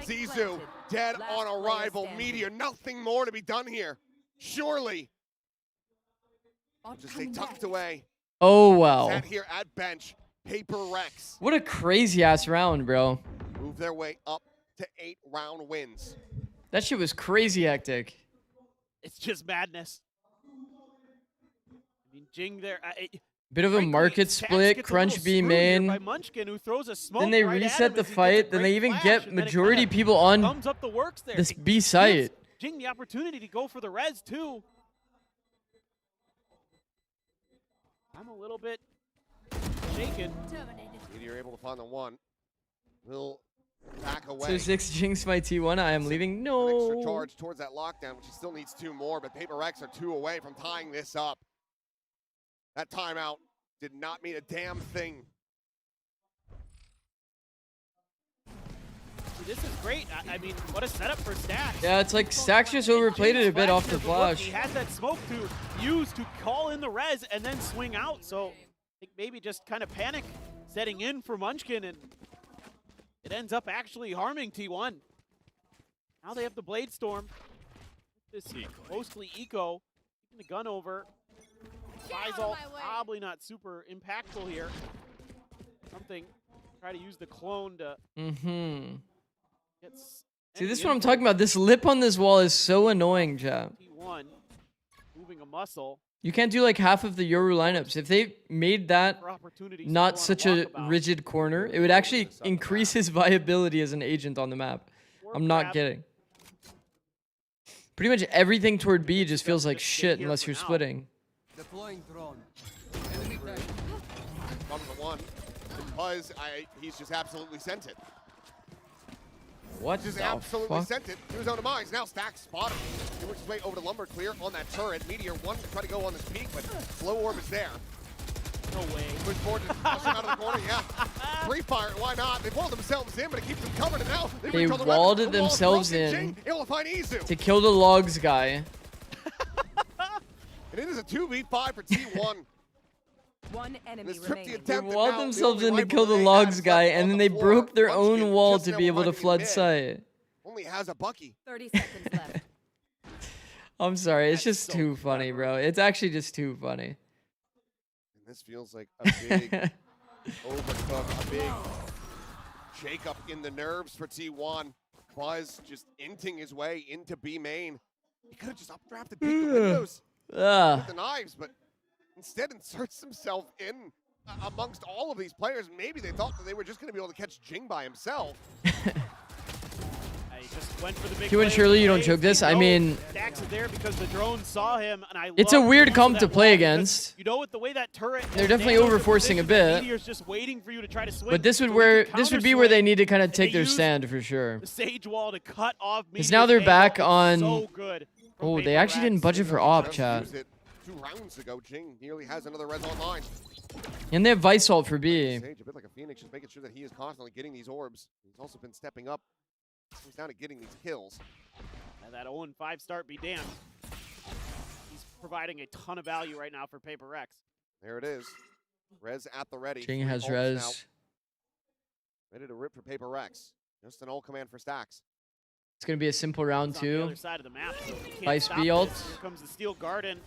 Zizou dead on arrival. Meteor, nothing more to be done here. Surely. Just stay tucked away. Oh, wow. Sat here at bench. Paper Rex. What a crazy ass round, bro. Move their way up to 8 round wins. That shit was crazy hectic. It's just madness. I mean, Jing there. Bit of a market split, Crunch B main. By Munchkin, who throws a smoke Then they right reset the fight. Then they even get majority people on thumbs up the works there. this B site. Jing the opportunity to go for the res too. I'm a little bit shaken. Meteor able to find the one. Will back away. So 6 jinx my T1. I am leaving. An No. extra charge towards that lockdown, which he still needs 2 more, but Paper Rex are 2 away from tying this up. That timeout did not mean a damn thing. This is great. I mean, what a setup for Stacks. Yeah, it's like Stacks just overplayed it a bit off the flash. He had that smoke to use to call in the res and then swing out. So I think maybe just kind of panic setting in for Munchkin, and it ends up actually harming T1. Now they have the Blade Storm. This mostly eco. Taking the gun over. Faisal probably not super impactful here. Something. Try to use the clone to get See, this is what I'm talking about. This lip on this wall is so annoying, chat. T1 moving a muscle. You can't do like half of the Yoru lineups. If they made that not such a rigid corner, it would actually increase his viability as an agent on the map. I'm not kidding. Pretty much everything toward B just feels like shit unless you're splitting. Deploying drone. Bottom of the one. Buzz, he's just absolutely sent it. What Just the absolutely fuck? sent it to his own demise. Now Stacks spotted. He works his way over to Lumber, clear on that turret. Meteor one to try to go on this peak, but Slow Orb is there. No way. Push forward to push him out of the corner, yeah. Free fire, why not? They walled themselves in, but it keeps them covered, and now They reach on the walled red. it The wall's themselves broken. in Jing able to find Izu. to kill the logs guy. And it is a 2v5 for T1. One enemy This Thrifty remaining. They attempt walled now, the themselves only in to rifle kill the they logs had guy, is and on then the they floor. broke their Munchkin own wall just to now be able to arriving in flood mid. site. Only has a Bucky. 30 seconds left. I'm sorry, it's That's just so too funny, bro. It's actually just too funny. And this feels like a big overcook, a big shake-up in the nerves for T1. Buzz just inting his way into B main. He could have just updrafted, beat the windows with the knives, but instead inserts himself in amongst all of these players. Maybe they thought that they were just going to be able to catch Jing by himself. He just went for the big Q and play. surely you don't Hey, choke this. I no, mean, Stacks is there because the drone saw him, and I it's a love weird the comp to that play wall because, against. You know, with the way that turret, They're definitely nanos the overforcing a position, that bit. Meteor's just waiting for you to try to swing. But this would so where he can this would be where they counter-swing, need to kind of and take they their use stand for sure. the Sage wall to cut off. Because now they're Meteor's back angle. on. So good from Oh, they Paper actually didn't Rex. budget for op, Just chat. used it 2 rounds ago. Jing nearly has another res online. And they have Vice Ult for B. Sage, a bit like a Phoenix, just making sure that he is constantly getting these orbs. He's also been stepping up. He's down to getting these kills. And that 0-5 start be damned. He's providing a ton of value right now for Paper Rex. There it is. Res at the ready. Jing 3 has ults res. now. Ready to rip for Paper Rex. Just an ult command for Stacks. It's gonna be a simple round It's on the two. other side of the map, so he can't Vice stop B this. ult. Here comes the Steel Garden.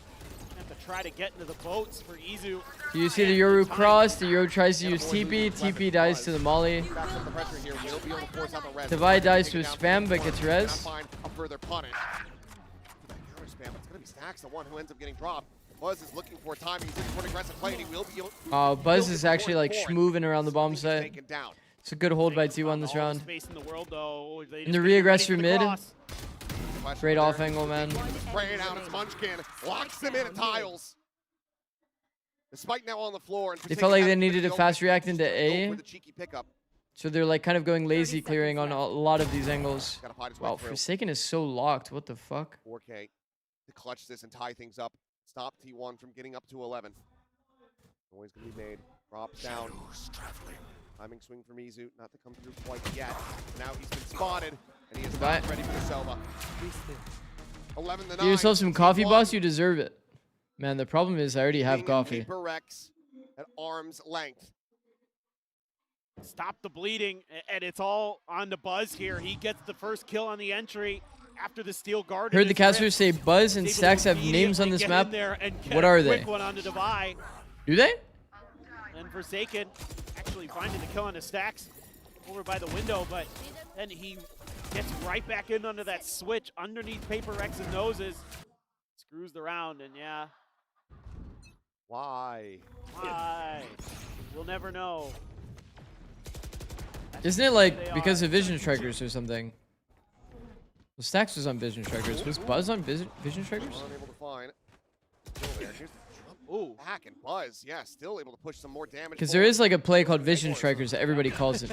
Have to try to get into the boats for Izu. Do you see the Yoru cross? The Yoru tries to use TP. TP dies to the Molly. Backs up the pressure here. Will be able to force out the res. Divide dies to a Taking down spam, but T1. gets Gonna res. find a further punish. Counter spam. It's gonna be Stacks, the one who ends up getting dropped. Buzz is looking for timing. He's looking for an aggressive play, and he will be able. Buzz he'll is get actually like forward. schmoving around the bomb He's site. taken down. It's a good hold by Taking T1 this all the round. space in the world, though. They And just the get ready reaggressor for the mid. cross. Great off angle, man. Spraying out, it's Munchkin. Locks him in at tiles. The spike now on the floor. And They felt like they needed to fast react into Go A. for the cheeky pickup. So they're like kind of going lazy clearing on a lot of these angles. Gotta fight his way Wow, through. Forsaken is so locked. What the fuck? 4K to clutch this and tie things up. Stop T1 from getting up to 11. Noise gonna be made. Drops down. Timing swing from Izu, not to come through quite yet. Now he's been spotted, and he is Goodbye. not ready for the Sova. 11 to 9. Get yourself some coffee, T1 boss. You deserve it. Man, the problem is I already have being in coffee. Paper Rex at arm's length. Stop the bleeding, and it's all on the Buzz here. He gets the first kill on the entry after the Steel Garden. Heard the is casters ripped. say Buzz and He's able Stacks to have names on immediately this get map. in there and get What a are quick they? one onto Divide. Do they? And Forsaken actually finding the kill on the Stacks over by the window, but then he gets right back in under that switch underneath Paper Rex's noses. Screws the round, and yeah. Why? Why? We'll never know. Isn't it like because of Vision Strikers or something? Well, Stacks was on Vision Strikers. Was Buzz on Vision Strikers? Unable to find. Still there. Here's the jump back, and Buzz, yeah, still able to push some more damage. Because there is like a play called Vision Strikers that everybody calls it.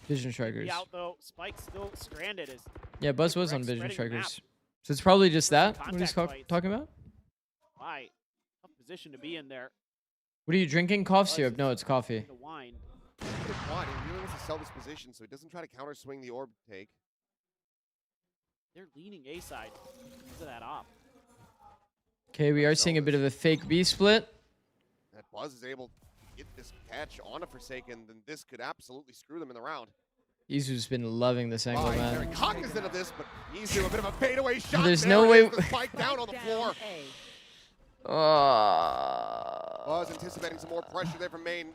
Vision Strikers. Be out though. Spike's still stranded. Is Yeah, Buzz was on Rex Vision spreading the map. Strikers. So it's probably just that, what he's Contact fights. talking about? why? Tough position to be in there. What are you drinking? Cough syrup? No, it's coffee. The wine. Good quad. He really wants to sell this position so he doesn't try to counter swing the orb take. They're leaning A side into that op. Okay, we are seeing a bit of a fake B split. That Buzz is able to get this catch on a Forsaken, then this could absolutely screw them in the round. Izu's been loving this angle, man. Very cognizant of this, but Izu a bit of a fadeaway shot. There's there no it way. is, the spike down on the floor. Buzz anticipating some more pressure there from main.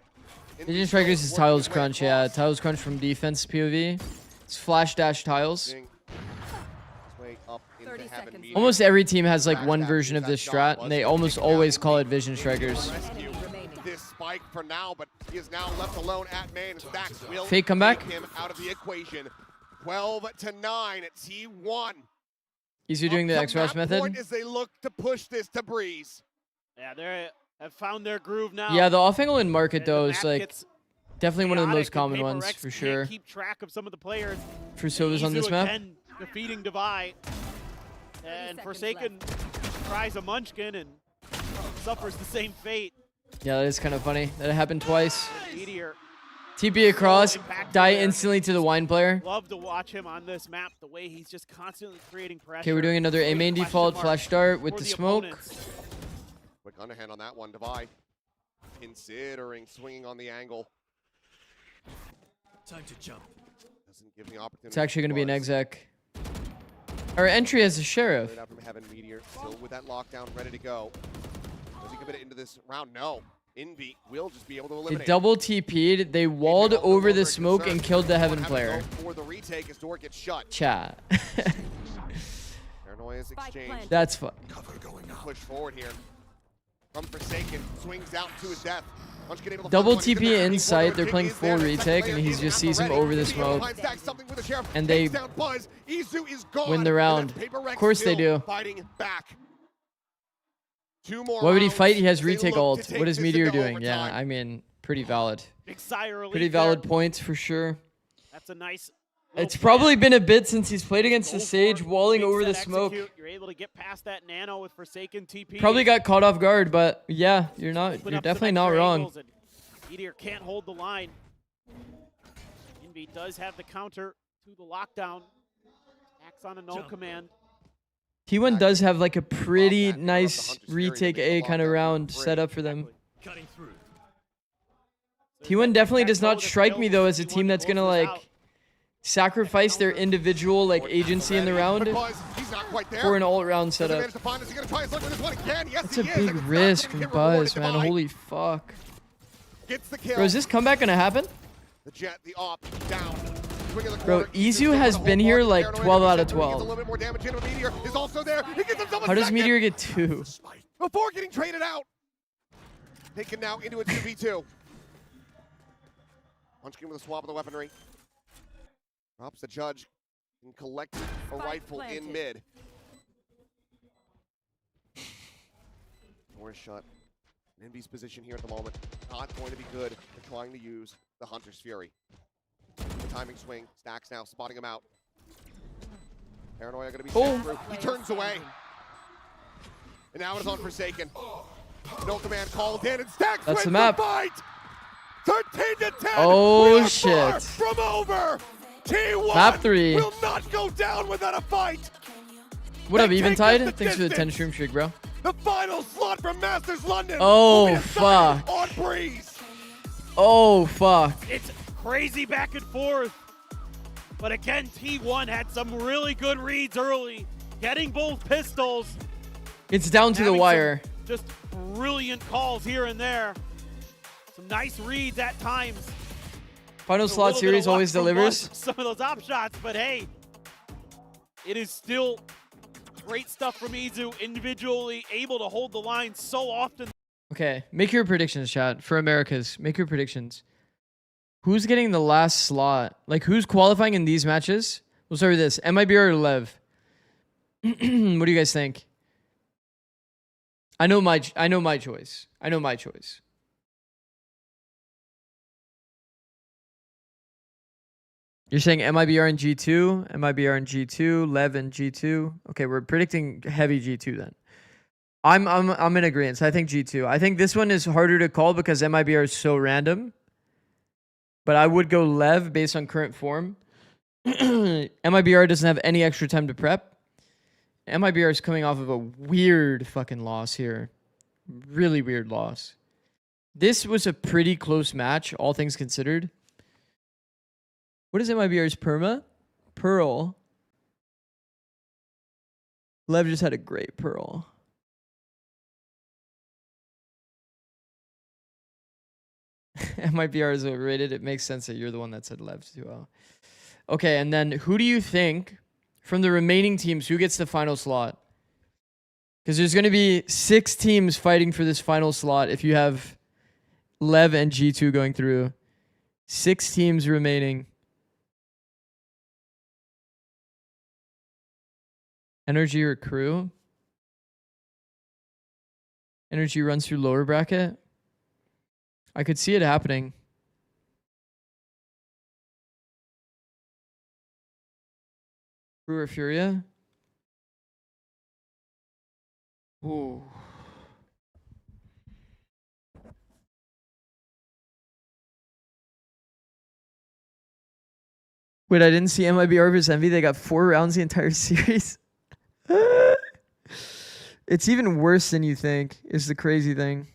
Vision Strikers is Tiles Crunch, yeah. Tiles Crunch from defense POV. It's flash dash tiles. Almost every team has like one version of this strat, and they almost always call it Vision Strikers. This spike for now, but he is now left alone at main. Stacks will Fake comeback. take him out of the equation. 12-9 at T1. Izu doing the X Rush method. Point as they look to push this to Breeze. Yeah, they have found their groove now. Yeah, the off angle in market And though the is map like gets definitely one of the most chaotic, and common ones Paper for Rex sure. can't keep track of some of the players. For Silvers on Izu this map. again defeating Divide. And Forsaken tries a Munchkin and suffers the same fate. Yeah, that is kind of funny. That happened twice. Meteor. TP across, impactful die there. instantly to the wine player. Love to watch him on this map, the way he's just constantly creating pressure. Okay, we're doing another A main Question default mark flash dart with for the the smoke. opponents. Quick underhand on that one, Divide. Considering swinging on the angle. Time to jump. Doesn't give the opportunity. It's actually going to be an Buzz. exec. Our entry as a sheriff. Right out from Heaven, Meteor still with that lockdown, ready to go. Does he commit it into this round? No. Envy will just be able to They eliminate. double TP'd, they walled over the smoke and killed the Heaven player. For the retake as door gets shut. Chat. Paranoia is exchanged. That's fun. Push forward here. From Forsaken, swings out to his death. Munchkin able to Double find one. He's TP gonna inside, forward. they're King playing is full there. The second retake, player and he is just at sees him ready. over the He's able to smoke. find Stack something with the sheriff. And they Takes down Buzz. Izu is gone. win the And round. that's Paper Rex Of course they still do. Fighting back. Two more Why would he rounds fight? He has as they retake look ult. to take What is this Meteor into doing? Yeah, overtime. I mean, pretty valid. Big sigh of relief Pretty there. valid points for sure. That's a nice. It's probably been a bit since he's played against the Sage, walling Big over the set smoke. execute. You're able to get past that nano with Forsaken TP. Probably got caught off guard, but yeah, you're Open definitely up some not extra wrong. angles, and Meteor can't hold the line. Envy does have the counter to the lockdown. Acts on a no command. T1 does have like a pretty nice retake A kind of round set up for them. Cutting through. T1 definitely does not strike me though as a team that's gonna like sacrifice their individual like agency in the round Buzz, he's not quite there. for an all-round Doesn't setup. manage to find us. He's gonna try his luck with this one again. Yes, That's he a is, big and it's not risk gonna from get rewarded. Buzz, man. Divide Holy fuck. Gets the kill. Bro, is this comeback gonna happen? The jet, the op, down. Swing of the Bro, corner. Izu has been here like 12 out of He gets a 12. little bit more damage into Meteor. Is also there. He gets himself a How does second Meteor get 2? before getting traded out. Taken now into a 2v2. Munchkin with a swap of the weaponry. Drops the judge and collects a rifle in mid. Door is shut. Envy's position here at the moment. Not going to be good. They're trying to use the Hunter's Fury. The timing swing. Stacks now spotting him out. Paranoia going to be sent through. He turns away. And now it is on Forsaken. No command called in, and Stacks That's wins the map. fight. 13-10. Oh, We are shit. far from over. T1 Map 3. will not go down without a fight. What up, They take us Eventide? the Thanks for the 10 distance. stream streak, bro. The final slot from Masters London. Oh, will be decided fuck. On Breeze. Oh, fuck. It's crazy back and forth. But again, T1 had some really good reads early, getting both pistols. It's down to the having some wire. Just brilliant calls here and there. Some nice reads at times. Final A slot little bit series of luck always from delivers. Buzz, some of those op shots, but hey, it is still great stuff from Izu, individually able to hold the line so often. Okay, make your predictions, chat. For Americas, make your predictions. Who's getting the last slot? Like, who's qualifying in these matches? We'll start with this. MIBR or Lev? What do you guys think? I know my choice. I know my choice. You're saying MIBR and G2, MIBR and G2, Lev and G2. Okay, we're predicting heavy G2 then. I'm in agreement. So I think G2. I think this one is harder to call because MIBR is so random. But I would go Lev based on current form. MIBR doesn't have any extra time to prep. MIBR is coming off of a weird fucking loss here. Really weird loss. This was a pretty close match, all things considered. What is MIBR's perma? Pearl. Lev just had a great pearl. MIBR is overrated. It makes sense that you're the one that said Lev too well. Okay, and then who do you think from the remaining teams, who gets the final slot? Because there's going to be 6 teams fighting for this final slot if you have Lev and G2 going through. 6 teams remaining. Energy or Crew? Energy runs through lower bracket. I could see it happening. Crew or Furia? Ooh. Wait, I didn't see MIBR versus Envy. They got 4 rounds the entire series. It's even worse than you think, is the crazy thing.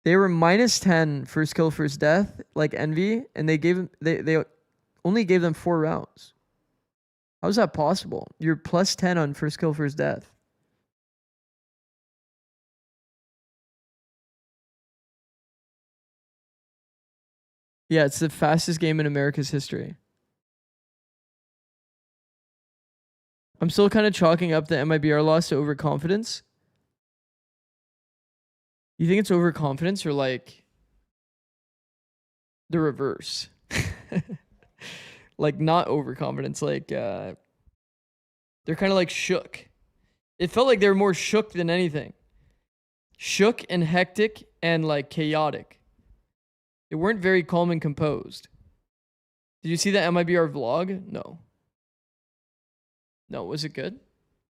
They were -10 first kill, first death, like Envy, and they gave them they only gave them 4 rounds. How is that possible? You're +10 on first kill, first death. Yeah, it's the fastest game in America's history. I'm still kind of chalking up the MIBR loss to overconfidence. You think it's overconfidence or like the reverse? Like not overconfidence, like they're kind of like shook. It felt like they were more shook than anything. Shook and hectic and like chaotic. They weren't very calm and composed. Did you see that MIBR vlog? No. No, was it good?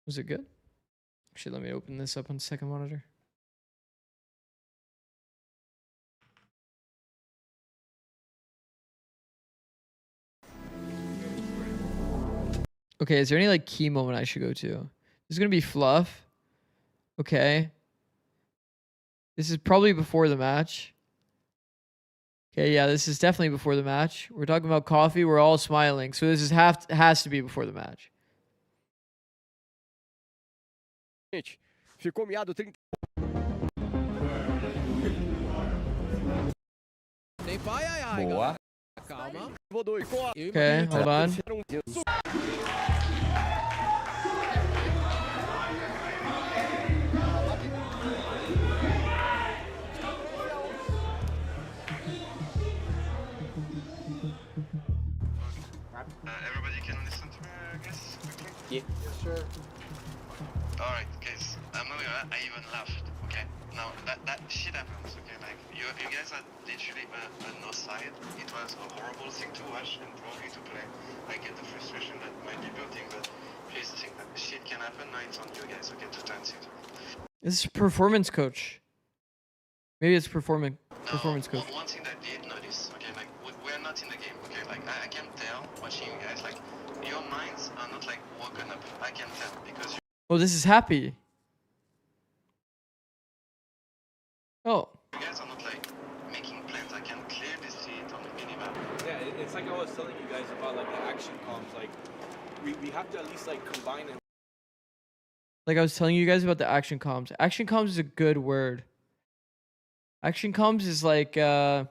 Was it good? Actually, let me open this up on second monitor. Okay, is there any like key moment I should go to? This is gonna be fluff. Okay. This is probably before the match. Okay, yeah, this is definitely before the match. We're talking about coffee. We're all smiling. So this is has to be before the match. Ficou miado 30. Boa. Calma. Okay, hold on. Everybody can listen to me, I guess, quickly? Yeah. Sure. Alright, guys, I'm not gonna I even laughed, okay? Now, that shit happens, okay? Like, you guys are literally no side. It was a horrible thing to watch and probably to play. I get the frustration that might be building, but please think that shit can happen. Now it's on you guys, okay, to turn it. This is performance coach. Maybe it's performance coach. One thing that I did notice, okay, like, we're not in the game, okay? Like, I can tell, watching you guys, like, your minds are not, like, woken up. I can tell, because Oh, this is happy. Oh. you guys are not, like, making plans. I can clearly see it on the minimap. Yeah, it's like I was telling you guys about, like, the action comms. Like, we have to at least, like, combine and... Like I was telling you guys about the action comms. Action comms is a good word. Action comms is like action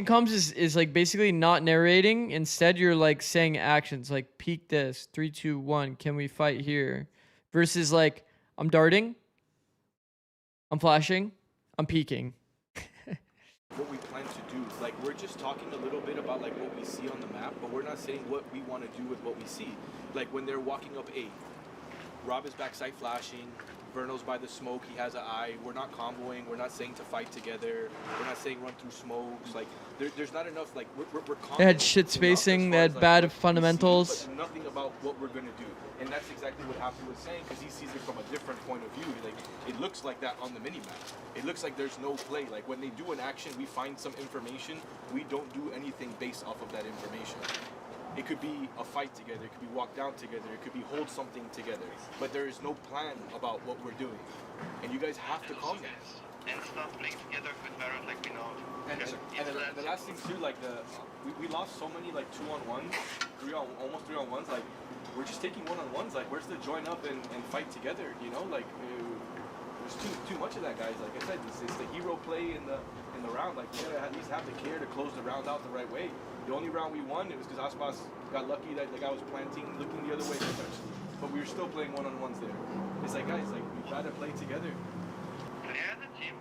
comms is like basically not narrating. Instead, you're like saying actions like peek this, 3, 2, 1, can we fight here? Versus like I'm darting, I'm flashing, I'm peeking. What we plan to do, like, we're just talking a little bit about, like, what we see on the map, but we're not saying what we want to do with what we see. Like, when they're walking up A, Rob is backside flashing. Verno's by the smoke. He has an eye. We're not comboing. We're not saying to fight together. We're not saying run through smokes. Like there's not enough. Like we're They had shit spacing. They had bad fundamentals. but nothing about what we're gonna do. And that's exactly what Happy was saying, because he sees it from a different point of view. Like it looks like that on the mini map. It looks like there's no play. Like when they do an action, we find some information. We don't do anything based off of that information. It could be a fight together, it could be walk down together, it could be hold something together. But there is no plan about what we're doing. And you guys have to calm down. And start playing together with Barrett like we know. And the last thing too, like we lost so many like 2-on-1s, almost 3-on-1s. Like we're just taking 1-on-1s. Like where's the join up and fight together? You know, like there's too much of that, guys. Like I said, it's the hero play in the round. Like we gotta at least have the care to close the round out the right way. The only round we won, it was because Aspas got lucky that the guy was planting, looking the other way potentially. But we were still playing 1-on-1s there. It's like, guys, like we gotta play together. Play as a team,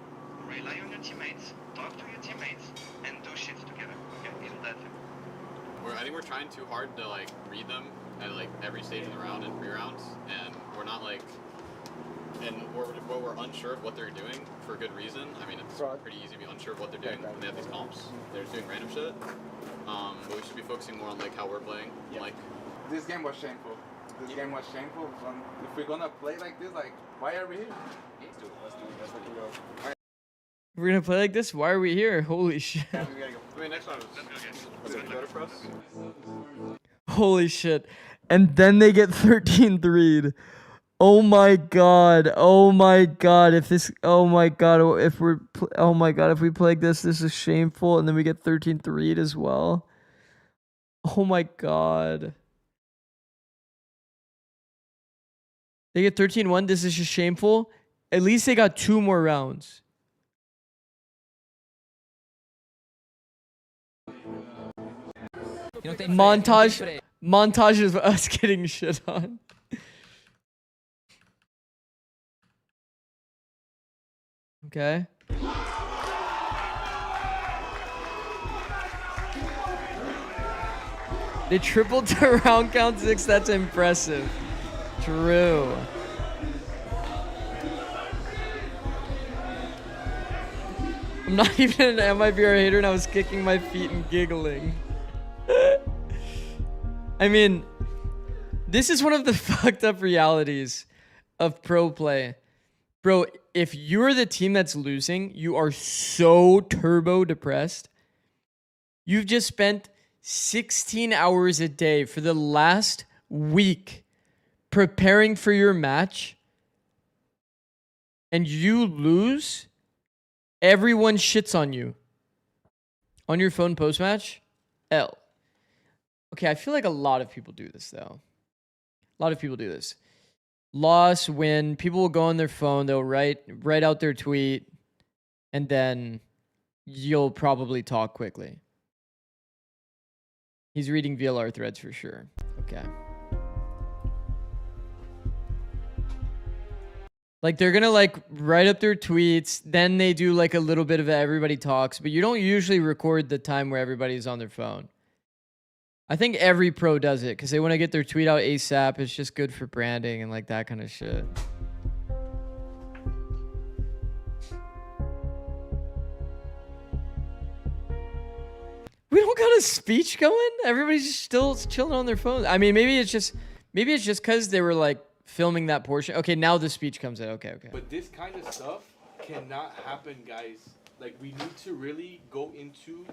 rely on your teammates, talk to your teammates, and do shit together. Okay, isn't that it? I think we're trying too hard to like read them at like every stage of the round and pre-rounds, and we're not like, and we're unsure of what they're doing for good reason. I mean, it's pretty easy to be unsure of what they're doing when they have these comps. They're just doing random shit. But we should be focusing more on like how we're playing. Like this game was shameful. This game was shameful. If we're gonna play like this, like why are we here? Let's do it. Let's fucking go. All right. We're gonna play like this? Why are we here? Holy shit. I mean, next one was it better for us? Holy shit. And then they get 13-3'd. Oh my god. Oh my god. If this, oh my god. If we're, oh my god. If we play like this is shameful. And then we get 13-3'd as well. Oh my god. They get 13-1. This is just shameful. At least they got 2 more rounds. Montage of us getting shit on. Okay. They tripled to round count 6. That's impressive. True. I'm not even an MIBR hater and I was kicking my feet and giggling. I mean, this is one of the fucked up realities of pro play. Bro, if you're the team that's losing, you are so turbo depressed. You've just spent 16 hours a day for the last week preparing for your match, and you lose, everyone shits on you. On your phone post-match, L. Okay, I feel like a lot of people do this, though. A lot of people do this. Loss, win, people will go on their phone, they'll write out their tweet, and then you'll probably talk quickly. He's reading VLR threads for sure. Okay. Like, they're gonna, like, write up their tweets, then they do, like, a little bit of everybody talks, but you don't usually record the time where everybody's on their phone. I think every pro does it because they want to get their tweet out ASAP. It's just good for branding and like that kind of shit. We don't got a speech going? Everybody's just still chilling on their phones. I mean, maybe it's just because they were like filming that portion. Okay, now the speech comes in. Okay. But this kind of stuff cannot happen, guys. Like we need to really go into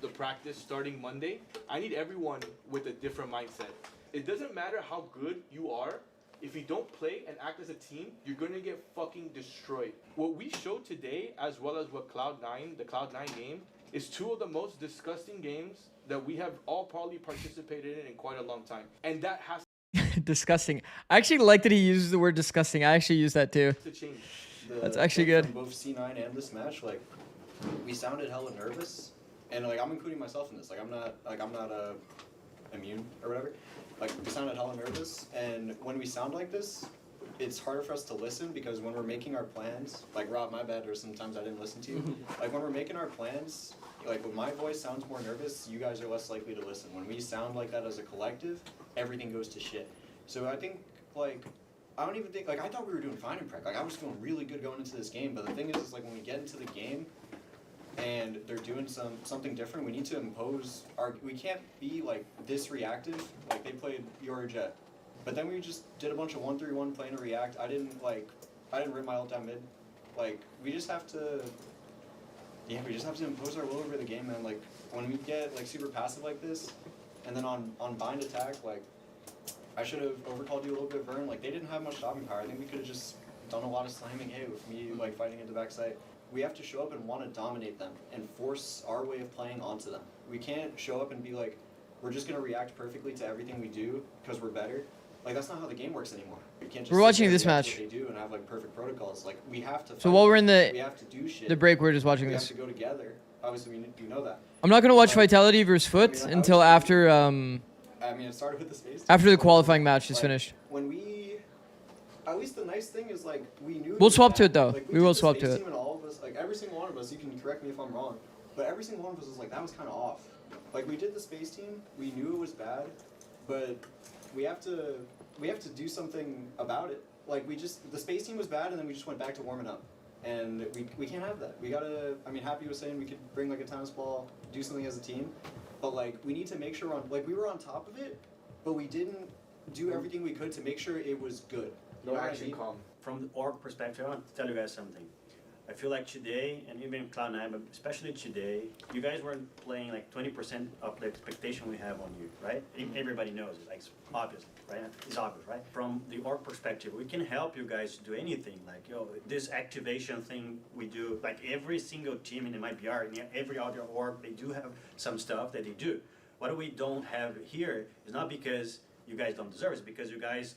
the practice starting Monday. I need everyone with a different mindset. It doesn't matter how good you are. If you don't play and act as a team, you're gonna get fucking destroyed. What we showed today, as well as what Cloud9, the Cloud9 game, is 2 of the most disgusting games that we have all probably participated in quite a long time. And that has disgusting. I actually like that he uses the word disgusting. I actually use that too. to change. That's actually good. From both C9 and this match, like we sounded hella nervous. And like I'm including myself in this. Like I'm not immune or whatever. Like we sounded hella nervous, and when we sound like this, it's harder for us to listen because when we're making our plans, like Rob, my bad, or sometimes I didn't listen to you. Like when we're making our plans, like when my voice sounds more nervous, you guys are less likely to listen. When we sound like that as a collective, everything goes to shit. So I think like I don't even think, like, I thought we were doing fine in prec. Like, I was feeling really good going into this game, but the thing is like, when we get into the game and they're doing something different, we need to impose we can't be, like, this reactive. Like, they played Yoru Jet. But then we just did a bunch of 1-3-1 playing a react. I didn't rip my ult down mid. Like, we just have to impose our will over the game, man. Like, when we get, like, super passive like this, and then on bind attack, like, I should have overcalled you a little bit, Vern. Like, they didn't have much stopping power. I think we could have just done a lot of slamming A with me, like, fighting into backside. We have to show up and want to dominate them and force our way of playing onto them. We can't show up and be like, we're just going to react perfectly to everything we do because we're better. Like, that's not how the game works anymore. You can't just We're watching this sit there and match. do what they do and have, like, perfect protocols. Like, we have to So while we're in we have to do shit. the break, we're just watching we this. have to go together. Obviously, you know that. I'm not gonna watch Vitality versus FUT until after I mean, it started with the space. after the qualifying match is Like, finished. When we, at least the nice thing is, like, we knew. We'll was swap to bad. it, though. Like, We will did the swap space to it. team and all of us, like, every single one of us, you can correct me if I'm wrong, but every single one of us was like, that was kind of off. Like, we did the space team, we knew it was bad, but we have to do something about it. Like, the space team was bad, and then we just went back to warming up. And we can't have that. We gotta, I mean, Happy was saying we could bring, like, a tennis ball, do something as a team, but, like, we need to make sure we were on top of it, but we didn't do everything we could to make sure it was good. You know what I mean? From the org perspective, I want to tell you guys something. I feel like today, and even Cloud9, but especially today, you guys weren't playing like 20% of the expectation we have on you, right? Everybody knows it, like, it's obvious, right? It's obvious, right? From the org perspective, we can help you guys do anything. Like, yo, this activation thing we do, like every single team in the MIBR, and every other org, they do have some stuff that they do. What we don't have here is not because you guys don't deserve it, it's because you guys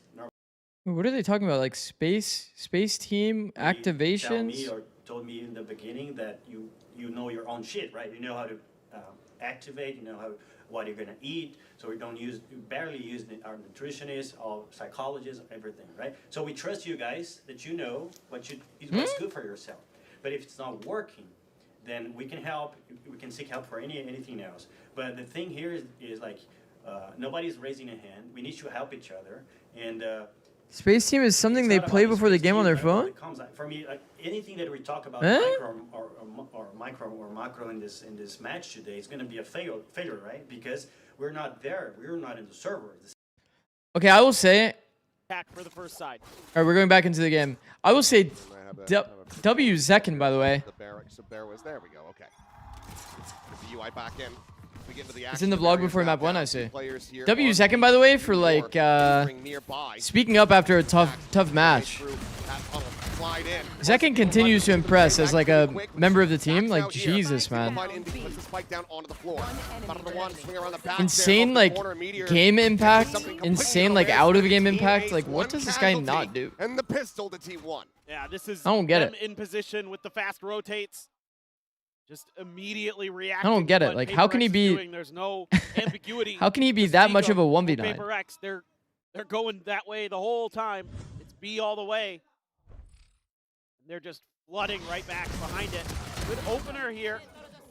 What are they talking about? Like space team activations? told me in the beginning that you know your own shit, right? You know how to activate, you know what you're gonna eat. So we barely use our nutritionists or psychologists, everything, right? So we trust you guys that you know what's good for yourself. But if it's not working, then we can help. We can seek help for anything else. But the thing here is like nobody's raising a hand. We need to help each other, and. Space team is something they play before the game on their phone? For me, like, anything that we talk about micro or macro in this match today is going to be a failure, right? Because we're not there. We're not in the server. Okay, I will say. Attack for the first side. All right, we're going back into the game. I will say W Zekin, by the way. There we go. Okay. The UI back in. It's in the vlog before map 1, I see. W Zekin, by the way, for like speaking up after a tough match. Zekin continues to impress as like a member of the team. Like, Jesus, man. Insane like game impact. Insane like out of game impact. Like, what does this guy not do? And the pistol to T1. Yeah, this is I don't get it. in position with the fast rotates. Just immediately reacting. I don't get it. Like, how can he be? There's no ambiguity. How can he be that much of a 1v9? Paper X, they're going that way the whole time. It's B all the way. And they're just flooding right back behind it. Good opener here.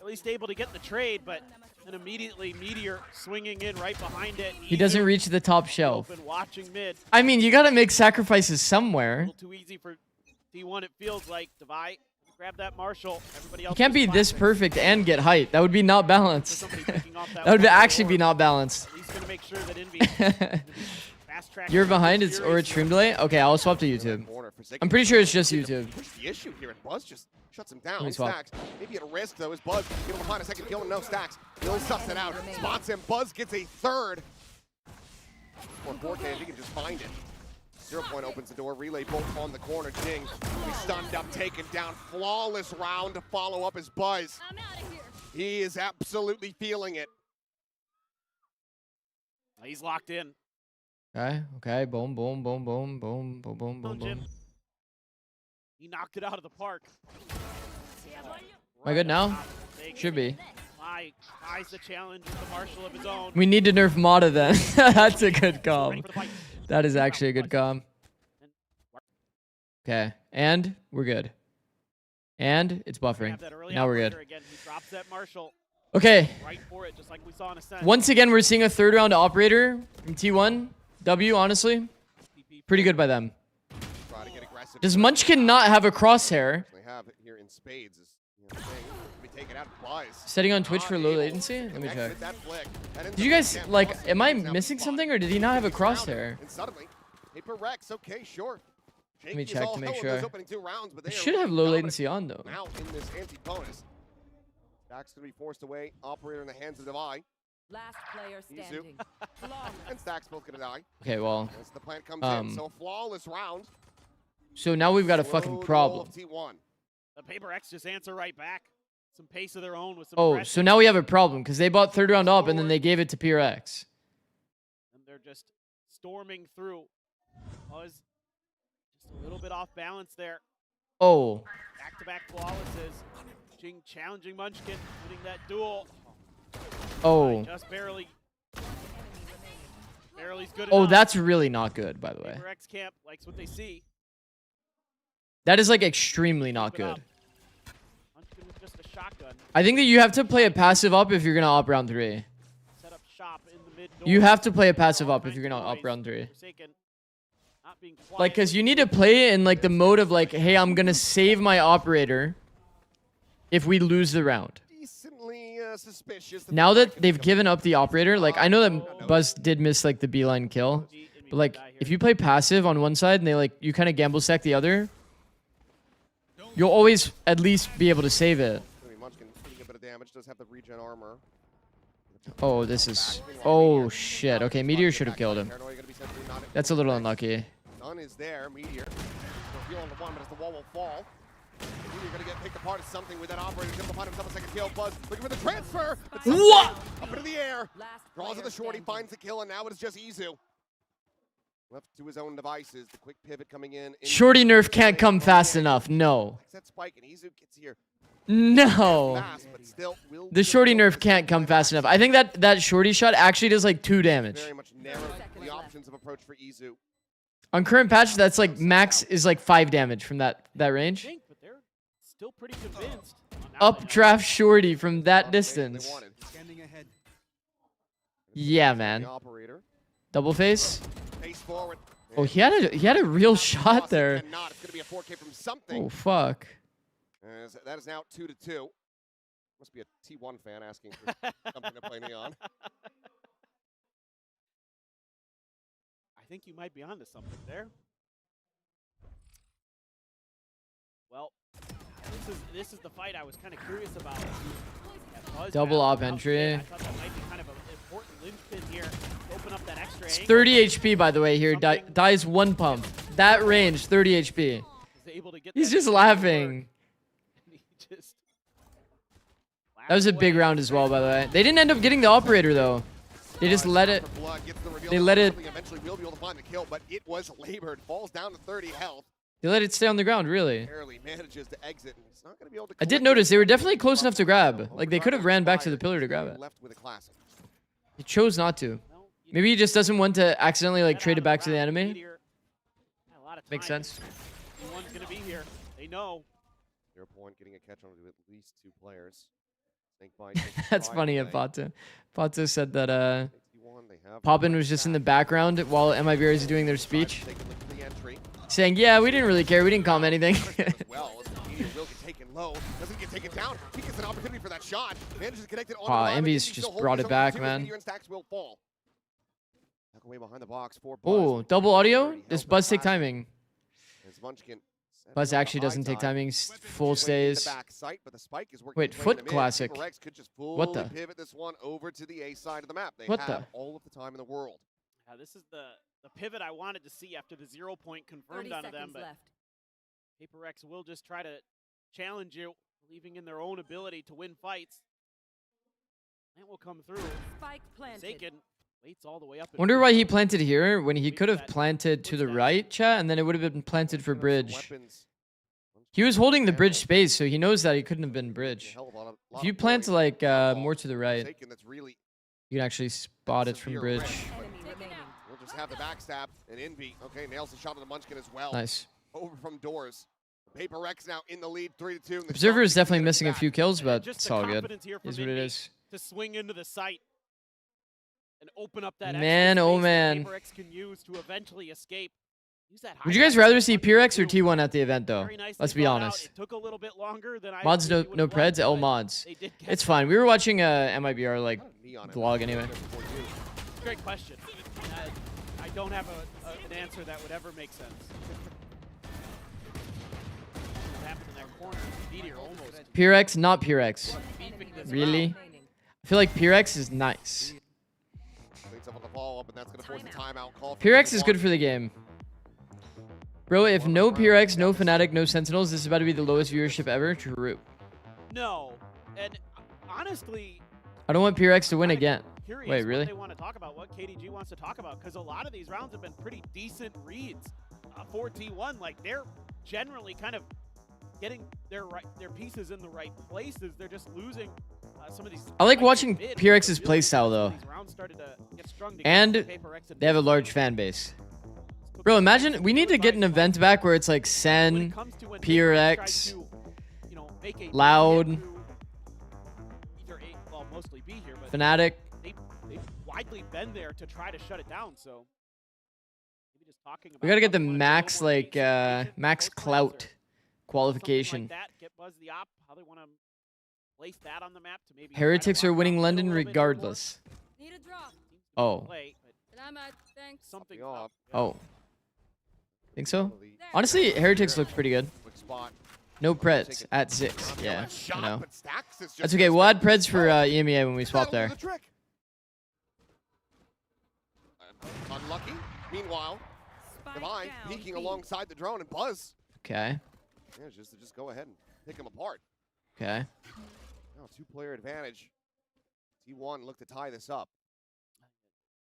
At least able to get the trade, but then immediately Meteor swinging in right behind it. He doesn't reach the top shelf. Open, watching mid. I mean, you gotta make sacrifices somewhere. A little too easy for T1. It feels like. Divide. Grab that Marshall. Everybody else. You can't be this perfect and get height. That would be not balanced. That would actually be not balanced. At least gonna make sure that fast track. You're behind it's or it's stream delay? Okay, I'll swap to YouTube. I'm pretty sure it's just YouTube. What's the issue here? And Buzz just shuts him down. Let me swap. Stacks. Maybe at a risk though. Is Buzz able to find a second kill and no Stacks? He'll suss it out. Spots him. Buzz gets a third. Or 4K if he can just find it. 0 Point opens the door, relay bolt on the corner, Ding. He's stunned up, taken down, flawless round to follow up his Buzz. I'm out of here. He is absolutely feeling it. He's locked in. Okay, boom, boom, boom, boom, boom, boom, boom, boom, boom. He knocked it out of the park. Am I good now? Should be. Eyes the challenge with the Marshall of his own. We need to nerf Mata then. That's a good calm. That is actually a good calm. Okay, and we're good. And it's buffering. Now we're good. Okay. Once again, we're seeing a third round operator from T1. W, honestly. Pretty good by them. Does Munchkin not have a crosshair? They have it here in spades. Is, you know, thing to be taken out twice. Setting on Twitch for low latency? Let me check. Did you guys, like, am I missing something or did he not have a crosshair? And suddenly, Paper Rex, okay, sure. Let me check to make sure. It should have low latency on though. Now in this anti-bonus. Stack's gonna be forced away. Operator in the hands of Devi. Last player standing. And Stack's both gonna die. Okay, well, As the plant comes in, so flawless round. so now we've got a fucking problem. The Paper X just answer right back. Some pace of their own with some Oh, aggression. so now we have a problem because they bought third round up and then they gave it to PRX. And they're just storming through. Was just a little bit off balance there. Oh, Back-to-back flawlesses. Jing challenging Munchkin, winning that duel. oh, Just barely. Barely's good oh, enough. that's really not good, by the way. Paper X Camp likes what they see. That is like extremely not Keep it up. good. Munchkin with just a shotgun. I think that you have to play a passive up if you're gonna up round 3. Set up shop in the mid door. You have to play a passive up if you're gonna up round 3. Forsaken, not being quiet. Like, cause you need to play in like the mode of like, hey, I'm gonna save my operator if we lose the round. Decently suspicious. Now that they've given up the operator, like I know that Buzz did miss like the beeline kill, but like if you play passive on one side and they like you kind of gamble stack the other, you'll always at least be able to save it. Munchkin taking a bit of damage, does have the regen armor. Oh, this is, oh shit. Okay, Meteor should have killed him. That's a little unlucky. None is there. Meteor. Reveal on the one, but as the wall will fall. Meteor gonna get picked apart as something with that operator. He's gonna find himself a second kill. Buzz looking for the transfer. What? Up into the air. Draws to the shorty, finds the kill, and now it is just Izu. Left to his own devices. The quick pivot coming in. Shorty nerf can't come fast enough. No. That spike, and Izu gets here. No. Fast, but still will The shorty nerf can't come fast enough. I think that shorty shot actually does like 2 damage. very much narrow the options of approach for Izu. On current patch, that's like max is like 5 damage from that range. Think, but they're still pretty convinced. Updraft shorty from that distance. Standing ahead. Yeah, man. Operator. Double face. Face forward. Oh, he had a real shot there. Cannot. It's gonna be a 4K from something. Oh fuck. As that is now 2-2. Must be a T1 fan asking for something to play Neon. I think you might be onto something there. Well, this is the fight I was kind of curious about. Double op entry. I thought that might be kind of an important linchpin here. Open up that extra It's angle. 30 HP by the way here. Dies 1 pump. That range, 30 HP. He's just laughing. That was a big round as well, by the way. They didn't end up getting the operator though. They just let it. They let it. Eventually will be able to find the kill, but it was labored. Falls down to 30 health. They let it stay on the ground, really. Barely manages to exit. It's not going to be able to. I did notice they were definitely close enough to grab. Like they could have ran back to the pillar to grab it. Left with a classic. He chose not to. Maybe he just doesn't want to accidentally like trade it back to the enemy. Makes sense. One's gonna be here. They know. 0 point, getting a catch on to at least 2 players. Snake bite. That's funny at Pato. Pato said that Poppin was just in the background while MIBR is doing their speech, saying, "Yeah, we didn't really care. We didn't comment anything." Well, Meteor will get taken low. Doesn't get taken down. He gets an opportunity for that shot. Manages to connect it on. Wow, Envy's just brought it back, man. Meteor and Stacks will fall. Back away behind the box for Buzz. Oh, double audio? Does Buzz take timing? As Munchkin Buzz actually doesn't take timing. Full stays. Wait, FUT classic. What the? Pivot this one over to the A side of the map. They What have the? all of the time in the world. This is the pivot I wanted to see after the 0 point confirmed onto them, but Paper X will just try to challenge you, believing in their own ability to win fights. That will come through. Spike planted. Forsaken waits all the way up. Wonder why he planted here when he could have planted to the right, chat, and then it would have been planted for bridge. He was holding the bridge space, so he knows that he couldn't have been bridge. If you plant like more to the right, you can actually spot it from bridge. We'll just have the backstab and Envy. Okay, nails the shot on the Munchkin as well. Nice. Over from doors. Paper X now in the lead, 3-2. Observer is definitely missing a few kills, but Just it's the all good. confidence here from Is what it Envy is. to swing into the site and open up that Man, extra oh space that man. Paper X can use to eventually escape. Would you guys rather see Pyrex or T1 at the event, though? Very nicely Let's be thought out. honest. It took a little bit longer than I Mods, no, really no would've liked, Preds, L but mods. they did get It's fine. We were watching MIBR, like, Neon vlog anyway. Great question. I don't have an answer that would ever make sense. What happened in that corner? Meteor almost. Pyrex, not Pyrex. Really? I feel like Pyrex is nice. Cleans up on the follow-up, and that's going to force a timeout call. Pyrex is good for the game. Bro, if no Pyrex, no Fnatic, no Sentinels, this is about to be the lowest viewership ever. True. No, and honestly, I don't want Pyrex to win again. curious Wait, really? what they want to talk about, what KDG wants to talk about, because a lot of these rounds have been pretty decent reads for T1. Like, they're generally kind of getting their pieces in the right places. They're just losing some of these. I like watching Pyrex's playstyle, though. These rounds started to get strung together. And they have a large fan base. Bro, imagine, we need to get an event back where it's like Sen, Pyrex, Loud, Fnatic. They've widely been there to try to shut it down, so maybe just talking about We gotta get the max, like, max clout qualification. that, get Buzz the op, how they want to place that on the map to maybe Heretics are winning London regardless. Need a drop. Oh. play, Thanks. something Oh. Think so? Honestly, Heretics looks pretty good. No Preds at 6. Yeah, I know. That's okay. We'll add Preds for EMEA when we swap there. Unlucky. Meanwhile, Divine peeking alongside the drone, and Buzz. Okay. Yeah, just go ahead and pick them apart. Okay. Now, 2-player advantage. T1 look to tie this up.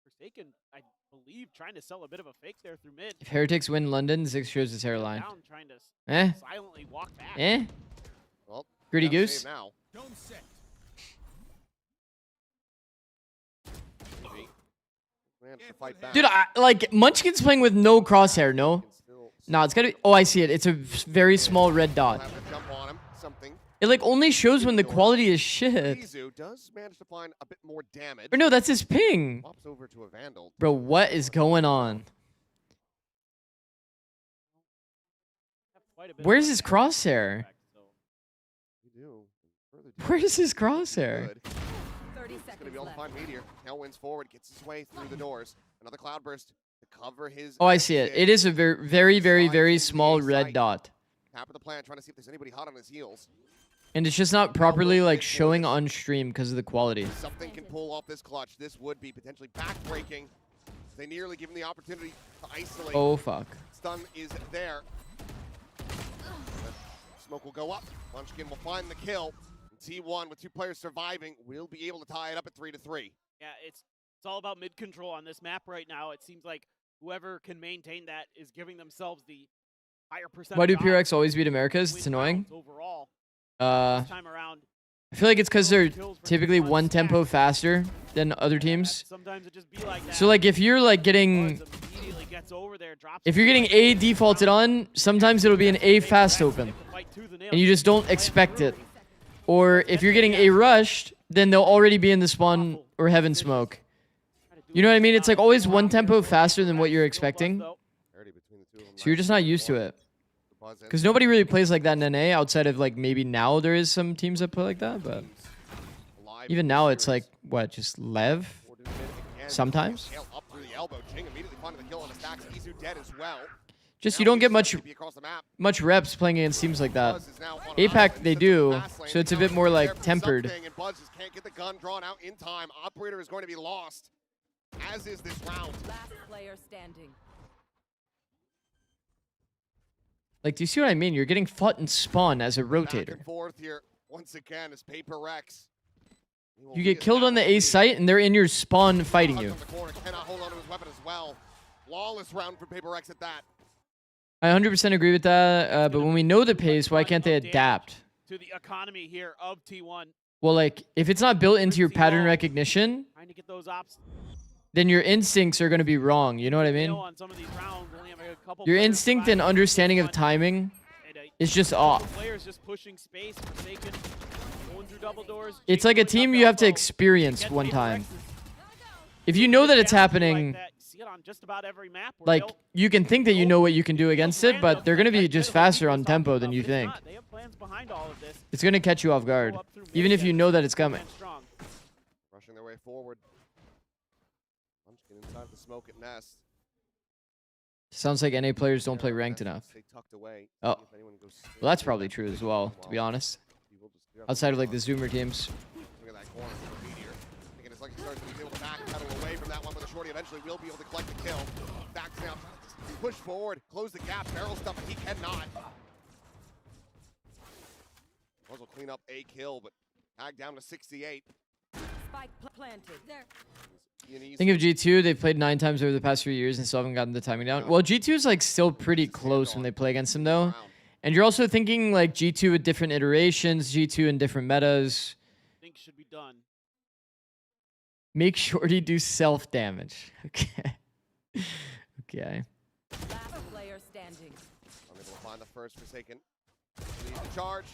Forsaken, I believe, trying to sell a bit of a fake there through mid. If Heretics win London, Zix shows his hairline. Down, trying to Eh? silently walk back. Eh? Well, Gritty gotta Goose? save now. Man, to fight back. Dude, like, Munchkin's playing with no crosshair, no? No, it's gotta be... Oh, I see it. It's a very small red dot. Have to jump on him. Something. It, like, only shows when the quality is shit. Izu does manage to find a bit more damage. Or no, that's his ping. Pops over to a Vandal. Bro, what is going on? Where's his crosshair? Where's his crosshair? 30 seconds gonna be able to find Meteor. Now wins forward, gets his way through the doors. Another Cloudburst to cover his... Oh, I see it. It is a very small red dot. Tap of the plan, trying to see if there's anybody hot on his heels. And it's just not properly, like, showing on stream because of the quality. Something can pull off this clutch. This would be potentially backbreaking. They nearly give him the opportunity to isolate. Oh, fuck. Stun is there. Smoke will go up. Munchkin will find the kill. T1 with 2 players surviving will be able to tie it up at 3-3. Yeah, it's all about mid control on this map right now. It seems like whoever can maintain that is giving themselves the higher percentage. Why do Pyrex always beat Americas? It's annoying. Overall, I time around, feel like it's because they're typically one tempo faster than other teams. sometimes it just be like that. So, like, if you're, like, getting... Immediately gets over there, drops If you're getting A defaulted on, sometimes it'll be an A fast open. And you just don't expect it. Or if you're getting A rushed, then they'll already be in the spawn or heaven smoke. You know what I mean? It's like always one tempo faster than what you're expecting. So you're just not used to it. Because nobody really plays like that in NA outside of, like, maybe now there is some teams that play like that. But even now it's like, what, just Lev? Sometimes? Up through the elbow. Jing immediately finding the kill on the stacks. Izu dead as well. Just you don't get much reps playing against teams like that. APAC they do, so it's a bit more like tempered. And Buzz just can't get the gun drawn out in time. Operator is going to be lost, as is this round. Last player standing. Like, do you see what I mean? You're getting FUT and spawn as a rotator. Back and forth here once again as Paper Rex. You get killed on the A site and they're in your spawn fighting you. Cannot hold on to his weapon as well. Flawless round for Paper Rex at that. I 100% agree with that, but when we know the pace, why can't they adapt? to the economy here of T1. Well, like, if it's not built into your pattern recognition, Trying to get those ops. then your instincts are going to be wrong. You know what I mean? On some of these rounds, only have a couple Your players instinct and understanding of timing is just off. Players just pushing space, Forsaken, going through double doors. It's like a team you have to experience one time. If you know that it's happening, see it on just about every map. Where Like, they'll you can think that you know what you can do against it, but they're going to be just faster on tempo than you think. They have plans behind all of this. It's going to catch you off guard, even if you know that it's coming. Rushing their way forward. Munchkin inside the smoke at Nest. Sounds like NA players don't play ranked enough. Stay tucked away. Oh. Well, that's probably true as well, to be honest. Outside of like the Zoomer teams. Look at that corner for Meteor. Thinking it's like he starts to be able to backpedal away from that one, but the shorty eventually will be able to collect the kill. Backs now. Push forward. Close the gap. Barrel stuff, but he cannot. Also clean up a kill, but tag down to 68. Spike planted. There. Think of G2, they've played 9 times over the past few years and still haven't gotten the timing down. Well, G2 is like still pretty close when they play against them though. And you're also thinking like G2 with different iterations, G2 in different metas. Think should be done. Make Shorty do self-damage. Okay. Okay. Last player standing. Unable to find the first Forsaken. Lead the charge.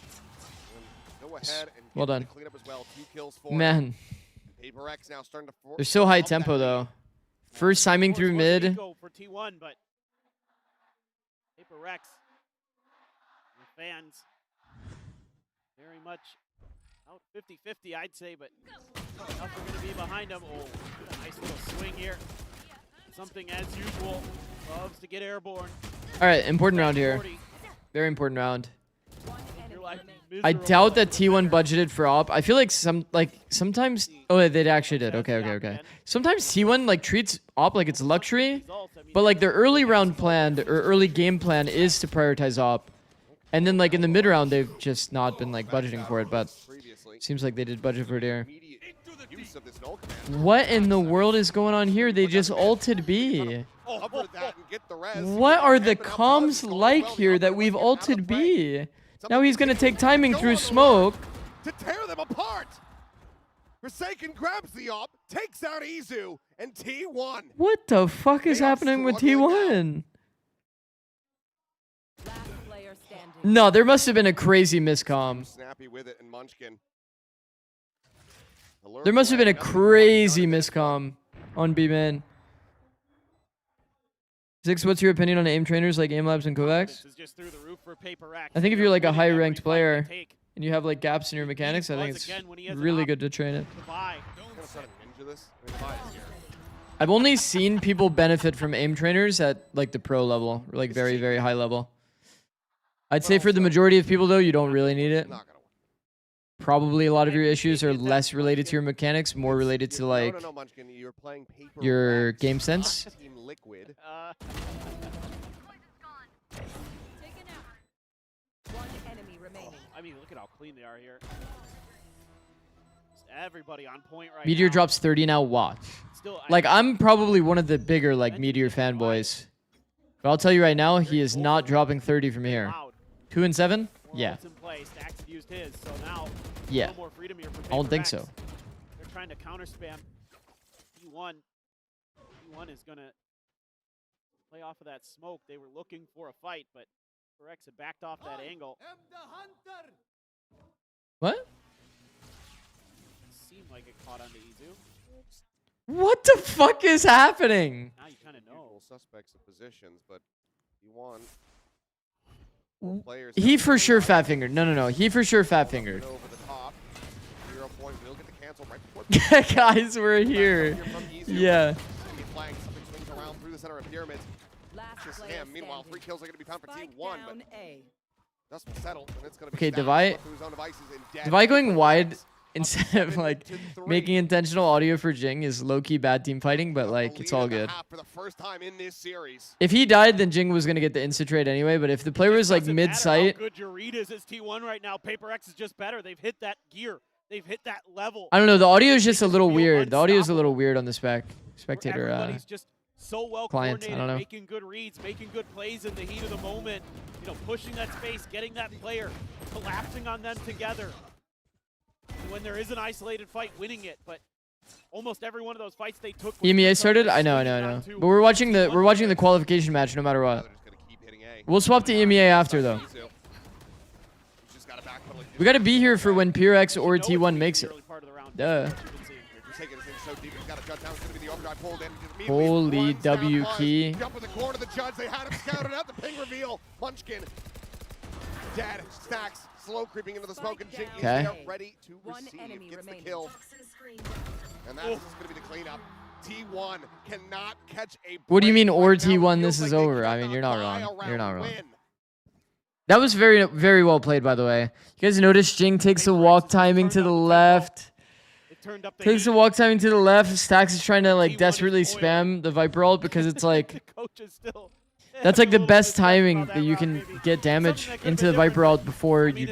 Go ahead and Well get done. the cleanup as well. 2 kills for Man. Paper X now starting to They're so high tempo though. First timing through mid. Go for T1, but Paper Rex, the fans, very much out 50-50, I'd say, but enough are going to be behind him. Oh, nice little swing here. Something as usual, loves to get airborne. All right, important round here. Very important round. I doubt that T1 budgeted for op. I feel like sometimes oh they actually did. Okay. Sometimes T1 like treats op like it's luxury, but like their early round plan or early game plan is to prioritize op. And then like in the mid round they've just not been like budgeting for it, but seems like they did budget for it here. What in the world is going on here? They just ulted B. What are the comms like here that we've ulted B? Now he's gonna take timing through smoke. To tear them apart. Forsaken grabs the op, takes out Izu, and T1. What the fuck is happening with T1? No, there must have been a crazy miscomm. Snappy with it, and Munchkin. There must have been a crazy miscomm on B-Man. Six, what's your opinion on aim trainers like Aim Labs and Kovacs? I think if you're like a high ranked player and you have like gaps in your mechanics, I think it's really good to train it. I've only seen people benefit from aim trainers at like the pro level, or like very, very high level. I'd say for the majority of people though, you don't really need it. Probably a lot of your issues are less related to your mechanics, more related to like your game sense. I mean, look at how clean they are here. Just everybody on point right Meteor now. drops 30 now, watch. Like, I'm probably one of the bigger, like, Meteor fanboys. But I'll tell you right now, he is not dropping 30 from here. 2 and 7? Yeah. Yeah. I don't think so. They're trying to counter spam T1. T1 is going to play off of that smoke. They were looking for a fight, but Rex had backed off that angle. What? Seemed like it caught onto Izu. What the fuck is happening? Now you kind of know. Suspects of positions, but you want He for sure fat fingered. No. He for sure fat fingered. over the top. 0 point will get the cancel right before Guys, we're here. Yeah. He flanks, something swings around through the center of pyramids. Just him. Meanwhile, 3 kills are going to be found for T1, but dust will settle, and it's going to be Okay, Devi going wide instead of like making intentional audio for Jing is low-key bad team fighting, but like it's all good. For the first time in this series. If he died, then Jing was gonna get the insta trade anyway. But if the player was like mid-sight, How good your read is as T1 right now. Paper X is just better. They've hit that gear. They've hit that level. I don't know. The audio is just a little weird. The audio is a little weird on the spectator Everybody's just so well client. coordinated, I don't know. making good reads, making good plays in the heat of the moment. You know, pushing that space, getting that player, collapsing on them together. And when there is an isolated fight, winning it. But almost every one of those fights they took. EMEA started. I know. But we're watching the qualification match no matter what. We'll swap to EMEA after though. We gotta be here for when Pyrex or T1 makes it. Duh. Taking us in so deep got a shutdown. It's going to be the overdrive pulled in. Holy W key. Jump in the corner of the judge. They had him scouted out. The ping reveal. Munchkin. Dead. Stacks. Slow creeping into the smoke. And Jinky is there ready to receive. Gets the kill. And that's going to be the cleanup. T1 cannot catch a. What do you mean, or T1? This is over. I mean, you're not wrong. You're not wrong. That was very, very well played, by the way. You guys notice Jing takes a walk timing to the left. Takes a walk timing to the left. Stacks is trying to like desperately spam the Viper ult because it's like that's like the best timing that you can get damage into the Viper ult before you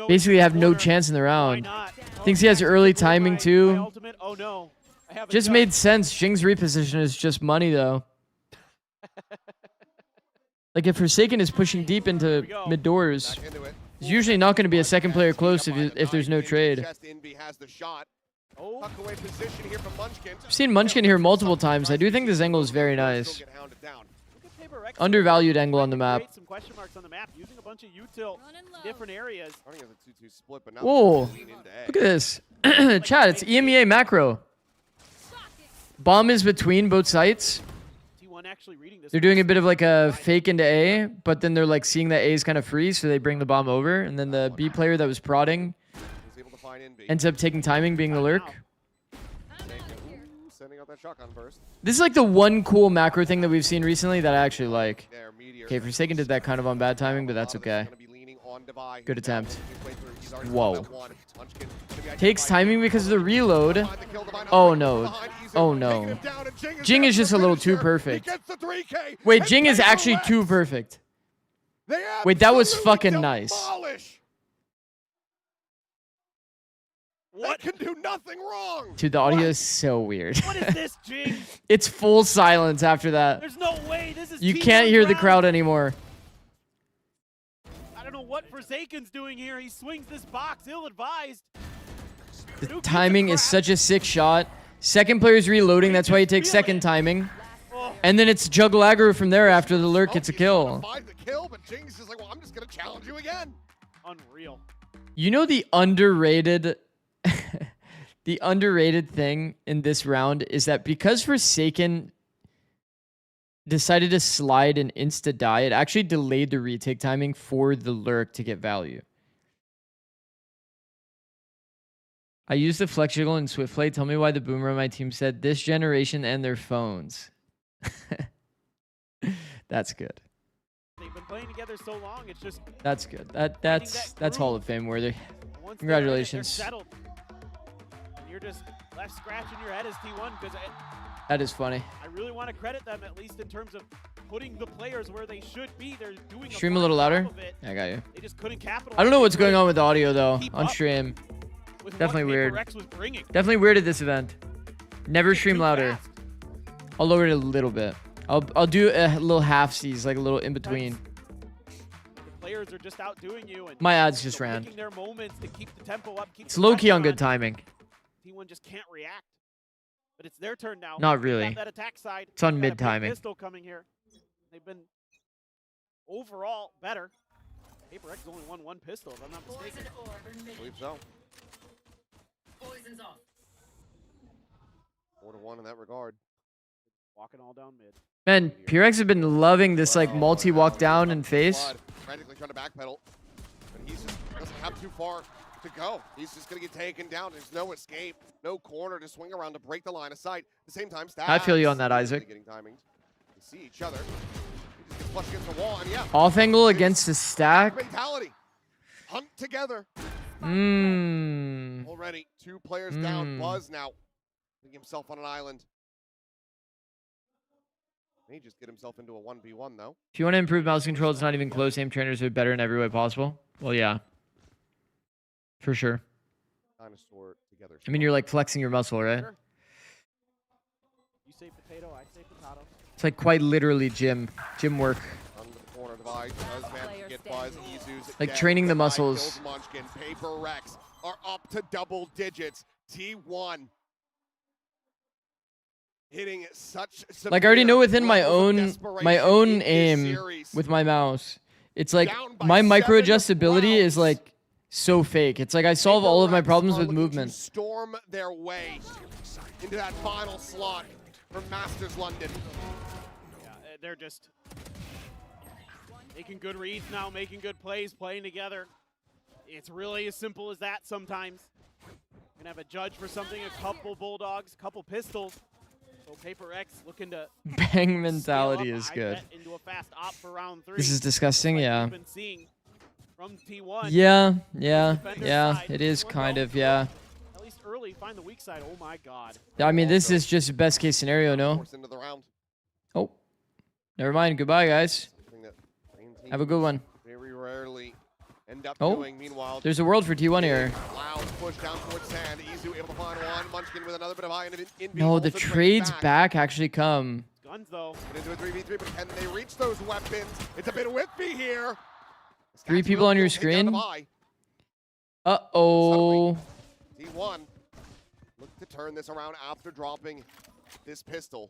basically have no chance in the round. Thinks he has early timing too. Just made sense. Jing's reposition is just money though. Like if Forsaken is pushing deep into mid doors, there's usually not going to be a second player close if there's no trade. I've seen Munchkin here multiple times. I do think this angle is very nice. Undervalued angle on the map. Whoa, look at this. Chat, it's EMEA macro. Bomb is between both sites. They're doing a bit of like a fake into A, but then they're like seeing that A is kind of free, so they bring the bomb over, and then the B player that was prodding ends up taking timing, being the lurk. This is like the one cool macro thing that we've seen recently that I actually like. Okay, Forsaken did that kind of on bad timing, but that's okay. Good attempt. Whoa. Takes timing because of the reload. Oh no. Oh no. Jing is just a little too perfect. Wait, Jing is actually too perfect. Wait, that was fucking nice. What can do nothing wrong? Dude, the audio is so weird. What is this, Jing? It's full silence after that. There's no way. This is You can't hear the crowd anymore. I don't know what Forsaken's doing here. He swings this box, ill-advised. The timing is such a sick shot. Second player's reloading, that's why he takes second timing. And then it's juggle aggro from there after the lurk gets a kill. But Jing's just like, well, I'm just gonna challenge you again. Unreal. You know the underrated the underrated thing in this round is that because Forsaken decided to slide an insta die, it actually delayed the retake timing for the lurk to get value. I used the flex jiggle in Swift Play. Tell me why the boomer on my team said this generation and their phones. That's good. They've been playing together so long, it's just That's good. That's Hall of Fame worthy. Congratulations. and you're just left scratching your head as T1 because That is funny. I really want to credit them at least in terms of putting the players where they should be. They're doing Stream a little louder. Yeah, I got you. They just couldn't capitalize. I don't know what's going on with the audio though on stream. Definitely weird. Definitely weird at this event. Never stream louder. I'll lower it a little bit. I'll do a little halfsies, like a little in between. The players are just outdoing you, and My ads just ran. taking their moments to keep the tempo up. Keep It's the low key pressure on good timing. T1 just can't react. But it's their turn now. Not They've got really. That attack side. It's on They've got a mid big timing. Pistol coming here. They've been overall better. Paper X only won one pistol, if I'm not mistaken. I believe so. 4-1 in that regard. Walking all down mid. Man, Purex have been loving this like multi-walk down and face. Frantically trying to backpedal, but he's just doesn't have too far to go. He's just gonna get taken down. There's no escape, no corner to swing around to break the line of sight. At the same time, I feel you on that, Isaac. Getting timings. They see each other. He just gets flushed against the wall, and yeah. Off angle against the stack. Mentality. Hunt together. Already 2 players down. Buzz now putting himself on an island. May just get himself into a 1v1 though. If you want to improve mouse control, it's not even close. Aim trainers are better in every way possible. Well, yeah. For sure. Dinosaur together. I mean, you're like flexing your muscle, right? Sure. You say potato, I say potato. It's like quite literally gym work. Under the corner divide. Does manage to get Buzz. Izu's Like dead. training the Divide muscles. kills Munchkin. Paper Rex are up to double digits. T1 hitting such Like I already know within my levels of own desperation in this aim series. with my mouse, it's like Down by my micro 7 adjustability is rounds. like so fake. It's like I solve all of my problems with movement. Storm their way into that final slot for Masters London. Yeah, they're just making good reads now, making good plays, playing together. It's really as simple as that sometimes. Gonna have a judge for something, a couple bulldogs, a couple pistols. So Paper X looking to Bang mentality is good. into a fast op for round 3. This is disgusting, yeah. We've been seeing from T1. Yeah, it is kind of, yeah. At least early, find the weak side. Oh my god. I mean, this is just best case scenario, no? Oh, never mind. Goodbye, guys. Have a good one. Very rarely end up Oh, doing. Meanwhile, there's a world for T1 here. Loud push down towards sand. Izu able to find one. Munchkin with another bit of eye in No, the trades back actually come. Guns though. Into a 3v3, but can they reach those weapons? It's a bit whippy here. 3 people on your screen. Uh-oh. T1 look to turn this around after dropping this pistol.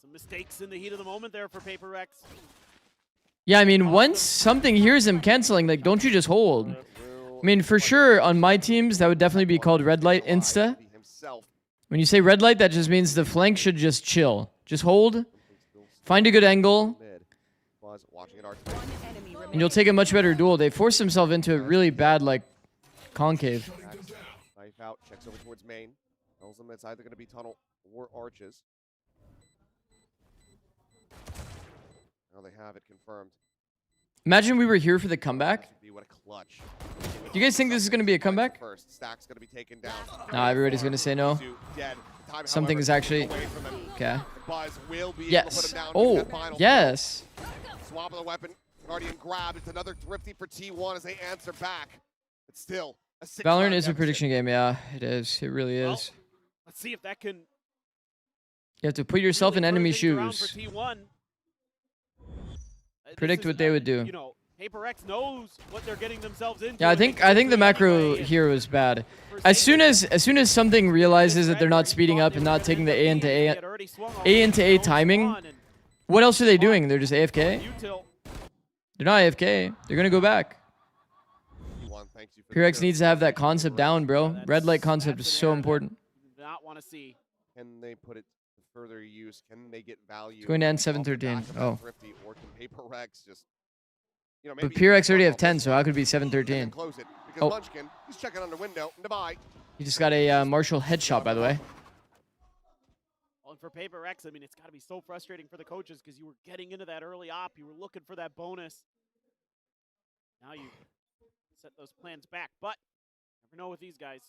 Some mistakes in the heat of the moment there for Paper X. Yeah, I mean, once something hears him canceling, like, don't you just hold? I mean, for sure, on my teams, that would definitely be called red light insta. When you say red light, that just means the flank should just chill. Just hold, find a good angle, and you'll take a much better duel. They force themselves into a really bad, like, concave. Knife out, checks over towards main. Tells them it's either going to be tunnel or arches. Now they have it confirmed. Imagine we were here for the comeback. What a clutch. Do you guys think this is going to be a comeback? First, Stack's going to be taken down. No, everybody's going to say no. Something is actually... Okay. Yes. Oh, yes. Swap of the weapon. Guardian grabbed. It's another Thrifty for T1 as they answer back. But still, a 6-round Valorant is a deficit. prediction game, yeah. It is. It really is. Let's see if that can You have to put yourself in enemy turn things around shoes. for T1. Predict what they would do. You know, Paper X knows what they're getting themselves into. Yeah, I think the macro here was bad. As soon as something realizes that they're not speeding up and not taking the A into A timing, what else are they doing? They're just AFK? They're not AFK. They're gonna go back. PRX needs to have that concept down, bro. Red light concept is so important. Not want to see. Can they put it to further use? Can they get value? It's going to end off the 7-13. back of that Oh. Thrifty, or can Paper Rex just, you know, But maybe PRX already have off 10, so how could it be and then 7-13? close it because Oh. Munchkin, he's checking under window. Goodbye. He just got a Marshall headshot, by the way. Well, and for Paper X, I mean, it's got to be so frustrating for the coaches because you were getting into that early op. You were looking for that bonus. Now you set those plans back, but never know with these guys.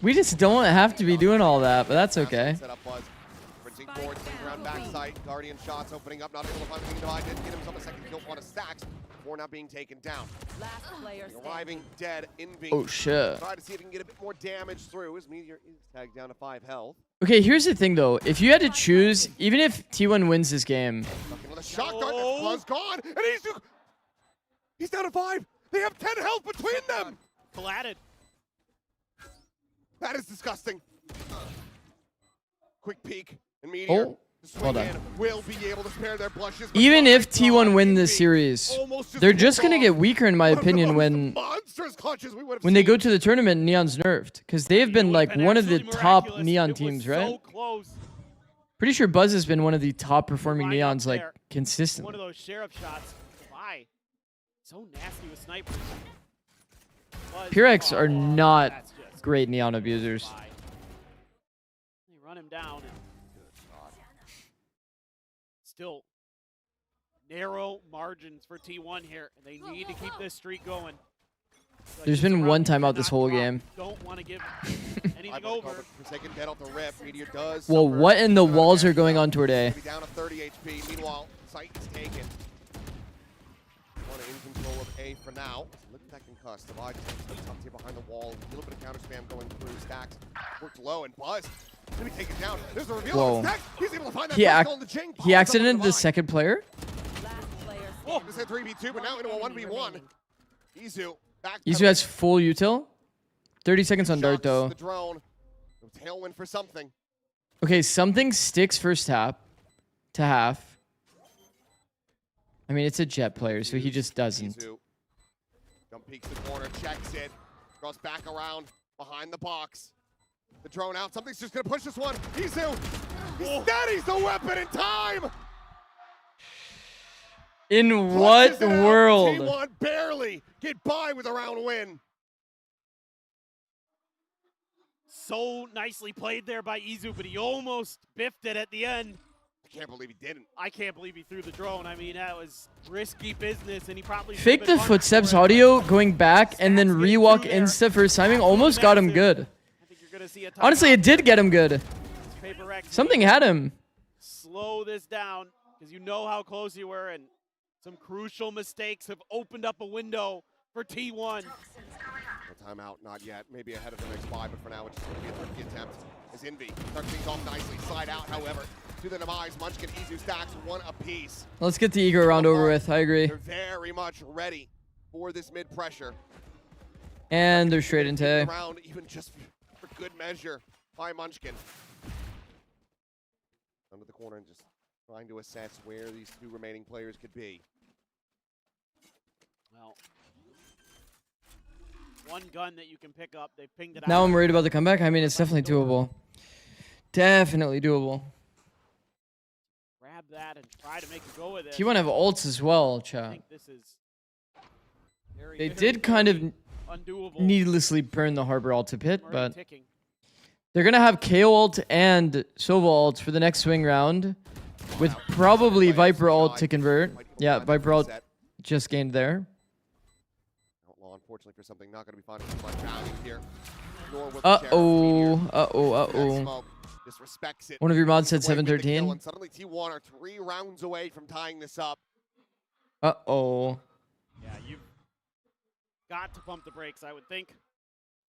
We just don't have to be doing all that, but that's okay. Set up Buzz. Sprinting forward, swings around backside. Guardian shots opening up, not able to find the divide. Didn't get himself a second kill on a Stacks before now being taken down. Last player Arriving dead in being. Oh, shit. Try to see if he can get a bit more damage through. His Meteor is tagged down to 5 health. Okay, here's the thing, though. If you had to choose, even if T1 wins this game, With a shot dart, that's Buzz gone, and he's down to 5. They have 10 health between them. Collatted. That is disgusting. Quick peek, and Meteor. Oh, hold on. Will be able to spare their blushes. Even if T1 win this series, they're just going to get weaker, in my opinion, when they go to the tournament and Neon's nerfed. Because they have been, like, one of the top Neon teams, right? So close. Pretty sure Buzz has been one of the top performing Right up Neons, like, there. One consistently. of those sheriff shots. Why? So nasty with snipers. Buzz, PRX are oh, not that's just great Neon abusers. fine. They run him down. And still narrow margins for T1 here. And they need to keep this streak going. Like There's this been round one you timeout this cannot whole drop. game. Don't want to give anything over. Forsaken dead off the rip. Meteor does. Well, suffer. what in the walls are going on today? Be down to 30 HP. Meanwhile, sight is taken. One in control of A for now. Look at that concussed. Divide top tier behind the wall. A little bit of counter spam going through. Stacks worked low and Buzz. Let me take it down. There's a reveal. Whoa. Stacks. He's able to find that He, pistol in the chain. he accidented the second player? Oh, this is a 3v2, but now into a 1v1. Izu back. Izu has full util. 30 seconds on Dart, though. The drone. Tailwind for something. Okay, something sticks first tap to half. I mean, it's a Jet player, so he just doesn't. Jump peeks the corner, checks it, goes back around behind the box. The drone out. Something's just gonna push this one. Izu, he steadies the weapon in time. In what world? T1 barely get by with a round win. So nicely played there by Izu, but he almost biffed it at the end. I can't believe he didn't. I can't believe he threw the drone. I mean, that was risky business, and he probably Fake the footsteps audio, going back, and then rewalk insta first timing almost got him good. Honestly, it did get him good. Something had him. Slow this down, because you know how close you were, and some crucial mistakes have opened up a window for T1. No timeout, not yet. Maybe ahead of the next buy, but for now, it's just going to be a Thrifty attempt. As Envy starts things off nicely, slide out, however, to the demise. Munchkin, Izu stacks one apiece. Let's get the ego round over with. I agree. They're very much ready for this mid pressure. And they're straight into round, even just for good measure by Munchkin. Under the corner and just trying to assess where these two remaining players could be. Well, one gun that you can pick up, they pinged it out. Now I'm worried about the comeback. I mean, it's definitely doable. Definitely doable. Grab that and try to make a go with it. T1 have ults as well, I chat. think this is They did kind of undoable. needlessly burn the Harbor ult a bit, Already but ticking. they're going to have KO ult and Sova ult for the next swing round, with probably Viper ult to convert. Yeah, Viper ult just gained there. Outlaw, unfortunately, for something not going to be finding much value here. Uh-oh. Disrespects it. One of your mods said Away with the kill, 713. and suddenly T1 are 3 rounds away from tying this up. Uh-oh. Yeah, you've got to pump the brakes, I would think.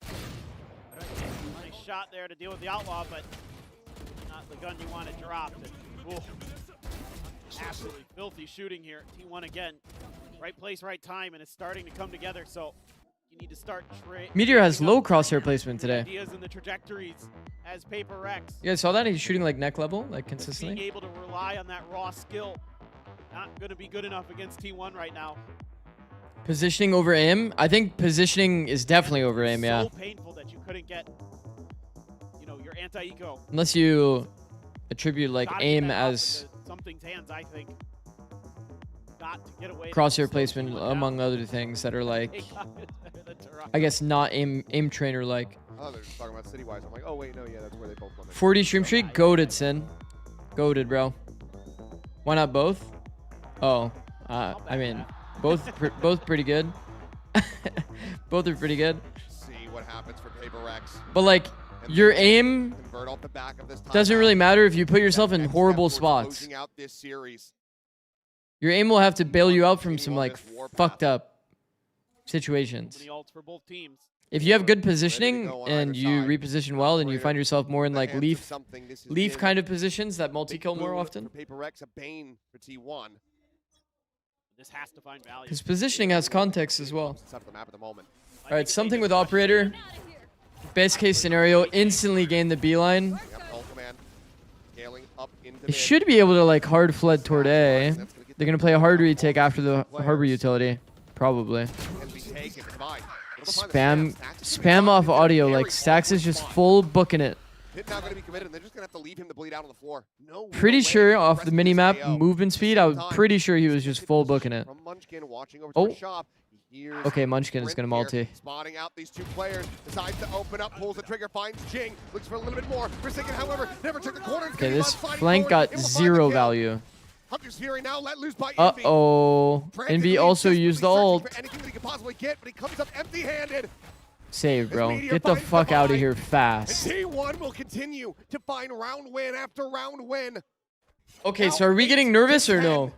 Nice shot there to deal with the Outlaw, but not the gun you want to drop. Absolutely filthy shooting here. T1 again. Right place, right time, and it's starting to come together, so you need to start Meteor has low crosshair placement today. ideas and the trajectories as Paper Rex. You guys saw that? He's shooting like neck level, like Being consistently. able to rely on that raw skill. Not going to be good enough against T1 right now. Positioning over aim? I think positioning is definitely over aim, yeah. So painful that you couldn't get, you know, your anti-eco. Unless you attribute like Gotta get aim that up as into something's hands, I think. Got to get away. crosshair placement, among other things that are like, I guess not aim trainer like. Oh, they're just talking about city-wise. I'm like, oh, wait, no, yeah, that's where they both won. 40 stream streak, goated, Sin. Goated, bro. Why not both? Oh, I mean, both pretty good. Both are pretty good. See what happens for Paper Rex. But like, your aim Convert off the back of this doesn't really matter if you put yourself in horrible spots. Closing out this series. Your aim will have to bail you out from some like fucked up situations. Many ults for both teams. If you have good positioning and you reposition well, and you find yourself more in like leaf kind of positions that multi-kill more often. Paper Rex, a bane for T1. This has to find value. Because positioning has context as well. It's up the map at the moment. All right, something with operator. Best case scenario, instantly gain the beeline. Yep, ult command. Scaling up into It mid. should be able to like hard flood toward A. They're gonna play a hard retake after the harbor utility, probably. Spam off audio, like Stax is just full booking it. Pit now going to be committed, and they're just going to have to leave him to bleed out on the floor. No Pretty way sure to off press the this mini-map AO. movement speed, I was Time. pretty sure he was just full booking it. From Munchkin watching over to Oh. the shop. He hears Okay, Munchkin is Sprint gonna here, multi. Spotting out these two players, decides to open up, pulls the trigger, finds Jing, looks for a little bit more. Forsaken, however, never took the corner. It's Okay, gonna be this sliding flank forward. got It will find the 0 kill. value. Hunter's Fury now let loose by Envy. Uh-oh. Frantically Envy also desperately used the searching ult. for anything that he could possibly get, but he comes up empty-handed. Save, bro. Meteor Get the finds the fuck out of buy. here And fast. T1 will continue to find round win after round win. Okay, so are we getting nervous or no?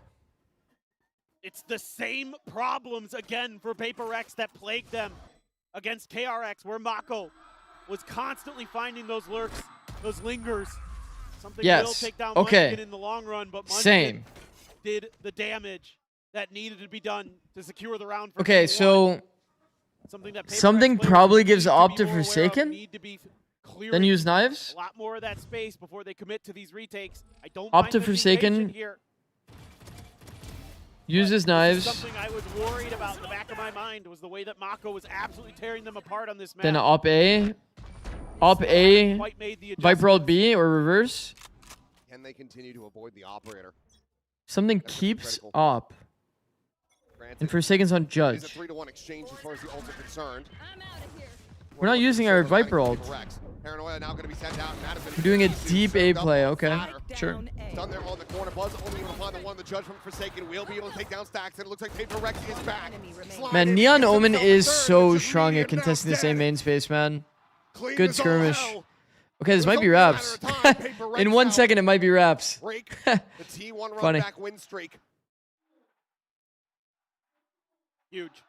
It's the same problems again for Paper Rex that plagued them against KRX, where Mako was constantly finding those lurks, those lingers. Something will Yes. take down Okay. Munchkin in the long run, but Munchkin Same. did the damage that needed to be done to secure the round for Okay, T1. so Something that Paper something Rex players probably gives need to be Opta more aware of, Forsaken, need to be clearing then use knives. a lot more of that space before they commit to these retakes. I don't mind Opta them being Forsaken. patient here. Uses This is knives. something I was worried about in the back of my mind was the way that Mako was absolutely tearing them apart on this map. Then op A. Op A. Quite made the Viper ult B or reverse. Can they continue to avoid the operator? Something keeps op. And Forsaken's on It's a Judge. 3-to-1 exchange as far as the ults are concerned. We're not using our Viper ult. Paranoia now going to be sent out. Madison We're doing a deep A play. Okay, sure. Done there on the corner. Buzz only able to find the one. The judge from Forsaken will be able to take down Stacks, and it looks like Paper Rex is back. Man, Neon Omen is so strong at contesting this A main space, man. Good skirmish. Okay, this might be Raps. In 1 second, it might be Raps. Break the T1 run Funny. back win streak. Huge.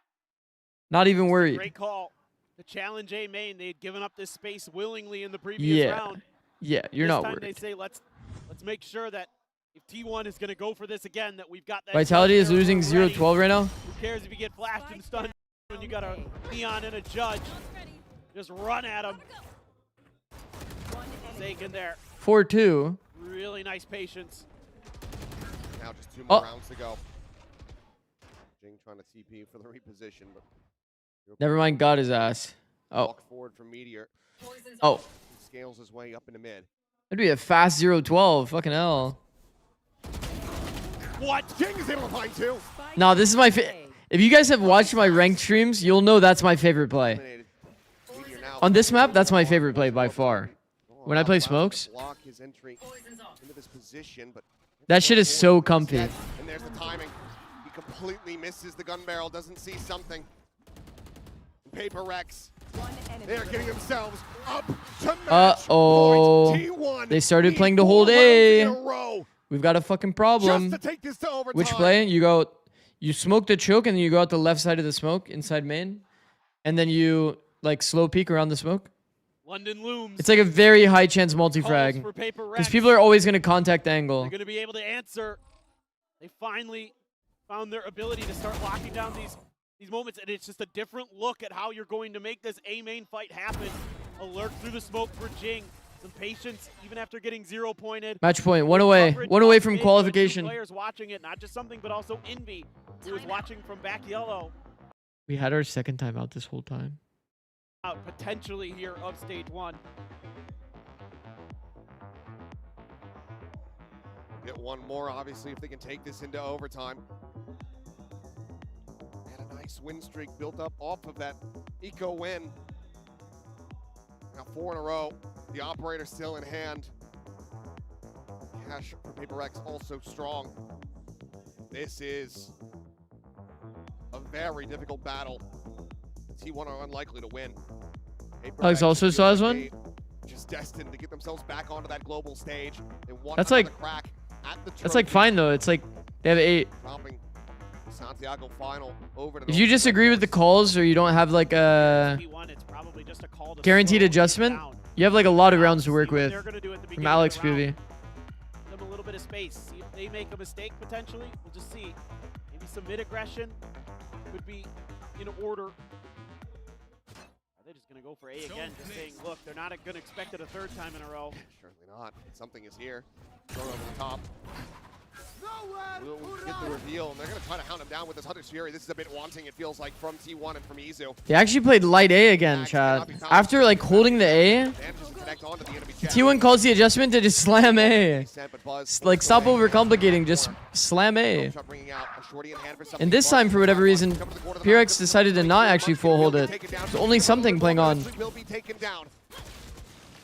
Not even worried. Great call. The challenge A main, they had given up this space willingly in the previous round. Yeah, you're this not time worried. They say let's make sure that if T1 is going to go for this again, that we've got that. Vitality is losing already. 0-12 right now. Who cares if you get flashed and stunned when you got a Neon and a Judge? Just run at him. Forsaken there. 4-2. Really nice patience. Now just 2 more rounds to go. Jing trying to TP for the reposition, but Never mind, got his ass. Oh. walk forward from Meteor. Oh. He scales his way up into mid. That'd be a fast 0-12. Fucking hell. What? Jing is able to find 2. No, this is my if you guys have watched my ranked streams, you'll know that's my favorite play. On this map, that's my favorite play by far. When I play smokes, Block his entry into this position, but that shit is so comfy. and there's the timing. He completely misses the gun barrel, doesn't see something. Paper Rex. They're getting themselves up to match Uh-oh. point. T1 They started need playing to 4 hold rounds A. in a row We've got a fucking problem. just to take this to overtime. Which play? You smoke the choke and then you go out the left side of the smoke inside main. And then you like slow peek around the smoke. London looms. It's like a very high chance multi-frag. for Paper Because Rex. people are always going to contact the angle. They're going to be able to answer. They finally found their ability to start locking down these moments, and it's just a different look at how you're going to make this A main fight happen. Alert through the smoke for Jing. Some patience, even after getting 0 pointed. Match point, 1 away. Coverage 1 away off from mid, good qualification. Players watching it, not just something, but also Envy, who was watching from back yellow. We had our second time out this whole time. Out potentially here of stage 1. Get one more, obviously, if they can take this into overtime. And a nice win streak built up off of that eco win. Now 4 in a row. The operator still in hand. Cash for Paper Rex also strong. This is a very difficult battle. T1 are unlikely to win. Paper Alex Rex also feels saw like his one? they just destined to get themselves back onto that global stage. They want That's another like- crack at the That's like trophy. fine though. It's like they have 8. Dropping Santiago final over to If you disagree with the calls or you don't have like a It's probably just a call to guaranteed slow adjustment, down. you have like a lot of rounds to work See what with. they're gonna do at the From beginning of Alex the round. PV. Give them a little bit of space. See if they make a mistake potentially. We'll just see. Maybe some mid-aggression could be in order. Are they just going to go for A again? Just saying, look, they're not going to expect it a third time in a row. Certainly not. Something is here. Throw over the top. We'll get the reveal, and they're going to try to hound him down with this Hunter's Fury. This is a bit wanting, it feels like, from T1 and from Izu. They actually played light A again, chat. After like holding the A, Manages to connect onto the enemy chat. T1 calls the adjustment to just slam A. Like stop overcomplicating, just slam A. And this time, for whatever reason, PRX decided to not actually full hold it. There's only something playing on. Will be taken down.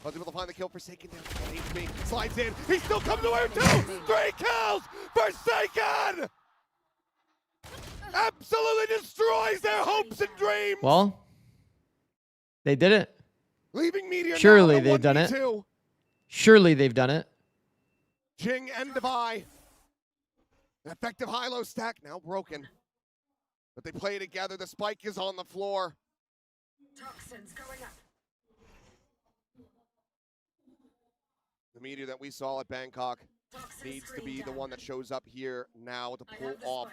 Was able to find the kill. Forsaken down. HP slides in. He still comes away with 2. 3 kills. Forsaken absolutely destroys their hopes and dreams. Well, they did it. Leaving Meteor Surely now they've done it. 1v2. Surely they've done it. Jing and Devi. An effective high-low stack now broken. But they play together. The spike is on the floor. Toxins going up. The Meteor that we saw at Bangkok needs to be the one that shows up here now to pull off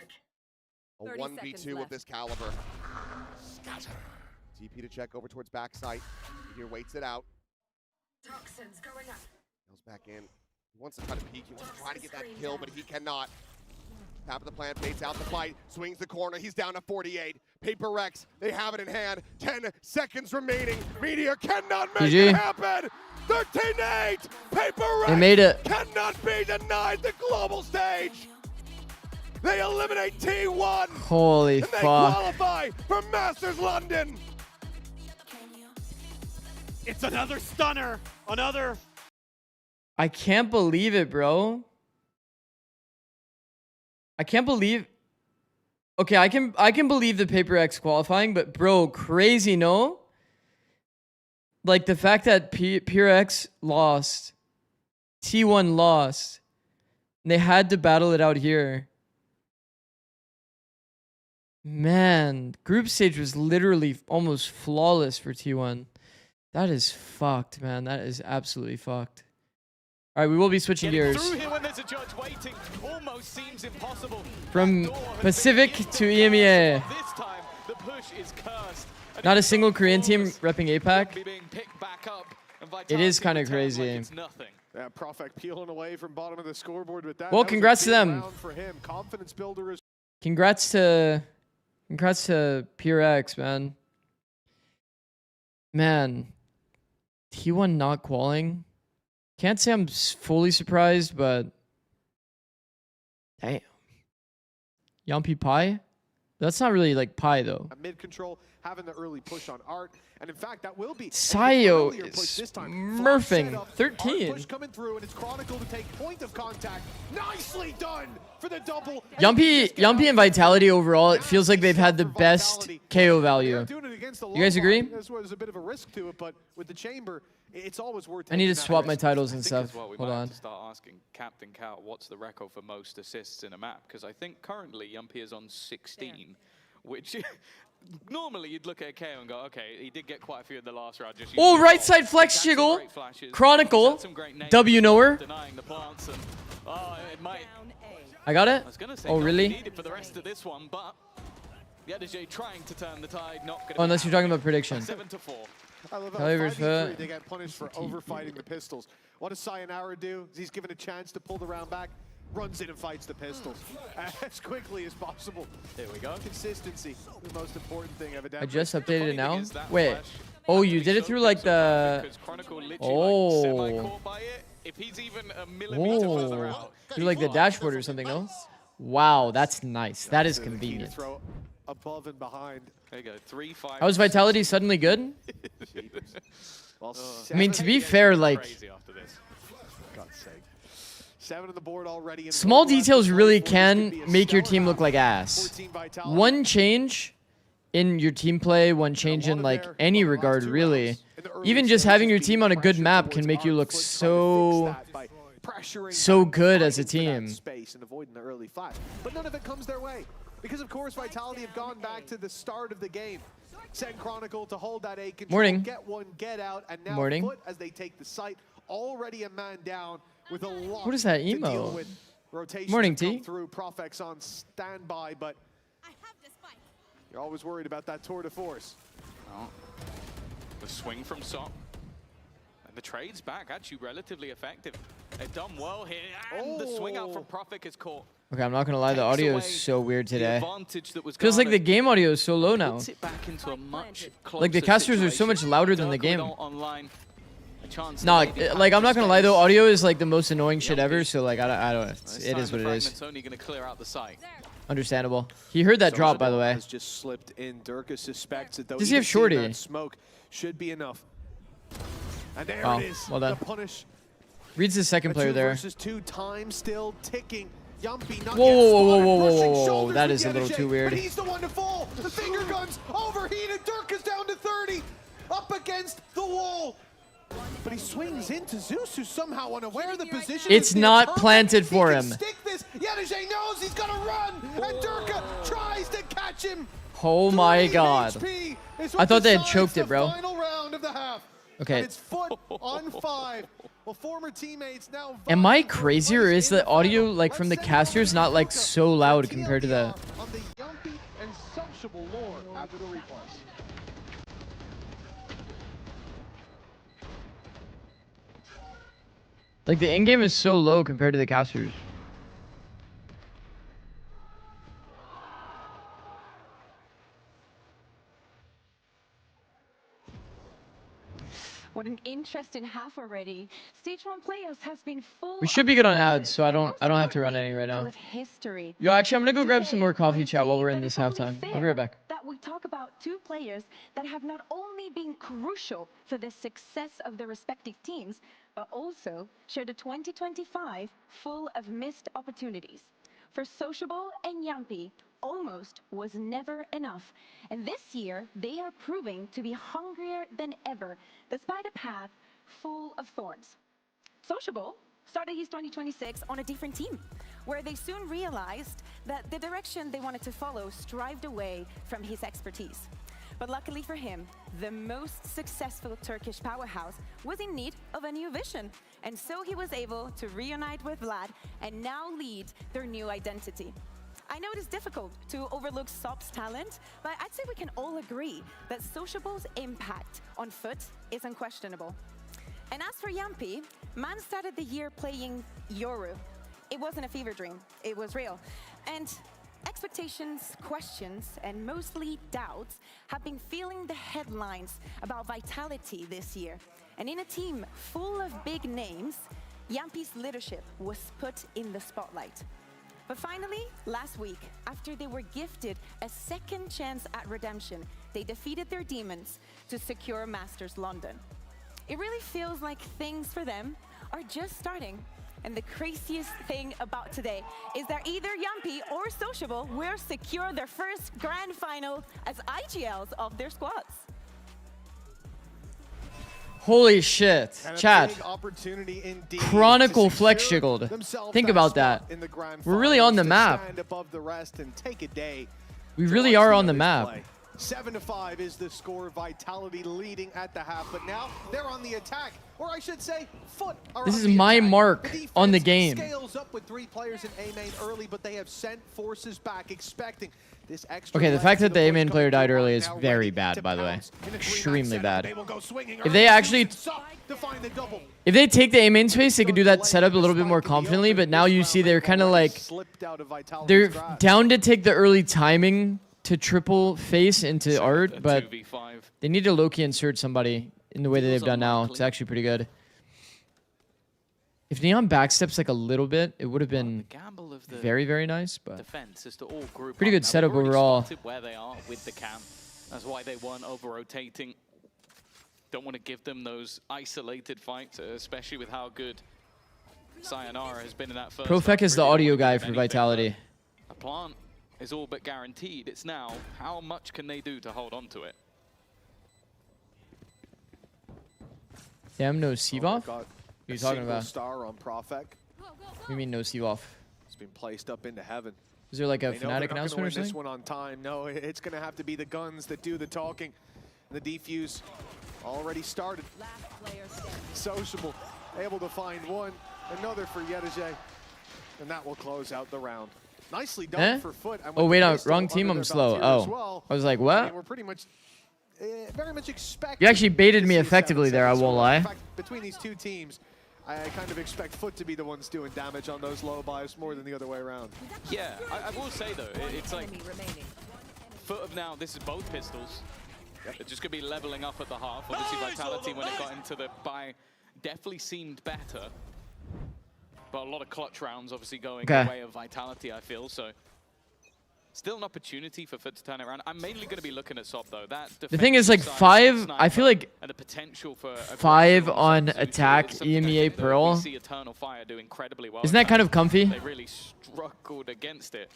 a 1v2 of this caliber. TP to check over towards backside. Meteor waits it out. Toxins going up. Goes back in. He wants to try to peek. He wants to try to get that kill, but he cannot. Tap of the plant, baits out the fight, swings the corner, he's down to 48. Paper Rex, they have it in hand. 10 seconds remaining. Meteor cannot make GG. it happen. 13-8. Paper Rex They made it. cannot be denied the global stage. They eliminate T1. Holy and they fuck. qualify for Masters London. It's another stunner. Another. I can't believe it, bro. I can't believe. Okay, I can believe the Paper X qualifying, but bro, crazy, no? Like the fact that Pure X lost, T1 lost, and they had to battle it out here. Man, group stage was literally almost flawless for T1. That is fucked, man. That is absolutely fucked. All right, we will be switching gears. Through here when there's a judge waiting almost seems impossible. From Pacific to EMEA. This time the push is cursed. Not a single Korean team repping APAC. It is kind of crazy. Yeah, Profek peeling away from bottom of the scoreboard with that. Well, That was a congrats to big them. round for him. Confidence builder is Congrats to Pure X, man. Man, T1 not qualling. Can't say I'm fully surprised, but damn. Yampi Pi? That's not really like Pi though. mid control, having the early push on Art, and in fact that will be Sayo an earlier push is this time. murphing. Setup, 13. Art push coming through, and it's Chronicle to take point of contact. Nicely done for the double. Yumpy and Vitality overall, it feels like they've had the best KO value. You guys agree? This was a bit of a risk to it, but with the chamber, it's always worth. I need to taking that swap my risk. titles and I think stuff. as well, we Hold might on. have to start asking Captain Cal what's the record for most assists in a map, because I think currently Yumpy is on 16, which normally you'd look at KO and go, okay, he did get quite a few in the last round. Just Oh, using right the side flex He's had some jiggle. great flashes. Chronicle. He's had some great names. W knower. Denying the plants and, it might. I got it? I was gonna say Oh, not really? needed for the rest of this one, but Yadajay trying to turn the tide, not gonna Oh, be unless you're talking about prediction. 7-4. I love how Kelly versus 5v3, FUT. they get punished for overfighting the pistols. What does Sayonara do? He's given a chance to pull the round back, runs in and fights the pistols as quickly as possible. There we go. Consistency, the most important thing evidently. I just updated it now. Wait. Oh, you did it through like the. Oh. If he's even a millimeter further Oh. out. Through like the dashboard or something, no? Wow, that's nice. That is The key to convenient. throw above and behind. There you go. 3-5. How is Vitality suddenly good? Well, I mean, to be fair, like, God's sake. 7 on the board already. small details really can make your team look like ass. One change in your team play, one change in like any regard, really. Even just having your team on a good map can make you look so good as a team. Space and avoiding the early five. But none of it comes their way. Because of course Vitality have gone back to the start of the game. Send Chronicle to hold that A control, Morning. get one, get out, and now Morning. FUT as they take the site. Already a man down with a lot What is that to deal emo? with. Rotation Morning, to come T. through. Profek's on standby, but you're always worried about that tour de force. Oh. The swing from Sok. And the trade's back, actually relatively effective. They've done well here, and the swing out from Profek is caught. Okay, I'm not gonna lie, the audio is so weird today. advantage that was Feels like the garnered. game audio is so low now. Puts it back into a much Like the closer casters are so much situation. louder than the Dirk game. Riddle online, a chance to No, maybe like I'm not gonna lie though, space. audio is like the most annoying shit ever. So like I don't. It is what it is. It's only going to clear out the site. Understandable. He heard that drop, by the way. Has just slipped in. Durka suspects that though Does he have even seeing shorty? that smoke should be enough. And there Oh, it is. well done. The punish. Reads the second A player 2 there. versus 2 time still ticking. Yumpy not Whoa, yet whoa, whoa, spotted, whoa, whoa, brushing whoa, whoa, shoulders that with is a little Yedishay, too weird. But he's the one to fall. The finger guns overheated. Durka's down to 30. Up against the wall. But he swings into Zeus, who's somehow unaware of the position. It's of the not opponent. planted for He can him. Stick this. Yedishay knows he's gonna run, and Durka tries to catch him. Oh my god. HP is I what thought they had decides choked the it, bro. Final round of the half. Okay. And it's FUT on 5. Well, former teammates now. Am I crazy or is the audio like from the casters not like so loud compared to the? On the Yumpy and sociable lore after the replays. Like the in game is so low compared to the casters. What an interesting half already. Stage 1 players has been full We should be good on ads, so I don't have to run any right now. of history. Yo, actually, I'm gonna go grab some more coffee chat while we're in this halftime. I'll be right back. That we talk about two players that have not only been crucial for the success of their respective teams, but also shared a 2025 full of missed opportunities. For Sociable and Yampy, almost was never enough. And this year, they are proving to be hungrier than ever, despite a path full of thorns. Sociable started his 2026 on a different team, where they soon realized that the direction they wanted to follow strived away from his expertise. But luckily for him, the most successful Turkish powerhouse was in need of a new vision. And so he was able to reunite with Vlad and now lead their new identity. I know it is difficult to overlook Sop's talent, but I'd say we can all agree that Sociable's impact on FUT is unquestionable. And as for Yampy, man started the year playing Yoru. It wasn't a fever dream, it was real. And expectations, questions, and mostly doubts have been filling the headlines about Vitality this year. And in a team full of big names, Yampy's leadership was put in the spotlight. But finally, last week, after they were gifted a second chance at redemption, they defeated their demons to secure Masters London. It really feels like things for them are just starting. And the craziest thing about today is that either Yampy or Sociable will secure their first grand final as IGLs of their squads. Holy shit. Chat. Chronicle flex jiggled. Think about that. We're really on the map. We really are on the map. 7-5 is the score. Vitality leading at the half, but now they're on the attack, or I should say, FUT are This on is the my attack. mark The on the defense game. Scales up with 3 players in A main early, but they have sent forces back, expecting this extra. Okay, the fact that the A main player died early is very bad, by the way. Extremely bad. If they actually, if they take the A main space, they could do that setup a little bit more confidently, but now you see they're kind of like, they're down to take the early timing to triple face into art, but they need to low-key insert somebody in the way that they've done now. It's actually pretty good. If Neon backsteps like a little bit, it would have been very, very nice, but defense is to all group pretty up. good Now, setup they've already overall. spotted where they are with the cam. That's why they weren't over-rotating. Don't want to give them those isolated fights, especially with how good Sayonara has been in that first. Profek is the audio guy for Vitality. A plant is all but guaranteed. It's now, how much can they do to hold on to it? Damn, no Seavoff? What are you talking about? Star on Profek. You mean no Seavoff? It's been placed up into heaven. Is there like a They know Fnatic they're not gonna announcement or win this something? one on time. No, it's going to have to be the guns that do the talking. The defuse already started. Sociable, able to find one, another for Yedajay, and that will close out the round. Nicely done for FUT. And Oh with wait, the no, pistol wrong team. under I'm their slow. belt here as Oh, well, I was like, I what? mean, we're pretty much, very much expecting. You actually baited me to see effectively there. I 7-7 won't score. lie. In fact, between these two teams, I kind of expect FUT to be the ones doing damage on those low buys more than the other way around. Yeah, I will say though, it's like FUT of now, this is both pistols. They're just going to be leveling up at the half. Obviously, Vitality, when it got into the buy, definitely seemed better. But a lot of clutch rounds obviously going the way of Vitality, I feel. So still an opportunity for FUT to turn it around. I'm mainly going to be looking at Sop, though. That The thing is, like, defensive side, 5, Sniper, I feel like and the potential for 5 on attack EMEA we Pearl. see Eternal Fire do incredibly well. Isn't that kind of comfy? They really struggled against it.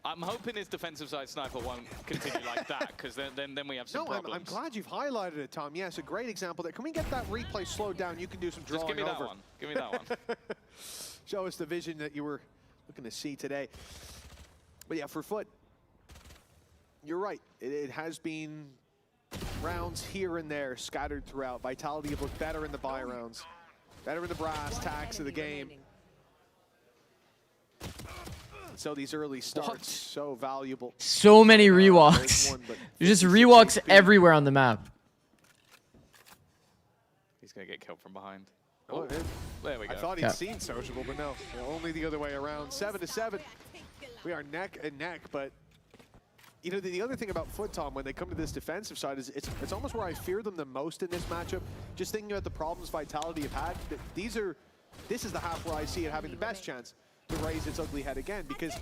I'm hoping his defensive side Sniper won't continue like that, because then we have some problems. I'm glad you've highlighted it, Tom. Yes, a great example there. Can we get that replay slowed down? You can do some drawing Just give me that over. one. Give me that one. Show us the vision that you were looking to see today. But yeah, for FUT, you're right. It has been rounds here and there scattered throughout. Vitality have looked better in the buy rounds, better in the brass tacks of the game. So these early starts, so valuable. So many rewalks. There's just rewalks everywhere on the map. He's going to get killed from behind. Oh, there we go. I thought he'd seen Sociable, but no. Only the other way around. 7-7. We are neck and neck, but You know, the other thing about FUT, Tom, when they come to this defensive side is it's almost where I fear them the most in this matchup. Just thinking about the problems Vitality have had, this is the half where I see it having the best chance to raise its ugly head again, because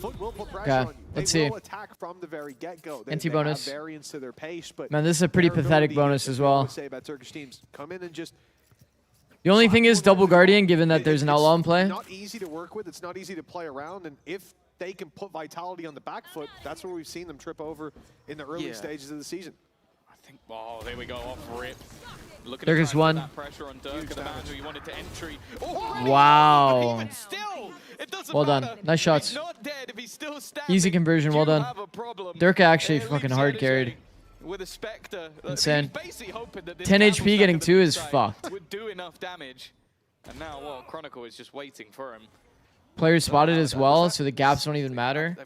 FUT will put pressure on you. They will attack from the very get-go. They have variance to their pace, but man, this is a pretty pathetic bonus as well. Say about Turkish teams, come in and just. The only thing is double guardian, given that there's an outlaw in play. It's not easy to work with. It's not easy to play around, and if they can put Vitality on the back foot, that's where we've seen them trip over in the early stages of the season. I think. Oh, there we go. Off rip. There's one. That pressure on Dirk, the man who he wanted to entry. Wow. Even still, it doesn't Well done. matter. Nice shots. He's not dead if he's still standing. Easy conversion. Well done. Dirk actually fucking hard carried. With a Spectre. Insane. Basically hoping that this 10 HP getting 2 is fucked. Would do enough damage. And now, well, Chronicle is just waiting for him. Players spotted as well, so the gaps don't even matter.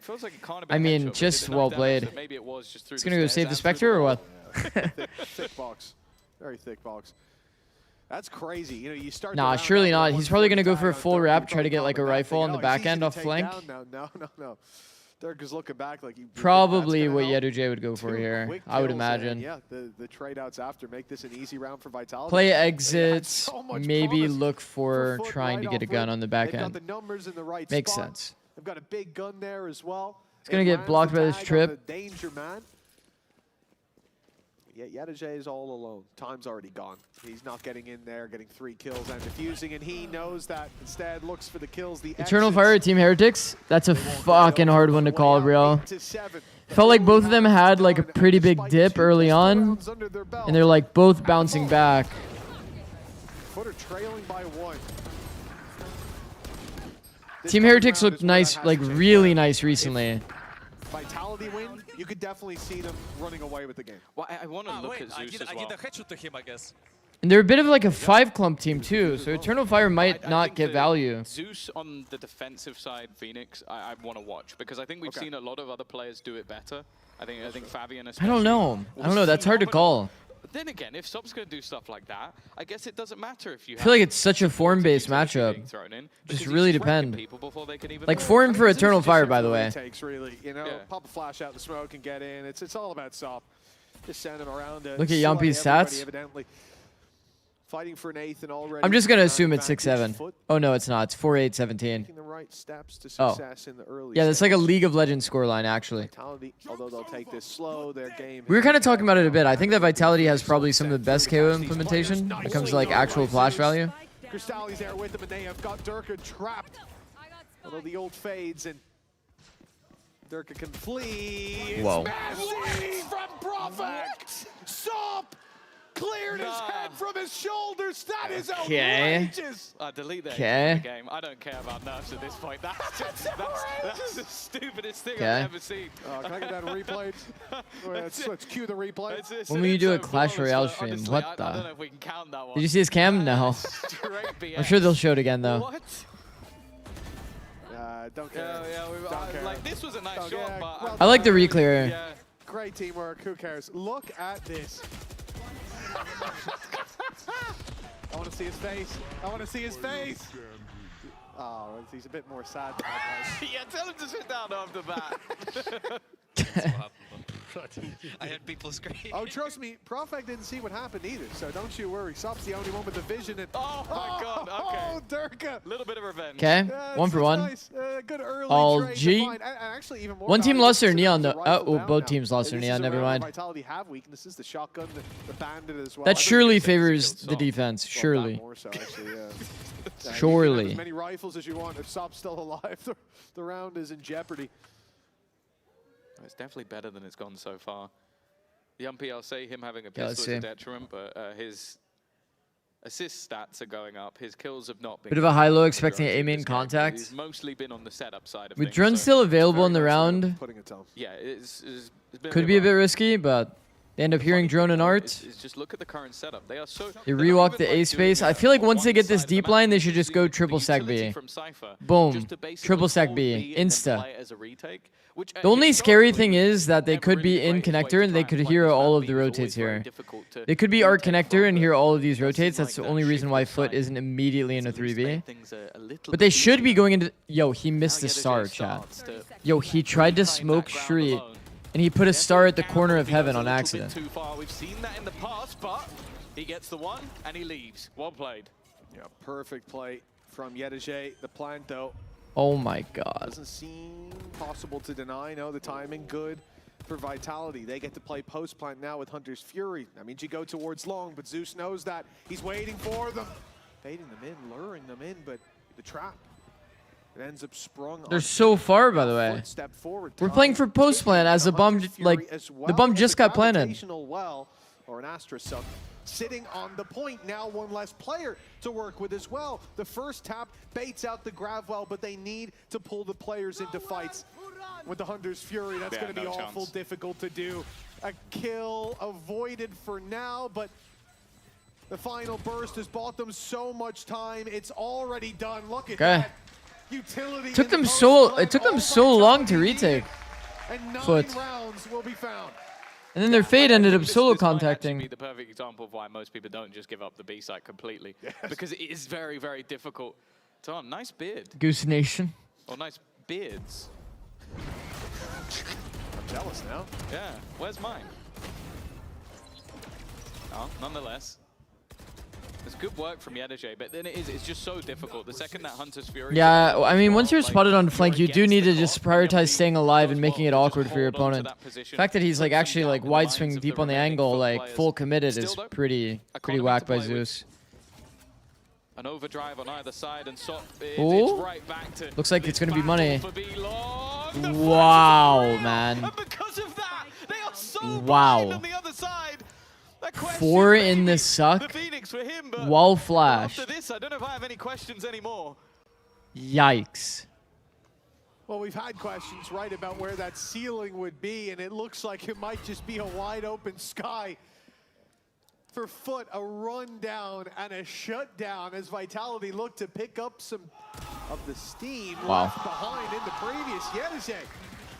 I mean, just well played. It's gonna go save the Spectre or what? Thick box. Very thick box. That's crazy. You know, you start. Nah, surely not. He's probably gonna go for a full wrap, try to get like a rifle on the back end off flank. No. Dirk is looking back like you. Probably what Yedu would go for here, I would imagine. Yeah, the trade outs after make this an easy round for Vitality. Play exits, maybe look for trying to get a gun on the back end. Makes sense. They've got a big gun there as well. It's gonna get blocked by this trip. Danger man. Yeah, Yadajay is all alone. Time's already gone. He's not getting in there, getting 3 kills and defusing, and he knows that. Instead, looks for the kills. The Eternal Fire, Team Heretics. That's a fucking hard one to call, bro. Felt like both of them had like a pretty big dip early on, and they're like both bouncing back. Footer trailing by 1. Team Heretics looked nice, like really nice recently. Vitality win, you could definitely see them running away with the game. Well, I want to look at Zeus as well. headshot to him, I guess. And they're a bit of like a 5-clump team too, so Eternal Fire might not get value. Zeus on the defensive side, Phoenix, I want to watch, because I think we've seen a lot of other players do it better. I think Fabian especially. I don't know. That's hard to call. But then again, if Sob's going to do stuff like that, I guess it doesn't matter if you. I feel like it's such a form-based matchup. Just really depend. Like form for Eternal Fire, by the way. Takes really, you know, pop a flash out the smoke and get in. It's all about Sob. Just send him around. Look at Yumpy's stats. Evidently fighting for an 8th and already. I'm just gonna assume it's 6-7. Oh no, it's not. It's 4-8, 17. The right steps to success in the early yeah, that's like a League of Legends scoreline actually. Vitality, although they'll take this slow, their game. We were kind of talking about it a bit. I think that Vitality has probably some of the best KO implementation when it comes to like actual flash value. Cristali's there with them, and they have got Durka trapped. Although the ult fades and Durka can flee. Whoa. It's from Profect. Stop. Cleared his head from his shoulders. That is outrageous. Delete that from the game. I don't care about nerfs at this point. That's the stupidest thing I've ever seen. Can I get that replayed? Let's cue the replay. When will you do a Clash Royale stream? Honestly, What the? I don't know if we can count that one. Did you see his cam? No. I'm sure they'll show it again though. What? Don't care. Don't care. Like this was a nice shot, but I like the reclear. Yeah. Great teamwork. Who cares? Look at this. I want to see his face. I want to see his face. Oh, he's a bit more sad. Yeah, tell him to sit down after that. I heard people scream. Oh, trust me, Profect didn't see what happened either, so don't you worry. Sob's the only one with the vision. And oh my God! Okay. Oh, Durka. A little bit of revenge. Okay, 1 for 1. Nice. Good early All G. Actually, even more One team lost their neon. Neon though. Oh, both teams lost their Neon. Never mind. Vitality have weaknesses. The shotgun, the bandit as well. That surely favors the defense. Surely. More so, actually, yeah. Surely. As many rifles as you want. If Sob's still alive, the round is in jeopardy. It's definitely better than it's gone so far. Yumpy, I'll say him having a pistol is a detriment, but his assist stats are going up. His kills have not been. Bit of a high-low expecting aim in contact. He's mostly been on the setup side of With things. drones still available in the round, Yeah, it's been could be a bit risky, but they end up hearing drone and art. Just look at the current setup. They are so. They rewalk the A space. I feel like once they get this deep line, they should just go triple stack B. Boom. Triple stack B. Insta. The only scary thing is that they could be in connector and they could hear all of the rotates here. They could be art connector and hear all of these rotates. That's the only reason why FUT isn't immediately in a 3v. But they should be going into... Yo, he missed the star, chat. Yo, he tried to smoke Street And he put a star at the corner of heaven on accident. Too far. We've seen that in the past, but he gets the one and he leaves. Well played. Yeah, perfect play from Yedege. The plant, though, Oh my god. doesn't seem possible to deny. No, the timing good for Vitality. They get to play post plant now with Hunter's Fury. That means you go towards long, but Zeus knows that. He's waiting for them. Baiting them in, luring them in, but the trap, it ends up sprung. They're so far, by the way. Step forward. We're playing for post plant as the bomb, like, the bomb just got planted. Well, or an Astra sub sitting on the point. Now one less player to work with as well. The first tap baits out the grav well, but they need to pull the players into fights. With the Hunter's Fury, that's going to be awful difficult to do. A kill avoided for now, but the final burst has bought them so much time. It's already done. Look at that. Utility. It took them so long to retake. And 9 FUT. rounds will be found. And then their fate ended up solo This might actually contacting. be the perfect example of why most people don't just give up the B site completely. Because it is very, very difficult. Tom, nice beard. Goose Nation. Or nice beards. I'm jealous now. Yeah, where's mine? Oh, nonetheless. It's good work from Yedege, but then it's just so difficult. The second that Hunter's Fury... Yeah, I mean, once you're spotted on flank, you do need to just prioritize staying alive and making it awkward for your opponent. The fact that he's like actually like wide swing deep on the angle, like full committed, is pretty whack by Zeus. An overdrive on either side, and Sop, it's Ooh. right back to... Looks like it's going to be money. The Wow, man. And because of that, they are so Wow. on the other side. 4 in the suck. Wall flash. After this, I don't know if I have any questions anymore. Yikes. Well, we've had questions, right, about where that ceiling would be, and it looks like it might just be a wide open sky. For FUT, a rundown and a shutdown as Vitality looked to pick up some of the steam left behind in the previous. Yedege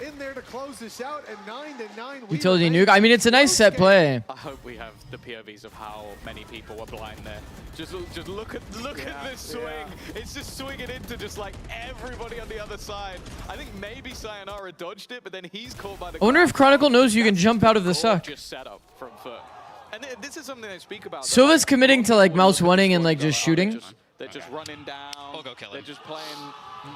in there to close this out, and 9-9. Utility nuke. I mean, it's a nice set play. I hope we have the POVs of how many people were blind there. Just look at this swing. It's just swinging into just like everybody on the other side. I think maybe Sayonara dodged it, but then he's caught by the... I wonder if Chronicle knows you can jump out of the suck. Just set up from FUT. And this is something they speak about. Silva's committing to like mouse one-ing and like just shooting. They're just running down. They're just playing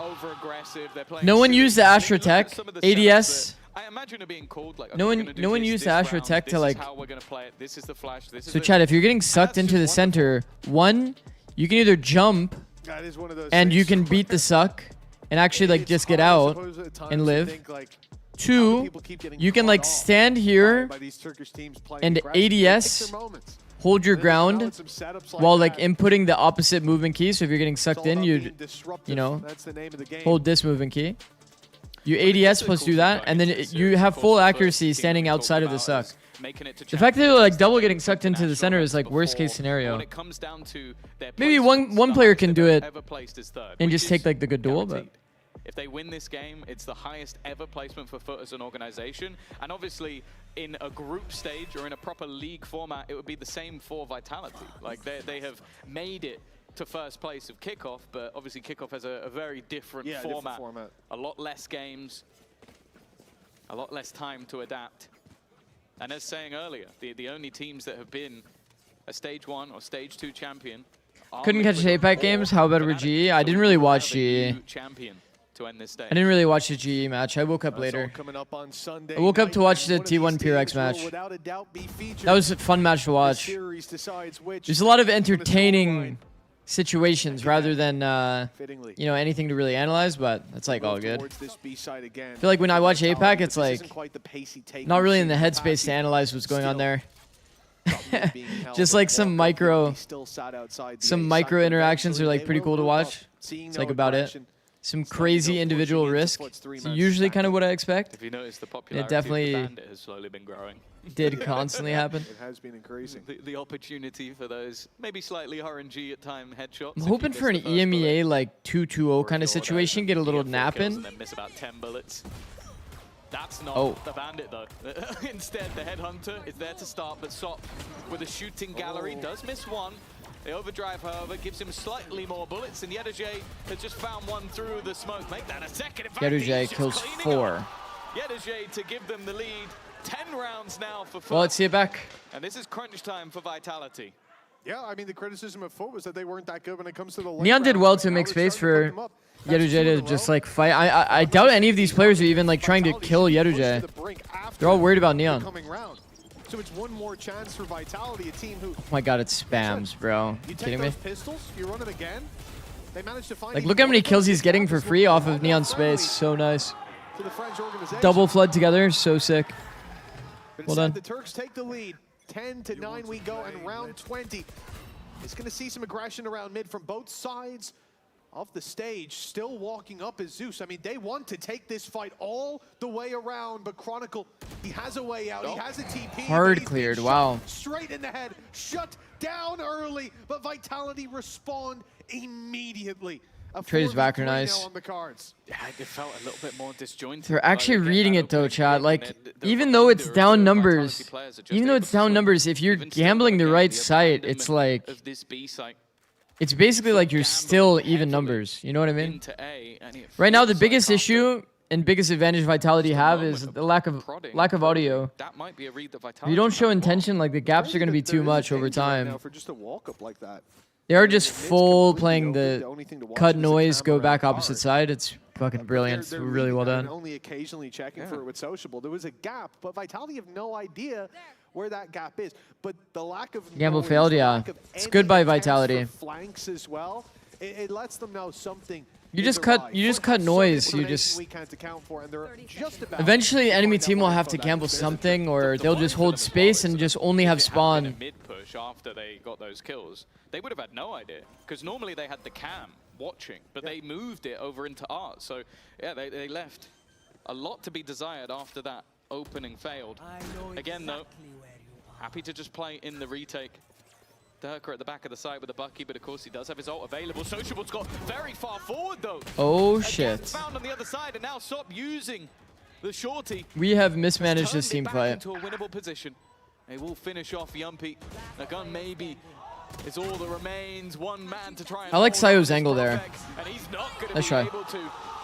over aggressive. They're playing. No one used the Astra Tech. ADS. I imagine it being called like. No one used the Astra Tech to like. How we're gonna play it. This is the flash. This is So Chad, if you're getting sucked into the center, one, you can either jump and you can beat the suck and actually like just get out and live. 2, you can like stand here and ADS, hold your ground while like inputting the opposite movement key. So if you're getting sucked in, you know, hold this movement key. You ADS plus do that, and then you have full accuracy standing outside of the suck. The fact that they're like double getting sucked into the center is like worst case scenario. Maybe one player can do it and just take like the good duel, but. If they win this game, it's the highest ever placement for FUT as an organization. And obviously, in a group stage or in a proper league format, it would be the same for Vitality. Like, they have made it to first place of Kickoff, but obviously Kickoff has a very different format. A lot less games, a lot less time to adapt. And as saying earlier, the only teams that have been a Stage 1 or Stage 2 champion... Couldn't catch the APAC games? How about GE? I didn't really watch GE. To end this I didn't really watch the GE match. I woke up later. I woke up to watch the T1 PRX match. That was a fun match to watch. There's a lot of entertaining situations rather than you know, anything to really analyze, but it's like all good. I feel like when I watch APAC, it's like not really in the headspace to analyze what's going on there. Just like some micro interactions are like pretty cool to watch. It's like about it. Some crazy individual risk. It's usually kind of what I expect. If you notice, the popularity definitely of the bandit has slowly been growing. Did constantly happen. It has been increasing. The opportunity for those maybe slightly RNG at time headshots. I'm hoping for an EMEA like 2-2-0 kind of situation, get a little nap in. And then miss about 10 bullets. That's not the bandit though. Instead, the headhunter is there to start, but Sop with a shooting gallery does miss one. The overdrive, however, gives him slightly more bullets, and Yedege has just found one through the smoke. Make that a second. Yedege kills 4. Yetuge to give them the lead. 10 rounds now for FUT. Well, let's see it back. And this is crunch time for Vitality. Yeah, I mean, the criticism of FUT was that they weren't that good when it comes to the late Neon did rounds, well but to now make they're space starting to for put them up. That's Yetuge two in to a just row. like fight. I doubt any of these players are even like trying to kill Yetuge. They're all worried about Neon. Coming round. So it's one more chance for Vitality, a team who... Oh my god, it spams, bro. You take Kidding me? those pistols, you run them again. They managed to find Like, even look how more many kills he's focus. getting That for is free off of not Neon friendly Space. So nice. to the French organization. Double flood together, so sick. But Well instead, done. the Turks take the lead. 10-9 we go, and round 20 is going to see some aggression around mid from both sides of the stage. Still walking up is Zeus. I mean, they want to take this fight all the way around, but Chronicle, he has a way out. He has a TP. Hard but he's cleared, being wow. shot straight in the head, shut down early, but Vitality respond immediately. A Trade is 4v3 back, now nice. on the cards. Yeah, it felt a little bit more disjointed. They're actually Again, reading that it though, opening Chad. pick, Like, and the even though it's remainder of down the numbers, Vitality players are just even though able it's to down swing. numbers, if you're Even still, gambling the again, right the site, it's abandonment like, of this B site it's basically like you're still even numbers. You know what I mean? into A, and it Right now, the feels like biggest after issue and biggest advantage Vitality have is the lack of audio. that might be a read that If Vitality you don't show might want. intention, like the gaps are going to be too much over Now time. for just a walk up like that. They are just Mid's full completely playing open. the only thing to watch cut is the noise, go camera back and opposite card. side. It's fucking brilliant. It's They're really well reading that and done. only occasionally checking for it with Sociable. There was a gap, but Vitality have no idea where that gap is. But the lack of Gamble noise, failed, the yeah. lack of It's any good by attempts for Vitality. Flanks as well. It lets them know something. You is just cut- awry. you just Foot cut has so noise, much you information just- we can't account for, and they're just about Eventually, to enemy find out team will where have Foot to that gamble is. something, or they'll just hold space and just only have If it had spawn. been a mid push after they got those kills, they would have had no idea. Because normally they had the cam watching, but they moved it over into art. So yeah, they left a lot to be desired after that opening failed. Again though, happy to just play in the retake. Durka at the back of the site with a Bucky, but of course he does have his ult available. Sociable's got very far forward though. Oh Again, shit. found on the other side, and now stop using the shorty. We have mismanaged Turned this it team back fight. into a winnable position. They will finish off Yumpy. The gun maybe is all that remains. One man to try and I like hold on Sayo's this angle there. Provex, and he's not going to Nice be try. able to.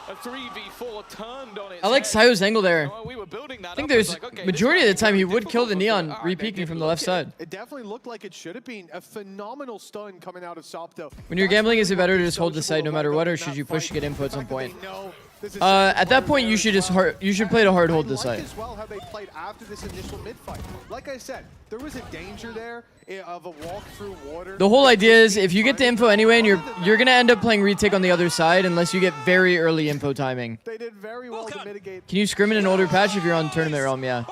A 3v4 turned on its I like head. Sayo's angle there. Well, we were building that I think up, it's there's like, okay, majority this of the time he would kill the difficult, Neon but, all right, they re-peeking did from the look left it. side. It definitely looked like it should have been a phenomenal stun coming out of Sopto. When you're gambling, is it better to just hold the site no matter what, or should you push to get info at some point? At that point, you should just play to hard hold the site. As well how they played after this initial mid fight. Like I said, there was a danger there of a walk through water. The whole idea is if you get the info anyway, and you're gonna end up playing retake on the other side unless you get very early info timing. They did very well to mitigate. Can you scrim in an older patch if you're on tournament realm? Yeah.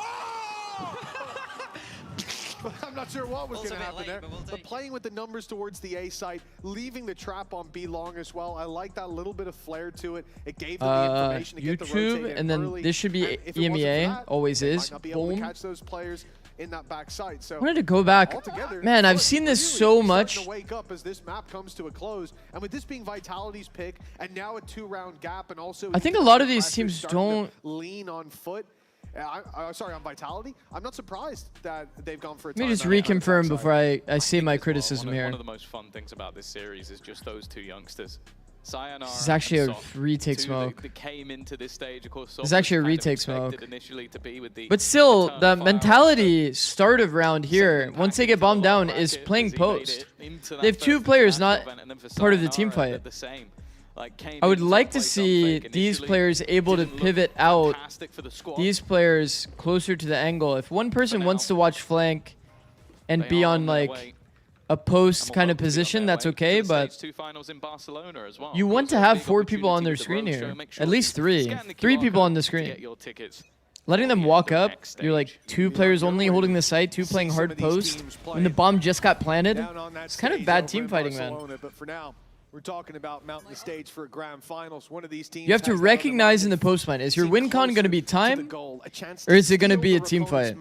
I'm not sure what was going to happen there. But playing with the numbers towards the A site, leaving the trap on B long as well. I like that little bit of flair to it. It gave them the information to get the rotate YouTube, in and then early. this should be And if it wasn't for EMEA. that, Always they is. might not be able to Boom. catch those players in that back site. So I wanted to go back. altogether, Man, I've Foot seen this really so starting much. to wake up as this map comes to a close, and with this being Vitality's pick, and now a 2-round gap, and also I think a even lot of the these pressure teams starting to don't- lean on Foot. Sorry, on Vitality. I'm not surprised that they've gone for a Let me just timeout on the reconfirm backside. before I say my criticism One here. of the most fun things about this series is just those two youngsters. Sayonara This is actually and a Sop, retake two smoke. That came into this stage, of course. Sop This is was actually a kind of retake expected smoke. initially to be with the But still, return the of Fire. mentality start of round here, once they get bombed down, is playing post. They have two players not part of the team fight. I would like to see these players able to pivot out, these players closer to the angle. If one person wants to watch flank and be on like a post kind of position, that's okay, but you want to have 4 people on their screen here. At least 3. 3 people on the screen. Letting them walk up, you're like 2 players only holding the site, 2 playing hard post. When the bomb just got planted, it's kind of bad team fighting, man. But for now, we're talking about mounting the stage for a grand finals. One of these teams You have to recognize in the post plan, is your win con going to be time, or is it going to be a team fight?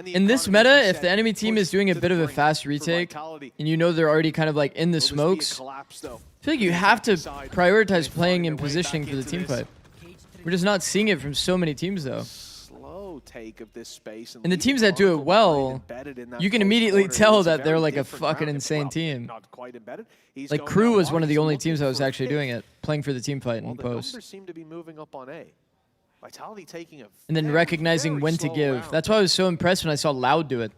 In this meta, if the enemy team is doing a bit of a fast retake, and you know they're already kind of like in the smokes, I feel like you have to prioritize playing and positioning for the team fight. We're just not seeing it from so many teams, though. Slow take of this space. And the teams that do it well, you can immediately tell that they're like a fucking insane team. Not quite embedded. He's Like going Crew down was one of the long, only he's teams that looking was for a actually pick. doing it, playing for the team fight Well, in the post. numbers seem to be moving up on A. Vitality taking a and then recognizing when to slow give. round. That's why I was so impressed when I saw Loud do it.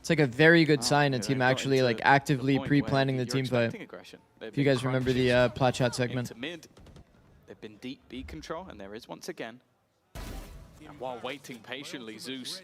It's like a very good sign a yeah, team they've got actually into like the actively point where pre-planning the you're team fight. expecting aggression. They've If you been guys remember crunching the plat chat segment. into mid. They've been deep B control, and there is once again. And while waiting patiently, Zeus.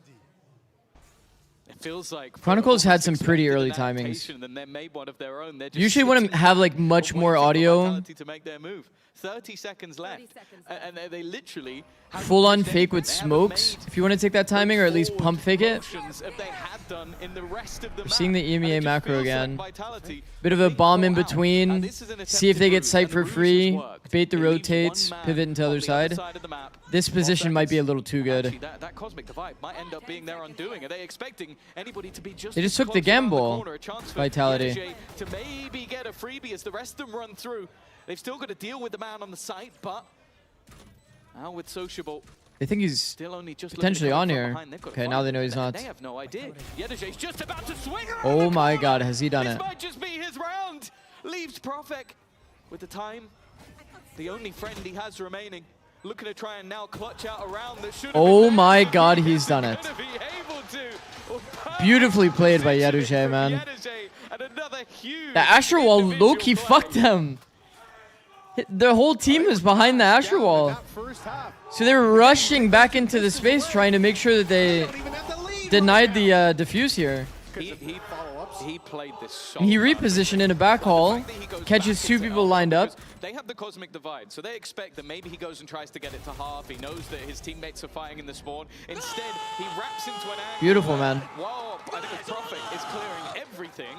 It feels like Chronicles had some pretty early timings. and then made one of their own. They're just Usually when sitting I have like back, much more waiting for audio, Vitality to make their move. 30 seconds left, and they literally have full on pushed fake anything. with They haven't smokes, made if you want to take that timing or at least pump fake it. motions if they had done in the rest of the We're map. seeing the And it EMEA just macro feels like again. Vitality, Bit of a they bomb in thought out, between. this is an See if they get attempted sight ruse, for and the ruse free. has worked. Bait the It leaves one rotates, man pivot into the on other the side. of the map. This 12 position might be a little too good. Actually, that Cosmic Divide might end up being their undoing. Are they expecting anybody to be just They just as took the close around gamble, corner? A chance for Vitality. Yenergy to maybe get a freebie as the rest of them run through. They've still got to deal with the man on the site, but now with Sociable, They think he's still only just potentially looking on to come here. from behind. They've got to Okay, now fight. they know he's not. They have no idea. Yenergy's just about to swing around Oh the my corner. god, has he done This it? might just be his round. Leaves Profek with the time. The only friend he has remaining. Looking to try and now clutch out a round that should have Oh been my theirs. god, He he's isn't done it. gonna be able to. Beautifully played by Yeruge, man. Yenergy, and another huge The Asher Wall low-key fucked them. The whole team was behind the Asher Wall. So they were rushing back into the space trying to make sure that they denied the defuse here. He played this so And he well. repositioned in a back haul, catches two people lined up. They have the Cosmic Divide, so they expect that maybe he goes and tries to get it to half. He knows that his teammates are fighting in the spawn. Instead, he wraps into an angle. Beautiful, man. Whoa, I think the Prophet is clearing everything.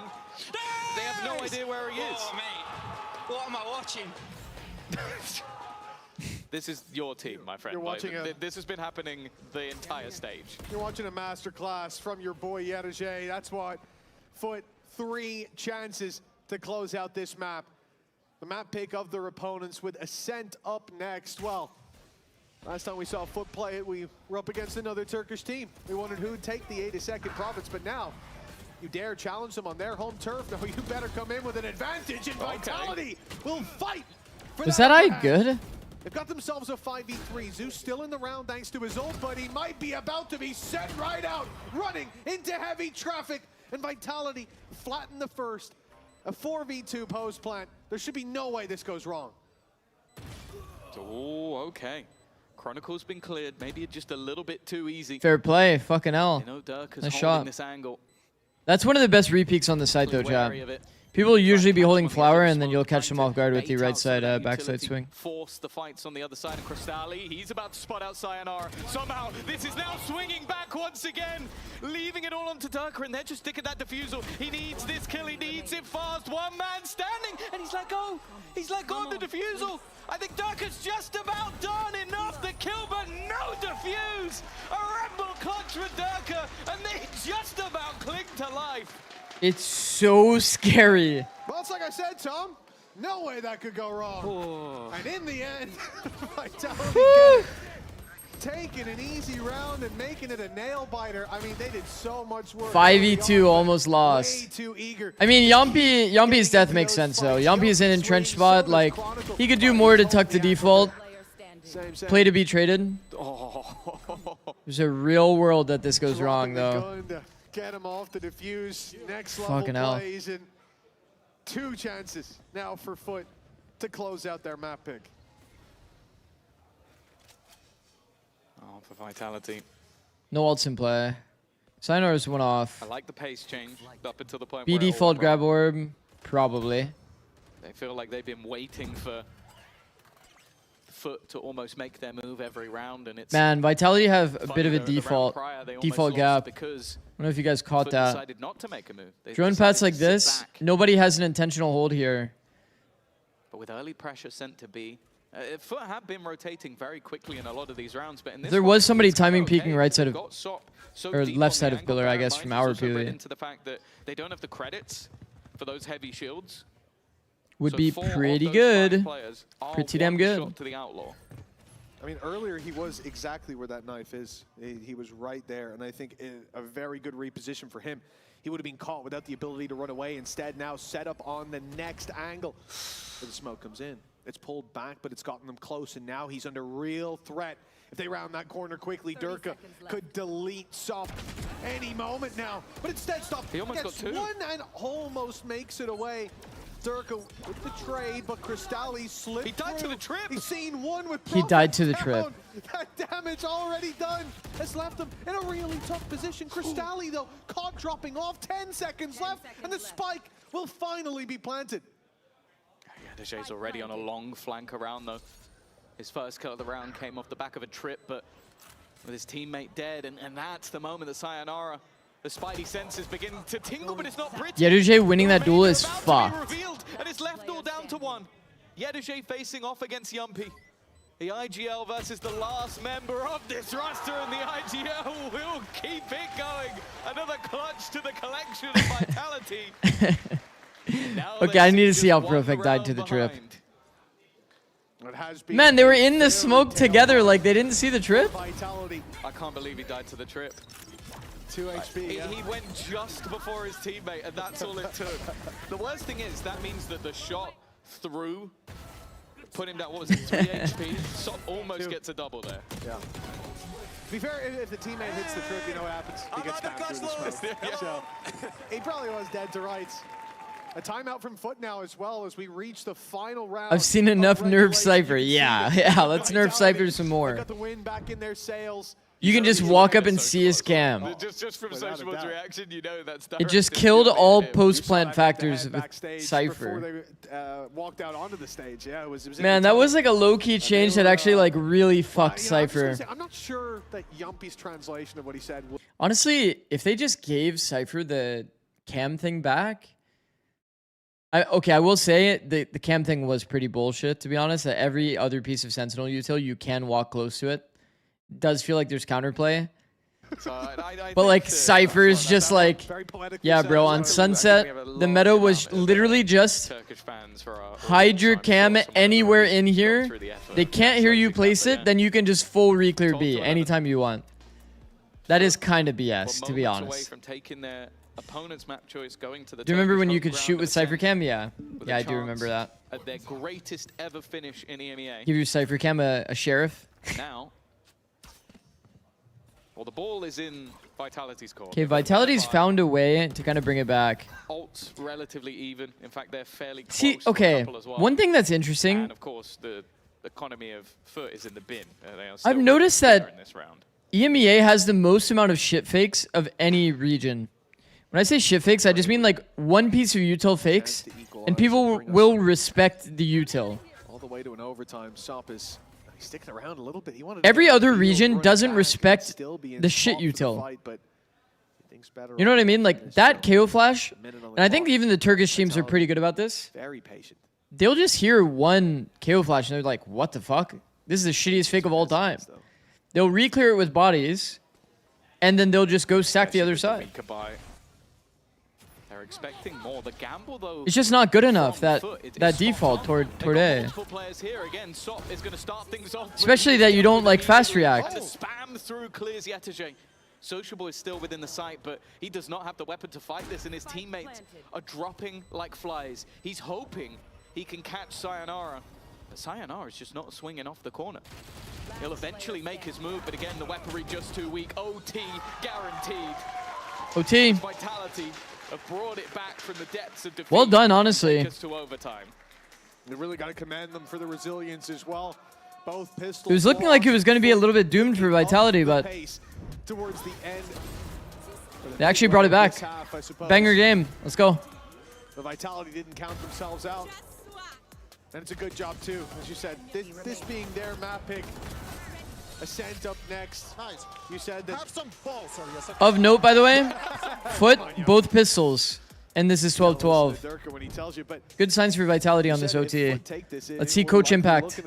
They have no idea where he is. Oh, mate. What am I watching? This is your team, my friend. You're watching This has been happening the entire stage. You're watching a masterclass from your boy Yeruge. That's what FUT 3 chances to close out this map. The map pick of their opponents with Ascent up next. Well, last time we saw FUT play it, we were up against another Turkish team. We wondered who'd take the 82nd province, but now you dare challenge them on their home turf? No, you better come in with an advantage, and Vitality will fight for Was that upper eye hand. good? They've got themselves a 5v3. Zeus still in the round thanks to his ult, but he might be about to be sent right out, running into heavy traffic. And Vitality flatten the first. A 4v2 post plant. There should be no way this goes wrong. Oh, okay. Chronicle's been cleared. Maybe just a little bit too easy. Fair play, fucking hell. You know, Dirk is Nice holding shot. this angle. That's one of the best repeaks on the site though, chat. Wary of it. People will usually be holding flower and then you'll catch them off guard with the right side backside swing. Force the fights on the other side of Crystalli. He's about to spot out Sayonara. Somehow, this is now swinging back once again, leaving it all onto Durka, and they're just sticking that defusal. He needs this kill, he needs it fast. One man standing, and he's let go. He's let go of the defusal. I think Durka's just about done enough the kill, but no defuse. A Rebel clutch for Durka, and they just about cling to life. It's so scary. Well, it's like I said, Tom. No way that could go wrong. And in the end, Vitality taking an easy round and making it a nail biter. I mean, they did so much work. 5v2 almost lost. Way too eager. I mean, Yumpy's death makes sense though. Yumpy's in entrenched spot. Like, he could do more to tuck the default. Play to be traded. There's a real world that this goes wrong though. Get him off the diffuse. Next level Fucking hell. plays and 2 chances now for FUT to close out their map pick. Oh, for Vitality. No ults in play. Sayonara's went off. I like the pace change up until the point B where it all default went grab wrong. orb, probably. They feel like they've been waiting for FUT to almost make their move every round, and it's Man, Vitality have a funny, bit of a the round default prior, they almost default lost gap. I because don't know if you guys caught FUT that. decided not to make a move. They Drone decided paths like to sit this, back. nobody has an intentional hold here. But with early pressure sent to B, FUT have been rotating very quickly in a lot of these rounds. But in this There one, was somebody it's kinda timing okay peeking right because side they've of, got so or deep left on side the of angle. pillar, I Bear in guess, mind, from it's our also read POV. into the fact that they don't have the credits for those heavy shields. Would So be 4 of pretty those 5 good. players are Pretty damn one good. shot to the outlaw. I mean, earlier he was exactly where that knife is. He was right there, and I think a very good reposition for him. He would have been caught without the ability to run away. Instead, now set up on the next angle where the smoke comes in. It's pulled back, but it's gotten them close, and now he's under real threat. If they round that corner quickly, Durka could delete Sop any moment now. But instead, Sop He almost gets got two. one and almost makes it away. Durka with the trade, but Cristalli slipped. He died to the trip. He's seen one with He died to the down. trip. That damage already done has left him in a really tough position. Cristalli, though, caught dropping off. 10 seconds left, and the spike will finally be planted. Yeah, Dejay's already on a long flank around, though. His first kill of the round came off the back of a trip, but with his teammate dead, and that's the moment that Sayonara, the spidey senses begin to tingle, but it's not pretty. Yedujay winning that duel is About to be fucked. revealed, and it's left all down to one. Yedujay facing off against Yumpy. The IGL versus the last member of this roster, and the IGL will keep it going. Another clutch to the collection of Vitality. Okay, I need to see how Perfect died to the trip. Man, they were in the smoke together like they didn't see the trip? Vitality. I can't believe he died to the trip. 2 HP. He went just before his teammate, and that's all it took. The worst thing is, that means that the shot through put him down, what was it, 3 HP? Sop almost gets a double there. Yeah. To be fair, if the teammate hits the trip, you know what happens. He gets back through the smoke. So, he probably was dead to rights. A timeout from FUT now as well as we reach the final round. I've seen enough nerf Cypher. Yeah, let's nerf Cypher some more. Got the wind back in their sails. You can just walk up and see his cam. Just from Sociable's reaction, you know that's It just killed all post-plant factors with Before Cypher. they walked out onto the stage. Yeah, it was Man, that was like a low-key change that actually like really fucked Cypher. I'm not sure that Yumpy's translation of what he said. Honestly, if they just gave Cypher the cam thing back, I will say the cam thing was pretty bullshit, to be honest. That every other piece of Sentinel util, you can walk close to it. Does feel like there's counterplay. But like Cypher's just like, yeah, bro, on Sunset, the meta was literally just hide your cam anywhere in here. They can't hear you place it, then you can just full reclear B anytime you want. That is kind of BS, to be honest. Opponent's map choice going to the Do you remember when you Turkish could shoot with Cypher Cam? Yeah. Yeah, I do chance remember that. At their greatest ever finish in EMEA. Give your Cypher Cam a sheriff. Now, well, the ball is in Vitality's court. Okay, Vitality's found a way to kind of bring it back. Ults relatively even. In fact, they're fairly close. See, to a okay, couple as well. one thing that's interesting. And of course, the economy of FUT is in the bin. They are I've still noticed really that in this round. EMEA has the most amount of shit fakes of any region. When I say shit fakes, I just mean like one piece of util fakes, and people will respect the util. All the way to an overtime. Sop is sticking around a little bit. He wanted Every to other feel region right doesn't back, respect still be in the shit top for the util. fight, but he thinks better You know what I mean? Like that KO flash, minute on the and I think clock. even the Turkish teams are pretty good about this. Very patient. They'll just hear one KO flash and they're like, what the fuck? This is the shittiest fake of all time. They'll re-clear it with bodies, and then they'll just go stack the other side. They're expecting more. The gamble, though, It's just not good enough, from that FUT, that it's default spot on. toward They've got A. multiple players here. Again, Sop is going to start things off. Especially that you don't like fast react. And the spam through clears Yetijay. Sociable is still within the site, but he does not have the weapon to fight this, and his teammates are dropping like flies. He's hoping he can catch Sayonara, but Sayonara is just not swinging off the corner. He'll eventually make his move, but again, the weaponry just too weak. OT guaranteed. OT. Vitality have brought it back from the depths of defeat. Well done, honestly. Take us to overtime. They really got to commend them for the resilience as well. Both pistols. It was looking like it was going to be a little bit doomed for Vitality, but towards the end, they actually brought it back. half, I suppose. Banger game. Let's go. The Vitality didn't count themselves out. And it's a good job too, as you said. This being their map pick. Ascent up next. Nice. You said that. Have some balls, Of note, by the way, FUT, both pistols. And this is 12-12. Good signs for Vitality on this OT. Let's see Coach Impact.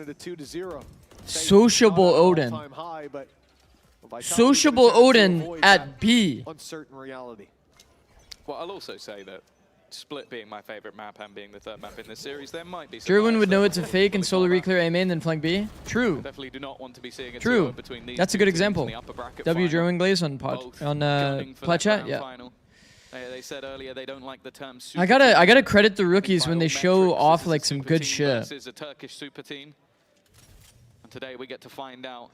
Sociable Odin. Sociable Odin at B. Uncertain reality. Well, I'll also say that Split being my favorite map and being the third map in this series, there might be some Derwin would bias know there. it's a fake and solo reclear A main, then flank B. True. Definitely do not want to be seeing a True. 2-0 between these That's a two good teams in example. the upper bracket W final. Derwin Glaze on Both on gunning for Plat that Chat. grand Yeah. final. They said earlier they don't like the term super I gotta credit the rookies when they show off like some good shit. versus a Turkish super team. And today we get to find out.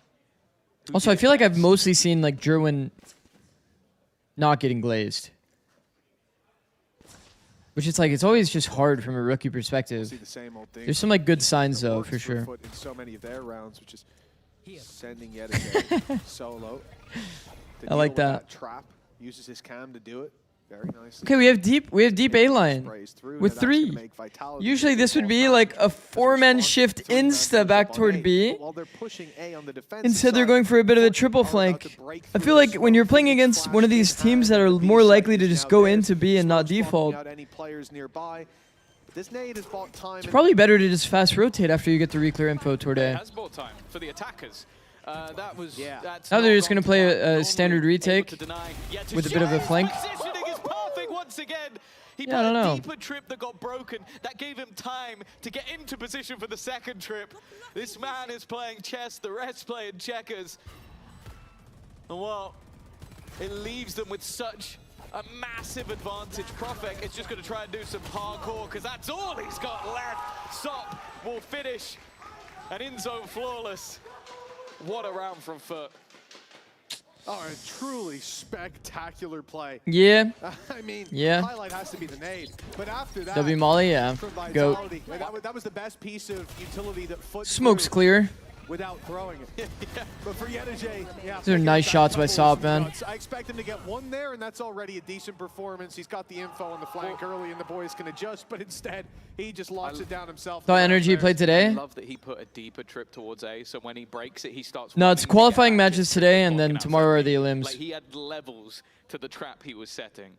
Also, I feel like I've mostly seen like Jerwin not getting glazed. Which is like, it's always just hard from a rookie perspective. See the same old thing. There's some like good signs It though, works for sure. FUT in so many of their rounds, which is sending Veto solo. I like that. Trap uses his cam to do it. Very nicely. Okay, we have deep A line with 3. Usually this would be like a 4-man shift insta back toward B. Instead they're going for a bit of a triple flank. I feel like when you're playing against one of these teams that are more likely to just go into B and not default, it's probably better to just fast rotate after you get the reclear info toward A. It has bought time for the attackers. Now they're just going to play a standard retake with a bit of a flank. Once again, he I don't played know. a deeper trip that got broken. That gave him time to get into position for the second trip. This man is playing chess, the rest playing checkers. And well, it leaves them with such a massive advantage. Profek is just going to try and do some hardcore because that's all he's got left. Sop will finish and in zone flawless. What a round from FUT. Oh, a truly spectacular play. Yeah. I mean, yeah. highlight has to be the nade. But after that, W Molly, yeah. Go. That was the best piece of utility that FUT Smoke's clear. without throwing it. But for Yetajay, yeah. These are nice shots by Sop, man. I expect him to get one there, and that's already a decent performance. He's got the info on the flank early, and the boys can adjust, but instead, he just locks it down himself. Thought Energy played today? I love that he put a deeper trip towards A, so when he breaks it, he starts. No, it's qualifying matches today, and then tomorrow are the elims. Like he had levels to the trap he was setting.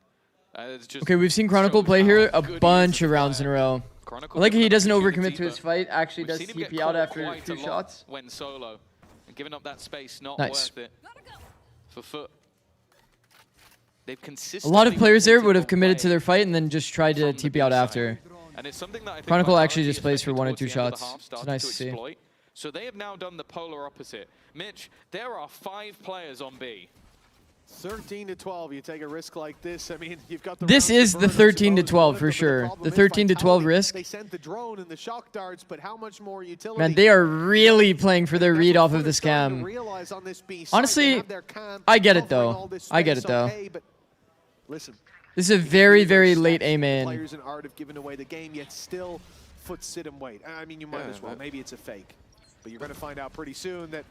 It's just Okay, we've seen Chronicle play here a bunch of rounds in a row. I like he doesn't overcommit to his fight, actually does TP out after a few shots. When solo, and giving up that space, not Nice. worth it for FUT. They've A consistently lot of players there would have on committed play to their fight and then just tried to TP out after. And it's something that I think Chronicle Vitality, actually just plays for especially 1 or towards 2 the end of the shots. half, It's started nice to to see. exploit. So they have now done the polar opposite. Mitch, there are 5 players on B. 13 to 12, you take a risk like this. I mean, you've got the This rounds is to the burn, I 13 to suppose, 12 but for the sure. problem The is 13 to 12 Vitality, risk. They sent the drone and the shock darts, but how much more utility? Man, they are really playing for their read off of this cam. Honestly, I get it though. I get it though. Listen, this is a very, very late A main. Players in art have given away the game, yet still FUT sit and wait. I mean, you might as well. Maybe it's a fake, but you're going to find out pretty soon that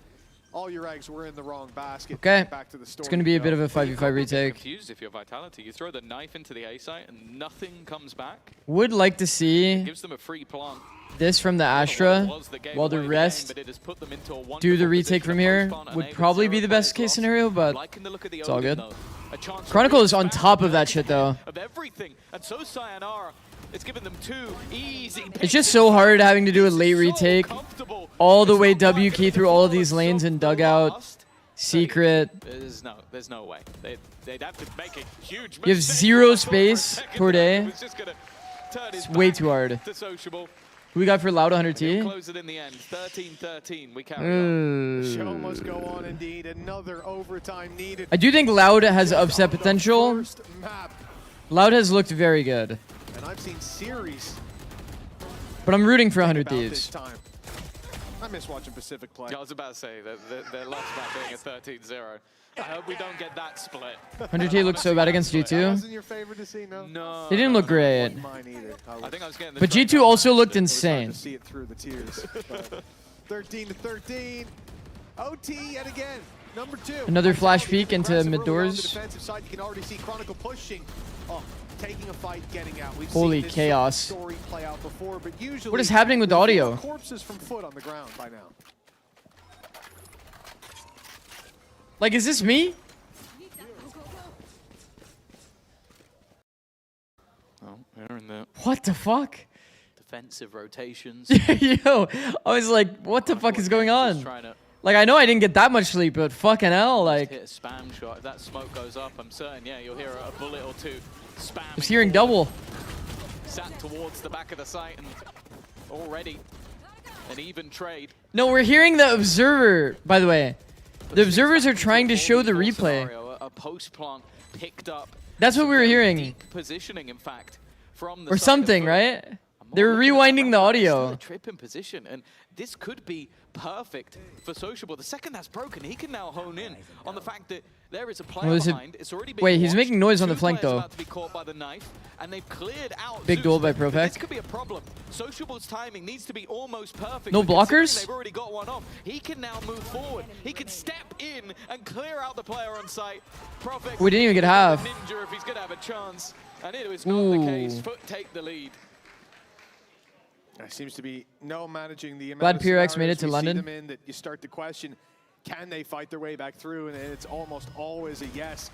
all your eggs were in the wrong basket. Okay, Back to the story it's going to be a bit of a 5v5 retake. Confused if you're Vitality. You throw the knife into the A site and nothing comes back. Would like to see Gives them a free plant. this from the Astra, while the rest do the retake from here. Would probably be the best case scenario, but it's all good. Chronicle is on top of that shit though. Of everything, and so Sayonara, it's given them 2 easy. It's just so hard having to do a late retake. All the way W key through all of these lanes and dugout. Secret. There's no way. They'd have to make a huge. You have 0 space toward A. It's way too hard. Who we got for Loud 100T? Close it in the end. 13-13. We carry on. The show must go on indeed. Another overtime needed. I do think Loud has upset potential. Loud has looked very good. And I've seen series. But I'm rooting for 100 Thieves. I miss watching Pacific play. Yeah, I was about to say that their loss map being a 13-0. I hope we don't get that split. 100T looks so bad against G2. Wasn't your favorite to see, no? No. They didn't look great. Mine either. I think I was getting the But G2 also looked insane. See it through the tears. 13 to 13. OT yet again. Number 2. Another flash peek into mid On the doors. defensive side, you can already see Chronicle pushing. Oh, taking a fight, getting out. We've Holy seen this chaos. story play out before, but usually What is happening with the audio? Corpses from FUT on the ground by now. Like, is this me? Oh, they're in the What the fuck? defensive rotations. Yo, I was like, what the fuck is going on? Like, I know I didn't get that much sleep, but fucking hell, like, Hit a spam shot. If that smoke goes up, I'm certain, yeah, you'll hear a bullet or 2 spam. I was hearing double. Sat towards the back of the site and already an even trade. No, we're hearing the observer, by the way. The observers are trying to show the replay. A post plant picked up That's what we were hearing. Deep positioning, in fact, from the Or side of something, FUT. right? They were rewinding the audio. Trip in position, and this could be perfect for Sociable. The second that's broken, he can now hone in on the fact that there is a player behind. It's already been Wait, he's watched. making noise on the Two flank players though. about to be caught by the knife, and they've cleared out Big Zeus. duel by But Profek. this could be a problem. Sociable's timing needs to be almost perfect. No but considering blockers? They've already got one off. He can now move forward. He can step in and clear out the player on site. Profek We didn't even get half. ninja if he's going to have a chance, and it was not the case. Ooh. FUT take the lead. There seems to be no managing the amount Glad of PRX made it scenarios to we see London. them in that you start to question, can they fight their way back through? And it's almost always a yes.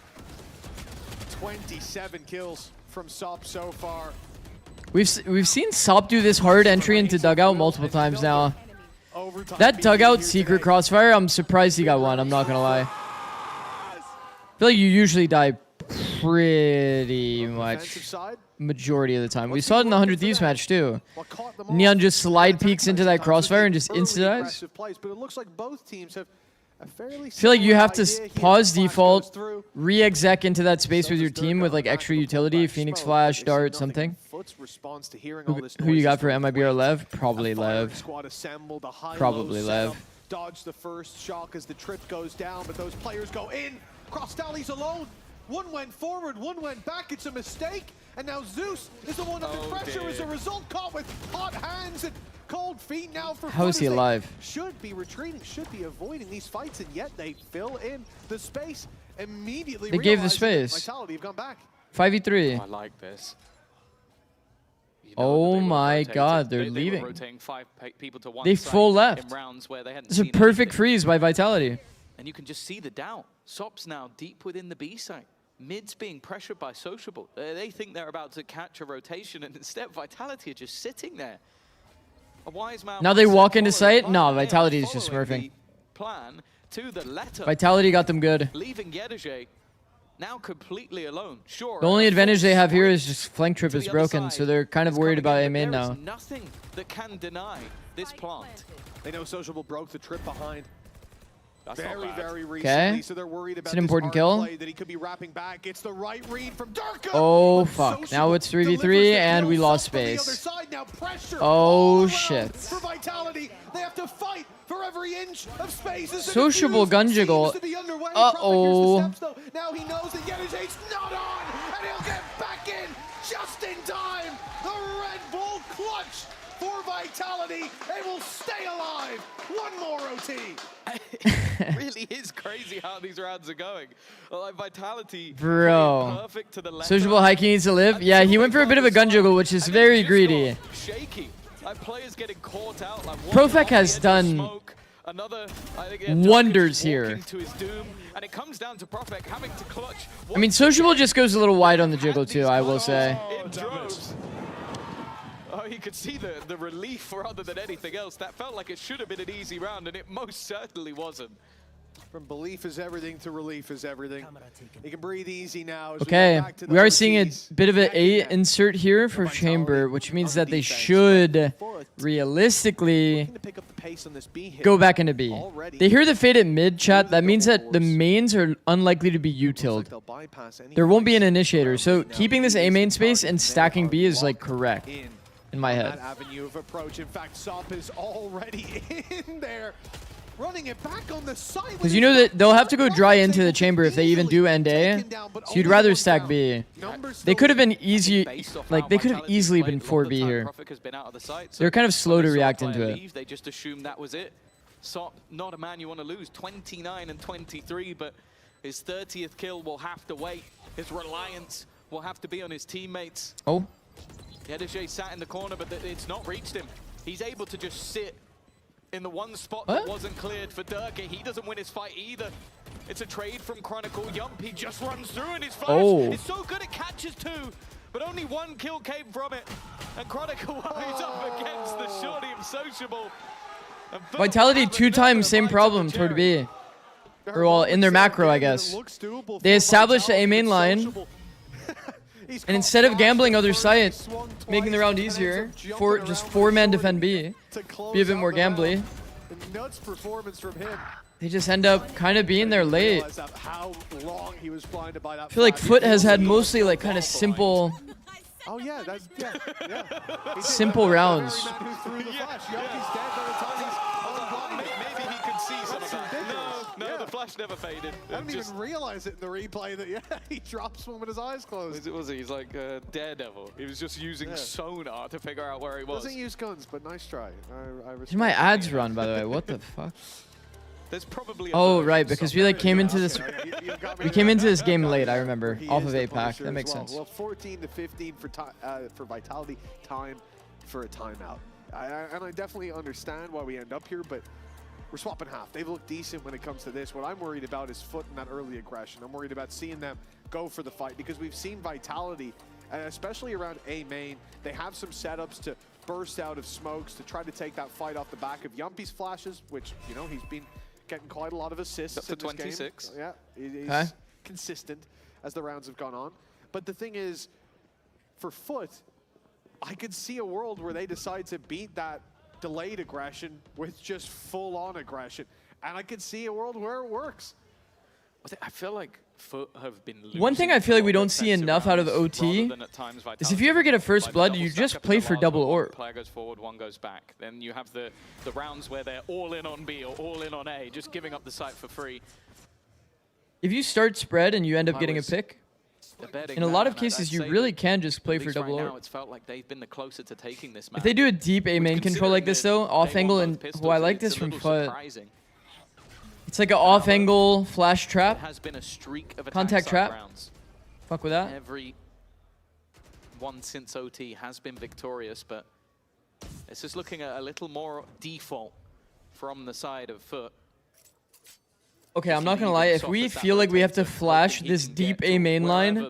27 kills from SOP so far. We've seen Sop do this hard entry into dugout multiple times now. That dugout secret crossfire, I'm surprised he got one. I'm not gonna lie. I feel like you usually die pretty much majority of the time. We saw it in the 100 Thieves match too. Neon just slide peeks into that crossfire and just insta-dives. But it looks like both teams have a fairly I feel like you have to similar idea here. pause Flash default, goes through. re-exec into that space with your team with like extra utility, Phoenix Flash, Dart, something. FUT's response to hearing all Who, this who you noise got is for from MIB or Queens. Lev? Probably A firing Lev. squad assembled, a high-low Probably setup. Lev. Dodge the first shock as the trip goes down, but those players go in. Cross Tally's alone. One went forward, one went back. It's a mistake. And now Zeus is the one under pressure as a result, caught with hot hands and cold feet now for How is FUT he as they alive? Should be retreating, should be avoiding these fights, and yet they fill in the space immediately. They gave the realizing that space. Vitality have gone back. 5v3. I like this. Oh my rotated. god, they're They leaving. were rotating people to one They side full left. in rounds where they hadn't It's a seen perfect anything. freeze by Vitality. And you can just see the doubt. Sop's now deep within the B side. Mid's being pressured by Sociable. They think they're about to catch a rotation, and instead Vitality are just sitting there. A wise man Now they once said, walk into "Follow the sight? No, plan." Vitality is just Following smurfing. the plan to the letter. Vitality got them good. Leaving Yedege now completely alone. Sure. The only a advantage full they have here sprint is just flank trip to is the other broken, side so they're kind of is worried coming about in, A but main there is now. nothing that can deny this plant. They know Sociable broke the trip behind. That's not Very, bad. very recently, Okay. so they're worried about It's an important this hard kill. play that he could be wrapping back. It's the right read from Durka. Oh but fuck. Now Sociable it's 3v3 delivers the and kill. we lost Sop on the other space. side, now pressure Oh all around shit. For Vitality, they have to fight for every inch of space. As the Sociable defuse gun seems jiggle. to be underway. Uh-oh. Profek hears the steps, though. Now he knows that Yedege's not on, and he'll get back in just in time. The Red Bull clutch for Vitality. They will stay alive. One more OT. It really is crazy how these rounds are going. Like Vitality, Bro. perfect to the left. Sociable Hikey needs to live. Yeah, he went for a bit of a gun jiggle, which is very greedy. Shaky. Like players getting caught out. Like Profek has done another, wonders here. to his doom, and it comes down to Profek having to clutch. I mean, Sociable just goes a little wide on the jiggle too, I will say. In droves. Oh, you could see the relief rather than anything else. That felt like it should have been an easy round, and it most certainly wasn't. From belief is everything to relief is everything. You can breathe easy now. As Okay, we, go back to the we are seeing a OTs. bit of an A insert here for Chamber, which means that they should realistically Pick up the pace on this B hit. go back into B. They hear the fade at mid, chat. That means that the mains are unlikely to be utiled. They'll bypass any There won't be an initiator, so keeping this A main space and stacking B is like correct in my that head. avenue of approach. In fact, Sop is already in there, running it back on the side. Because you know that they'll have to go dry into the chamber if they even do end A, so you'd rather stack B. They could have been easy, like they could have easily been 4B here. Profek has been out of the sight, so They're kind of slow to when they saw a react player into it. leave, they just assumed that was it. Sop, not a man you want to lose. 29 and 23, but his 30th kill will have to wait. His reliance will have to be on his teammates. Oh. Yedege sat in the corner, but it's not reached him. He's able to just sit in the one spot that wasn't cleared for Durka. He doesn't win his fight either. It's a trade from Chronicle. Yumpy just runs through and his flash Oh. is so good it catches two, but only one kill came from it. And Chronicle worries up against the shorty of Sociable. And Vitality 2 times same problem toward B. Or well, in their macro, I guess. They established the A main line, and instead of gambling other side, making the round easier, just 4-man defend B, be a bit more gambly. Nuts performance from him. they just end up kind of being there late. How long he was blinded by that I feel like flash. FUT has had mostly like kind of simple, Oh yeah, that's yeah. simple rounds. Who threw the flash? Yoki's dead by the time he's Maybe he could see some of that. No, the flash never faded. I didn't even realize it in the replay that he drops one with his eyes closed. Was he? He's like a daredevil. He was just using sonar to figure out where he was. Doesn't use guns, but nice try. I respect Did my it. ads run, by the way? What the fuck? There's probably Oh, right, because we like came into this. We came into this game late. I remember off of APAC. That makes sense. Well, 14 to 15 for Vitality, time for a timeout. And I definitely understand why we end up here, but we're swapping half. They've looked decent when it comes to this. What I'm worried about is FUT and that early aggression. I'm worried about seeing them go for the fight because we've seen Vitality, especially around A main, they have some setups to burst out of smokes to try to take that fight off the back of Yumpy's flashes, which, you know, he's been getting quite a lot of assists Up to in this 26. game. Yeah, he's consistent as the rounds have gone on. But the thing is, for FUT, I could see a world where they decide to beat that delayed aggression with just full-on aggression. And I could see a world where it works. I feel like FUT have been One thing I feel like we don't see enough out of OT is if you ever get a first blood, you just play for double orb. Player goes forward, one goes back. Then you have the rounds where they're all in on B or all in on A, just giving up the site for free. If you start spread and you end up getting a pick, in a lot of cases you really can just play for double orb. Now it's felt like they've been the closer to taking this map. If they do a deep A main control like this though, off angle, and I like this from FUT. It's like an off angle flash trap. Has been a streak of Contact trap. Rounds. Fuck with that. Every one since OT has been victorious, but it's just looking at a little more default from the side of FUT. Okay, I'm not gonna lie, if we feel like we have to flash this deep A main line,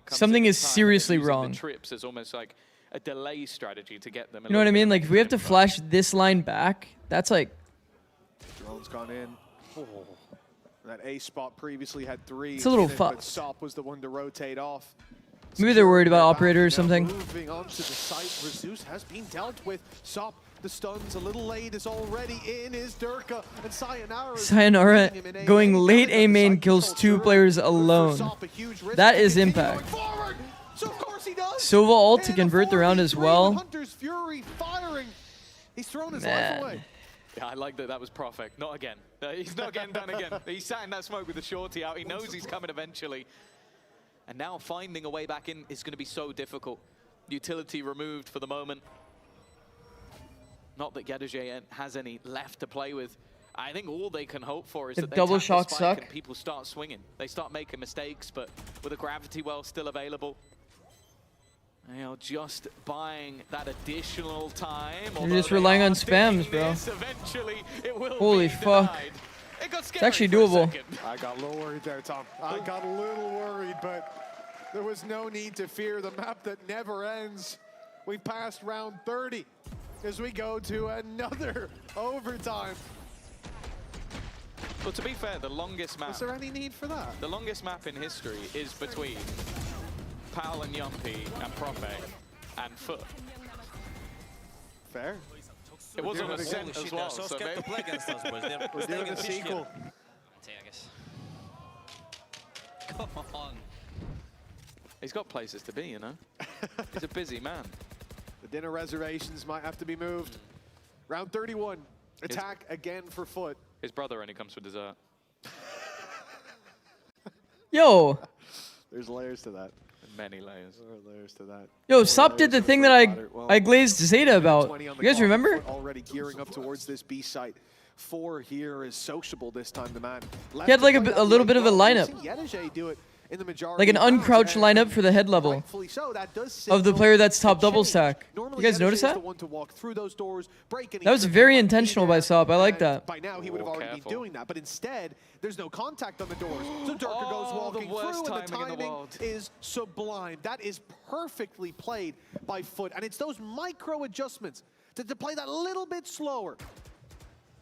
something is seriously wrong. Trips is almost like a delay strategy to get them. You know what I mean? Like if we have to flash this line back, that's like... Drone's gone in. Oh. That A spot previously had 3. It's a little but fucked. Sop was the one to rotate off. Maybe they're worried about operator or something. Moving on to the site, Rezus has been dealt with. Sop, the stuns a little late, is already in his Durka, and Sayonara going late A main kills 2 players alone. That is impact. Sova ult to convert the round as well. Hunter's Fury firing. He's thrown his life away. Yeah, I like that. That was perfect. Not again. He's not getting done again. He sat in that smoke with the shorty out. He knows he's coming eventually. And now finding a way back in is going to be so difficult. Utility removed for the moment. Not that Gadege has any left to play with. I think all they can hope for is that they double tap shock the spike suck. and people start swinging. They start making mistakes, but with a gravity well still available, they are just buying that additional time. You're just relying on spams, bro. Eventually, it will Holy be fuck. denied. It got It's actually scary for a doable. second. I got a little worried there, Tom. I got a little worried, but there was no need to fear the map that never ends. We passed round 30 as we go to another overtime. Well, to be fair, the longest map... Is there any need for that? The longest map in history is between Pal and Yumpy and Propek and FUT. Fair. It was on a set as well, so maybe... We're doing a sequel. Come on. He's got places to be, you know? He's a busy man. The dinner reservations might have to be moved. Round 31. Attack again for FUT. His brother only comes for dessert. Yo. There's layers to that. Many layers. There are layers to that. Yo, Sop did the thing that I glazed Zeta about. You guys remember? Already gearing up towards this B site. 4 here is sociable this time, the man. He had like a little bit of a lineup. Do it in the majority Like an uncrouch lineup for the head level of the player that's top double stack. You guys notice that? That was very intentional by Sop. I like that. By now he would have already been doing that, but instead there's no contact on the doors. So Durka goes walking through, and the timing is sublime. That is perfectly played by FUT, and it's those micro adjustments to play that a little bit slower.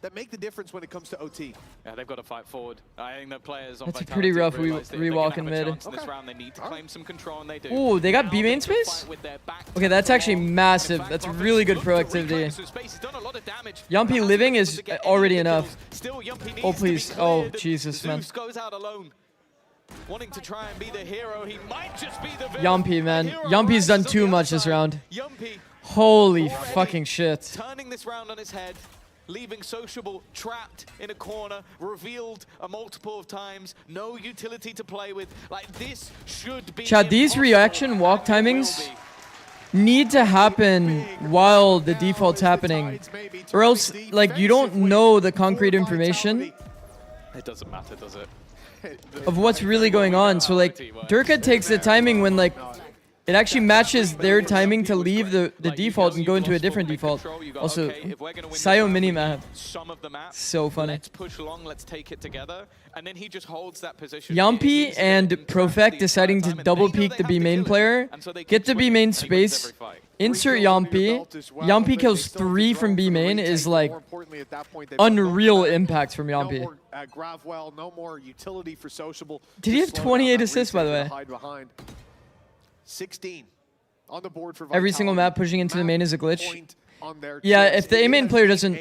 that make the difference when it comes to OT. Yeah, they've got to fight forward. I think the players on That's a Vitality pretty rough realise that if they're rewalk gonna in have a mid. chance in this round, they need to claim some control, and they do. Ooh, they got Now B main they can space? fight with their back Okay, that's to the actually wall. massive. In fact, That's Prophet's really good looked to reclaim proactivity. some space. He's done a lot of damage. Yumpy But living hasn't is been able to get already any of the enough. kills. Still, Yumpy needs Oh, to be please. Oh, cleared. Jesus, man. Zeus goes out alone. Wanting to try and be the hero, he might just be the villain. Yumpy, man. The hero Yumpy's done rises on too the much this outside. round. Yumpy Holy already fucking shit. turning this round on its head, leaving Sociable trapped in a corner, revealed a multiple of times, no utility to play with. Like, this should be Chad, these impossible, reaction walk and it will timings be. need to happen while the default's happening. Or else, like, you don't know the concrete information It doesn't matter, does it? of what's really going on. So, like, Durka takes the timing when, like, it actually matches their timing to leave the default and go into a different default. Also, Sayo minimap. Some of the map, So funny. let's push long, let's take it together. And then he just holds that position. Yumpy and Profect deciding to double peek the B main player, get the B main space, insert Yumpy. Yumpy kills 3 from B main is like unreal impact from Yumpy. No more Gravwell, no more utility for Sociable. Did he have 28 assists, by the way? Hide behind. 16 on the board for Every single Vitality. map pushing into the main is a glitch. Point on their Yeah, choice. if the A main player doesn't,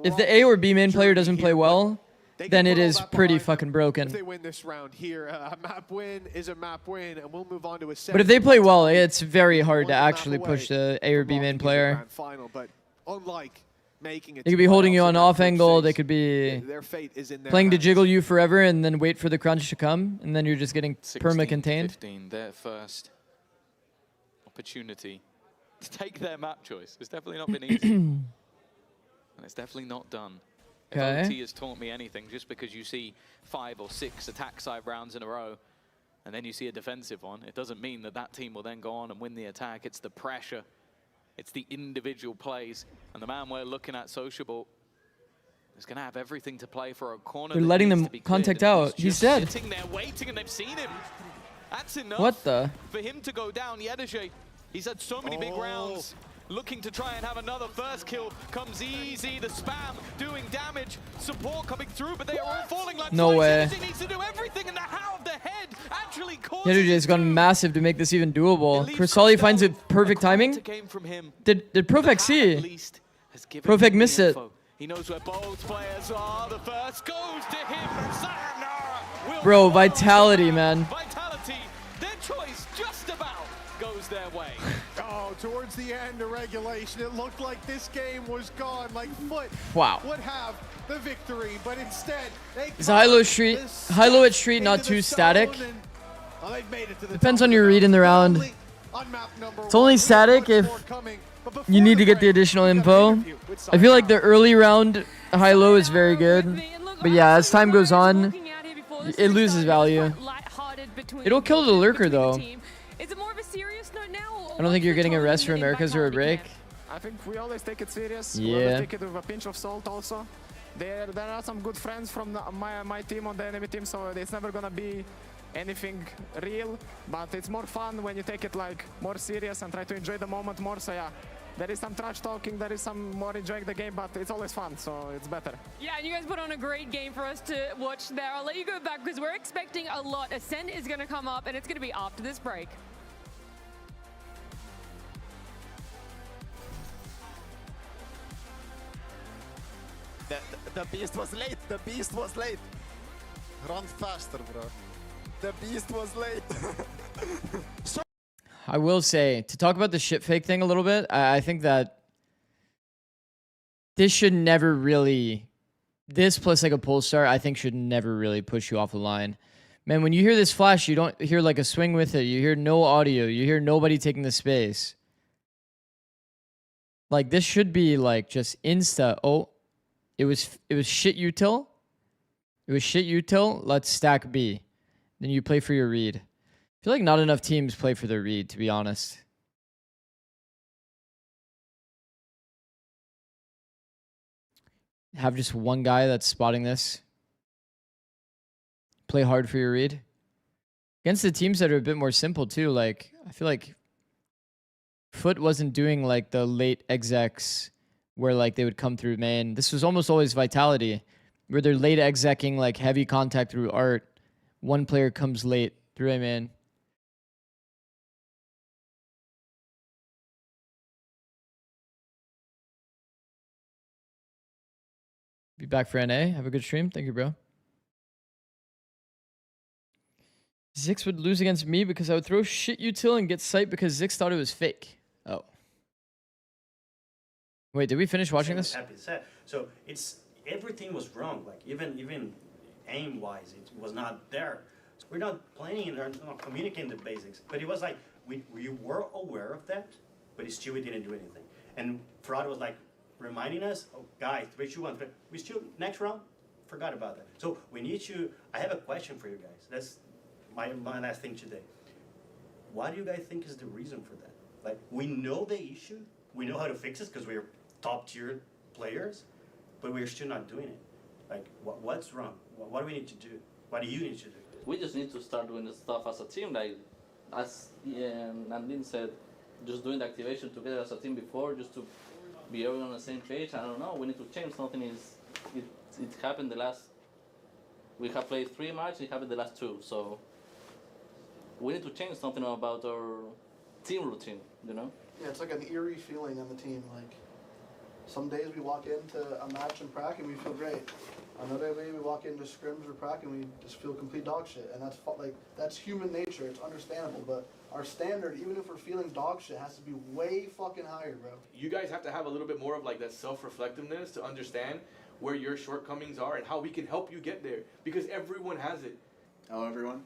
if the A or B main player journey doesn't play here, well, They then can it put all is that pretty behind them. fucking broken. If they win this round here, a map win is a map win, and we'll move on to a But if they play well, it's very hard to One map actually away push the A or B from main locking in the player. grand final, but unlike making it They to could be holding you playoffs on in off that group angle. They stage, could be their fate is in their playing to hands. jiggle you forever and then wait for the crunch to come, and then you're just getting 16, perma-contained. 15, their first opportunity to take their map choice. It's definitely not been easy. And it's definitely not done. If Okay. OT has taught me anything, just because you see 5 or 6 attack side rounds in a row, and then you see a defensive one, it doesn't mean that that team will then go on and win the attack. It's the pressure. It's the individual plays. And the man we're looking at, Sociable, is going to have everything to play for a corner. They're that letting needs them to be contact cleared, and out. He's just dead. sitting there waiting, and they've seen him. That's enough. What the? For him to go down, Yedege, he's had so many big rounds. Looking to try and have another first kill. Comes easy, the spam doing damage. Support coming through, but they are all falling like No flies. way. Yedege needs to do everything, and the how of the head actually causes Yeduje's gone massive to make this even doable. Krasali finds it perfect timing. game from him. Did Profect see? Profect missed it. He knows where both players are. The first goes to him, and Sayonara will Bro, fall. Vitality, man. Vitality, their choice just about goes their way. Oh, towards the end of regulation, it looked like this game was gone. Like FUT Wow. would have the victory, but instead they Is high-low at street not too static? Depends on your read in the round. It's only static if you need to get the additional info. I feel like the early round high-low is very good. But yeah, as time goes on, it loses value. It'll kill the lurker though. I don't think you're getting a rest for Americas or a break. I think we always take it serious. Yeah. We always take it with a pinch of salt also. There are some good friends from my team on the enemy team, so it's never gonna be anything real, but it's more fun when you take it like more serious and try to enjoy the moment more. So yeah, there is some trash talking, there is some more enjoying the game, but it's always fun, so it's better. Yeah, and you guys put on a great game for us to watch there. I'll let you go back because we're expecting a lot. Ascent is going to come up, and it's going to be after this break. The beast was late. The beast was late. Run faster, bro. The beast was late. I will say, to talk about the shit fake thing a little bit, I think that this should never really, this plus like a pull start, I think should never really push you off the line. Man, when you hear this flash, you don't hear like a swing with it. You hear no audio. You hear nobody taking the space. Like this should be like just insta. Oh, it was shit util. It was shit util. Let's stack B. Then you play for your read. I feel like not enough teams play for their read, to be honest. Have just one guy that's spotting this. Play hard for your read. Against the teams that are a bit more simple too, like I feel like FUT wasn't doing like the late execs where like they would come through main. This was almost always Vitality, where they're late execing like heavy contact through art. One player comes late through A main. Be back for NA. Have a good stream. Thank you, bro. Zix would lose against me because I would throw shit util and get sight because Zix thought it was fake. Oh. Wait, did we finish watching this? Happy to say. So it's everything was wrong. Like even aim wise, it was not there. So we're not planning or not communicating the basics. But it was like we were aware of that, but still we didn't do anything. And Fraud was like reminding us, oh guys, 3, 2, 1, 3. We still next round forgot about that. So we need to. I have a question for you guys. That's my last thing today. What do you guys think is the reason for that? Like we know the issue, we know how to fix it because we're top tier players, but we're still not doing it. Like what's wrong? What do we need to do? What do you need to do? We just need to start doing the stuff as a team, like as Nandin said, just doing the activation together as a team before, just to be everyone on the same page. I don't know. We need to change something. It happened the last. We have played 3 matches. It happened the last 2. So we need to change something about our team routine. You know. Yeah, it's like an eerie feeling on the team. Like some days we walk into a match in prac and we feel great. Another day we walk into scrims or prac and we just feel complete dog shit. And that's human nature. It's understandable, but our standard, even if we're feeling dog shit, has to be way fucking higher, bro. You guys have to have a little bit more of like that self-reflectiveness to understand where your shortcomings are and how we can help you get there, because everyone has it. Hello everyone.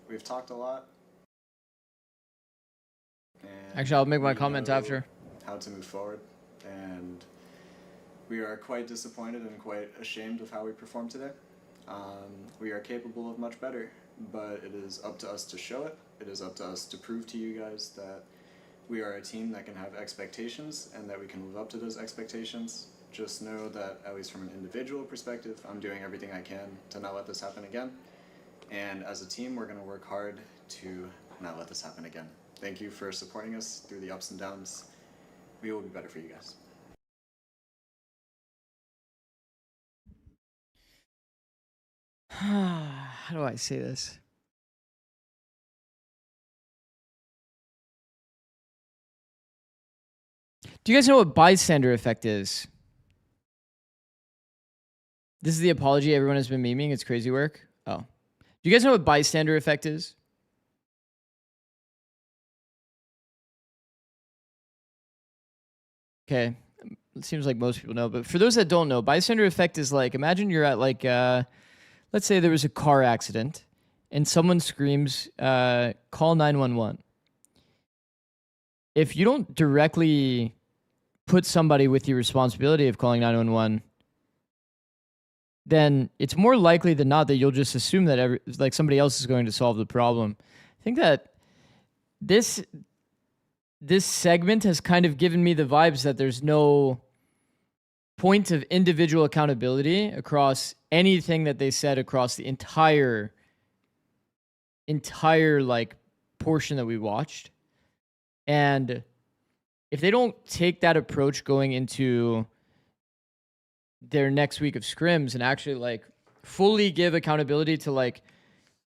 We've talked a lot. Actually, I'll make my comment after. How to move forward, and we are quite disappointed and quite ashamed of how we performed today. We are capable of much better, but it is up to us to show it. It is up to us to prove to you guys that we are a team that can have expectations and that we can live up to those expectations. Just know that, at least from an individual perspective, I'm doing everything I can to not let this happen again. And as a team, we're going to work hard to not let this happen again. Thank you for supporting us through the ups and downs. We will be better for you guys. How do I say this? Do you guys know what bystander effect is? This is the apology everyone has been memeing. It's crazy work. Oh. Do you guys know what bystander effect is? Okay. It seems like most people know, but for those that don't know, bystander effect is like, imagine you're at like, let's say there was a car accident and someone screams, call 911. If you don't directly put somebody with the responsibility of calling 911, then it's more likely than not that you'll just assume that like somebody else is going to solve the problem. I think that this segment has kind of given me the vibes that there's no point of individual accountability across anything that they said across the entire like portion that we watched. And if they don't take that approach going into their next week of scrims and actually like fully give accountability to like,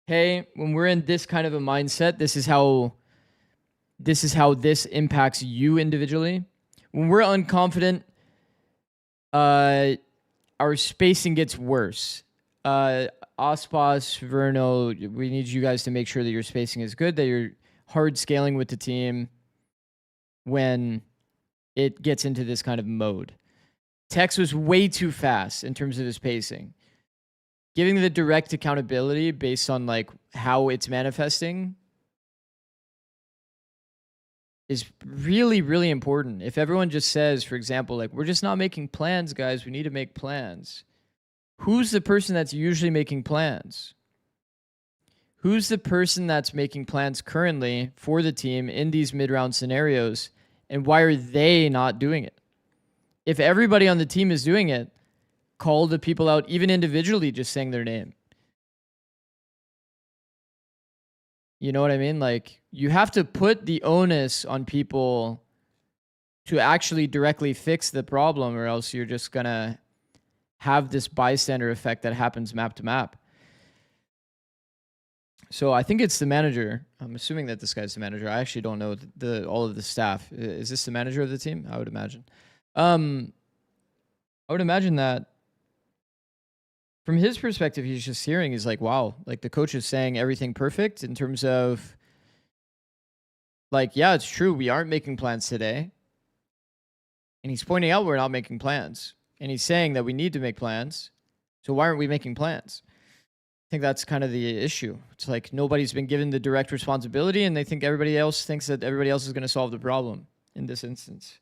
hey, when we're in this kind of a mindset, this is how this impacts you individually. When we're unconfident, our spacing gets worse. Ospas, Verno, we need you guys to make sure that your spacing is good, that you're hard scaling with the team when it gets into this kind of mode. Tex was way too fast in terms of his pacing. Giving the direct accountability based on like how it's manifesting is really, really important. If everyone just says, for example, like, we're just not making plans, guys, we need to make plans. Who's the person that's usually making plans? Who's the person that's making plans currently for the team in these mid-round scenarios, and why are they not doing it? If everybody on the team is doing it, call the people out, even individually, just saying their name. You know what I mean? Like, you have to put the onus on people to actually directly fix the problem, or else you're just gonna have this bystander effect that happens map to map. So I think it's the manager. I'm assuming that this guy's the manager. I actually don't know all of the staff. Is this the manager of the team? I would imagine. I would imagine that from his perspective, he's just hearing, he's like, wow, like the coach is saying everything perfect in terms of like, yeah, it's true. We aren't making plans today. And he's pointing out we're not making plans. And he's saying that we need to make plans. So why aren't we making plans? I think that's kind of the issue. It's like nobody's been given the direct responsibility, and they think everybody else thinks that everybody else is going to solve the problem in this instance.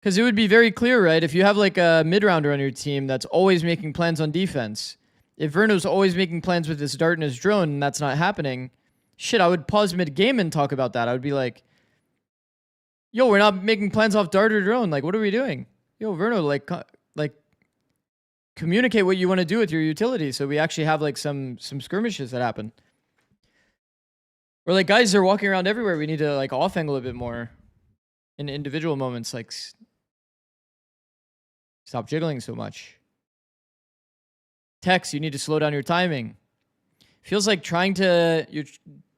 Because it would be very clear, right? If you have like a mid-rounder on your team that's always making plans on defense, if Verno's always making plans with his dart and his drone and that's not happening, shit, I would pause mid-game and talk about that. I would be like, yo, we're not making plans off dart or drone. Like, what are we doing? Yo, Verno, like communicate what you want to do with your utility so we actually have like some skirmishes that happen. Or like guys are walking around everywhere. We need to like off angle a bit more in individual moments. Like stop jiggling so much. Tex, you need to slow down your timing. Feels like they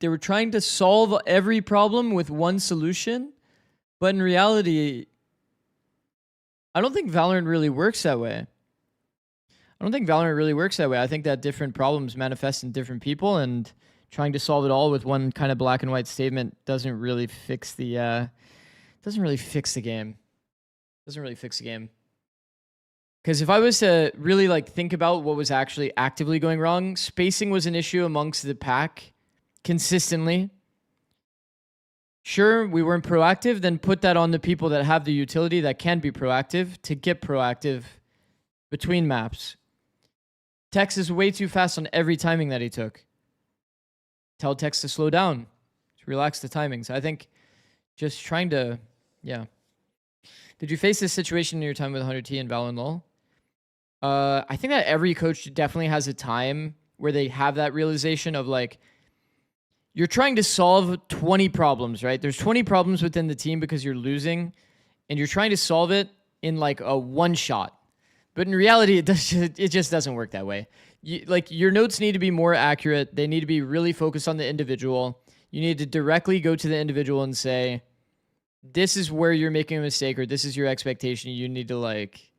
were trying to solve every problem with one solution, but in reality, I don't think Valorant really works that way. I think that different problems manifest in different people, and trying to solve it all with one kind of black and white statement doesn't really fix the game. Because if I was to really like think about what was actually actively going wrong, spacing was an issue amongst the pack consistently. Sure, we weren't proactive, then put that on the people that have the utility that can be proactive to get proactive between maps. Tex is way too fast on every timing that he took. Tell Tex to slow down, to relax the timings. I think just trying to, yeah. Did you face this situation in your time with 100T and Val and LoL? I think that every coach definitely has a time where they have that realization of like, you're trying to solve 20 problems, right? There's 20 problems within the team because you're losing, and you're trying to solve it in like a one shot. But in reality, it just doesn't work that way. Like your notes need to be more accurate. They need to be really focused on the individual. You need to directly go to the individual and say, this is where you're making a mistake, or this is your expectation. You need to like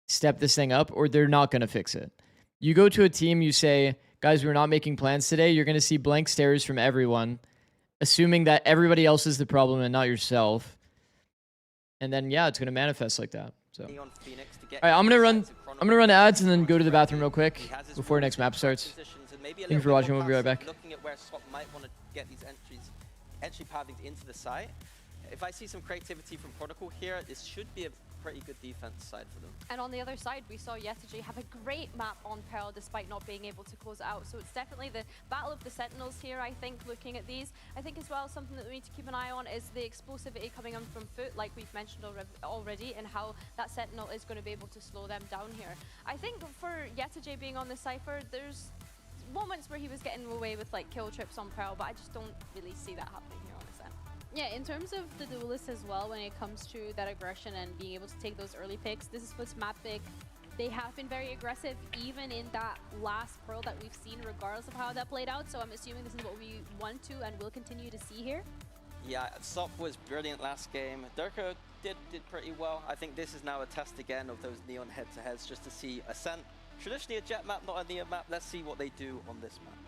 step this thing up, or they're not going to fix it. You go to a team, you say, guys, we're not making plans today. You're going to see blank stares from everyone, assuming that everybody else is the problem and not yourself. And then, yeah, it's going to manifest like that. So, all right, I'm gonna run ads and then go to the bathroom real quick before next map starts. Thanks for watching. We'll be right back. Looking at where Swap might want to get these entry pathings into the site. If I see some creativity from Protocol here, this should be a pretty good defense side for them. And on the other side, we saw Yetaji have a great map on Pearl despite not being able to close it out. So it's definitely the battle of the Sentinels here, I think, looking at these. I think as well, something that we need to keep an eye on is the explosivity coming on from FUT, like we've mentioned already, and how that Sentinel is going to be able to slow them down here. I think for Yetaji being on the Cypher, there's moments where he was getting away with like kill trips on Pearl, but I just don't really see that happening here on this end. Yeah, in terms of the duelists as well, when it comes to that aggression and being able to take those early picks, this is what's map pick. They have been very aggressive, even in that last Pearl that we've seen, regardless of how that played out. So I'm assuming this is what we want to and will continue to see here. Yeah, Sop was brilliant last game. Durko did pretty well. I think this is now a test again of those Neon head-to-heads, just to see Ascent. Traditionally a jet map, not a Neon map. Let's see what they do on this map.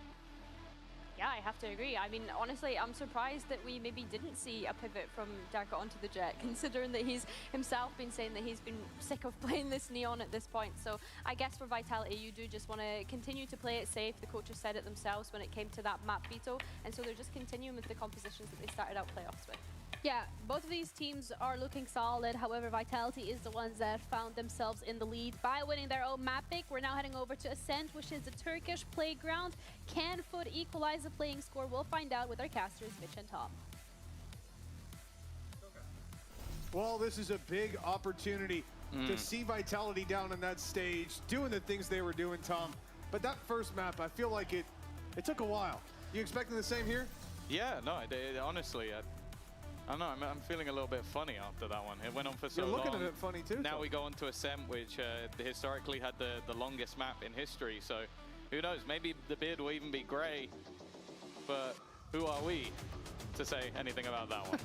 Yeah, I have to agree. I mean, honestly, I'm surprised that we maybe didn't see a pivot from Darko onto the Jet, considering that he's himself been saying that he's been sick of playing this Neon at this point. So I guess for Vitality, you do just want to continue to play it safe. The coaches said it themselves when it came to that map Veto, and so they're just continuing with the compositions that they started out playoffs with. Yeah, both of these teams are looking solid. However, Vitality is the ones that found themselves in the lead by winning their own map pick. We're now heading over to Ascent, which is the Turkish playground. Can FUT equalize the playing score? We'll find out with our casters, Mitch and Tom. Well, this is a big opportunity to see Vitality down on that stage, doing the things they were doing, Tom. But that first map, I feel like it took a while. You expecting the same here? Yeah, no, honestly, I don't know, I'm feeling a little bit funny after that one. It went on for so You're long. looking at it funny too. Now we go on to Ascent, which historically had the longest map in history. So who knows? Maybe the beard will even be grey. But who are we to say anything about that one?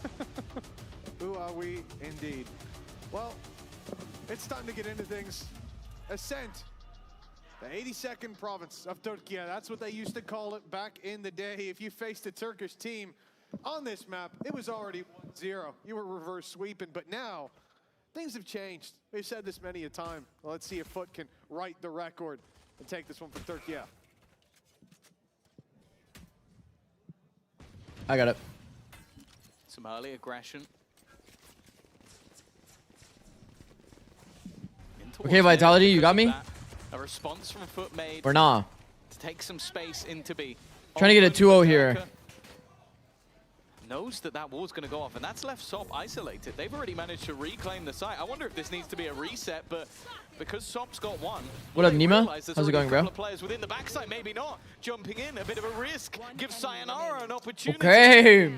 Who are we indeed? Well, it's time to get into things. Ascent, the 82nd province of Turkey. That's what they used to call it back in the day. If you faced a Turkish team on this map, it was already 1-0. You were reverse sweeping, but now things have changed. We've said this many a time. Well, let's see if FUT can right the record and take this one for Turkey. I got it. Some early aggression. Okay, Vitality, you got me? A response from FUT made Or nah? to take some space into B. Trying to get a 2-0 here. Knows that wall's going to go off, and that's left SOP isolated. They've already managed to reclaim the site. I wonder if this needs to be a reset, but because SOP's got one, What up, Nima? how's How's it going, bro? Players within the backside, maybe not. Jumping in, a bit of a risk. Gives Sayonara an opportunity. Okay.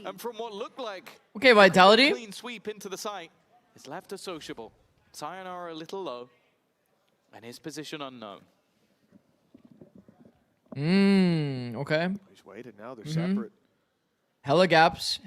And from what looked like Okay, Vitality. a clean sweep into the site, it's left a sociable. Sayonara a little low, and his position unknown. Okay. He's waited now. They're separate. Hella gaps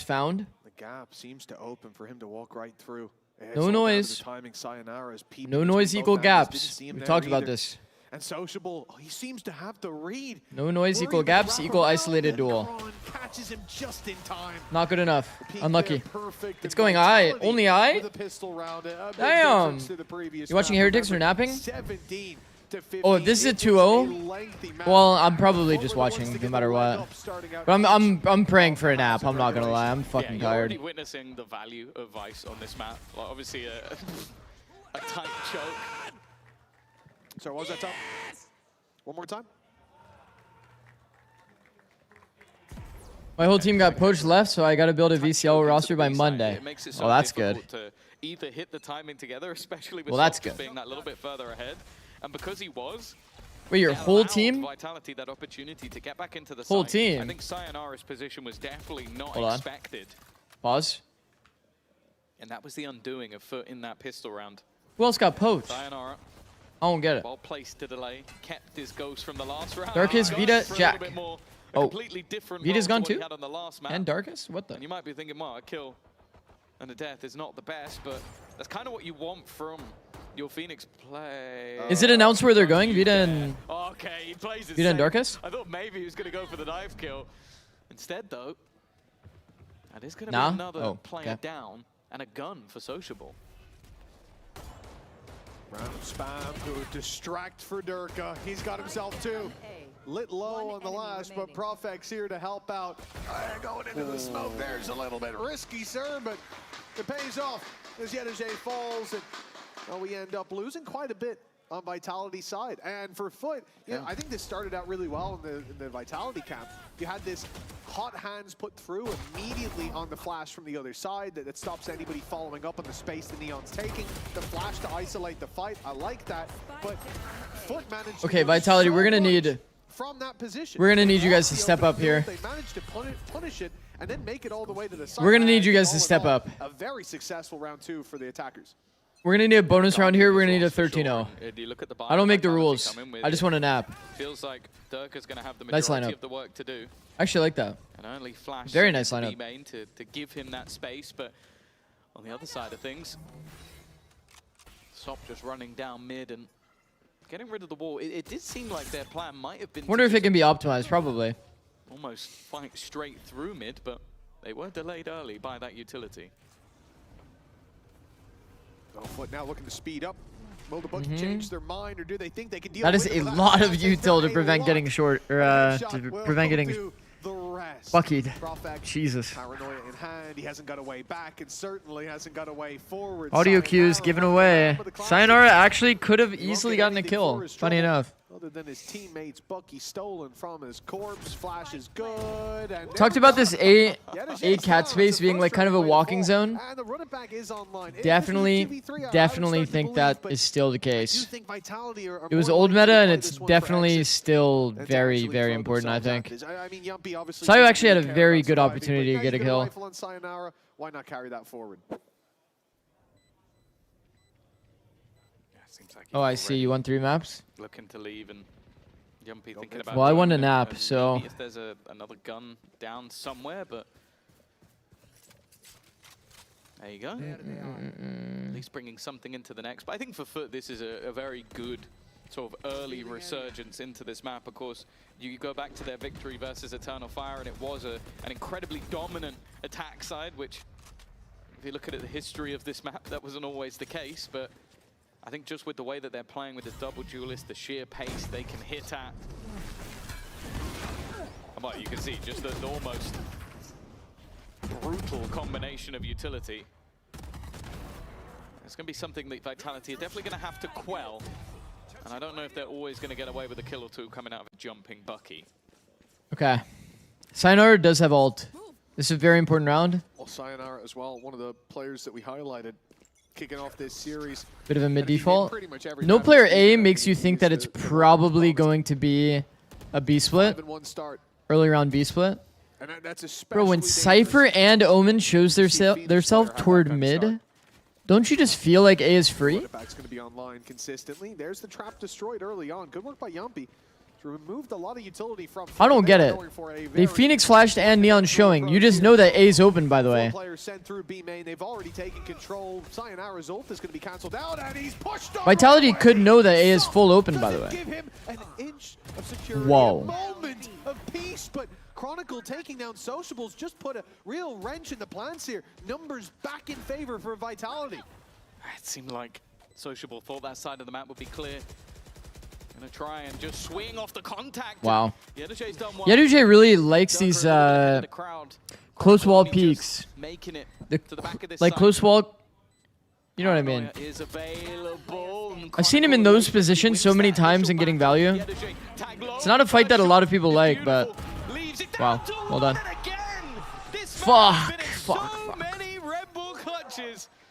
found. The gap seems to open for him to walk right through. It's No all down to noise. the timing. Sayonara is peeping No between noise both equal angles. gaps. Didn't see him We there talked about either. this. And Sociable, he seems to have the read. No noise Worried equal the gaps wrap equal around, isolated and duel. Kron catches him just in time. Not good enough. Peek Unlucky. there, perfect, It's and going I. Vitality Only I? with a pistol round, a big Damn. difference to the previous You watching map. Heretics or Remember, napping? 17 to 15. Oh, if this is a It was 2-0, lengthy map. well, I'm probably What just were the ones watching to no get matter the leg what. up starting out But each I'm praying for a nap. I'm not gonna lie. I'm Yeah, fucking you're already tired. witnessing the value of Vice on this map. Like, obviously, a tight choke. So what was that, Tom? One more time. My whole team got poached left, so I got to build a VCL roster by It Monday. makes it Oh, so that's good. difficult to either hit the timing together, especially with Well, that's Sox just good. being that little bit further ahead. And because he was, Wait, your it whole allowed team? Vitality that opportunity to get back into the Whole site. team? I think Sayonara's position was definitely not Hold on. expected. Pause. And that was the undoing of FUT in that pistol round. Who else got poached? Sayonara, I don't get it. well placed to delay, kept his ghost from the last round. Darkest, Going Vita, for a Jack. little bit more, a Oh. completely different Vita's role gone to what he too? had on the last map. And Darkest? What the? And you might be thinking, well, a kill and a death is not the best, but that's kind of what you want from your Phoenix play. Is it announced where they're going? Vita and Okay, he plays it Vita and safe. Darkest? I thought maybe he was going to go for the dive kill. Instead, though, that is going to Nah? be another Oh, player okay. down and a gun for Sociable. Round spam to distract for Durka. He's got himself two. Lit low on the last, but Profex here to help out. Going into the smoke there's a little bit risky, sir, but it pays off as Yetterjay falls, and well, we end up losing quite a bit on Vitality's side. And for FUT, I think this started out really well in the Vitality camp. You had this hot hands put through immediately on the flash from the other side that stops anybody following up on the space the Neon's taking. The flash to isolate the fight, I like that, but FUT managed Okay, to do Vitality, so we're gonna much need from that position. we're gonna They need you guys lost to the step open up here. field, They managed to punish it and then make it all the way to the side. We're gonna need you And guys to all in step all, up. A very successful round two for the attackers. We're gonna need a bonus round here. We're gonna need a 13-0. You look at the I don't make the Vitality rules. come in with I just it. want a nap. Feels like Durka's going to have the Nice majority lineup. of the work to do. I actually like that. And only Flash Very nice to lineup. B main to give him that space, but on the other side of things, Sop just running down mid and getting rid of the wall. It did seem like their plan might have been Wonder to if it just can be optimized. Probably. almost fight straight through mid, but they were delayed early by that utility. FUT now looking to speed up. Will the Bucky change their mind, or do they think they can deal That with is it a without lot of passing util to a prevent lot? getting short or to prevent getting Do the rest. buckied. Profex, Jesus. Paranoia in hand. He hasn't got a way back, and certainly hasn't got a way forward. Audio cues Sayonara given on away. top of the classic. Sayonara actually could have He won't easily get gotten a anything kill. for his Funny trouble. enough. Well, other than his teammates. Bucky stolen from his corpse. Flash is good. And Talked about this A cat space being like kind of a walking zone. and the run it back is online. Definitely think that is still the case. It was old meta, and it's definitely still very, very important, I think. Sayu actually had a very good opportunity to get a kill. Why not carry that forward? Oh, I see. You won 3 maps? Looking to leave and Yumpy thinking about. Well, I won a joining nap, and so. maybe if there's another gun down somewhere, but there you go. At least bringing something into the next. But I think for FUT, this is a very good sort of early resurgence into this map. Of course, you go back to their victory versus Eternal Fire, and it was an incredibly dominant attack side, which, if you look at the history of this map, that wasn't always the case. But I think just with the way that they're playing with this double duelist, the sheer pace they can hit at. Well, you can see just the almost brutal combination of utility. It's going to be something that Vitality are definitely going to have to quell. And I don't know if they're always going to get away with a kill or two coming out of a jumping Bucky. Okay. Sayonara does have ult. This is a very important round. Well, Sayonara as well, one of the players that we highlighted kicking off this series. Bit of a mid-default. No player A makes you think that it's probably going to be a B split. Early round B split. Bro, when Cypher and Omen shows their self toward mid, don't you just feel like A is free? Back's going to be online consistently. There's the trap destroyed early on. Good work by Yumpy. Removed a lot of utility from. I don't get it. They Phoenix flashed and Neon showing. You just know that A's open, by the way. Players sent through B main. They've already taken control. Sayonara's ult is going to be cancelled out, and he's pushed. Vitality could know that A is full open, by the way. Give him an inch of security. Whoa. A moment of peace, but Chronicle taking down Sociables just put a real wrench in the plans here. Numbers back in favor for Vitality. It seemed like Sociable thought that side of the map would be clear. Gonna try and just swing off the contact. Wow. Yedujay's done well. Yedujay really likes these close wall peaks. Like close wall, you know what I mean. I've seen him in those positions so many times and getting value. It's not a fight that a lot of people like, but wow, well done. Fuck.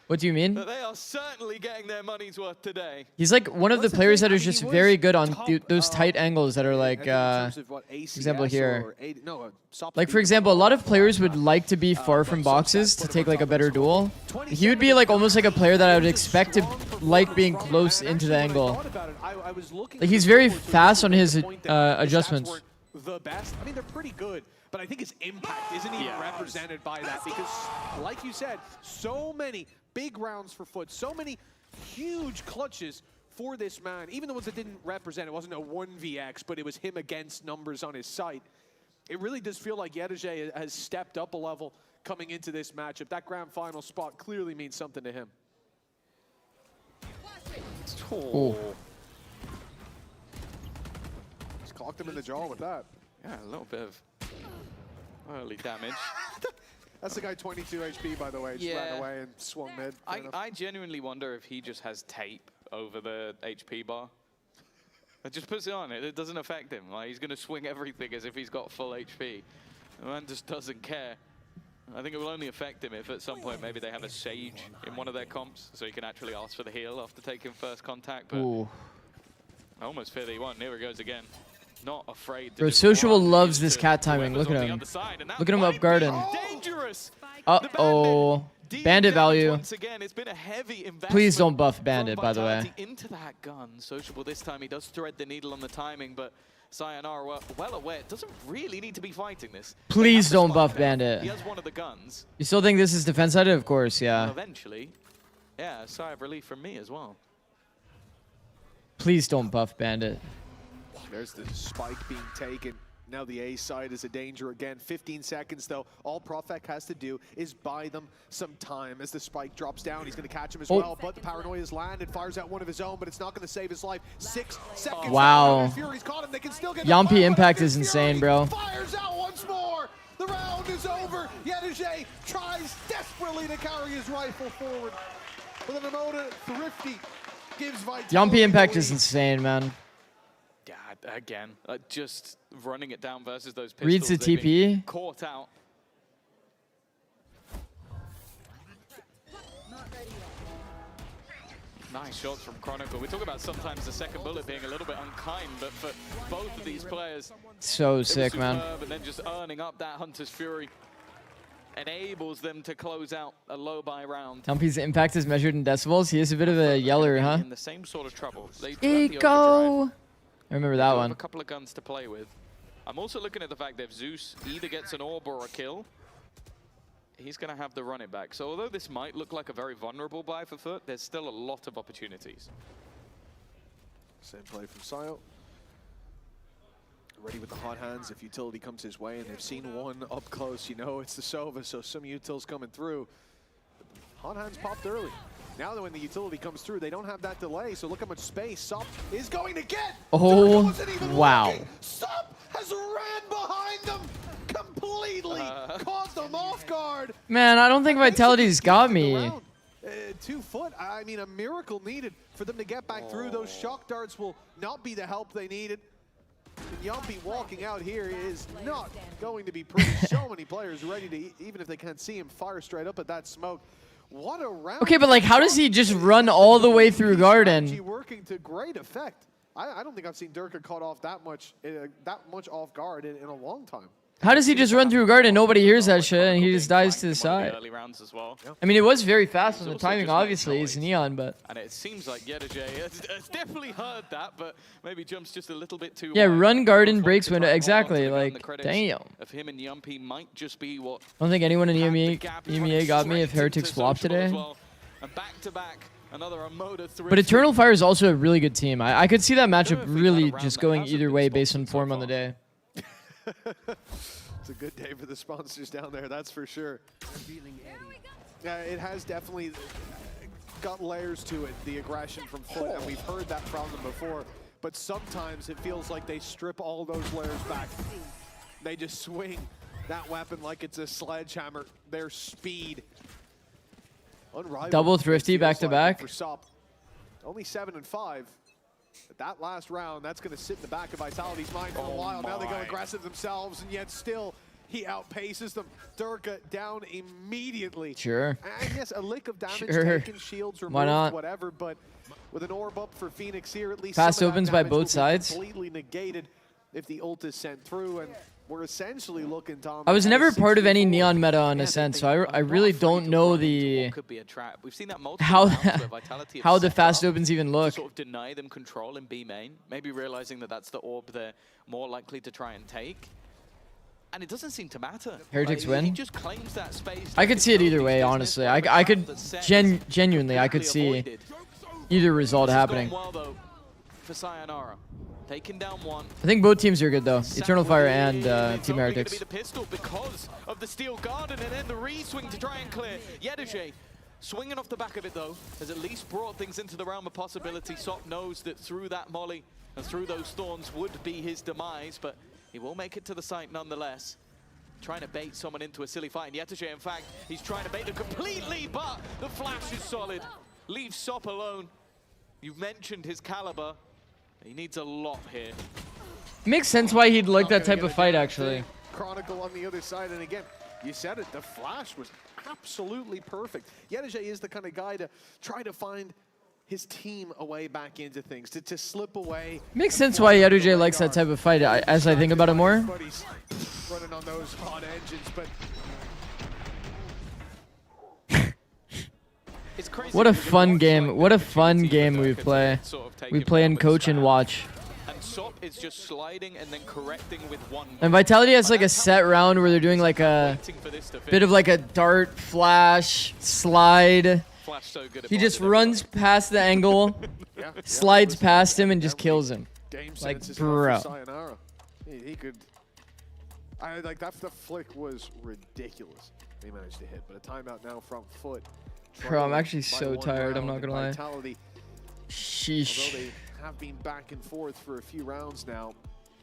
What do you mean? But they are certainly getting their money's worth today. He's like one of the players that are just very good on those tight angles that are like, for example here. Like for example, a lot of players would like to be far from boxes to take like a better duel. He would be like almost like a player that I would expect to like being close into the angle. Like he's very fast on his adjustments. The best. I mean, they're pretty good, but I think his impact isn't even represented by that because, like you said, so many big rounds for FUT, so many huge clutches for this man. Even the ones that didn't represent, it wasn't a 1vx, but it was him against numbers on his site. It really does feel like Yedujay has stepped up a level coming into this matchup. That grand final spot clearly means something to him. Oh. He's clocked him in the jaw with that. Yeah, a little bit of early damage. That's the guy 22 HP, by the way. Just ran away and swung mid. I genuinely wonder if he just has tape over the HP bar. It just puts it on. It doesn't affect him. Like, he's going to swing everything as if he's got full HP. The man just doesn't care. I think it will only affect him if at some point maybe they have a Sage in one of their comps, so he can actually ask for the heal after taking first contact. But I almost fear that he won't. Here he goes again. Not afraid to. Bro, Sociable loves this cat timing. Look at him. Look at him up garden. Uh-oh. Bandit value. Please don't buff Bandit, by the way. Into that gun. Sociable this time. He does thread the needle on the timing, but Sayonara, well aware, doesn't really need to be fighting this. Please don't buff Bandit. He has one of the guns. You still think this is defense-sided? Of course, yeah. And eventually, yeah, a sigh of relief from me as well. Please don't buff Bandit. There's the spike being taken. Now the A side is a danger again. 15 seconds though. All Profek has to do is buy them some time. As the spike drops down, he's going to catch him as well. But the paranoia's landed, fires out one of his own, but it's not going to save his life. 6 seconds. Wow. Fury's caught him. They can still get Yampi impact is insane, bro. Fires out once more. The round is over. Yedujay tries desperately to carry his rifle forward. With an emote, Thrifty gives Vitality. Yampi impact is insane, man. Yeah, again, just running it down versus those pistols. Reads the they've been TP. Caught out. Nice shots from Chronicle. We talk about sometimes the second bullet being a little bit unkind, but for both of these players, So sick, man. But then just earning up that Hunter's Fury enables them to close out a low buy round. Tumpy's impact is measured in decibels. He is a bit of a yeller, huh? In the same sort of trouble. They do have the Eco! overdrive. I remember They that do have one. a couple of guns to play with. I'm also looking at the fact that if Zeus either gets an orb or a kill, he's going to have to run it back. So although this might look like a very vulnerable buy for FUT, there's still a lot of opportunities. Same play from Sayo. Ready with the hot hands if utility comes his way, and they've seen one up close. You know it's the Sova, so some utils coming through. Hot hands popped early. Now that when the utility comes through, they don't have that delay, so look how much space Sup is going to get. Oh, wow. Sup has ran behind them completely, caught them off guard. Man, I don't think Vitality's got me. 2 foot, I mean, a miracle needed for them to get back through. Those shock darts will not be the help they needed. And Yumpy walking out here is not going to be pretty. So many players ready to, even if they can't see him, fire straight up at that smoke. What a round. Okay, but like, how does he just run all the way through Garden? Working to great effect. I don't think I've seen Durka caught off that much off guard in a long time. How does he just run through Garden? Nobody hears that shit, and he just dives to the side. Early rounds as well. I mean, it was very fast on the timing, obviously. He's Neon, but... And it seems like Yedajay has definitely heard that, but maybe jumps just a little bit too Yeah, wide. run Garden, breaks window. Exactly, like, damn. Of him and Yumpy might just be what... I don't think anyone in EMEA got me if Heretics flopped today. And back to back, another Amoda Thrifty. But Eternal Fire is also a really good team. I could see that matchup really just going either way based on form on the day. It's a good day for the sponsors down there, that's for sure. Yeah, it has definitely got layers to it, the aggression from FUT, and we've heard that from them before. But sometimes it feels like they strip all those layers back. They just swing that weapon like it's a sledgehammer. Their speed. Unrivaled. Double Thrifty back to back. For Sup. Only 7 and 5. But that last round, that's going to sit in the back of Vitality's mind for a while. Now they go aggressive themselves, and yet still he outpaces them. Durka down immediately. Sure. And yes, a lick of damage taken, shields removed, Why not? whatever, but with an orb up for Phoenix here, at least Fast some of that opens by damage both will be sides. completely negated if the ult is sent through, and we're essentially looking, Tom. I was at a never part of any 64. Neon meta on Ascent, so I really don't know the Could be a trap. We've seen that multiple how rounds where Vitality have how the set fast up opens even to look. sort of deny them control in B main, maybe realizing that that's the orb they're more likely to try and take. And it doesn't seem to matter. Heretics He win. just claims that space. I could see it either way, honestly. I could genuinely, I could see either result happening. Well, though, for Sayonara. Taking down one. I think both teams are good though. Eternal Fire and Team Going to Heretics. be the pistol because of the Steel Garden, and then the re-swing to try and clear. Yedajay swinging off the back of it though has at least brought things into the realm of possibility. Sop knows that through that molly and through those thorns would be his demise, but he will make it to the site nonetheless. Trying to bait someone into a silly fight. And Yedajay, in fact, he's trying to bait them completely, but the flash is solid. Leaves Sop alone. You've mentioned his caliber. He needs a lot here. Makes sense why he'd like that type of fight, actually. Chronicle on the other side, and again, you said it, the flash was absolutely perfect. Yedajay is the kind of guy to try to find his team a way back into things, to slip away. Makes sense why Yedujay likes that type of fight, as I think about it more. Everybody's running on those hot engines, but What a fun game. What a fun game we play. We play and coach and watch. And Sop is just sliding and then correcting with one. And Vitality has like a set round where they're doing like a bit of like a dart, flash, slide. He just runs past the angle, slides past him, and just kills him. Like, bro. He could. Like that. The flick was ridiculous. They managed to hit, but a timeout now from FUT. Bro, I'm actually so tired, I'm not gonna lie. Vitality, Sheesh. although they have been back and forth for a few rounds now,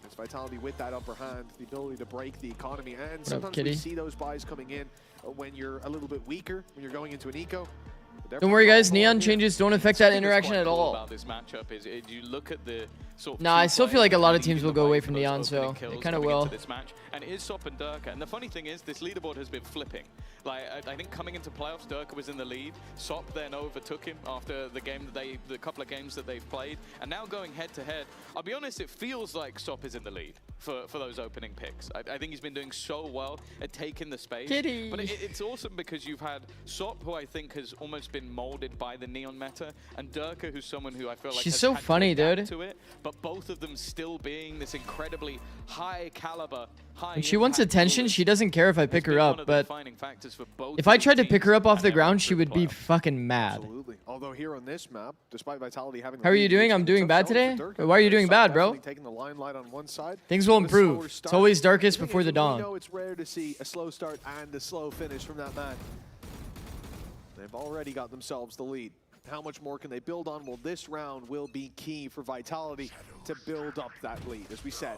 it's Vitality with that upper hand, the ability to break the economy, and sometimes we see those buys coming in when you're a little bit weaker, when you're going into an eco. Don't worry, guys. Neon changes don't affect that interaction at all. About this matchup is you look at the sort of Nah, I two still feel players like a that lot are of teams leading will the go way away for from those Neon, opening so kills they kind of coming into will. this match. And it is Sop and Durka. And the funny thing is, this leaderboard has been flipping. Like, I think coming into playoffs, Durka was in the lead. Sop then overtook him after the couple of games that they've played. And now going head to head, I'll be honest, it feels like Sop is in the lead for those opening picks. I think he's been doing so well at taking the space. Kitty. But it's awesome because you've had Sop, who I think has almost been molded by the Neon meta, and Durka, who's someone who I feel like She's has so had to funny, adapt dude. to it, but both of them still being this incredibly high caliber, high When she wants impact attention, duelist she doesn't care if I pick her one up, of the but defining factors for both if I these tried to pick her teams up off and the their ground, run she through would be playoffs. fucking mad. Absolutely. Although here on this map, despite Vitality having the How are you lead, doing? it's I'm been doing tough bad going today? for Durka. Or why are you doing Sop bad, bro? definitely taking the limelight on one side. Things will with a slower improve. It's start. always darkest The thing before is, the we dawn. know it's rare to see a slow start and a slow finish from that man. They've already got themselves the lead. How much more can they build on? Well, this round will be key for Vitality to build up that lead. As we said,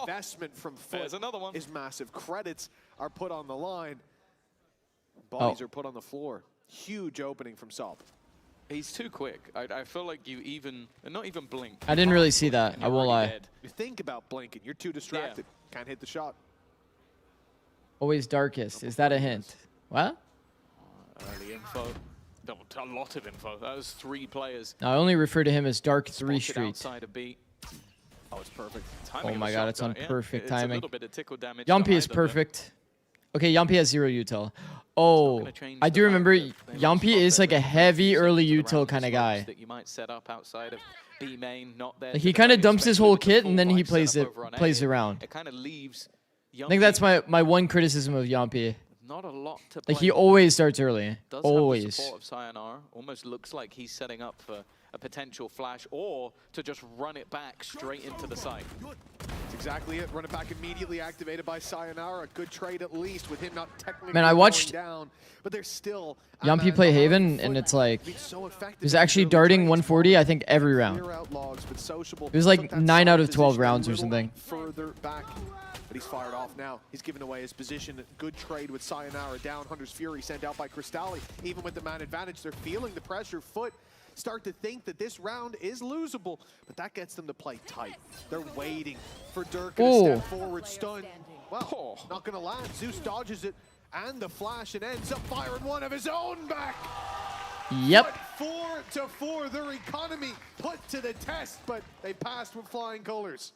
investment from There's FUT another one. is massive. Credits are put on the line. Bodies are put on the floor. Huge opening from Sop. He's too quick. I feel like you not even blink. I didn't really see that. and I you're won't already lie. dead. You think about blinking, you're too distracted. Can't hit the shot. Always darkest. Is that a hint? What? Early info. A lot of info. That was 3 players. No, I only refer to him as Dark 3 spotted Street. outside a beat. Oh, it's perfect. Timing Oh of my the god, it's on shotgun, yeah. perfect It's timing. a little bit of tickle damage. Yumpy to is either, but perfect. Okay, Yumpy has 0 util. Oh, gonna change I the do fact remember that they might Yumpy spot is their like a different heavy seconds early around util the kind of smokes guy. that you might set up outside of B main, not there. Like to he kind of defend, dumps his especially whole with the kit full and then he fight plays setup over on plays A. around. It kind of leaves I think that's my one criticism of Yumpy. not a lot to Like play he with. always starts early. Does have Always. the support of Sayonara. Almost looks like he's setting up for a potential flash or to just run it back straight into the site. That's exactly it. Run it back immediately activated by Sayonara. A good trade at least with him not technically Man, I watched going down, but there's still Yumpy play Haven, and it's like he was actually darting 140. I think every round. It was like 9 out of 12 rounds or something. Further back, but he's fired off now. He's given away his position. Good trade with Sayonara down. Hunter's Fury sent out by Cristalli. Even with the man advantage, they're feeling the pressure. FUT start to think that this round is losable, but that gets them to play tight. They're waiting for Durka to step forward, stun. Well, not gonna land. Zeus dodges it, and the flash, and ends up firing one of his own back. Yep. 4-4, their economy put to the test, but they passed with flying colors.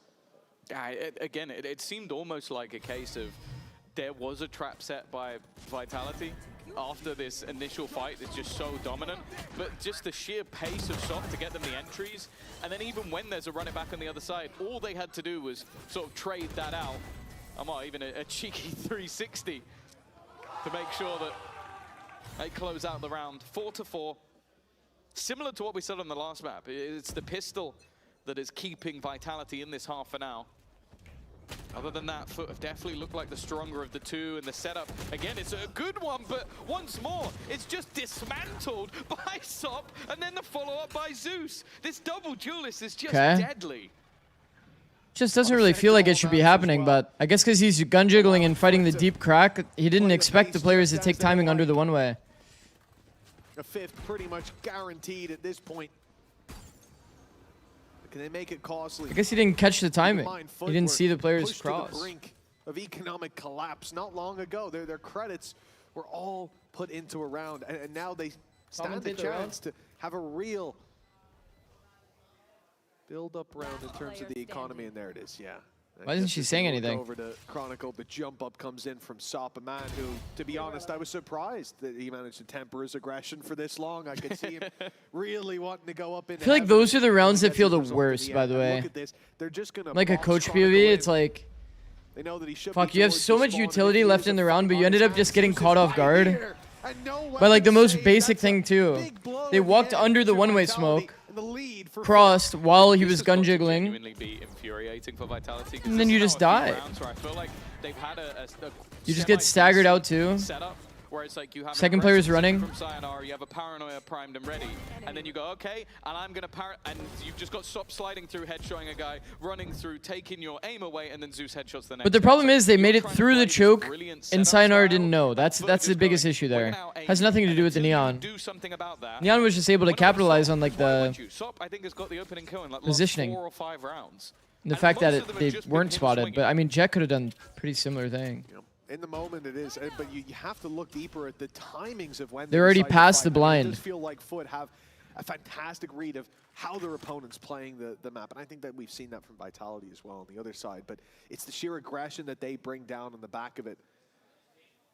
Again, it seemed almost like a case of there was a trap set by Vitality after this initial fight. It's just so dominant, but just the sheer pace of Sop to get them the entries, and then even when there's a run it back on the other side, all they had to do was sort of trade that out. Even a cheeky 360 to make sure that they close out the round. 4-4. Similar to what we said on the last map, it's the pistol that is keeping Vitality in this half for now. Other than that, FUT have definitely looked like the stronger of the two, and the setup, again, it's a good one, but once more, it's just dismantled by Sop, and then the follow-up by Zeus. This double duelist is just deadly. Just doesn't really feel like it should be happening, but I guess because he's gun jiggling and fighting the deep crack, he didn't expect the players to take timing under the one-way. A fifth pretty much guaranteed at this point. Can they make it costly? I guess he didn't catch the timing. FUT He didn't were see the players pushed to the cross. brink of economic collapse not long ago. Their credits were all put into a round, and now they stand the chance to have a real build-up round in terms of the economy, and there it is, yeah. Why isn't she saying anything? Over to Chronicle, the jump up comes in from Sop, a man who, to be honest, I was surprised that he managed to temper his aggression for this long. I could see him really wanting to go up in. I feel like those are the rounds that feel the worst, by the way. They're just gonna Like a box coach Chronicle POV, in. it's like, They know that he should fuck, be you have towards so the much spawn, and utility if he left is in the a round, but fuck you on ended his up just hands, getting Zeus caught is off right guard. here, and no By like the weapon most save. basic That's thing a too. big blow They in the walked end under the to one-way Vitality, smoke, and the lead for crossed while he was This gun has got to jiggling, genuinely be infuriating for Vitality, 'cause and then this you is just now a few die. rounds where I feel like they've had a You just get staggered out too. setup where it's like you have Second player's running. from Sayonara, you have a Paranoia primed and ready, and then you go, okay, and I'm gonna and you've just got Sop sliding through, headshotting a guy, running through, taking your aim away, and then Zeus headshots the next. But the problem is they made it through the choke, brilliant and Sayonara didn't know. That's the biggest issue there. Has nothing to do with the Neon. Do something about that. Neon was just able to capitalize on like the Sop, I think, has got the opening kill in like positioning. last 4 or 5 rounds. And the fact that they weren't spotted. But I mean, Jet could have done pretty similar thing. In the moment it is, but you have to look deeper at the timings of when They're already decide to past fight. the blind. It does feel like FUT have a fantastic read of how their opponent's playing the map, and I think that we've seen that from Vitality as well on the other side, but it's the sheer aggression that they bring down on the back of it.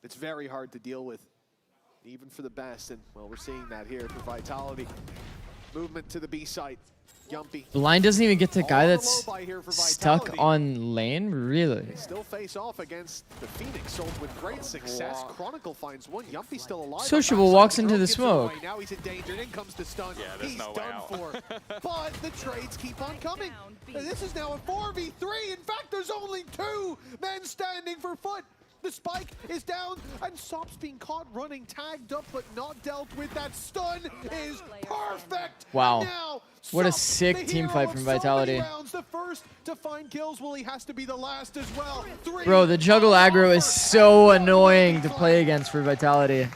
It's very hard to deal with, even for the best, and well, we're seeing that here for Vitality. Movement to the B site. Yumpy. Blind doesn't even get the guy that's stuck on lane? Really? They still face off against the Phoenix, sold with great success. Chronicle finds one. Yumpy still alive. Sociable walks into the smoke. Now he's in danger. In comes the stun. Yeah, he's no done for. But the trades keep on coming. This is now a 4v3. In fact, there's only 2 men standing for FUT. The spike is down, and Sop's being caught running, tagged up, but not dealt with. That stun is perfect. Wow. Now, What a Sop, sick the team hero fight of from so many Vitality. rounds, the first to find kills. Well, he has to be the last as well. 3 Bro, the juggle aggro is so annoying to play against for Vitality.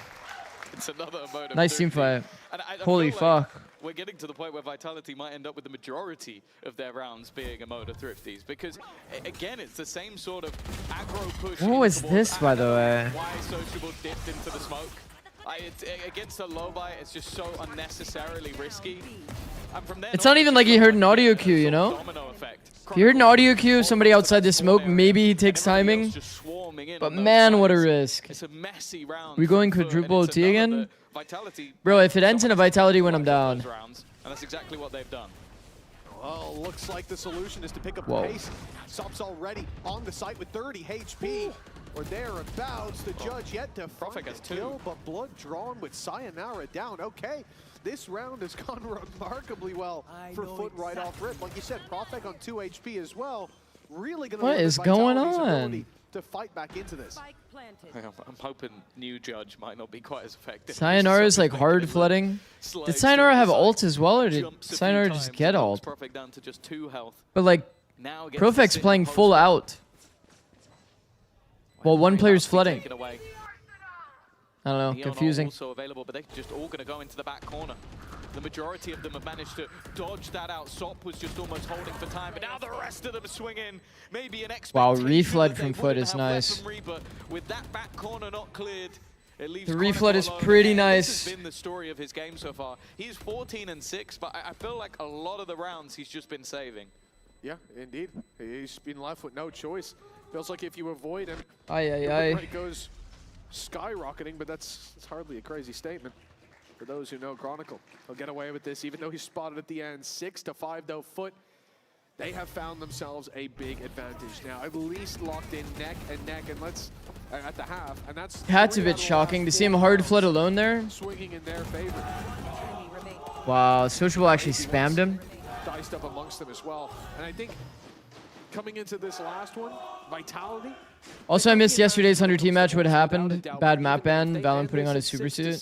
It's another mode of Nice team Thrifty. fight. And I Holy feel like fuck. We're getting to the point where Vitality might end up with the majority of their rounds being a mode of Thrifties, because again, it's the same sort of aggro push. What was this, by the way? Why Sociable dipped into the smoke. Against a low buy, it's just so unnecessarily risky. And from there It's not even like he heard an audio cue, you know? domino effect. If you heard an audio cue, somebody outside the smoke, maybe he takes timing. But man, what a risk. It's a messy round. We going quadruple OT again? Bro, if it ends in a Vitality when I'm down. And that's exactly what they've done. Well, looks like the solution is to pick up Whoa. the pace. Sop's already on the site with 30 HP. Or thereabouts. The judge yet to find a kill, but blood drawn with Sayonara down. Okay, this round has gone remarkably well for FUT right off rip. Like you said, Profek on 2 HP as well. Really going to What is going on? To fight back into this. I'm hoping new judge might not be quite as effective. Sayonara's like hard flooding. Did Sayonara have ult as well, or did Sayonara just get ult? Profek down to just 2 health. But like, Now gets Profek's the playing full out. Well, one player's flooding. taken away. I don't know, Neon are confusing. also available, but they're just all going to go into the back corner. The majority of them have managed to dodge that out. Sop was just almost holding for time, but now the rest of them swing in. Maybe an Wow, expectation reflood that from they FUT wouldn't is have nice. weaponry, but with that back corner not cleared, it leaves The Chronicle reflood is alone. pretty And nice. This has been the story of his game so far. He's 14-6, but I feel like a lot of the rounds he's just been saving. Yeah, indeed. He's been left with no choice. Feels like if you avoid him, Aye, your aye, win aye. rate goes skyrocketing, but that's hardly a crazy statement for those who know Chronicle. He'll get away with this, even though he's spotted at the end. 6-5 though, FUT. They have found themselves a big advantage now, at least locked in neck and neck, and let's at the half, and that's That's a bit shocking to see him hard flood alone there. swinging in their favor. Wow, Sociable actually spammed him. Diced up amongst them as well, and I think coming into this last one, Vitality. Also, I missed yesterday's 100 team match. What happened? Bad map ban. Valen putting on his super suit.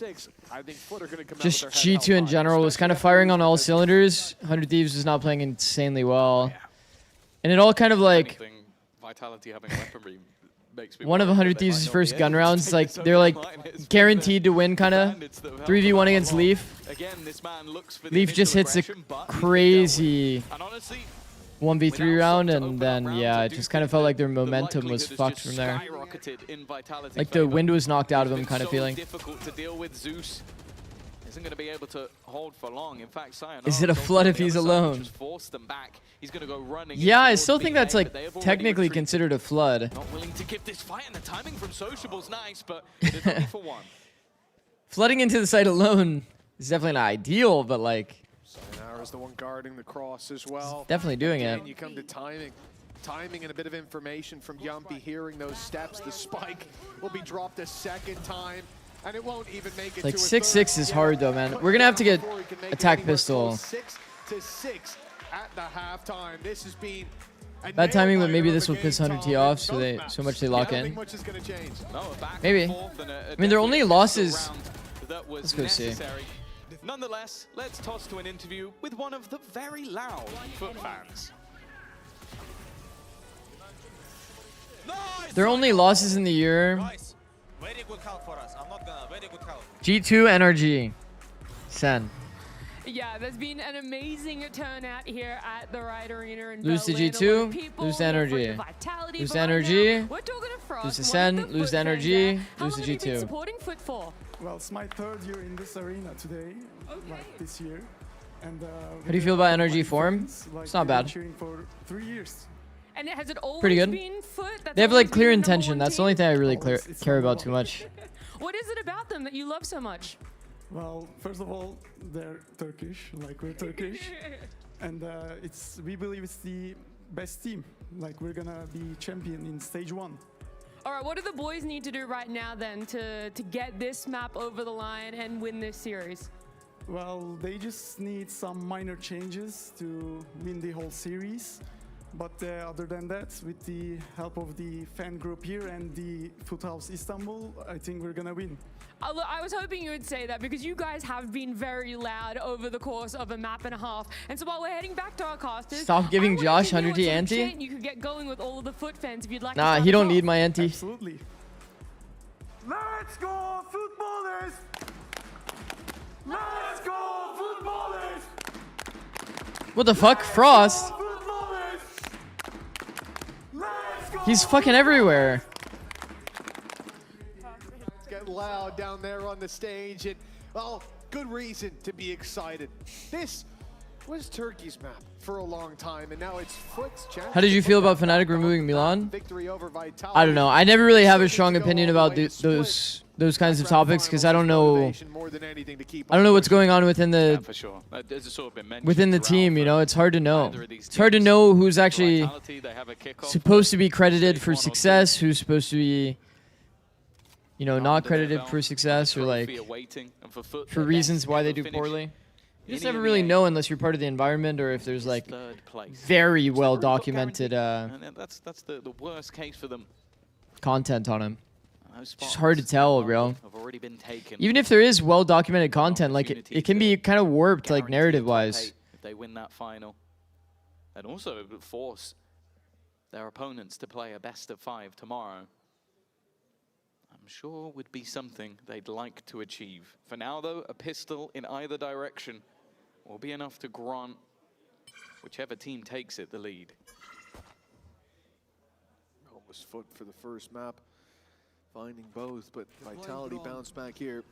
Just G2 in general was kind of firing on all cylinders. 100 Thieves was not playing insanely well. And it all kind of like Vitality having weaponry makes me one of worry 100 that they might Thieves' not first be gun able to rounds. take Like this they're like over the line. It's guaranteed to win, kind of bandits that have 3v1 against helped Leaf. Again, this man looks for the Leaf just initial hits a aggression, but crazy and honestly, 1v3 round, and then yeah, it just kind of felt like their momentum was fucked from there. skyrocketed in Vitality Like the favor. wind was knocked out of him, It's kind of so feeling. difficult to deal with. Zeus isn't going to be able to hold for long. In fact, Sayonara Is it a also flood on if the he's other side, alone? just forced them back. He's going to go running. Yeah, I towards still think BA, that's like but they have already technically retreated. considered a flood. Not willing to give this fight, and the timing from Sociable's nice, but it's only for one. Flooding into the site alone is definitely not ideal, but like Sayonara's the one guarding the cross as well. definitely doing it. And you come to timing. Timing and a bit of information from Yumpy, hearing those steps. The spike will be dropped a second time, and it won't even make it Like to a 6-6 third. is hard though, man. We're gonna have to get Before he can make it attack anywhere pistol. close. 6-6 at the halftime. This has been Bad timing, but maybe this will piss 100T off, so much they lock I don't think in. much is going to change. No, a back and Maybe. forth and I mean, their only definitely losses. round that was Let's go see. necessary. Nonetheless, let's toss to an interview with one of the very loud FUT fans. Their only losses in the year. Very good count for us. I'm not gonna. Very good count. G2 NRG. Sen. Yeah, there's been an amazing turnout here at the Riot Arena in Lose to Berlin. G2, A lot of people lose to here for energy. the vitality Lose to behind energy, them. We're talking to Frost, lose to one Sen, of the lose to FUT fans energy, there. How lose to long have you been G2. supporting FUT for? Well, it's my 3rd year in this arena today, like this year. And How do you feel about NRG form? It's not bad. Cheering for 3 years. And has it always Pretty good. been FUT? That's They have always like clear been the number intention. one That's the team? only thing I really care about too much. What is it about them that you love so much? Well, first of all, they're Turkish, like we're Turkish. And we believe it's the best team. Like we're gonna be champion in stage 1. All right, what do the boys need to do right now then to get this map over the line and win this series? Well, they just need some minor changes to win the whole series. But other than that, with the help of the fan group here and the FUT House Istanbul, I think we're gonna win. I was hoping you would say that because you guys have been very loud over the course of a map and a half. And so while we're heading back to our casters, Stop giving Josh 100T ante. You could get going with all of the FUT fans if you'd like. Nah, to he don't start need my ante. Absolutely. Let's go, footballers! Let's go, footballers! What the fuck? Frost? He's fucking everywhere. It's getting loud down there on the stage, and well, good reason to be excited. This was Turkey's map for a long time, and now it's FUT's chance. How did you feel about Fnatic removing Milan? Victory over Vitality. I don't know. I never really have a strong opinion about those kinds of topics because I don't know. I don't know what's going on within the For sure. As it's sort of been mentioned within the throughout, team. You know, it's hard to know. It's hard to know who's actually Vitality, they have a kickoff. supposed to be credited for success, who's supposed to be, you know, not Under their credited belt, for success or like trophy awaiting, and for FUT, for their reasons best why they ever do finish poorly. You just in never really EMEA. know unless you're part of the environment or if there's like Third place. very well documented And that's the worst case for them. content on him. Those It's just spots hard to tell, bro. have already been taken. Even if there is well documented content, like it can be kind of warped, like narrative wise. If they win that final, and also it would force their opponents to play a best of 5 tomorrow, I'm sure would be something they'd like to achieve. For now, though, a pistol in either direction will be enough to grant whichever team takes it the lead. Almost FUT for the first map, finding both, but Vitality bounced back here.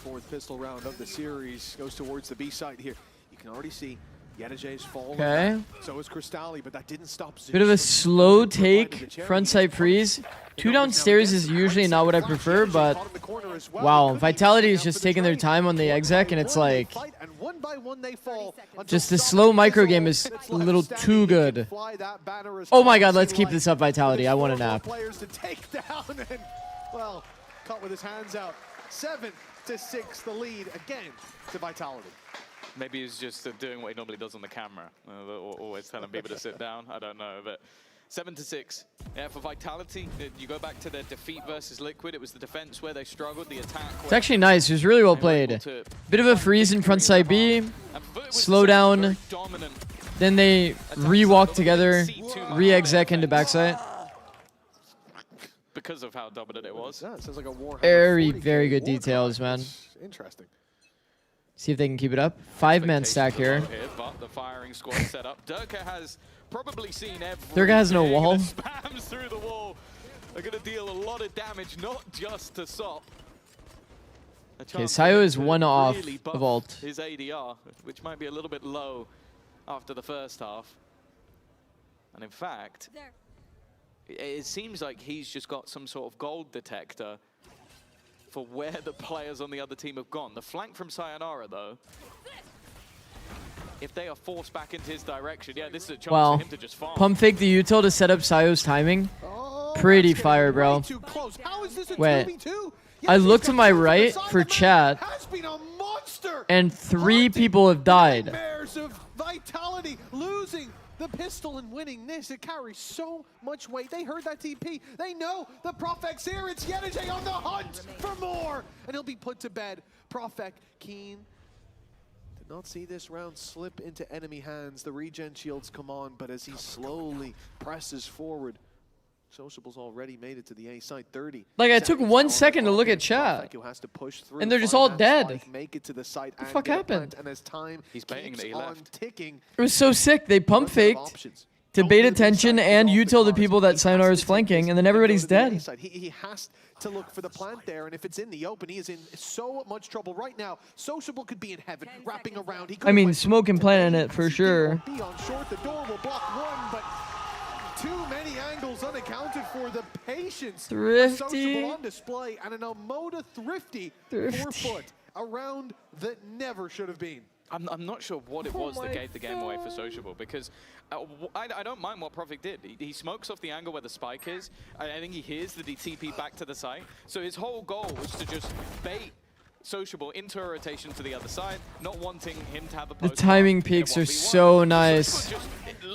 4th pistol round of the series goes towards the B side here. You can already see Yetijay's falling. Okay. So is Cristalli, but that didn't stop Zeus Bit of a from slow providing take, the charity. front side freeze. 2 downstairs is usually not what I prefer, but wow, Vitality is just taking their time on the exec, and it's like And one by one they fall until just the slow micro game is a little too good. Oh my god, let's keep this up, Vitality. I want a nap. players to take down and, well, caught with his hands out. 7-6, the lead again to Vitality. Maybe he's just doing what he normally does on the camera, always telling people to sit down. I don't know, but 7-6. Yeah, for Vitality, you go back to their defeat versus Liquid. It was the defense where they struggled, the attack. It's actually nice. It was really well played. Bit of a freeze in front side B. Slow down. Then they re-walk together, re-exec into backside. Because of how dominant it was. Yeah, it sounds like a Warhammer Very, 40K very good war details, cry. man. It's interesting. See if they can keep it up. 5-man stack here. But the firing squad set up. Durka has probably seen everything. Durka has no wall. Spams through the wall. They're going to deal a lot of damage, not just to Sop. Okay, Sayo is one off Really of ult. his ADR, which might be a little bit low after the first half. And in fact, it seems like he's just got some sort of gold detector for where the players on the other team have gone. The flank from Sayonara, though, if they are forced back into his direction, yeah, this is a chance Wow. for him to just farm. Pump fake the util to set up Sayo's timing. Pretty fire, bro. Too close. How is this a Wait. 2v2? I looked to my right for chat, Has been a monster. and 3 people have died. Nightmares of Vitality losing The pistol in winning this, it carries so much weight. They heard that TP. They know the Profec's here. It's Yetage on the hunt for more. And he'll be put to bed. Profec keen. Did not see this round slip into enemy hands. The regen shields come on, but as he slowly presses forward, Sociable's already made it to the A side. 30. Like, I took 1 second to look at chat, and they're just all dead. Make it to the site. What the fuck happened? And as time He's baiting that he on left. ticking, It was so sick. They pump faked to bait attention and util the people that Sayonara is flanking, and then everybody's dead. He has to look for the plant there, and if it's in the open, he is in so much trouble right now. Sociable could be in heaven, wrapping around. I mean, smoke and plant in it for sure. Be on short. The door will block one, but too many angles unaccounted for. The patience. Thrifty. Sociable on display, and an Almoda Thrifty 4-foot around that never should have been. I'm not sure what it was that gave the game away for Sociable, because I don't mind what Profec did. He smokes off the angle where the spike is. I think he hears the TP back to the site. So his whole goal was to just bait Sociable into a rotation to the other side, not wanting him to have a The post timing peaks are so nice.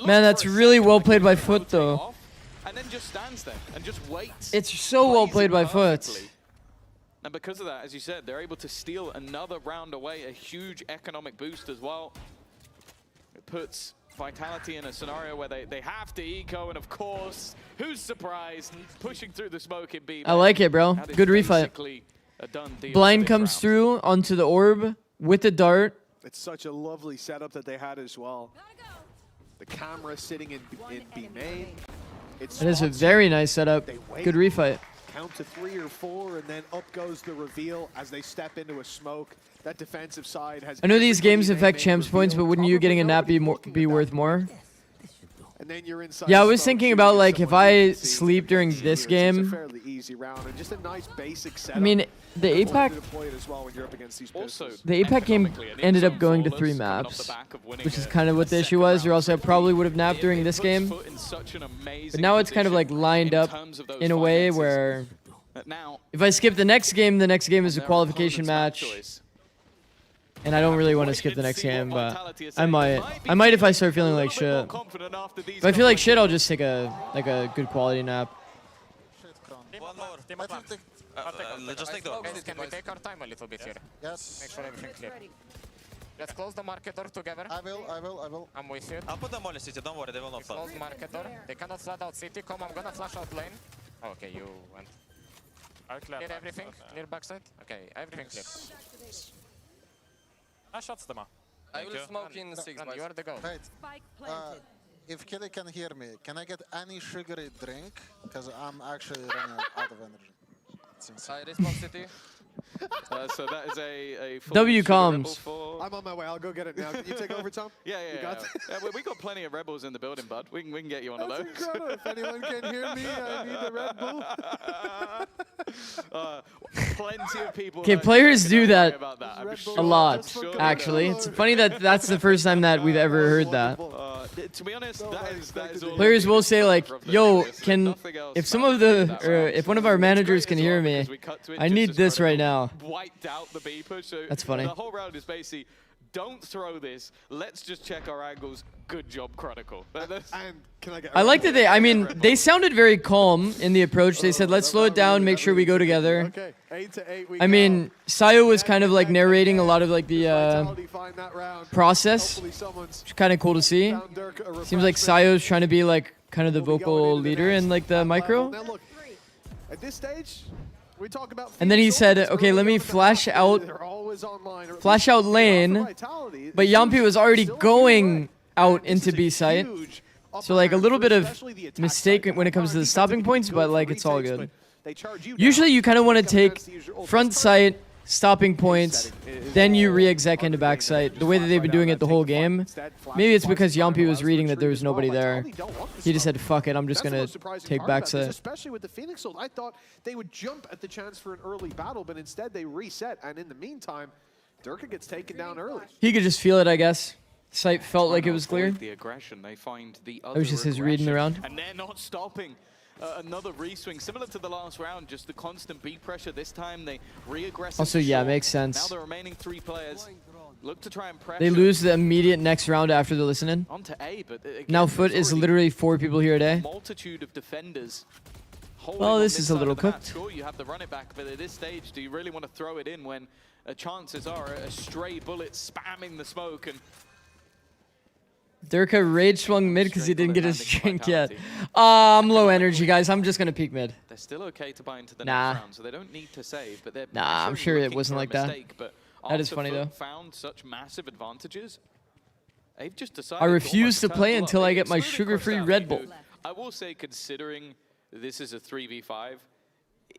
Man, that's really well played by FUT, though. and then just stands there and just waits. It's so well played by FUT. And because of that, as you said, they're able to steal another round away, a huge economic boost as well. It puts Vitality in a scenario where they have to eco, and of course, who's surprised? Pushing through the smoke in B. I like it, bro. Good refight. A done deal Blind comes through onto the orb with the dart. It's such a lovely setup that they had as well. The camera sitting in B main. It is a very nice setup. Good refight. Count to 3 or 4, and then up goes the reveal as they step into a smoke. That defensive side has. I know these games affect champs points, but wouldn't you getting a nap be worth more? And then you're inside. Yeah, I was thinking about, like, if I sleep during this It's a game. fairly easy round and just a nice basic setup. I mean, the APAC. The APAC game ended up going to 3 maps, which is kind of what the issue was, or else I probably would have napped during this game. But now it's kind of like lined up in a way where if I skip the next game is a qualification match. And I don't really want to skip the next game, but I might. I might if I start feeling like shit. If I feel like shit, I'll just take a good quality nap. One more. Let's just take the Guys, can we take our time a little bit here? Yes. Make sure everything's clear. Let's close the market door together. I will. I'm with you. I'll put them all in city, don't worry, they will not fall. Close the market door. They cannot flood out city. Come, I'm gonna flash out lane. Oh, okay, you went. Clear everything? Clear backside? Okay, everything clear. I shot them up. I will smoke in 6. You are the goal. Wait. If Kelly can hear me, can I get any sugary drink? Because I'm actually running out of energy. I respawn city. So that is a full W sugar rebel comms. for- I'm on my way. I'll go get it now. Can you take over, Tom? Yeah. You got We got plenty of rebels in the building, bud. We can get you one of those. Incredible. If anyone can hear me, I need a Red Bull. Plenty of people. Okay, players do that I'm a lot, actually. It's funny that that's the first time that we've ever heard that. To be honest, that is all. Players will say like, "Yo, if if one of our managers can hear me, I need this right now." Wiped out the B push. So That's funny. The whole round is basically, don't throw this. Let's just check our angles. Good job, Chronicle. And can I get? I like that they sounded very calm in the approach. They said, "Let's slow it down, make sure we go together." Okay, 8 to 8. I mean, Sayo was kind of like narrating a lot of like the process, which is kind of cool to see. Seems like Sayo's trying to be like kind of the vocal leader in like the micro. Now look, at this stage, we talk about. And then he said, "Okay, let me flash out lane," but Yampi was already going out into B site. So like a little bit of mistake when it comes to the stopping points, but like it's all good. Usually you kind of want to take front sight, stopping points, then you re-exec into back sight, the way that they've been doing it the whole game. Maybe it's because Yampi was reading that there was nobody there. He just said, "Fuck it, I'm just going to take back sight." Especially with the Phoenix ult. I thought they would jump at the chance for an early battle, but instead they reset, and in the meantime, Durka gets taken down early. He could just feel it, I guess. Sight felt like it was clear. The aggression, they find the That was just his reading around. And they're not stopping. Another re-swing, similar to the last round, just the constant B pressure. This time they re-aggressive. Also, yeah, makes sense. Now the remaining 3 players look to try and pressure. They lose the immediate next round after the listen-in. Onto A, but again, Now FUT there's is already literally 4 people here today. multitude of defenders. Well, this is a little cooked. Sure, you have the run it back, but at this stage, do you really want to throw it in when chances are a stray bullet spamming the smoke? And Durka rage swung mid because he didn't get his drink yet. I'm low energy, guys. I'm just going to peek mid. they're still okay to buy into the Nah. next round, so they don't need to save. But they're Nah, I'm pressuring, sure it looking wasn't for a like that. mistake, But That is after funny, FUT though. Found such massive advantages. They've just decided. I refuse to almost play turn until up. I get my Excluding sugar-free Krasavsky, Red Bull. who I will say, considering this is a 3v5,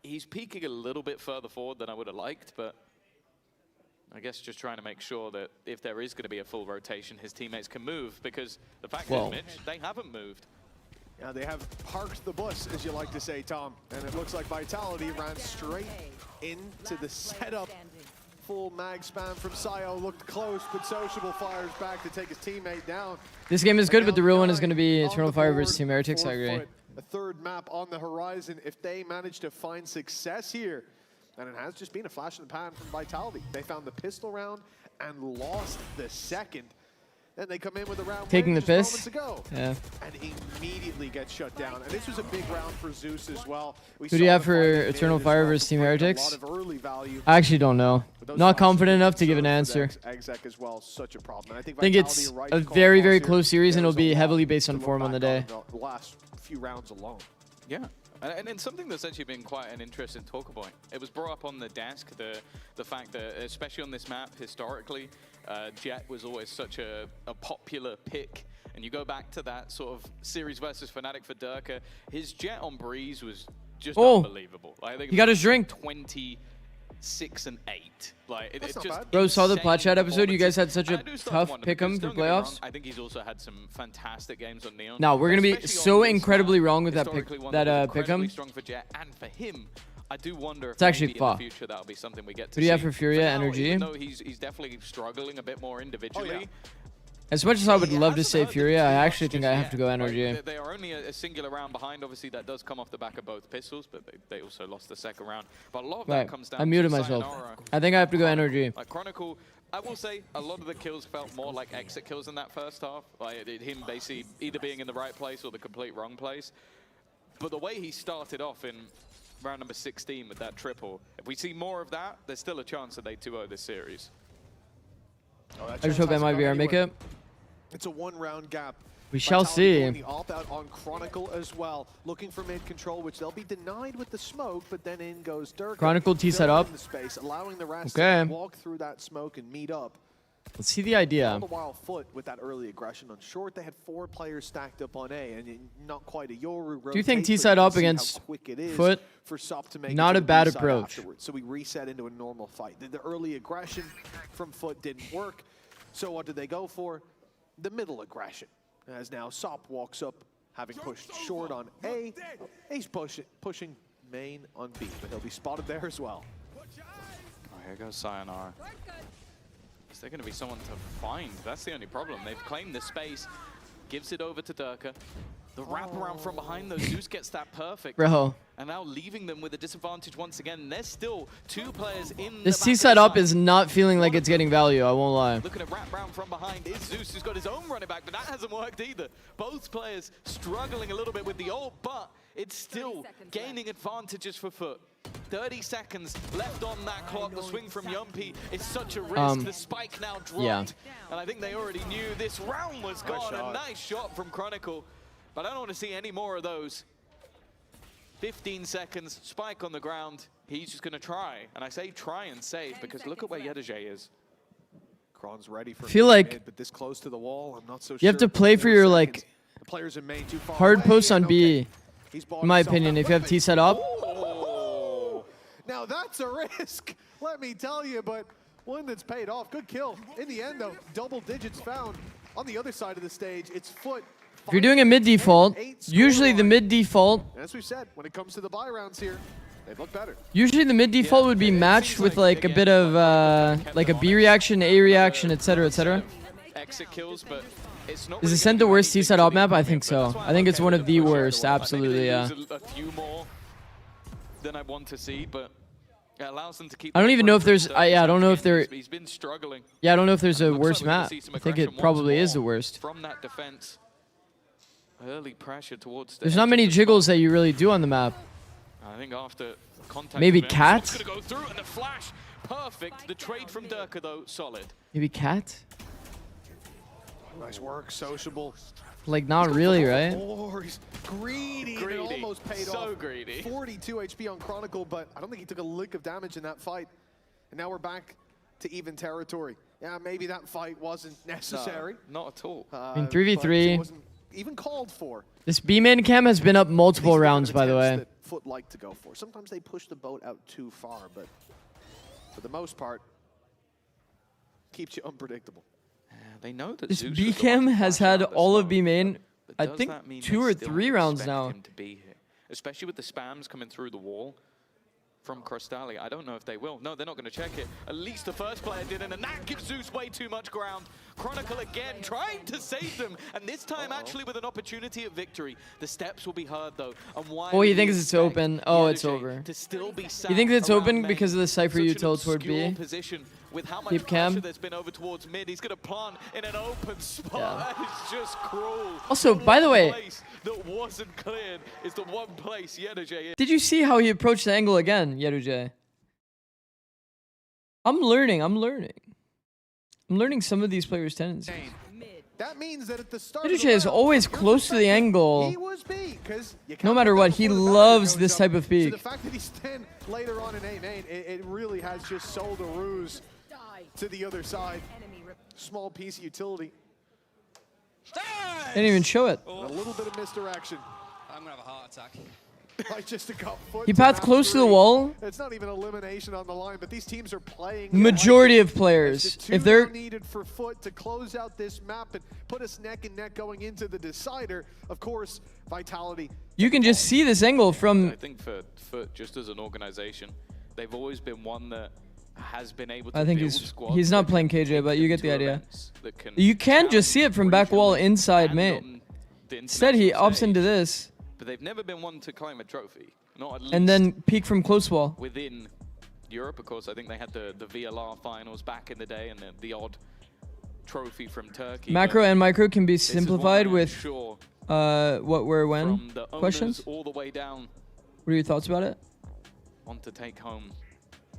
he's peaking a little bit further forward than I would have liked, but I guess just trying to make sure that if there is going to be a full rotation, his teammates can move, because the fact is, Mitch, they haven't moved. Yeah, they have parked the bus, as you like to say, Tom. And it looks like Vitality ran straight into the setup. Full mag spam from Sayo, looked close, but Sociable fires back to take his teammate down. This game is good, but the real one is going to be Eternal Fire versus Team Heretics. I agree. A third map on the horizon. If they manage to find success here, and it has just been a flash in the pan from Vitality. They found the pistol round and lost the second. Then they come in with a round Taking the just piss. moments ago, Yeah. and immediately get shut down. And this was a big round for Zeus as well. Who do you have for Eternal Fire versus Team Heretics? A lot of early value. I actually don't know. Not confident enough to give an So for answer. that Exec as well, such a problem. And I think Vitality it's are right a to call very, calls very here. close series, and it'll There's be a lot heavily based to on look form on the day. back the last few rounds alone. Yeah, and then something that's actually been quite an interesting talker point. It was brought up on the desk, the fact that, especially on this map, historically, Jet was always such a popular pick. And you go back to that sort of series versus Fnatic for Durka, his Jet on Breeze was just unbelievable. Like, I think he got his drink. 26 and 8. Like it's just Bro, saw the insane Plot Chat episode. You guys had such a performances. And I do start to tough wonder, pick 'em because for don't get me wrong, playoffs. I think he's also had some fantastic games on Neon. No, we're gonna be especially so on this incredibly map, wrong with that pick, historically one that was pick 'em. incredibly strong for Jet, and for him, I do wonder It's if actually maybe in the far. future that'll be something we get to Who do you have see. for Furia, now, Energy? Even though he's definitely struggling a bit more individually. As much as I would love to say Furia, I actually think I have to go Like, Energy. they are only a singular round behind. Obviously, that does come off the back of both pistols, but they also lost the second round. But a lot of Right, that comes down I muted to myself. Sayonara. I think I have to go Energy. Like Chronicle, I will say a lot of the kills felt more like exit kills in that first half. Like him basically either being in the right place or the complete wrong place. But the way he started off in round number 16 with that triple, if we see more of that, there's still a chance that they 2-0 this series. I just hope MIBR make it. It's a one-round gap. We shall Vitality going see. the opt-out on Chronicle as well, looking for mid control, which they'll be denied with the smoke, but then in goes Durka. Chronicle T set filling up. in the space, allowing the rest Okay. to walk through that smoke and meet up. Let's see the idea. All the while, FUT with that early aggression on short, they had 4 players stacked up on A, and not quite a Yoru rotate. Do you think but T-side can up see how against quick it is FUT? for Sop to make Not it a to the bad B-side approach. afterwards. So we reset into a normal fight. The early aggression from FUT didn't work. So what did they go for? The middle aggression. As now Sop walks up, having pushed short on A. He's pushing main on B, but he'll be spotted there as well. Oh, here goes Sayonara. Is there going to be someone to find? That's the only problem. They've claimed the space, gives it over to Durka. The wraparound from behind, though, Zeus gets that perfect. Bro. And now leaving them with a disadvantage once again. There's still 2 players in This the T back set of the up side. is not feeling like it's getting value, I won't lie. Looking at wraparound from behind is Zeus, who's got his own running back, but that hasn't worked either. Both players struggling a little bit with the ult, but it's still gaining advantages for FUT. 30 seconds left on that clock. The swing from Yumpy is such a risk. The spike now dropped. yeah. And I think they already knew this round was gone. A nice shot from Chronicle. But I don't want to see any more of those. 15 seconds, spike on the ground. He's just going to try. And I say try and save because look at where Yedajay is. Kron's ready for I feel like mid, but this close to the wall, I'm not so you have to play for your like The players in main too far hard away, posts on and B, He's bought in my himself opinion, that if you have weapon. T set up. Now that's a risk, let me tell you, but one that's paid off. Good kill. In the end, though, double digits found. On the other side of the stage, it's FUT. If you're doing a mid default, usually the mid default, As we said, when it comes to the buy rounds here, they've looked better. usually the mid default would be matched with like a bit of like a B reaction, A reaction, etc., etc. Exit kills, but it's not Is really Ascent the worst T set up map? I think so. I think it's one of the worst, absolutely, yeah. a few more than I want to see, but It allows them to keep. I don't even know if there's. yeah, I don't know if there. He's been struggling. Yeah, I don't know if there's And a it looks worse like we're gonna map. see some I think aggression it probably once is the more worst. From that defense. Early pressure towards the There's edge not of many the jiggles that you really do on the map. I think after contact. Maybe event, Cat? Scott's gonna go through and the flash, perfect. The trade from Durka though, solid. Maybe Cat? Nice work, sociable. Like, not really, right? Oh, he's greedy. Greedy. It almost paid So off. greedy. 42 HP on Chronicle, but I don't think he took a lick of damage in that fight. And now we're back to even territory. Yeah, maybe that fight wasn't necessary. No, not at all. I mean, but 3v3. it wasn't even called for. This B-main cam has been up multiple These are the rounds, by the way. attempts that FUT like to go for. Sometimes they push the boat out too far, but for the most part, keeps you unpredictable. They know that This Zeus B was the cam one to has flash had out the all of smoke, B main, but I does think that mean 2 they or still 3 rounds expect now. him to be here? Especially with the spams coming through the wall from Crostali. I don't know if they will. No, they're not going to check it. At least the first player didn't, and that gives Zeus way too much ground. Chronicle again trying to save them, and this time actually with an opportunity at victory. The steps will be heard though. And why Oh, would he we thinks it's expect open. Oh, it's Yenergy over. to still be He sat thinks it's around open main? because of the Cypher Such an util toward obscure B. position with how much Keep pressure cam. there's been over towards mid. He's going to plant in an open spot. Yeah. That is just cruel. Also, by the way, Place that wasn't cleared is the one place Yenergy is. did you see how he approached the angle again, Yeruje? I'm learning some of these players' tendencies. That means that at the start Yeruje is always close to the angle. he was B, 'cause you No can't matter let what, that he before the battery loves goes this up. type of So peak. the fact that he's 10 later on in A main, it really has just sold a ruse to the other side. Small piece of utility. Didn't even show it. And a little bit of misdirection. I'm gonna have a heart attack. Like just a cut foot He to pathed map close to the 3. wall. It's not even elimination on the line, but these teams are playing. Majority of It's players, just if two they're now needed for FUT to close out this map and put us neck and neck going into the decider. Of course, Vitality. you can just see this angle from. I think for FUT, just as an organization, they've always been one that has been able to I think build he's squads not that playing can KJ, but you get the into idea. events that can You can just see it from back wall regionally inside and main. on the Instead, he international opts into stage. this But they've never been one to claim a trophy. Not at least and then peek from close wall. within Europe, of course. I think they had the VLR finals back in the day and the odd trophy from Turkey. Macro but and micro can be this is one simplified I am with sure what, where, when from the owners questions. all the way down What are your thoughts about it? want to take home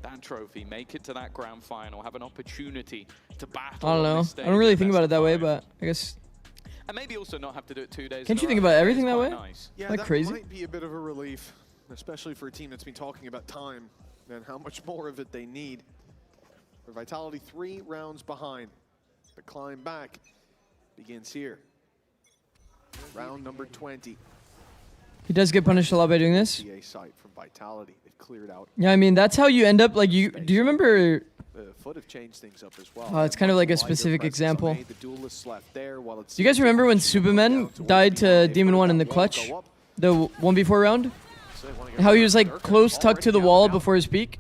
that trophy, make it to that grand final, have an opportunity to battle. I don't on know. this stage I don't really at think best about it of that way, 5. but I guess. And maybe also not have to do it 2 days. Can't in you a think row. about It's everything that quite way? Nice. Yeah, Like that crazy? might be a bit of a relief, especially for a team that's been talking about time and how much more of it they need. For Vitality 3 rounds behind. The climb back begins here. Round number 20. He does get punished a lot by doing this. TA site from Vitality. They've cleared out. Yeah, I mean that's how you end up. Like you. Do you remember? FUT have changed things up as well. Oh, it's kind of like a Wider specific presence on example. A, the duelists left there, while it's Do you guys remember when Superman died to Demon 1 in the clutch? The 1v4 round? How he was like close tucked to the wall before his peak?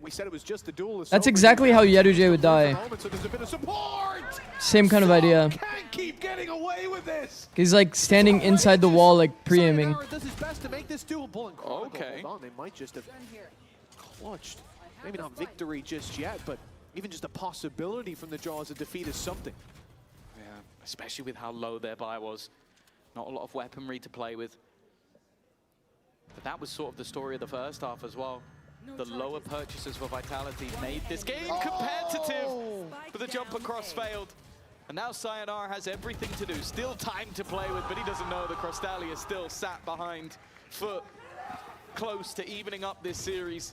We said it was just the duelists. That's exactly how Yeruje would die. So there's a bit of support. Same kind of idea. Can't keep getting away with this. He's like standing inside the wall, like pre-aiming. Sayonara does his best to make this doable. And Chronicle, Okay. hold on, they might just have clutched. Maybe not victory just yet, but even just a possibility from the jaws of defeat is something. Yeah, especially with how low their buy was. Not a lot of weaponry to play with. But that was sort of the story of the first half as well. The lower purchases for Vitality made this game competitive, but the jump across failed. And now Sayonara has everything to do. Still time to play with, but he doesn't know that Crostali is still sat behind FUT, close to evening up this series,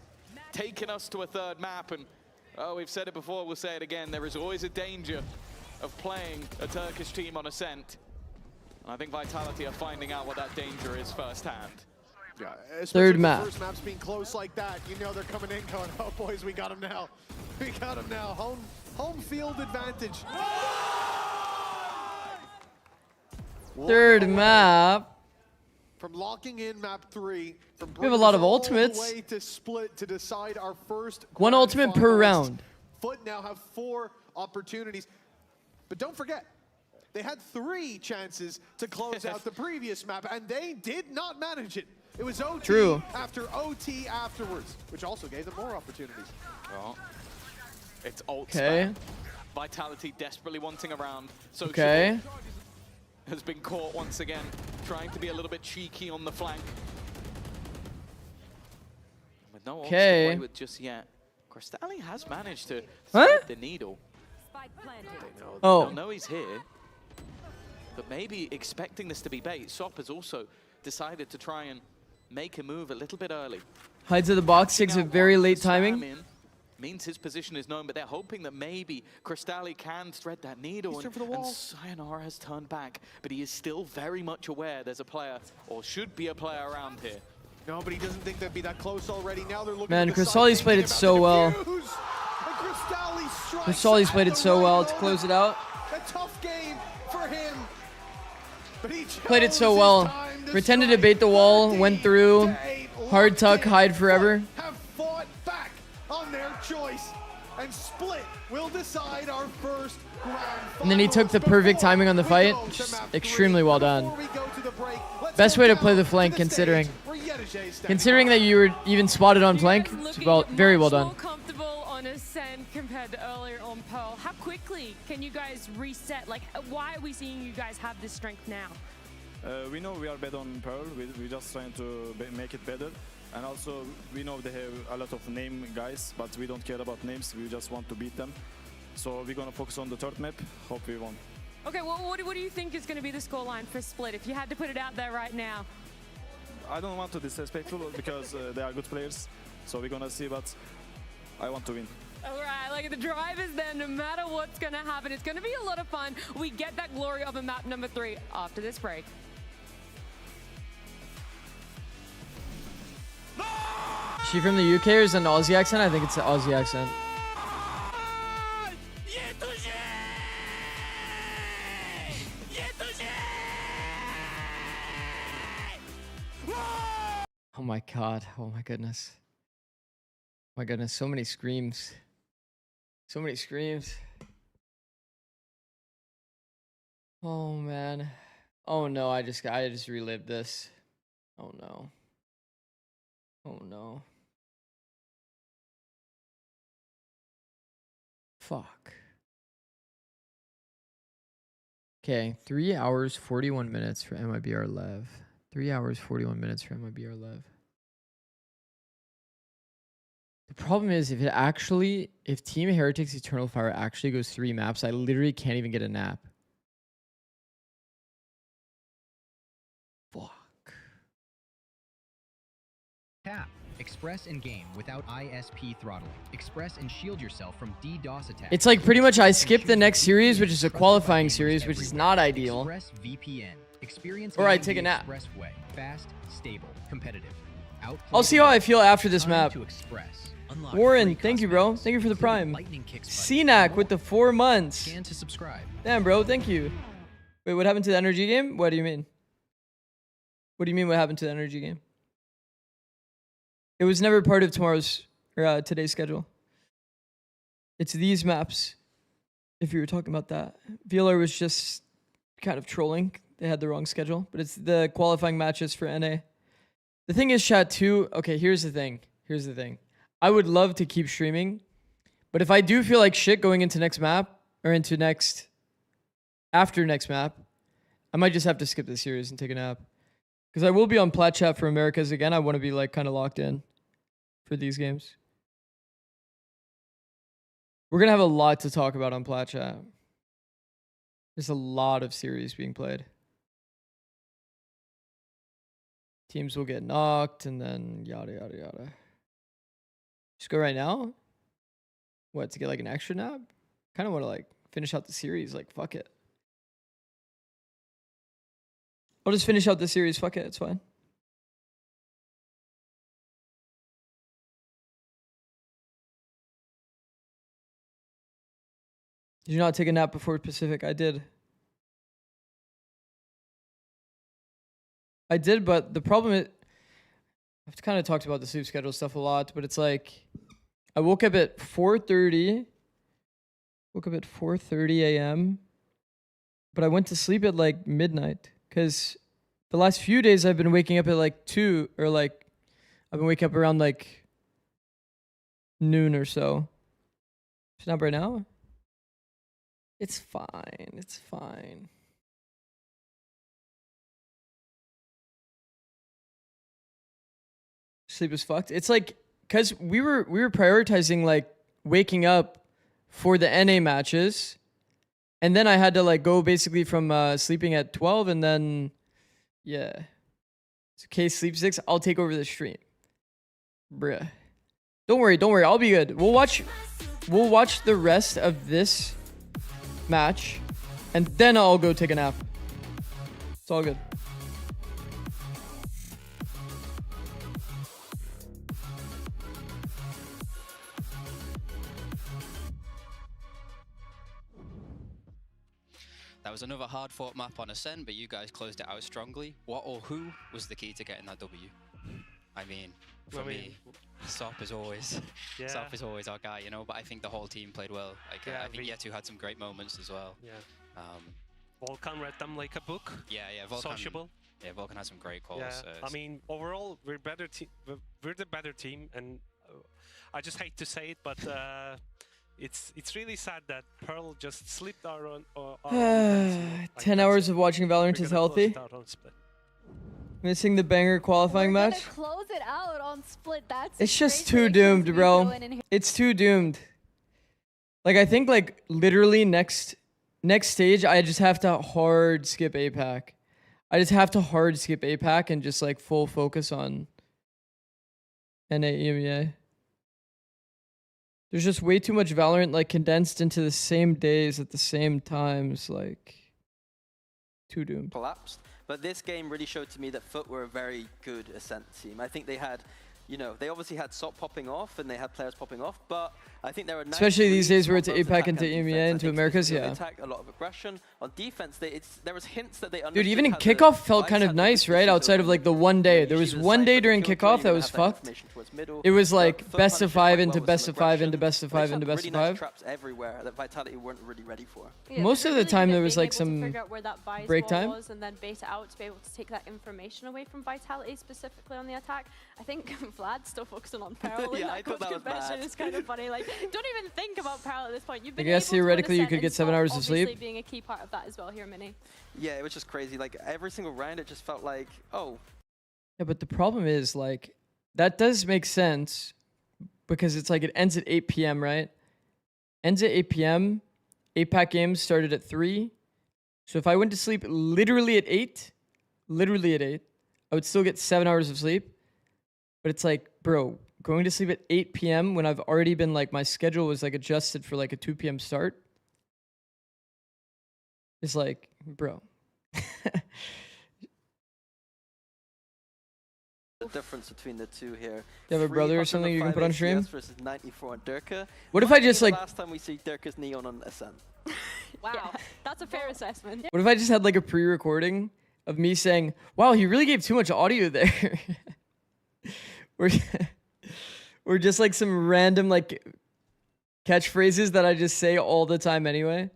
taking us to a third map. And oh, we've said it before, we'll say it again. There is always a danger of playing a Turkish team on Ascent. And I think Vitality are finding out what that danger is firsthand. Yeah, Third the map. First map's being close like that. You know they're coming in going, oh boys, we got him now. We got him now. Home field advantage. Third map. From locking in map 3, from We have a lot of all the ultimates. way to split to decide our first One grand ultimate per finalist. round. FUT now have 4 opportunities. But don't forget, they had 3 chances to close out the previous map, and they did not manage it. It was OT True. after OT afterwards, which also gave them more opportunities. Oh. It's ult Okay. spam. Vitality desperately wanting a round. So Okay. has been caught once again, trying to be a little bit cheeky on the flank. With no ult to Okay. play with just yet. Cristalli has managed to Huh? thread the needle. Oh. They'll know he's here, but maybe expecting this to be bait. Sop has also decided to try and make a move a little bit early. Hides of the box, takes a very late timing. Spam in means his position is known, but they're hoping that maybe Cristalli can thread that needle. And Sayonara has turned back, but he is still very much aware there's a player, or should be a player around here. No, but he doesn't think they'd be that close already. Now they're looking Man, at the side, Cristalli's played it thinking so about well. the defuse. And Cristalli strikes Cristalli's played at it the so right well to moment. close it out. A tough game for him. But he Played it so chose well. his time to Pretended to strike. bait the wall, went through. 38 Hard tuck, locked in. hide forever. Have fought back on their choice. And Split will decide our first grand And then he took the perfect timing on the fight. Just extremely well done. Best way to play the flank, considering that you were even spotted on flank. It's very well done. More comfortable on Ascend compared to earlier on Pearl. How quickly can you guys reset? Like, why are we seeing you guys have this strength now? We know we are better on Pearl. We're just trying to make it better. And also, we know they have a lot of name guys, but we don't care about names. We just want to beat them. So we're going to focus on the third map. Hope we won. Okay, well, what do you think is going to be the scoreline for Split if you had to put it out there right now? I don't want to be disrespectful because they are good players. So we're going to see, but I want to win. All right, like the drive is there no matter what's going to happen. It's going to be a lot of fun. We get that glory of a map number 3 after this break. Is she from the UK or is it an Aussie accent? I think it's an Aussie accent. Oh my god. Oh my goodness. Oh my goodness. So many screams. So many screams. Oh man. Oh no, I just relived this. Oh no. Oh no. Fuck. Okay, 3 hours, 41 minutes for MIBR Lev. 3 hours, 41 minutes for MIBR Lev. The problem is if Team Heretics Eternal Fire actually goes 3 maps, I literally can't even get a nap. Tap. Express in game without ISP throttling. Express and shield yourself from DDoS attacks. It's like pretty much I skipped the next series, which is a qualifying series, which is not ideal. Express VPN. Experience Or I AMD take a nap. Expressway. Fast, stable, competitive. I'll see how I feel after this Time map. to Express. Unlock Warren, free thank you, bro. cosmetics, Thank you for the including prime. lightning kicks CNAC with the 4 months. Scan to subscribe. Damn, bro. Thank you. Wait, what happened to the energy game? What do you mean? What do you mean what happened to the energy game? It was never part of today's schedule. It's these maps. If you were talking about that. VLR was just kind of trolling. They had the wrong schedule. But it's the qualifying matches for NA. The thing is, chat, too. Okay, here's the thing. I would love to keep streaming. But if I do feel like shit going into next map, or after next map, I might just have to skip the series and take a nap. Because I will be on Plat Chat for Americas again. I want to be like kind of locked in for these games. We're going to have a lot to talk about on Plat Chat. There's a lot of series being played. Teams will get knocked and then yada, yada, yada. Just go right now? What, to get like an extra nap? Kind of want to like finish out the series. Like, fuck it. I'll just finish out the series. Fuck it. It's fine. Did you not take a nap before Pacific? I did. But the problem is, I've kind of talked about the sleep schedule stuff a lot, but it's like, I woke up at 4:30. Woke up at 4:30 a.m. But I went to sleep at like midnight because the last few days I've been waking up at like 2 or like I've been waking up around like noon or so. It's not right now. It's fine. It's fine. Sleep was fucked. It's like because we were prioritizing like waking up for the NA matches, and then I had to like go basically from sleeping at 12 and then yeah. So Case sleep 6. I'll take over the stream, bruh. Don't worry. I'll be good. We'll watch the rest of this match, and then I'll go take a nap. It's all good. That was another hard-fought map on Ascent, but you guys closed it out strongly. What or who was the key to getting that W? I mean, for me, Sop is always Sop is always our guy, you know. But I think the whole team played well. Like I think Yetu had some great moments as well. Yeah. Volkan read them like a book. Yeah, Volkan. Sociable. Yeah, Volkan has some great calls. Yeah. I mean, overall, we're better team. We're the better team, and I just hate to say it, but. It's really sad that Pearl just slipped our own. 10 hours of watching Valorant is healthy. Missing the banger qualifying match. Close it out on Split. That's it's just too doomed, bro. It's too doomed. Like I think like literally next stage I just have to hard skip APAC. I just have to hard skip APAC and just like full focus on NA EMEA. There's just way too much Valorant like condensed into the same days at the same times, like too doomed. Collapsed. But this game really showed to me that FUT were a very good Ascent team. I think they had, you know, they obviously had SOP popping off and they had players popping off, but I think there were nice especially these days where it's both APAC attack into and EMEA defense. into Americas, yeah. Attack, a lot of aggression. On defense, there was hints that they understood. Dude, even in how the kickoff felt Vice kind of had nice, the right? positions Outside of open. like the one day. There was Usually the one side day with the during kill kickoff tree, that you was have that fucked. information towards middle. It was like FUT best of punished it 5 quite into well with best some of 5 into aggression. best of But they 5 set into best really of nice 5. traps everywhere that Vitality weren't really ready for. Most of the time there was like some figure out where that Vice break wall time. was and then bait it out to be able to take that information away from Vitality specifically on the attack. I think Vlad's still focusing on Pearl in Yeah, that I thought coach that was confession. bad. It's kind of funny. Like, don't even think about Pearl at this point. You've been guess able to win theoretically you Ascent could and get 7 Swap hours of obviously sleep. being a key part of that as well here, Mini. Yeah, it was just crazy. Like every single round, it just felt like, oh. Yeah, but the problem is like that does make sense because it's like it ends at 8 p.m., right? Ends at 8 p.m. APAC games started at 3. So if I went to sleep literally at 8, I would still get 7 hours of sleep. But it's like, bro, going to sleep at 8 p.m. when I've already been like, my schedule was like adjusted for like a 2 p.m. start. It's like, bro. The difference between the two here. You have a brother or something you can put on stream? Versus 94 on Durka. What if I just the like... last time we see Durka's Neon on Ascent? Wow, that's a fair assessment. What if I just had like a pre-recording of me saying, wow, he really gave too much audio there. or just like some random like catchphrases that I just say all the time anyway.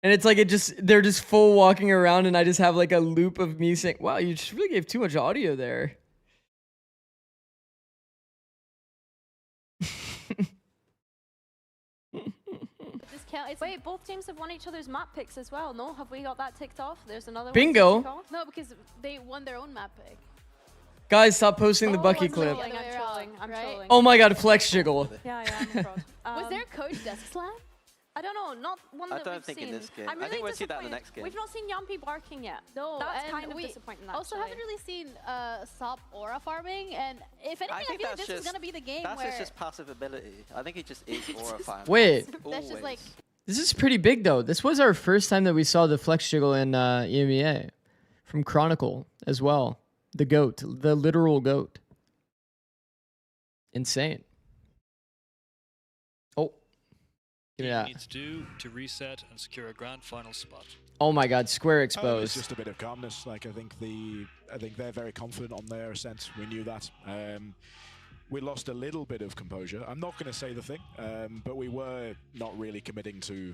And it's like they're just full walking around and I just have like a loop of me saying, wow, you just really gave too much audio there. Wait, both teams have won each other's map picks as well. No, have we got that ticked off? There's another Bingo. one. Bingo. No, because they won their own map pick. Guys, stop posting the Bucky clip. I'm trolling. Oh my god, flex jiggle. Yeah, I'm a fraud. Was there coach desk slam? I don't know, not one that don't we've think seen. in this game. I'm I really think we'll see that in the disappointed. next game. We've not seen Yampi barking yet. No, that's and kind of we disappointing. also haven't really seen SOP aura farming, and if anything, I feel like this is gonna be the game that's where just passive ability. I think he just is aura farming. Wait. that's just like This is pretty big though. This was our first time that we saw the flex jiggle in EMEA from Chronicle as well. The GOAT, the literal GOAT. Insane. Oh. Give me that. Need to do to reset and secure a grand final spot. Oh my god, square It's exposed. just a bit of calmness. Like I think they're very confident on their ascent. We knew that. We lost a little bit of composure. I'm not going to say the thing, but we were not really committing to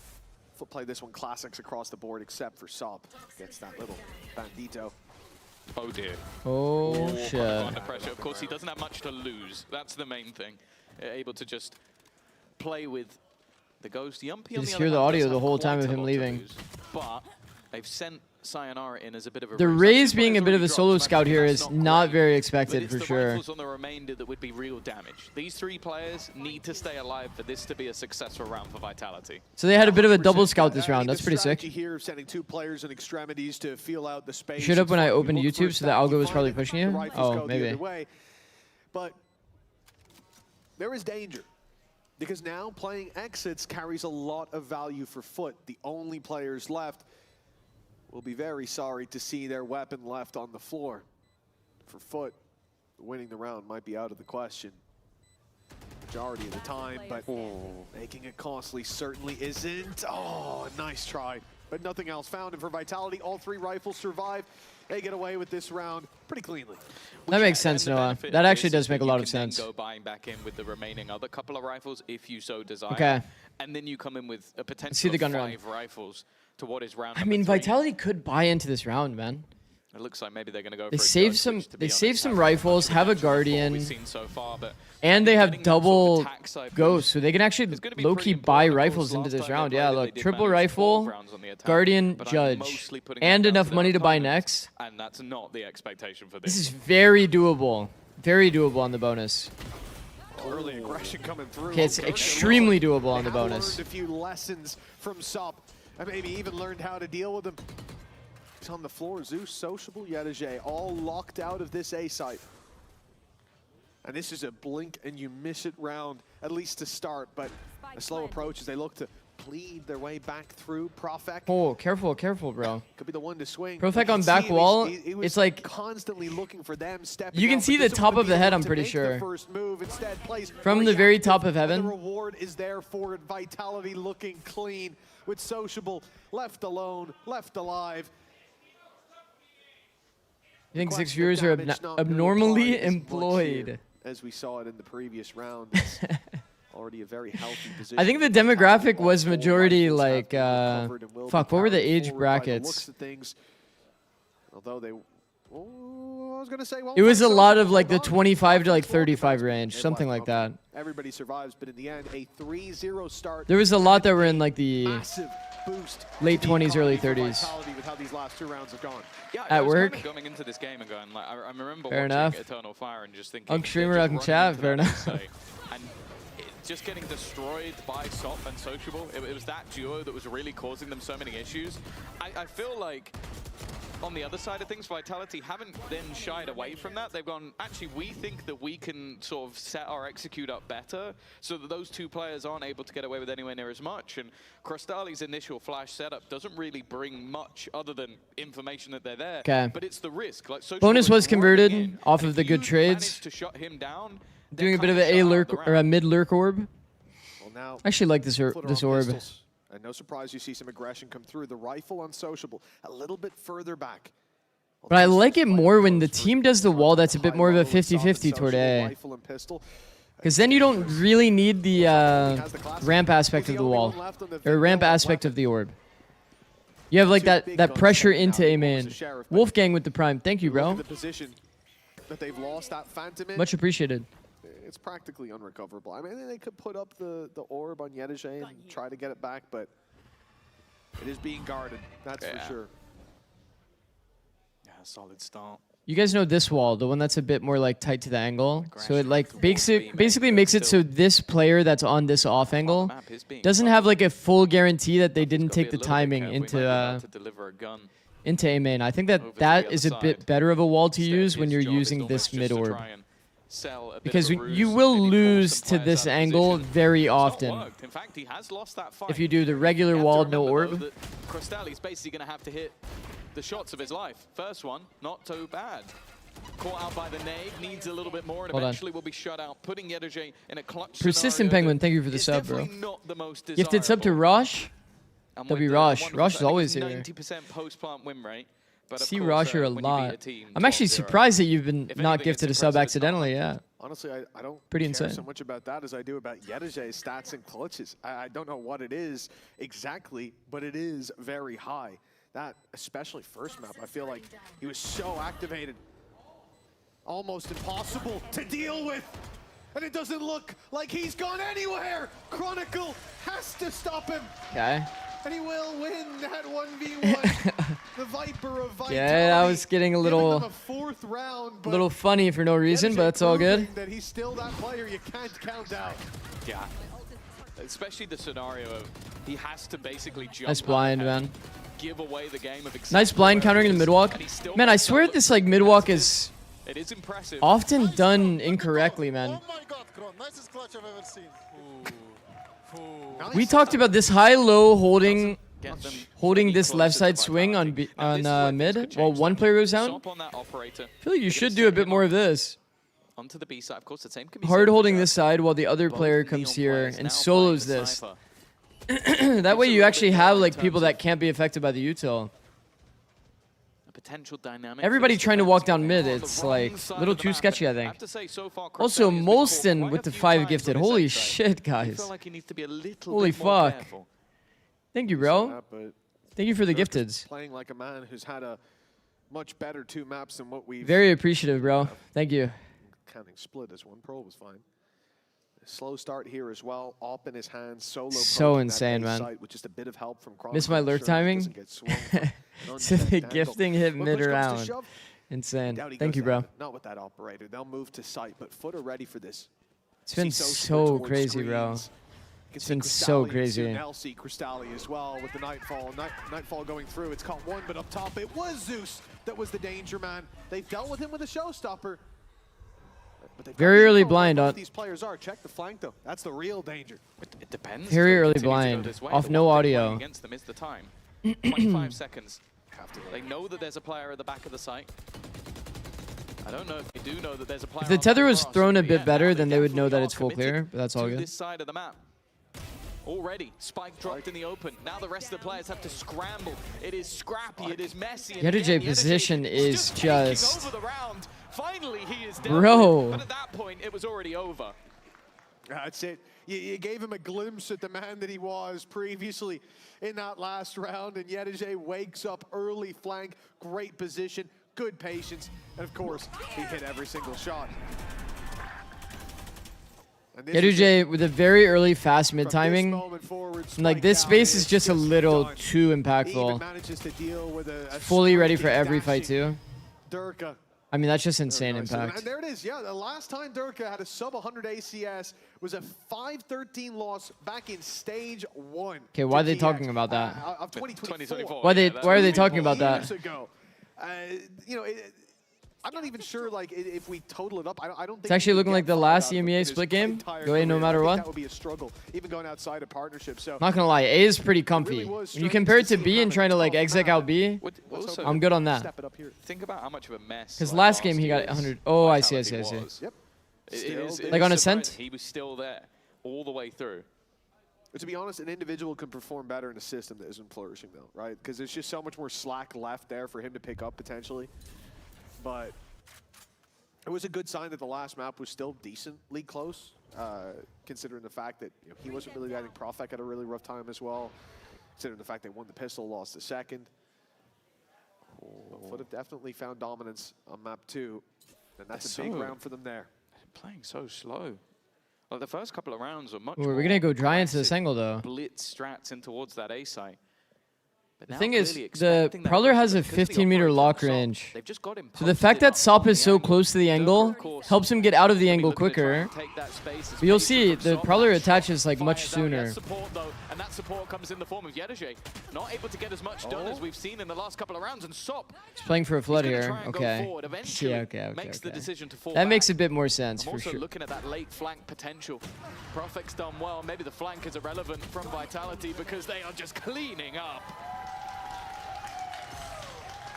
FUT play this one classics across the board, except for Sop. Gets that little bandito. Oh dear. Oh, shit. Under pressure. Of course, he doesn't have much to lose. That's the main thing. Able to just play with the Ghost. Yumpy, You just hear the audio the whole time of him leaving. But they've sent Sayonara in as a bit of a The Raze being a bit of a solo scout here is not very expected for sure. Rifles on the remainder that would be real damage. These three players need to stay alive for this to be a successful round for Vitality. So they had a bit of a double scout this round. That's pretty sick. Here, sending 2 players in extremities to feel out the space. You showed up when I opened YouTube, so the algo was probably pushing you? Oh, maybe. But there is danger. Because now playing exits carries a lot of value for FUT. The only players left will be very sorry to see their weapon left on the floor. For FUT, winning the round might be out of the question majority of the time, but making it costly certainly isn't. Oh, nice try, but nothing else found. And for Vitality, all 3 rifles survive. They get away with this round pretty cleanly. That makes sense, Noah. That actually does make a lot of sense. Go buying back in with the remaining other couple of rifles if you so desire. Okay. And then you come in with a potential see the gun of round. 5 rifles to what is round I mean, number 3. Vitality could buy into this round, man. It looks like maybe they're going to go They for save some. They save some rifles, have a guardian, we've seen so far, but and they have double attack side ghosts, so they can actually low-key buy rifles into this round. Yeah, look, triple rifle, guardian, judge, and enough money to buy next. And that's not the expectation for this. This is very doable. Very doable on the bonus. Early aggression coming through. Okay, it's extremely doable on the bonus. Learned a few lessons from Sop, and maybe even learned how to deal with them. He's on the floor. Zeus, Sociable, Yedege, all locked out of this A site. And this is a blink and you miss it round, at least to start, but a slow approach as they look to plead their way back through. Profek. Oh, careful, careful, bro. Could be the one to swing. Profek You on can back see wall, he was it's like constantly looking for them stepping you can out, see but the doesn't top wanna of the be head, able I'm to pretty make sure. the first move. Instead, plays From the very reactive, top of but heaven. The reward is there for it. Vitality looking clean with Sociable left alone, left alive. I think 6 viewers are abnormally employed. As we saw it in the previous round, it's already a very healthy position. I think the demographic was majority like, fuck, what were the age brackets? Although they, I was gonna say, well, It was a lot of like the 25 to like 35 range, something like that. Everybody survives, but in the end, a 3-0 start. There was a lot that were in like the Massive boost late 20s, early 30s. with how these last 2 rounds have gone. Yeah, At I was work. Kind of coming into this game and going, like, I remember Fair watching enough. Eternal Fire and just thinking, Unk streamer, they're unk just chat, running fair into that enough. site. And just getting destroyed by Sop and Sociable, it was that duo that was really causing them so many issues. I feel like on the other side of things, Vitality haven't then shied away from that. They've gone, actually, we think that we can sort of set our execute up better so that those 2 players aren't able to get away with anywhere near as much. And Crostali's initial flash setup doesn't really bring much other than information that they're there. Okay. But it's the risk. Like, Bonus was converted in, off of the good trades. manage to shut him down, Doing a bit of a lurk or a mid lurk orb. Well, now, I actually like this Footer on orb. pistols. And no surprise you see some aggression come through. The rifle unsociable, a little bit further back. But I like it more when the team does the wall that's a bit more of a 50-50 toward A. Rifle and pistol. Because then you don't really need the ramp aspect of the wall. Or ramp aspect of the orb. You have like that pressure into A main. Wolfgang with the prime. Thank you, bro. The position that they've lost that Phantom in. Much appreciated. It's practically unrecoverable. I mean, they could put up the orb on Yedege and try to get it back, but it is being guarded. That's for sure. Yeah, solid start. You guys know this wall, the one that's a bit more like tight to the angle. So it like basically makes it so this player that's on this off angle doesn't have like a full guarantee that they didn't take the timing into A main. I think that is a bit better of a wall to use when you're using this mid orb. Because you will lose to this angle very often. In fact, he has lost that fight. If you do the regular wall, no orb. Crostali's basically going to have to hit the shots of his life. First one, not so bad. Caught out by the nade, needs a little bit more, and eventually will be shut out, putting Yedege in a clutch Persistent Penguin, thank you for the sub, bro. Gifted sub to Rosh. W Rosh. Rosh is always here. 90% post-plant win rate. But See Rosh here a lot. I'm actually surprised that you've been not gifted a sub accidentally, yeah. honestly, I don't Pretty care insane. so much about that as I do about Yedijay's stats and clutches. I don't know what it is exactly, but it is very high. That, especially first map, I feel like he was so activated. Almost impossible to deal with. And it doesn't look like he's gone anywhere. Chronicle has to stop him. Okay. And he will win that 1v1. The Viper of Vitality. Yeah, I was getting a little, funny for no reason, but that's all good. That he's still that player you can't count out. Yeah. Especially the scenario of he has to basically jump. Nice blind, ahead, man. Give away the game of Nice blind countering in the mid-walk. Man, I swear this like mid-walk is it is impressive. often done incorrectly, man. Oh my god, Kron, nicest clutch I've ever seen. We talked about this high-low holding this left side swing on mid while one player goes down. I feel like you should do a bit more of this. Onto the B side, of course, the same can be Hard said for holding the this side while the other player comes here and solos playing the this. sniper. That way you actually have like people that can't be affected by the util. A potential dynamic. Everybody trying to walk down mid, it's like a little too sketchy, I think. Also, Molston with the 5 gifted. Holy shit, guys. Holy fuck. Thank you, bro. Thank you for the gifteds. Playing like a man who's had a much better 2 maps than what we've... Very appreciative, bro. Thank you. Counting split as 1 pro was fine. Slow start here as well. Op in his hands, solo. So insane, man. Site, with just a bit of help from Missed my lurk timing. So the gifting hit mid round. Insane. Thank you, bro. Not with that operator. They'll move to site, but FUT are ready for this. It's been so crazy, bro. It's been so crazy. Now see Cristalli as well with the Nightfall. Nightfall going through. It's caught 1, but up top it was Zeus that was the danger man. They've dealt with him with a showstopper. Very early blind on. These players are. Check the flank though. That's the real danger. It depends. Very early blind. Off no audio. Against them is the time. 25 seconds. They know that there's a player at the back of the site. I don't know if they do know that there's a player. If the tether was thrown a bit better, then they would know that it's full clear, but that's all good. This side of the map. Already, Spike dropped in the open. Now the rest of the players have to scramble. It is scrappy, it is messy. Yedijay position is just... Over the round. Finally, he is down. Bro. But at that point, it was already over. That's it. You gave him a glimpse at the man that he was previously in that last round, and Yedijay wakes up early flank, great position, good patience, and of course, he hit every single shot. Yedijay with a very early fast mid timing. Like this space is just a little too impactful. Fully ready for every fight too. I mean, that's just insane impact. And there it is, yeah. The last time Durka had a sub 100 ACS was a 5-13 loss back in stage 1. Okay, why are they talking about that? Of 2024. Why are they talking about that? Years ago. You know, I'm not even sure, like, if we total it up. I don't think it's actually looking like the last EMEA split game. Go A no matter what. That would be a struggle, even going outside of partnership. So not gonna lie, A is pretty comfy. When you compare it to B and trying to like exec out B, I'm good on that. Think about how much of a mess. Because last game he got 100. Oh, I see. Yep. Like on Ascent? He was still there all the way through. But to be honest, an individual can perform better in a system that isn't flourishing, though, right? Because there's just so much more slack left there for him to pick up potentially. But it was a good sign that the last map was still decently close, considering the fact that he wasn't really getting Profek had a really rough time as well, considering the fact they won the pistol, lost the second. FUT have definitely found dominance on map 2, and that's a big round for them there. Playing so slow. Like the first couple of rounds were much We're gonna go dry into this angle though. Blitz strats in towards that A site. The thing is, the Prowler has a 15-meter lock range. So the fact that Sop is so close to the angle helps him get out of the angle quicker. But you'll see, the Prowler attaches like much sooner. And that support comes in the form of Yedijay. Not able to get as much done as we've seen in the last couple of rounds, and Sop. He's playing for a flood here. Okay. Yeah, okay. That makes a bit more sense for sure. Looking at that late flank potential. Profek's done well. Maybe the flank is irrelevant from Vitality because they are just cleaning up.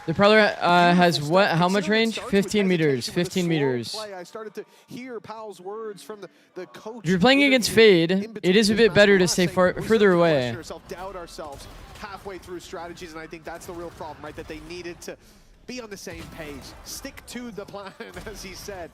The Prowler has what? How much range? 15 meters. 15 meters. I started to hear Powell's words from the coach. If you're playing against Fade, it is a bit better to stay further away. Doubt ourselves halfway through strategies, and I think that's the real problem, right? That they needed to be on the same page, stick to the plan, as he said.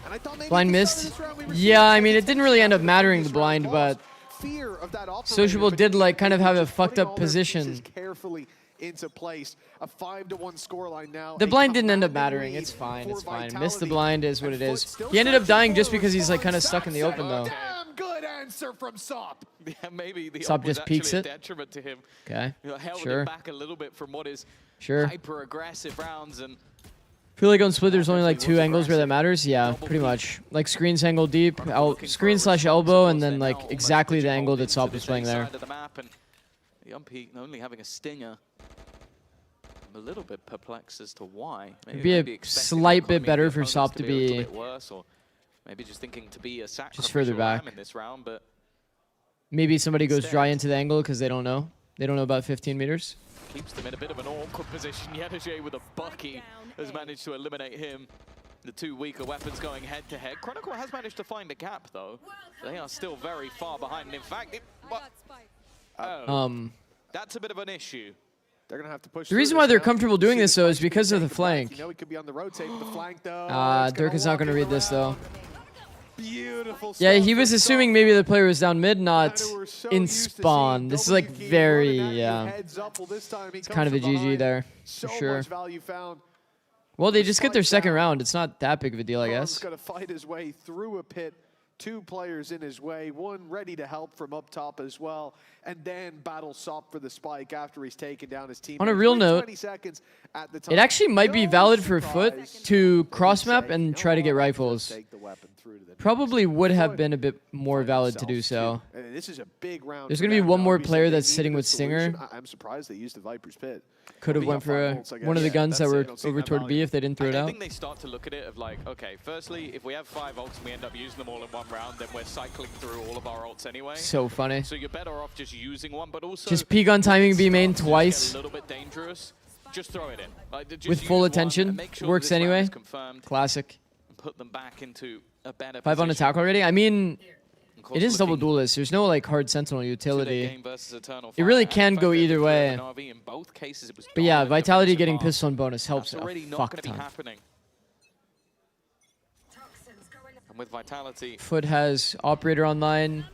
And I thought maybe Blind at the start of missed. this round we were Yeah, seeing I mean, this it didn't really end up round, mattering this the blind, round but lost fear of that operator, Sociable but did like kind of have a just fucked putting up all their pieces position. carefully into place. A 5-1 scoreline now. The a blind didn't end up commanding mattering. lead It's fine. for It's fine. Vitality. Missed the blind is what And it FUT is. still He ended up searching dying for just a because he's like kind of response. stuck in the That's open a though. Damn good answer from Sop. Yeah, maybe the Sop op was just peeks actually it. a detriment to him. Okay. You know, held Sure. him back a little bit from what is Sure. hyper-aggressive rounds. And I feel like on split there's only like 2 angles where that matters. Yeah, pretty much. Like screens angle deep, screen slash elbow, and then like exactly the angle that Sop was playing there. side of the map, and Yumpy only having a stinger. I'm a little bit perplexed as to why. It'd be a slight bit better for Sop to a little be bit worse, or maybe just thinking to be a just further sacrificial back. ram in this round, but Maybe somebody goes dry into the angle because they don't know. They don't know about 15 meters. keeps them in a bit of an awkward position. Yanaje with a Bucky has managed to eliminate him. The 2 weaker weapons going head to head. Chronicle has managed to find a gap though. They are still very far behind. And in fact, that's a bit of an issue. They're gonna have to push. The reason why they're comfortable doing this though is because of the flank. You know, he could be on the rotate, but the flank though. Dirk is not going to read this though. Beautiful. Yeah, he was assuming maybe the player was down mid, not in spawn. This is like very, yeah. It's kind of a GG there, for sure. Well, they just get their second round. It's not that big of a deal, I guess. He's got to fight his way through a pit. 2 players in his way, one ready to help from up top as well, and then battle Sop for the spike after he's taken down his team. On a real note, 20 seconds at the it actually might be valid for FUT to cross map and try to get rifles. Probably would have been a bit more valid to do so. This is a big round. There's going to be one more player that's sitting with Stinger. I'm surprised they used the Viper's Pit. Could have went for one of the guns that were over toward B if they didn't throw it I out. think they start to look at it of like, okay, firstly, if we have 5 ults and we end up using them all in one round, then we're cycling through all of our ults anyway. So funny. So you're better off just using one, but also Just peek on timing B main twice. a little bit dangerous. Just throw it in. Like, just With use full one attention. and make sure Works this round anyway. is confirmed Classic. and put them back into a better 5 on position. attack already. I mean, course, it is double looking duelist. There's no like hard sentinel to their utility. game versus Eternal It really Fire. can go Fact, either they're way. an RV. In both cases, it was But yeah, dominant Vitality defensive getting arm. pistol and bonus helps That's a already not fuck going to be ton. happening. And with Vitality, FUT has operator online.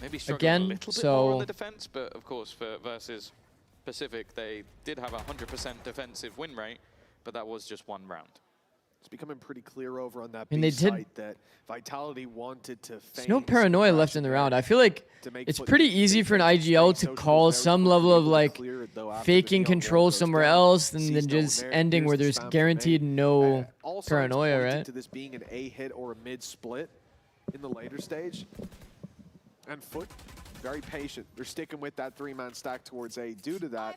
maybe struggling Again, a little bit more on so the defense, but of course for versus Pacific, they did have a 100% defensive win rate, but that was just 1 round. It's becoming pretty clear over on that And B they did- site that Vitality wanted to there's no feign paranoia some left in the pressure round. there I feel like to make it's FUT pretty think easy they for an could IGL stay to social call very some quickly, level of able to like clear it, though, after the faking neon wall control goes somewhere down. else than Sees no one just there. ending Here's where the there's spam from guaranteed Nate. no All signs paranoia, pointed right? to this being an A hit or a mid split in the later stage. And FUT, very patient. They're sticking with that 3-man stack towards A due to that.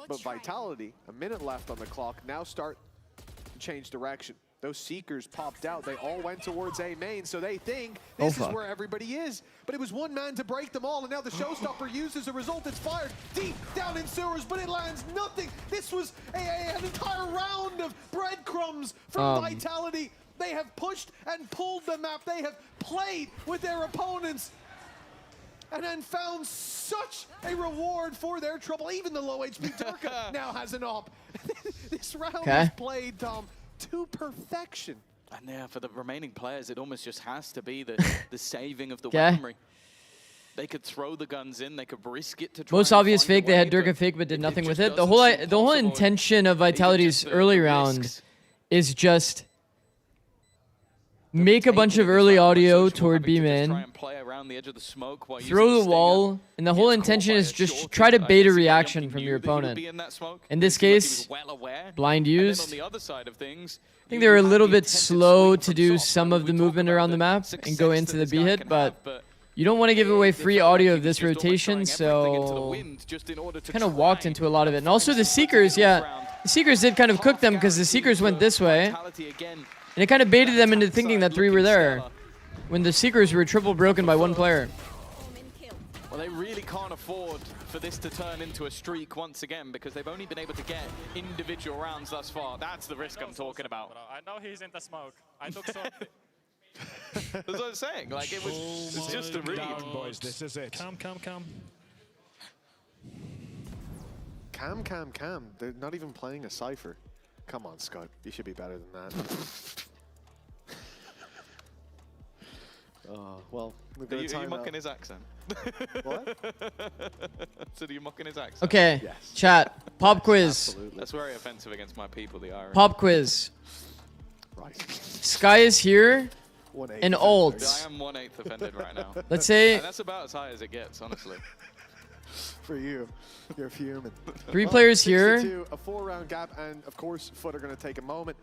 But Vitality, a minute left on the clock, now start to change direction. Those Seekers popped out. They all went towards A main, so they think this is where everybody is. But it was 1 man to break them all, and now the showstopper used as a result. It's fired deep down in sewers, but it lands nothing. This was an entire round of breadcrumbs from Vitality. They have pushed and pulled the map. They have played with their opponents and then found such a reward for their trouble. Even the low HP Durka now has an op. This round is played, Tom, to perfection. And yeah, for the remaining players, it almost just has to be the saving of the weaponry. They could throw the guns in, they could risk it to try Most and obvious find a fake. They had way, Durka but fake, but did nothing with just it. The doesn't seem whole possible. intention of Vitality's early round is just make a bunch of early audio toward B main, throw the wall, and the whole intention is just try to bait a reaction from your opponent. In this case, blind used. I think they were a little bit slow to do some of the movement around the map and go into the B hit, but you don't want to give away free audio of this rotation, so kind of walked into a lot of it. And also the Seekers, yeah, the Seekers did kind of cook them because the Seekers went this way. And it kind of baited them into thinking that 3 were there, when the Seekers were triple broken by 1 player. Well, they really can't afford for this to turn into a streak once again because they've only been able to get individual rounds thus far. That's the risk I'm talking about. I know he's in the smoke. I took so. That's what I'm saying. Like, it was it's just a read. Boys, this is it. Calm. Calm. They're not even playing a Cypher. Come on, Scott. You should be better than that. well, are you mocking his accent? What? So are you mocking his accent? Okay, Yes. chat. Pop Yes, quiz. absolutely. That's very offensive against my people, the Irish. Pop quiz. Right. Sky is here. 1/8 And defender. old. I am 1/8 offended right now. Let's say And that's about as high as it gets, honestly. For you. You're fuming. 3 players here. 62, a 4-round gap, and of course, FUT are going to take a moment.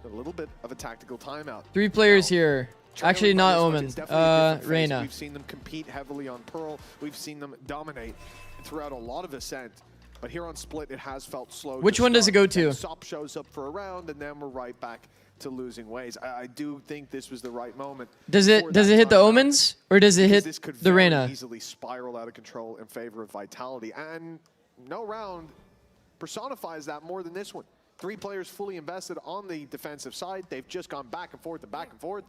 A little bit of a tactical timeout. 3 players here. Actually, not Omen. Reyna. We've seen them compete heavily on Pearl. We've seen them dominate throughout a lot of Ascent. But here on Split, it has felt slow. Which one does it go to? Sop shows up for a round, and then we're right back to losing ways. I do think this was the right moment. Does it hit the Omens or does it hit This could the very Reyna? easily spiral out of control in favor of Vitality, and no round personifies that more than this one. 3 players fully invested on the defensive side. They've just gone back and forth and back and forth.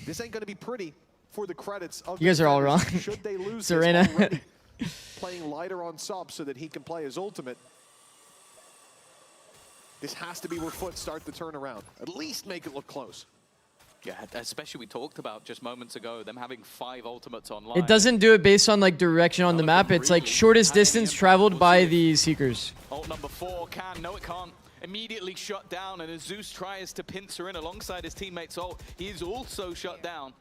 This ain't going to be pretty for the credits of. You guys are all wrong. Should they lose this Serena. already? Playing lighter on Sop so that he can play his ultimate. This has to be where FUT start the turnaround. At least make it look close. Yeah, especially we talked about just moments ago, them having 5 ultimates online. It doesn't do it based on like direction on the map. It's like shortest distance traveled by the Seekers. Ult number 4 can, no it can't. Immediately shut down, and as Zeus tries to pincer in alongside his teammate's ult, he is also shut down.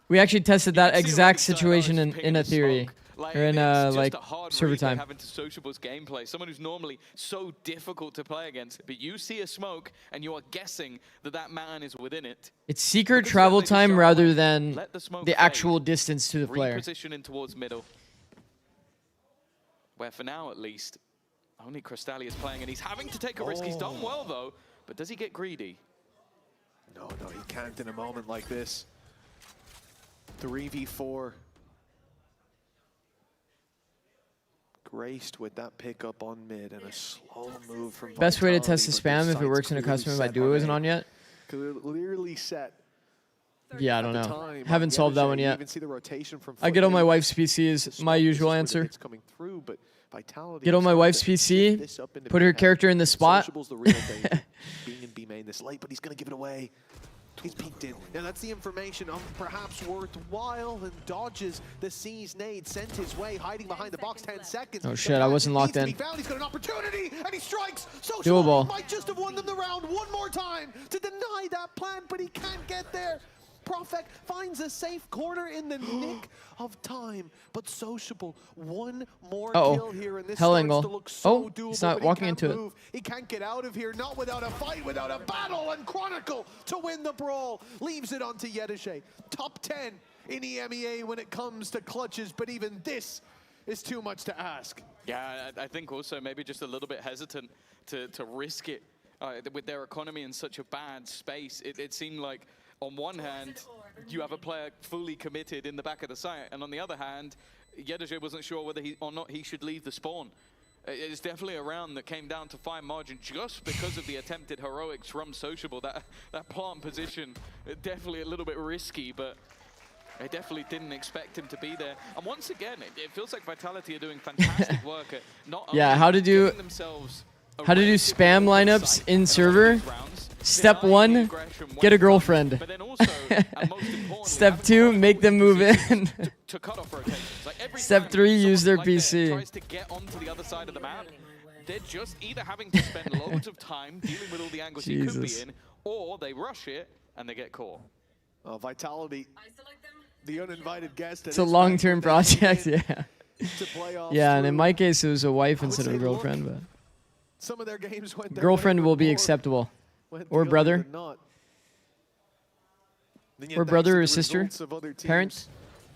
We actually tested that exact situation in a theory. Like, Or in it's like just a hard server read they time. have into Sociable's gameplay. Someone who's normally so difficult to play against, but you see a smoke and you are guessing that that man is within it. It's seeker travel time rather than Let the smoke the fade. actual distance to the player. Repositioning towards middle. Where for now at least, only Cristalli is playing and he's having to take a risk. He's done well though, but does he get greedy? No, he can't in a moment like this. 3v4. Graced with that pickup on mid and a slow move from Best way to test the Vitality, but spam if it works in a customer by duo isn't on yet. Clearly set. Yeah, I don't at the know. time. Haven't solved that one You yet. even see the rotation from I FUT get on my here. wife's PC is my usual answer. It's coming through, but Vitality Get on my is wife's starting to shift this PC, up into put her B-main. character in the spot. Sociable's the real danger. Being in B main this late, but he's going to give it away. He's peeked in. Now that's the information of perhaps worthwhile, and dodges the C's nade sent his way, hiding behind the box. 10 seconds. Oh shit, I wasn't locked in. He's got an opportunity, and he strikes. Doable. Might just have won them the round one more time to deny that plan, but he can't get there. Profek finds a safe corner in the nick of time, but Sociable one more kill here, and this Hell starts angle. to look so doable. He's not but he walking can't into move. He can't get out of here, not without a fight, without a battle, and Chronicle to win the brawl. Leaves it onto Yedishe. Top 10 in EMEA when it comes to clutches, but even this is too much to ask. Yeah, I think also maybe just a little bit hesitant to risk it with their economy in such a bad space. It seemed like on one hand, you have a player fully committed in the back of the site, and on the other hand, Yedishe wasn't sure whether he or not he should leave the spawn. It's definitely a round that came down to fine margin just because of the attempted heroics from Sociable. That plant position, definitely a little bit risky, but I definitely didn't expect him to be there. And once again, it feels like Vitality are doing fantastic work at not only Yeah, how to do spam lineups in server. Step 1, get a girlfriend. Step 2, make them move in. Step 3, use their PC. Tries to get onto the other side of the map. They're just either having to spend loads of time dealing with all the angles he could be in, or they rush it and they get caught. Vitality, the uninvited guest. It's a long-term project, yeah. Yeah, and in my case, it was a wife instead of a girlfriend, but some of their games went girlfriend will be acceptable. Or brother. Or brother or sister. Parent.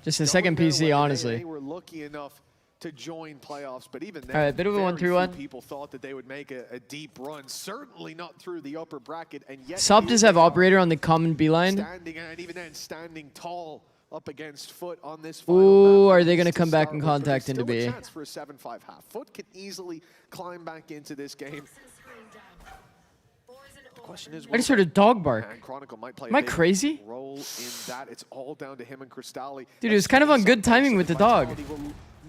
Just a second PC, honestly. They were lucky enough to join playoffs, but even then, all right, bit of a 1-3-1. People thought that they would make a deep run. Certainly not through the upper bracket, and yet Sop does have operator on the common B line. Standing, and even then, standing tall up against FUT on this. Ooh, are they going to come back in contact into B? Chance for a 7-5 half. FUT can easily climb back into this game. Question is, I just heard a dog bark. Am I crazy? Role in that. It's all down to him and Cristalli. Dude, it was kind of on good timing with the dog.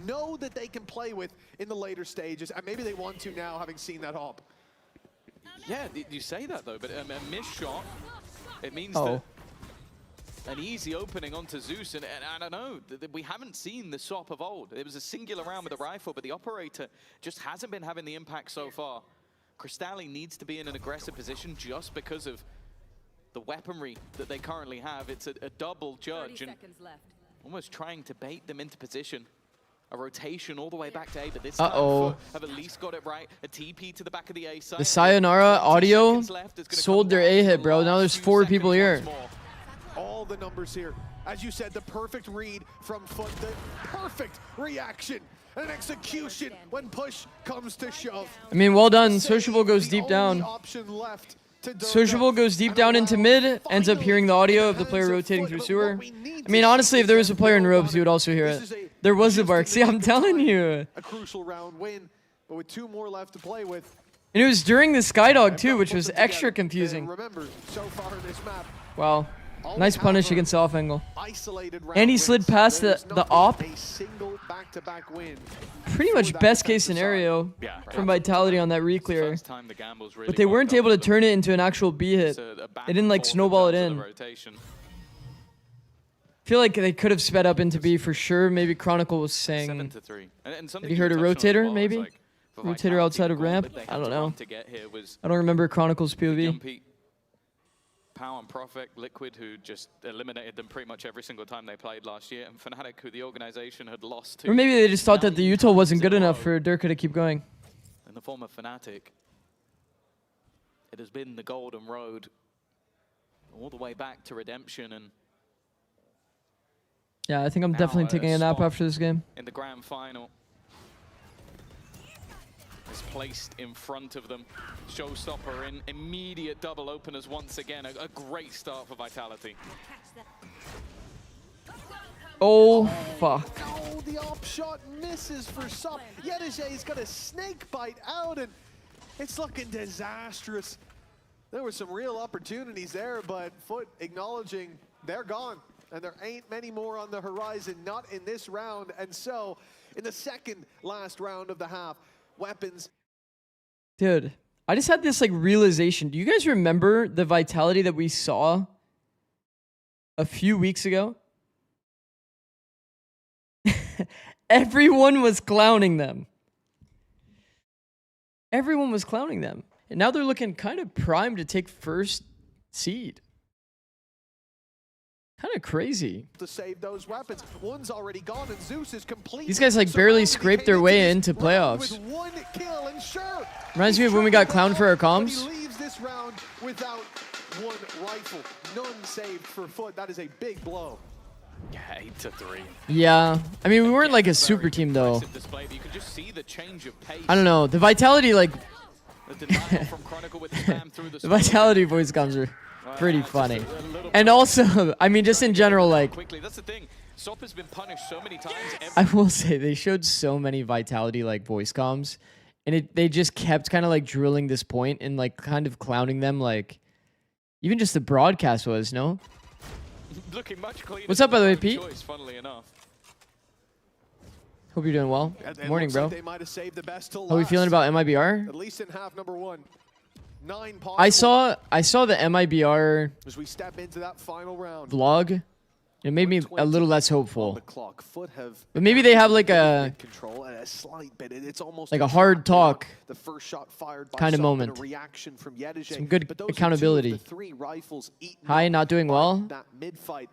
Know that they can play with in the later stages, and maybe they want to now, having seen that hop. Yeah, you say that though, but a missed shot, it means Oh. an easy opening onto Zeus, and I don't know, we haven't seen the SOP of old. It was a singular round with a rifle, but the operator just hasn't been having the impact so far. Cristalli needs to be in an aggressive position just because of the weaponry that they currently have. It's a double judge, and almost trying to bait them into position. A rotation all the way back to A, but this time FUT have at least got it right. A TP to the back of the A side. The Sayonara audio sold their A hit, bro. Now there's 4 people here. All the numbers here. As you said, the perfect read from FUT, the perfect reaction and execution when push comes to shove. I mean, well done. Sociable goes deep down. Sociable goes deep down into mid, ends up hearing the audio of the player rotating through sewer. I mean, honestly, if there was a player in ropes, he would also hear it. There was a bark. See, I'm telling you. A crucial round win, but with 2 more left to play with. And it was during the Skydog too, which was extra confusing. Remember, so far in this map, Wow. Nice punish against the off angle. And he slid past the op. Pretty much best case scenario from Vitality on that re-clear. But they weren't able to turn it into an actual B hit. They didn't like snowball it in. I feel like they could have sped up into B for sure. Maybe Chronicle was saying, have you heard a rotator maybe? Rotator outside of ramp? I don't know. I don't remember Chronicle's POV. Pow and Profit, Liquid, who just eliminated them pretty much every single time they played last year, and Fnatic, who the organization had lost to. Or maybe they just thought that the util wasn't good enough for Durka to keep going. In the form of Fnatic, it has been the golden road all the way back to redemption, and yeah, I think I'm definitely taking a nap after this game. In the grand final, is placed in front of them. Showstopper in immediate double openers once again. A great start for Vitality. Oh, fuck. No, the op shot misses for SOP. Yedijay's got a snake bite out, and it's looking disastrous. There were some real opportunities there, but FUT acknowledging they're gone. And there ain't many more on the horizon, not in this round. And so, in the second last round of the half, weapons. Dude, I just had this like realization. Do you guys remember the Vitality that we saw a few weeks ago? Everyone was clowning them. Everyone was clowning them. And now they're looking kind of primed to take first seed. Kind of crazy. To save those weapons. One's already gone and Zeus is complete. These guys like barely scraped their way into playoffs. With 1 kill, and sure, reminds me of when we got clowned for our comms. He leaves this round without 1 rifle. None saved for FUT. That is a big blow. Yeah, 8-3. Yeah. I mean, we weren't like a super team though. Display, but you can just see the change of pace. I don't know. The Vitality like from Chronicle with the spam through the Vitality voice comms are pretty funny. And also, I mean, just in general, like, that's the thing. SOP has been punished so many times. I will say they showed so many Vitality like voice comms, and they just kept kind of like drilling this point and like kind of clowning them, like even just the broadcast was no. Looking much cleaner. What's up, by the way, Pete? Choice, funnily enough. Hope you're doing well. Morning, bro. Like they might have saved the best till How are we feeling about MIBR? At least in half number 1. 9 I saw the MIBR as we step into that final round. Vlog. It made me a little less hopeful. FUT have But maybe they have like a control and a slight bit. It's almost like a hard talk the first shot fired by kind of SOP moment. and a reaction from Yedijay. Some good But those are 2 of accountability. the 3 rifles eaten Hi, up not doing by well? That mid fight.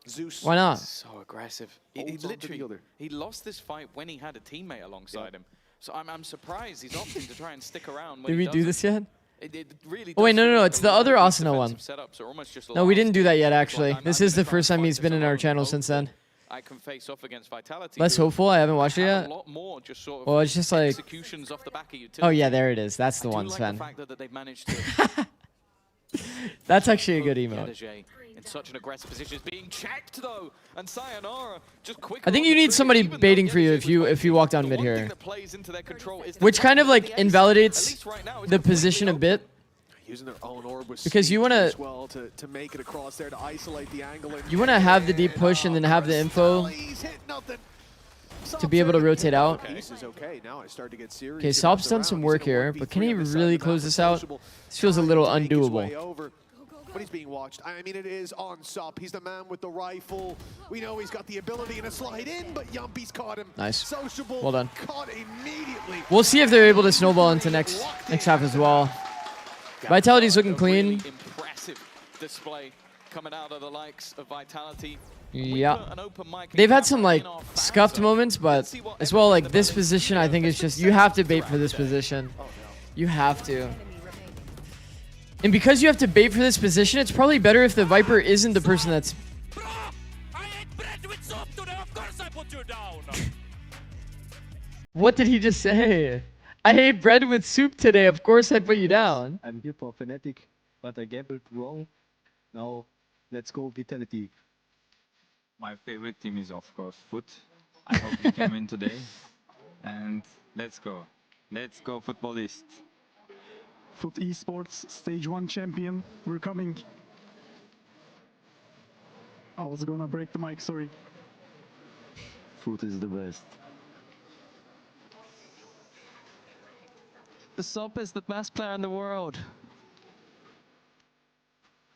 Zeus. Why not? So aggressive. He literally he lost this fight when he had a teammate alongside him. So I'm surprised he's opting to try and stick around. When Did we do this yet? It really Oh wait, does no, feel it's like the a other really Asuna one. setups are almost just No, we lost. didn't do that yet, actually. I'm This gonna is the try first and time fight he's this been in our alone channel and since hope then. that I can face off against Vitality. Less who hopeful? I haven't watched it have yet. A lot more just sort of Well, it's just like... executions off the back of utility. Oh yeah, there it is. That's the I do one, like Sven. the fact that they've managed to That's actually a good emote. Yedijay in such an aggressive position is being checked though, and Sayonara just quicker. I think on you the need trigger, somebody even though baiting for you Yedijay if you walk down mid the one thing here. that plays into their control is the Which fact kind of that like the ace, invalidates at least right now, is the completely position a open. bit. Using their own orb with Because you speed wanna- as well to make it across there to isolate the angle. You want to have the deep push and then have the info He's hit nothing. to be able to rotate out. This is okay. Now I start to get serious. Okay, about Sop's the done some round. work He's in a here, but can 1v3 he on this side really of the close map this with out? Sociable. This feels a little Trying to make his way undoable. over. but he's being watched. I mean, it is on Sop. He's the man with the rifle. We know he's got the ability to slide in, but Yumpy's caught him. Nice. Sociable, well done. caught immediately. We'll see if they're able to snowball into next half as well. Vitality's looking clean. Really impressive display coming out of the likes of Vitality. Yeah. They've had some like scuffed moments, but as well like this position I think is just, you have to bait for this position. You have to. And because you have to bait for this position, it's probably better if the Viper isn't the person that's... What did he just say? I ate bread with soup today, of course I put you down. I'm here for Fnatic, but I gambled wrong. Now, let's go Vitality. My favorite team is, of course, FUT. I hope we can win today. And let's go. Let's go, footballists. FUT Esports Stage 1 champion. We're coming. I was gonna break the mic, sorry. FUT is the best. The Sop is the best player in the world.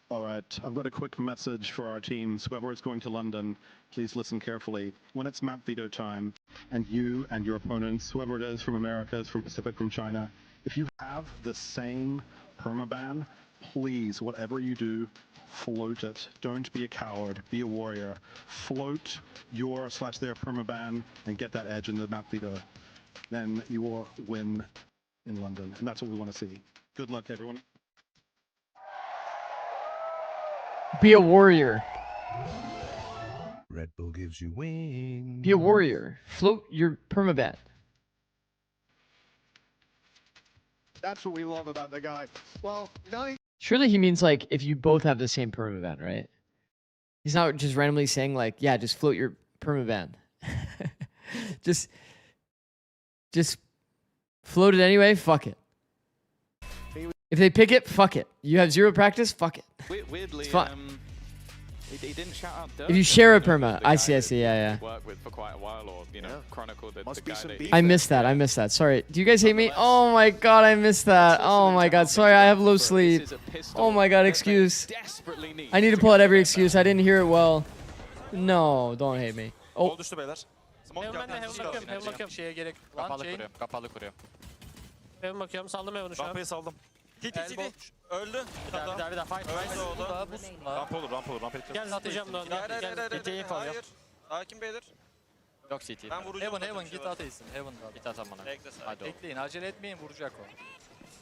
All right, I've got a quick message for our teams. Whoever is going to London, please listen carefully. When it's map veto time, and you and your opponents, whoever it is from Americas, from Pacific, from China, if you have the same permaban, please, whatever you do, float it. Don't be a coward, be a warrior. Float your/their permaban and get that edge in the map veto. Then you will win in London, and that's what we want to see. Good luck, everyone. Be a warrior. Red Bull gives you wings. Be a warrior. Float your permaban. That's what we love about the guy. Well, now Surely he means like if you both have the same permaban, right? He's not just randomly saying like, yeah, just float your permaban. just float it anyway, fuck it. If they pick it, fuck it. You have 0 practice, fuck it. Weirdly, It's fine. he didn't shout out If you share a perma, I see, yeah. Worked with for quite a while, or chronicle the guy that I missed that. Sorry. Do you guys hate me? Oh my god, I missed that. Oh my god, sorry, I have low sleep. Oh my god, excuse. I need to pull out every excuse. I didn't hear it well. No, don't hate me. Oh. Düştü beyler. Smoke Heaven bende, heaven bakıyorum, heaven bakıyorum. Şeye gerek. Kapalı kuruyor. Heaven bakıyorum, saldım heaven'ı şu an. Rampayı saldım. Titi. Öldü. Bir daha. Fight. Öldü o da. Ramp olur. Gel atacağım da onu. Gel. CT'yi hayır. Hakim beyler. Yok CT. Ben vuracağım. Heaven git ateistsin. Heaven'da. Git at amına. Bekle sen. Hadi bekleyin, acele etmeyin, vuracak o.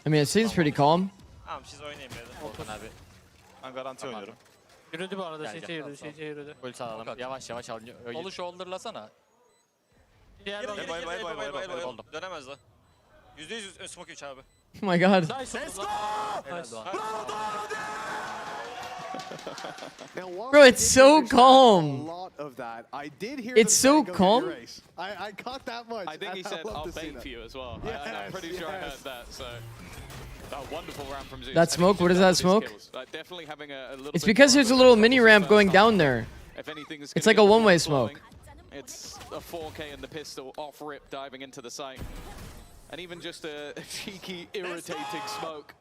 I mean, it seems pretty calm. Tamam siz oynayın beyler. Volkan abi. Ben garanti oynuyorum. Yürüdü bu arada, CT yürüdü. Ulti alalım. Yavaş al. Olu shoulder'lasana. Diğer Elbow. Dönemez la. %100 smoke 3 abi. Oh my god. Nice. Let's go! Bro, it's so calm. It's so calm. I caught that much. I think he said, I'll bait for you as well. I'm pretty sure I heard that, so... A wonderful ramp from Zeus. That smoke, what is that smoke? Definitely having a little It's because there's a little mini ramp going down there. It's like a one-way smoke. It's a 4K in the pistol, off rip, diving into the site. And even just a cheeky, irritating smoke.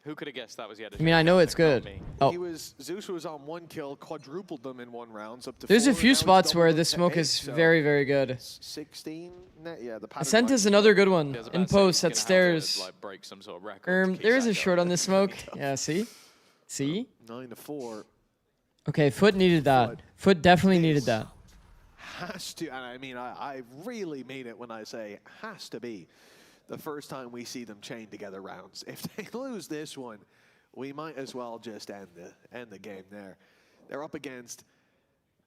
Who could have guessed that was yet? I mean, I know it's good. Oh. Zeus was on 1 kill, quadrupled them in 1 round. Up to There's 4, a few spots where this smoke is very, very good. 16. Yeah, the Ascent is another good one. In post, at stairs. There is a short on this smoke. Yeah, see? 9-4. Okay, FUT needed that. FUT definitely needed that. Has to, and I mean, I really mean it when I say has to be the first time we see them chain together rounds. If they lose this one, we might as well just end the game there. They're up against,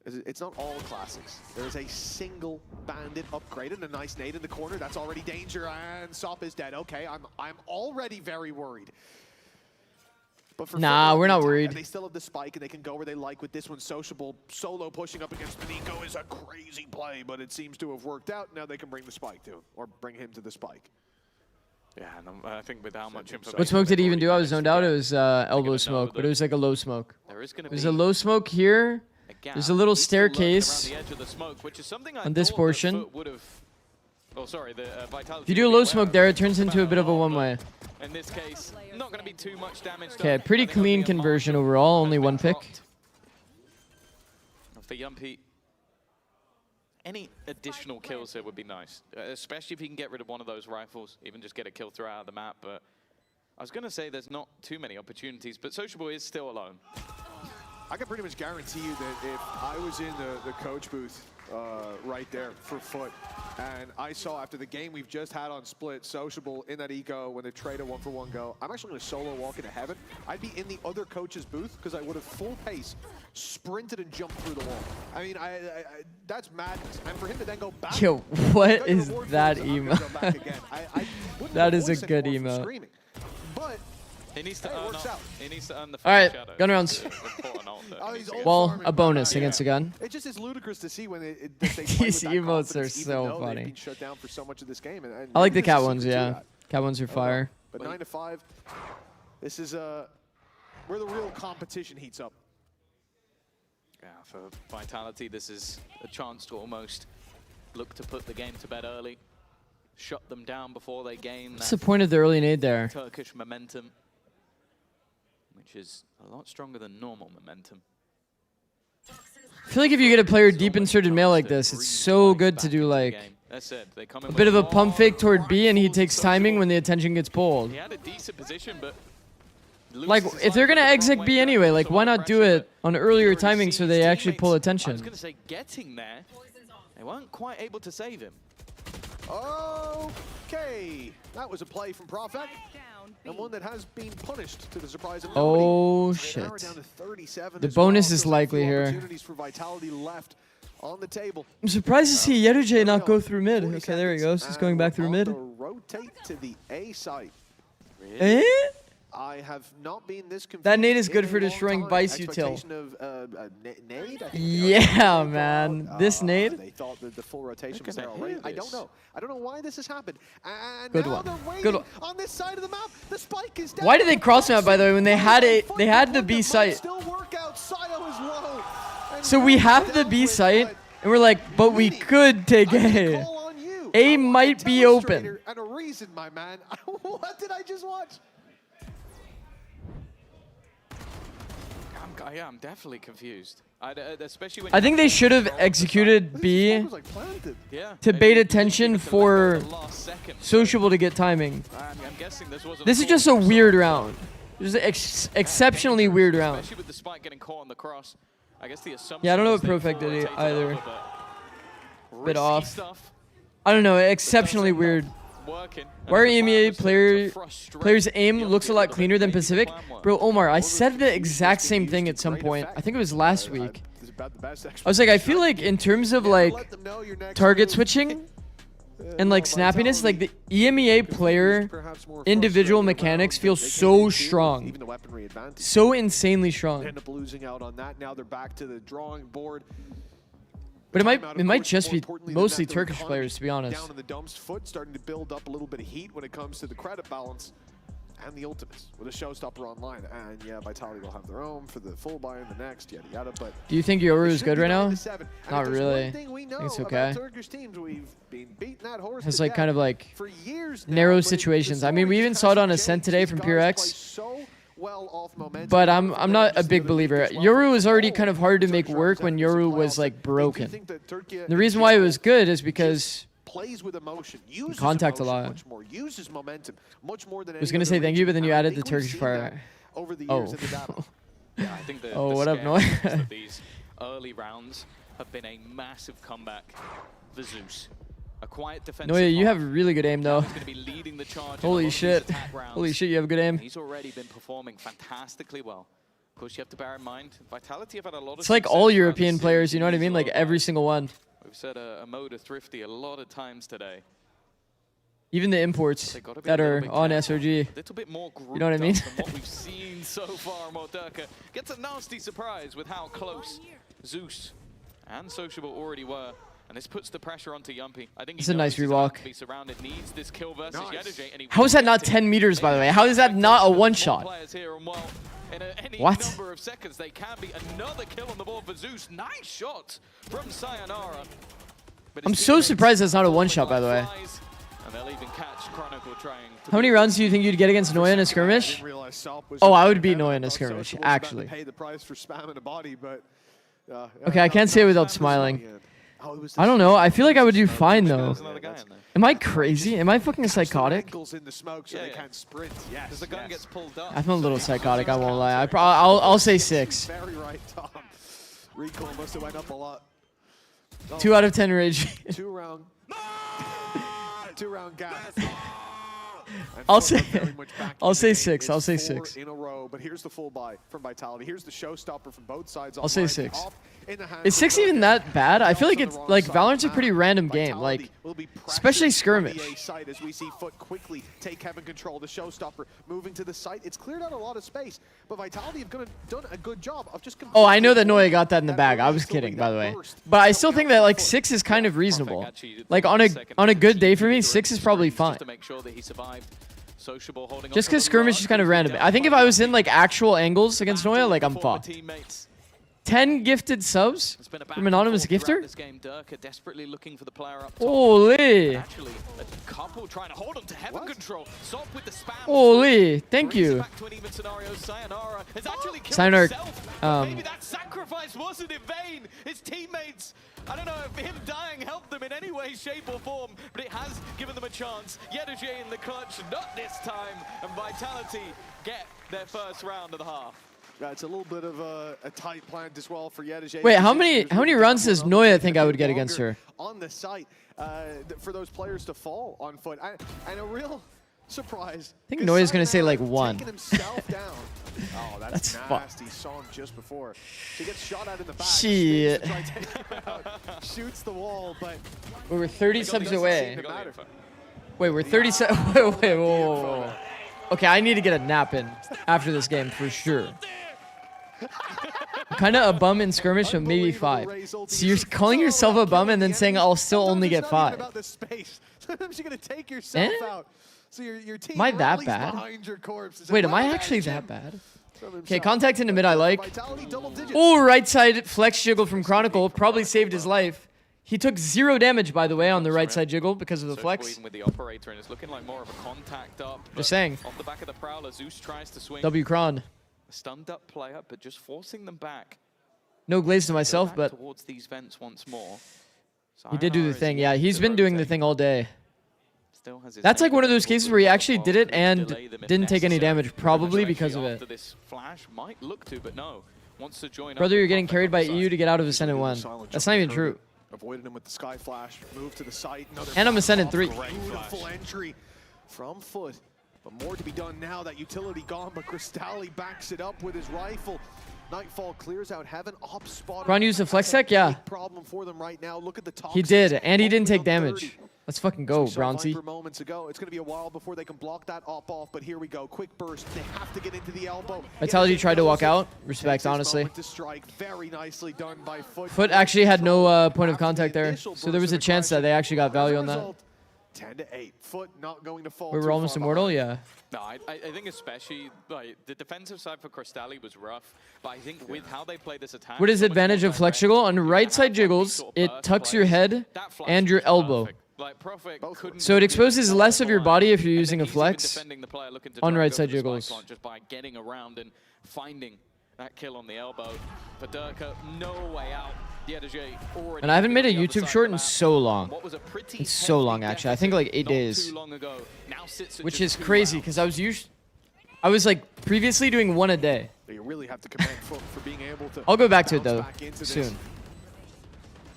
it's not all classics. There's a single bandit upgraded, a nice nade in the corner. That's already danger, and Sop is dead. Okay, I'm already very worried. Nah, we're not worried. They still have the spike, and they can go where they like with this one. Sociable solo pushing up against Nico is a crazy play, but it seems to have worked out. Now they can bring the spike to him, or bring him to the spike. Yeah, and I think with how much information... What smoke did he even do? I was zoned out. It was elbow smoke, but it was like a low smoke. There's a low smoke here. There's a little staircase on this portion. If you do a low smoke there, it turns into a bit of a one-way. In this case, not going to be too much damage. Okay, pretty clean conversion overall. Only one pick. For Yumpy, any additional kills here would be nice, especially if he can get rid of one of those rifles, even just get a kill throughout the map. But I was going to say there's not too many opportunities, but Sociable is still alone. I can pretty much guarantee you that if I was in the coach booth right there for FUT, and I saw after the game we've just had on Split, Sociable in that eco when they trade a 1-for-1 go, I'm actually going to solo walk into heaven. I'd be in the other coach's booth because I would have full pace sprinted and jumped through the wall. I mean, that's madness. And for him to then go back. Yo, what is that emo? That is a good emo. But he needs to earn up. He needs to earn the All right, shadow. gun rounds. Well, a bonus against a gun. It just is ludicrous to see when they These emotes are so funny. Been shut down for so much of this game. And I like the cat ones, yeah. Cat ones are fire. But 9-5, this is where the real competition heats up. Yeah, for Vitality, this is a chance to almost look to put the game to bed early, shut them down before they gain What's the point of the early nade there? Turkish momentum, which is a lot stronger than normal momentum. I feel like if you get a player deep inserted male like this, it's so good to do like a bit of a pump fake toward B, and he takes timing when the attention gets pulled. He had a decent position, but like if they're gonna exit B anyway, like why not do it on earlier timing so they actually pull I attention? was going to say getting there, they weren't quite able to save him. Okay, that was a play from Prophet, and one that has been punished to the surprise of nobody. Oh shit! The bonus is likely here. Opportunities for Vitality left on the table. I'm surprised to see Yeruj not go through mid. Okay, there he goes. He's going back through mid. Rotate to the A site. Eh? I have not been this confused. That nade is good for destroying Vice util. Nade? Yeah, man. This nade? They thought that the full rotation was there already. I don't know. I don't know why this has happened. And Good now one. they're waiting Good one. on this side of the map. The spike is down. Why did they cross map, by the way, when they had the B site? Still work out. Sio is low. So we have the B site, and we're like, but we could take A. A might be open. And a reason, my man. What did I just watch? Yeah, I'm definitely confused. Especially when I think they should have executed B to bait attention for Sociable to get timing. I'm guessing This is just a weird round. This is an exceptionally weird round. Especially with the spike getting caught on the cross. I guess the assumption Yeah, I don't know what was they Profect did rotated either. over, but Bit risky off. stuff. I don't know, exceptionally weird. Why are EMEA players' aim looks a lot cleaner than Pacific? Bro, Omar, I said the exact same thing at some point. I think it was last week. I was like, I feel like in terms of like target switching and like snappiness, like the EMEA player individual mechanics feel so strong. So insanely strong. End up losing out on that. Now they're back to the drawing board. But it might just be mostly Turkish players, to be honest. Down in the dumps, FUT starting to build up a little bit of heat when it comes to the credit balance and the ultimates with a showstopper online. And yeah, Vitality will have their own for the full buy in the next, yada yada. But do you think Yoru is good right now? 9-7. Not really. I think it's okay. It's like kind of like narrow situations. I mean, we even saw it on Ascent today from Pure X. But I'm not a big believer. Yoru was already kind of hard to make work when Yoru was like broken. The reason why it was good is because plays with emotion, uses contact a lot. much more, uses momentum much more than I was gonna say thank you, but then you added the Turkish part. Over the Oh. years in the data. Yeah, I think the What up, Noy? these early rounds have been a massive comeback for Zeus. A quiet defensive Noya, you half. have really good aim though. He's gonna be leading the charge in a lot Holy of shit. these attack rounds. Holy shit, you have good aim. He's already been performing fantastically well. Of course, you have to bear in mind, Vitality have had a lot of It's like success all throughout European this players, series you know what I with mean? these Like low every lines. single one. We've said a mode of Thrifty a lot of times today. Even the imports that are on SRG. A little bit more You know what I mean? from what we've seen so far. Mordurka gets a nasty surprise with how close Zeus and Sociable already were. And this puts the pressure onto Yumpy. I think It's a nice rewalk. to be surrounded, needs this kill versus Yeruj, and he How is that not 10 meters, by the way? How is that not a one shot? players here, and well, in any What? number of seconds, they can be another kill on the board for Zeus. Nice shot from Sayonara. But I'm it's so been surprised that's not a one shot, by the way. flies. And they'll even catch Chronicle trying to How many rounds do you think you'd get against Noya in a skirmish? Oh, I would beat Noya in a skirmish, actually. Pay the price for spamming a body, but Okay, I can't say it without smiling. I don't know. I feel like I would do fine, though. Am I crazy? Am I fucking psychotic? in the smoke so they can't sprint. Yes, the gun gets pulled up. I'm a little psychotic, I won't lie. I'll say 6. Very right, Tom. Recoil must have went up a lot. 2 out of 10 rage. 2-round gap. I'll say 6. I'll say 4 6. in a row, but here's the full buy from Vitality. Here's the showstopper from both sides. I'll say 6. Is 6 even that bad? I feel like it's like Valorant's a pretty random game, like especially skirmish. Site as we see FUT quickly take Kevin control. The showstopper moving to the site. It's cleared out a lot of space, but Vitality have done a good job of just. Oh, I know that Noya got that in the bag. I was kidding, by the way. But I still think that like 6 is kind of reasonable. Like on a good day for me, 6 is probably fine. Just because skirmish is kind of random. I think if I was in like actual angles against Noya, like I'm fucked. 10 gifted subs from anonymous gifter. Desperately looking for the player up top. Holy. Actually, a couple trying to hold on to heaven control. Sop with the spam. Holy. Thank you. Back to an even scenario. Sayonara has actually killed Sayonara. himself. Maybe that sacrifice wasn't in vain. His teammates, I don't know if him dying helped them in any way, shape or form, but it has given them a chance. Yedaje in the clutch, not this time. And Vitality get their first round of the half. Yeah, it's a little bit of a tight plan as well for Yedaje. Wait, how many runs does Noya think I would get against her? On the site for those players to fall on FUT. And a real surprise. I think Noya's going to say like 1. Himself down. Oh, that's nasty. Fucked. Saw him just before. He gets shot out in the back. Shit. Shoots the wall, but We were 30 subs away. Wait, we're 30 subs. Wait, whoa. Okay, I need to get a nap in after this game for sure. Kind of a bum in skirmish, so maybe 5. So you're calling yourself a bum and then saying I'll still only get 5. Sometimes you're gonna take yourself out. So your team am I that rallies bad? behind your corpse. Wait, am I actually that bad? Okay, contact into mid I like. Oh, right side flex jiggle from Chronicle. Probably saved his life. He took 0 damage, by the way, on the right side jiggle because of the flex. With the operator, and it's looking like more of a contact up. Just saying. Off the back of the Prowler, Zeus tries to swing. W Cron. A stunned up player, but just forcing them back. No glaze to myself, but towards these vents once more. he did do the thing. Yeah, he's been doing the thing all day. Still has his That's like one of those cases where he actually did it and didn't take any damage, probably because of it. This flash might look to, but no. Wants to join Brother, you're getting carried by EU to get out of Ascendant 1. That's not even true. Avoided him with the Sky Flash. Move to the site. And I'm Ascendant 3. Beautiful entry from FUT. But more to be done now. That utility gone, but Cristalli backs it up with his rifle. Nightfall clears out heaven. Op spot. Ron used the flex tech? Yeah. Problem for them right now. Look at the He did, and he didn't take damage. Let's fucking go, Bronzy. Moments ago, it's going to be a while before they can block that op off, but here we go. Quick burst. They have to get into the elbow. Vitality tried to walk out. Respect, honestly. To strike. Very nicely done by FUT. FUT actually had no point of contact there, so there was a chance that they actually got value on that. 10-8. FUT not going to fall. We were almost immortal, yeah. No, I think especially like the defensive side for Cristalli was rough, but I think with how they play this attack. What is advantage of flex jiggle? On right side jiggles, it tucks your head and your elbow. So it exposes less of your body if you're using a flex on right side jiggles. Just by getting around and finding that kill on the elbow. But Durka, no way out. And I haven't made a YouTube short in so long. It's so long, actually. I think like 8 days. Which is crazy, because I was like previously doing 1 a day. You really have to commend FUT for being able to. I'll go back to it though soon.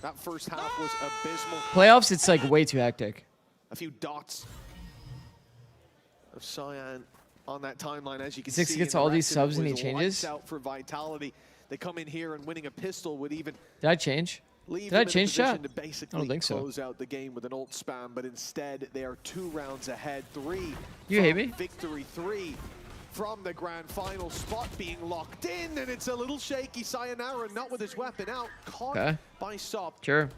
That first half was abysmal. Playoffs, it's like way too hectic. A few dots of Cyan on that timeline, as you can Six see. gets all these subs and he changes. Out for Vitality. They come in here and winning a pistol would even. Did I change? Did I change chat? I don't think so. Close out the game with an ult spam, but instead they are 2 rounds ahead. 3. You hate me? Victory 3 from the grand final. Spot being locked in, and it's a little shaky. Sayonara not with his weapon out, caught by Sop. Sure.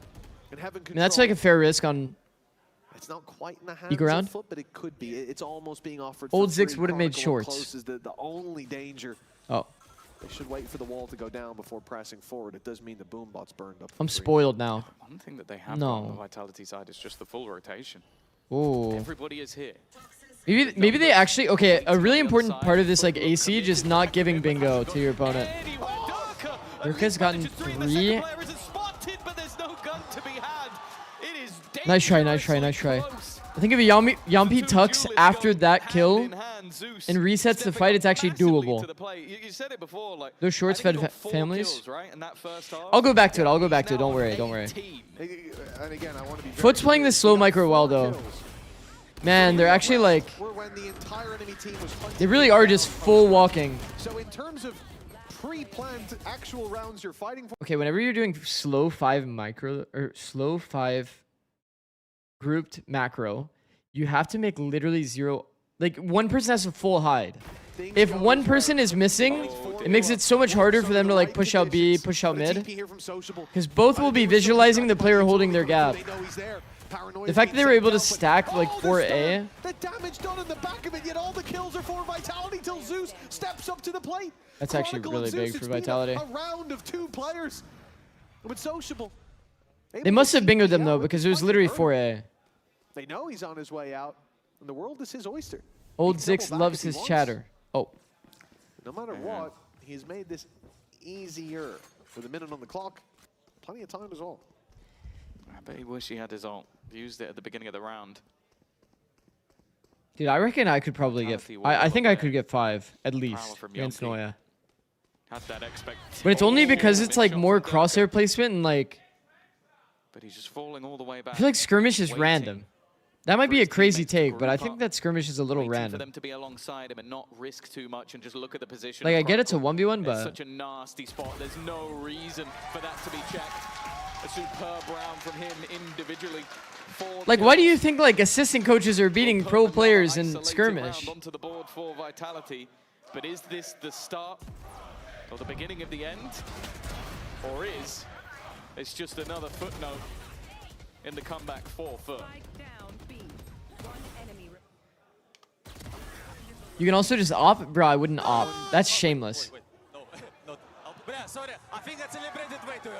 And having control. I mean, that's like a fair risk on. It's not quite in the hands around? of FUT, but it could be. It's almost being offered. Old for Zix free. would have made Chronicle shorts. close is the only danger. Oh. They should wait for the wall to go down before pressing forward. It does mean the boom bot's burned up. I'm spoiled now. One thing that they have No. on the Vitality side is just the full rotation. Ooh. Everybody is here. Maybe they actually, okay, a really important part of this like AC just not giving bingo to your opponent. Durka's gotten 3. Nice try, nice try, nice try. I think if Yampi tucks after that kill and resets the fight, it's actually doable. Those shorts fed families. I'll go back to it, I'll go back to it, don't worry, don't worry. FUT's playing this slow micro well though. Man, they're actually like, they really are just full walking. So in terms of pre-planned actual rounds you're fighting for. Okay, whenever you're doing slow 5 micro or slow 5 grouped macro, you have to make literally 0. Like one person has to full hide. If one person is missing, it makes it so much harder for them to like push out B, push out mid, because both will be visualizing the player holding their gap. The fact that they were able to stack like 4A. The damage done in the back of it, yet all the kills are for Vitality till Zeus steps up to the plate. That's actually really big for Vitality. A round of 2 players with Sociable. They must have bingoed them though, because it was literally 4A. They know he's on his way out, and the world is his oyster. Old Zix loves his chatter. Oh. No matter what, he's made this easier. With a minute on the clock, plenty of time as well. I bet he wish he had his ult. Used it at the beginning of the round. Dude, I reckon I could probably get. I think I could get 5 at least against Noya. Had that But it's only because it's like more crosshair placement and like. But he's just falling all the way back. I feel like skirmish is random. That might be a crazy take, but I think that skirmish is a little for random. them to be alongside him and not risk too much and just look at the position. Like I get it's a 1v1, It's but such a nasty spot. There's no reason for that to be checked. A superb round from him individually. like why do you think like assistant coaches are beating pro players in skirmish? Onto the board for Vitality. But is this the start or the beginning of the end? Or is it's just another footnote in the comeback for FUT? You can also just opt, bro. I wouldn't opt. That's shameless. Sorry, I think that's a liberated Veto.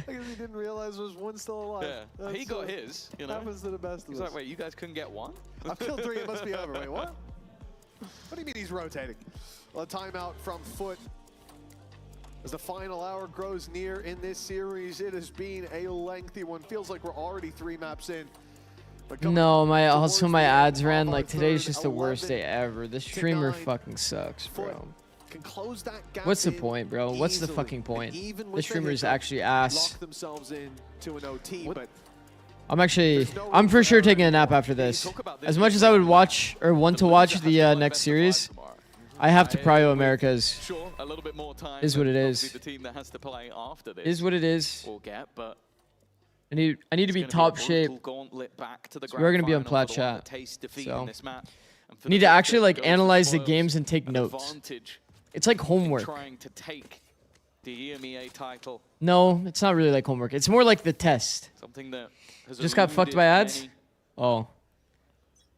I guess he didn't realize there was one still alive. Yeah, he got his. You know, happens to the best of He's us. like, wait, you guys couldn't get one? I've killed 3. It must be over. Wait, what? What do you mean he's rotating? A timeout from FUT. As the final hour grows near in this series, it has been a lengthy one. Feels like we're already 3 maps in. No, my ads ran like today's just the worst day ever. The streamer fucking sucks, bro. Can close that gap. What's the point, bro? What's the fucking point? The streamer's actually ass. Lock themselves in to an OT, but I'm for sure taking a nap after this. As much as I would watch or want to watch the next series, I have to prio Americas. Sure, a little bit more time. Is what it is. The team that has to play after this Is what it is. will get, but I need to be top shape. So we're gonna be on plat chat. So I need to actually like analyze the games and take notes. It's like homework. Trying to take the EMEA title. No, it's not really like homework. It's more like the test. Something that has just got fucked by ads. Oh.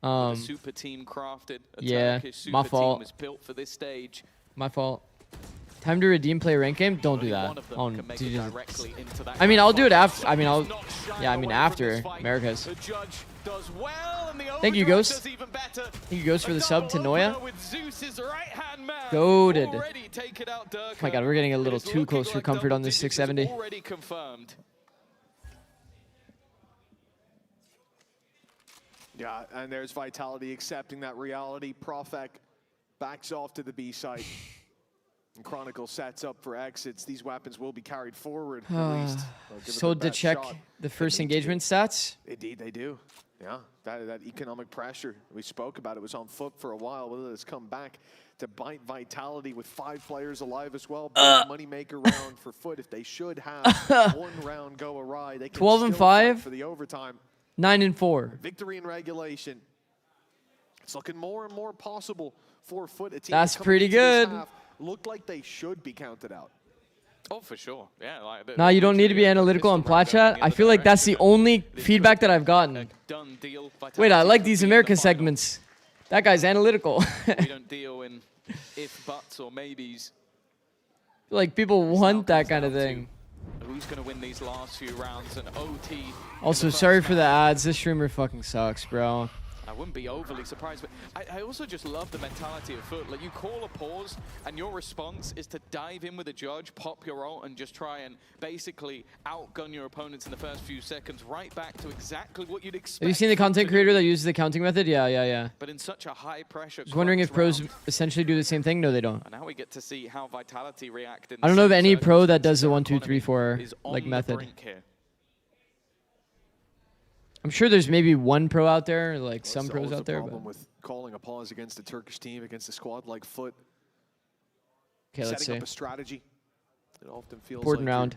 A super team crafted. Yeah, my fault. Was built for this stage. My fault. Time to redeem play rank game? Don't do that. I mean, I'll do it after. I mean, after Americas. Thank you, Ghost. Thank you, Ghost, for the sub to Noya. Goated. Oh my god, we're getting a little too close for comfort on this 670. Already confirmed. Yeah, and there's Vitality accepting that reality. Profek backs off to the B site. And Chronicle sets up for exits. These weapons will be carried forward, at least. So to check the first engagement stats? Indeed, they do. Yeah, that economic pressure we spoke about, it was on FUT for a while. Whether it's come back to bite Vitality with 5 players alive as well. Big moneymaker round for FUT. If they should have one round go awry, they can 12 and 5 for the overtime. 9 and 4. Victory in regulation. It's looking more and more possible for FUT. A team that's pretty good. Looked like they should be counted out. Oh, for sure. Yeah. Like, nah, you don't need to be analytical on plat chat. I feel like that's the only feedback that I've gotten. Wait, I like these American segments. That guy's analytical. We don't deal in if, buts, or maybes. I feel like people want that kind of thing. who's going to win these last few rounds, and OT. Also, sorry for the ads. This streamer fucking sucks, bro. I wouldn't be overly surprised, but I also just love the mentality of FUT. Like, you call a pause, and your response is to dive in with a judge, pop your ult, and just try and basically outgun your opponents in the first few seconds, right back to exactly what you'd expect. Have you seen the content creator that uses the counting method? Yeah. But in such a high pressure. I was wondering if pros essentially do the same thing. No, they don't. And now we get to see how Vitality react. I don't know of any pro that does the 1, 2, 3, 4 like method. I'm sure there's maybe one pro out there, like some pros out there. Problem with calling a pause against a Turkish team, against a squad like FUT. Okay, let's see. Setting up a strategy. It often feels Important like round.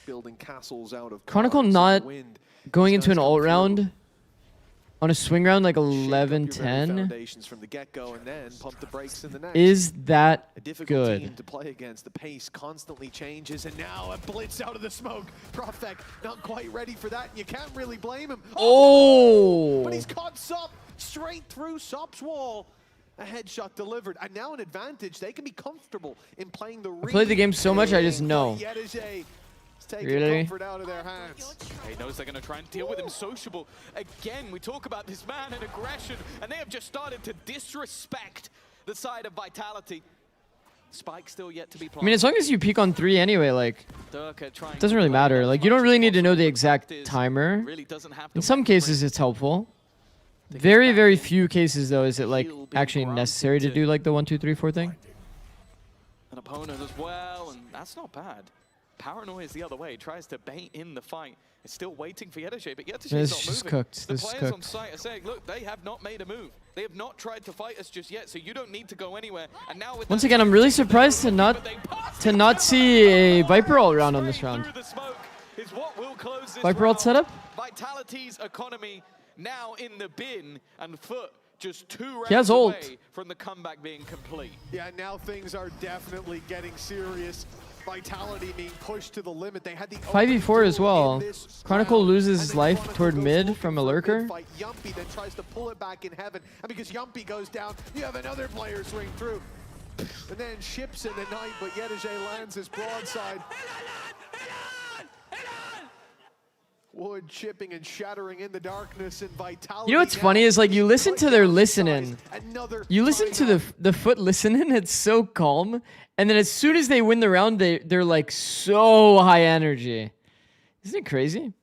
Building castles out of Chronicle not going into an ult round on a swing round like 11-10 from the get-go and then pump the brakes in the next. is that a difficult good. team to play against. The pace constantly changes, and now a blitz out of the smoke. Profek not quite ready for that, and you can't really blame him. Oh! But he's caught Sup straight through Sup's wall. A headshot delivered, and now an advantage. They can be comfortable in playing the. I played the game so much, I just know. Really? Out of their hands. He knows they're going to try and deal with him sociable. Again, we talk about this man and aggression, and they have just started to disrespect the side of Vitality. Spike still yet to be planted. I mean, as long as you peek on 3 anyway, like, it doesn't really matter. Like, you don't really need to know the exact timer. In some cases, it's helpful. Very, very few cases, though, is it, like, actually necessary to do, like, the 1, 2, 3, 4 thing. An opponent as well, and that's not bad. Paranoia is the other way. Tries to bait in the fight. It's still waiting for Yetajay, but Yetajay's not This is moving. cooked. The This is players on cooked. site are saying, look, they have not made a move. They have not tried to fight us just yet, so you don't need to go anywhere. And now with Once again, I'm really surprised to not see a Viper ult round on this round. Viper ult setup? Vitality's economy now in the bin, and FUT just 2 He has rounds ult. away from the comeback being complete. Yeah, now things are definitely getting serious. Vitality being pushed to the limit. They had the 5v4 as well. Chronicle loses his life toward mid from a lurker. Yumpy then tries to pull it back in heaven, and because Yumpy goes down, you have another player swing through, and then ships in the night. But Yetajay lands his broadside. Wood chipping and shattering in the darkness, and Vitality. You know what's funny is, like, you listen to their listening. You listen to the FUT listening, it's so calm. And then as soon as they win the round, they're like so high energy. Isn't it crazy?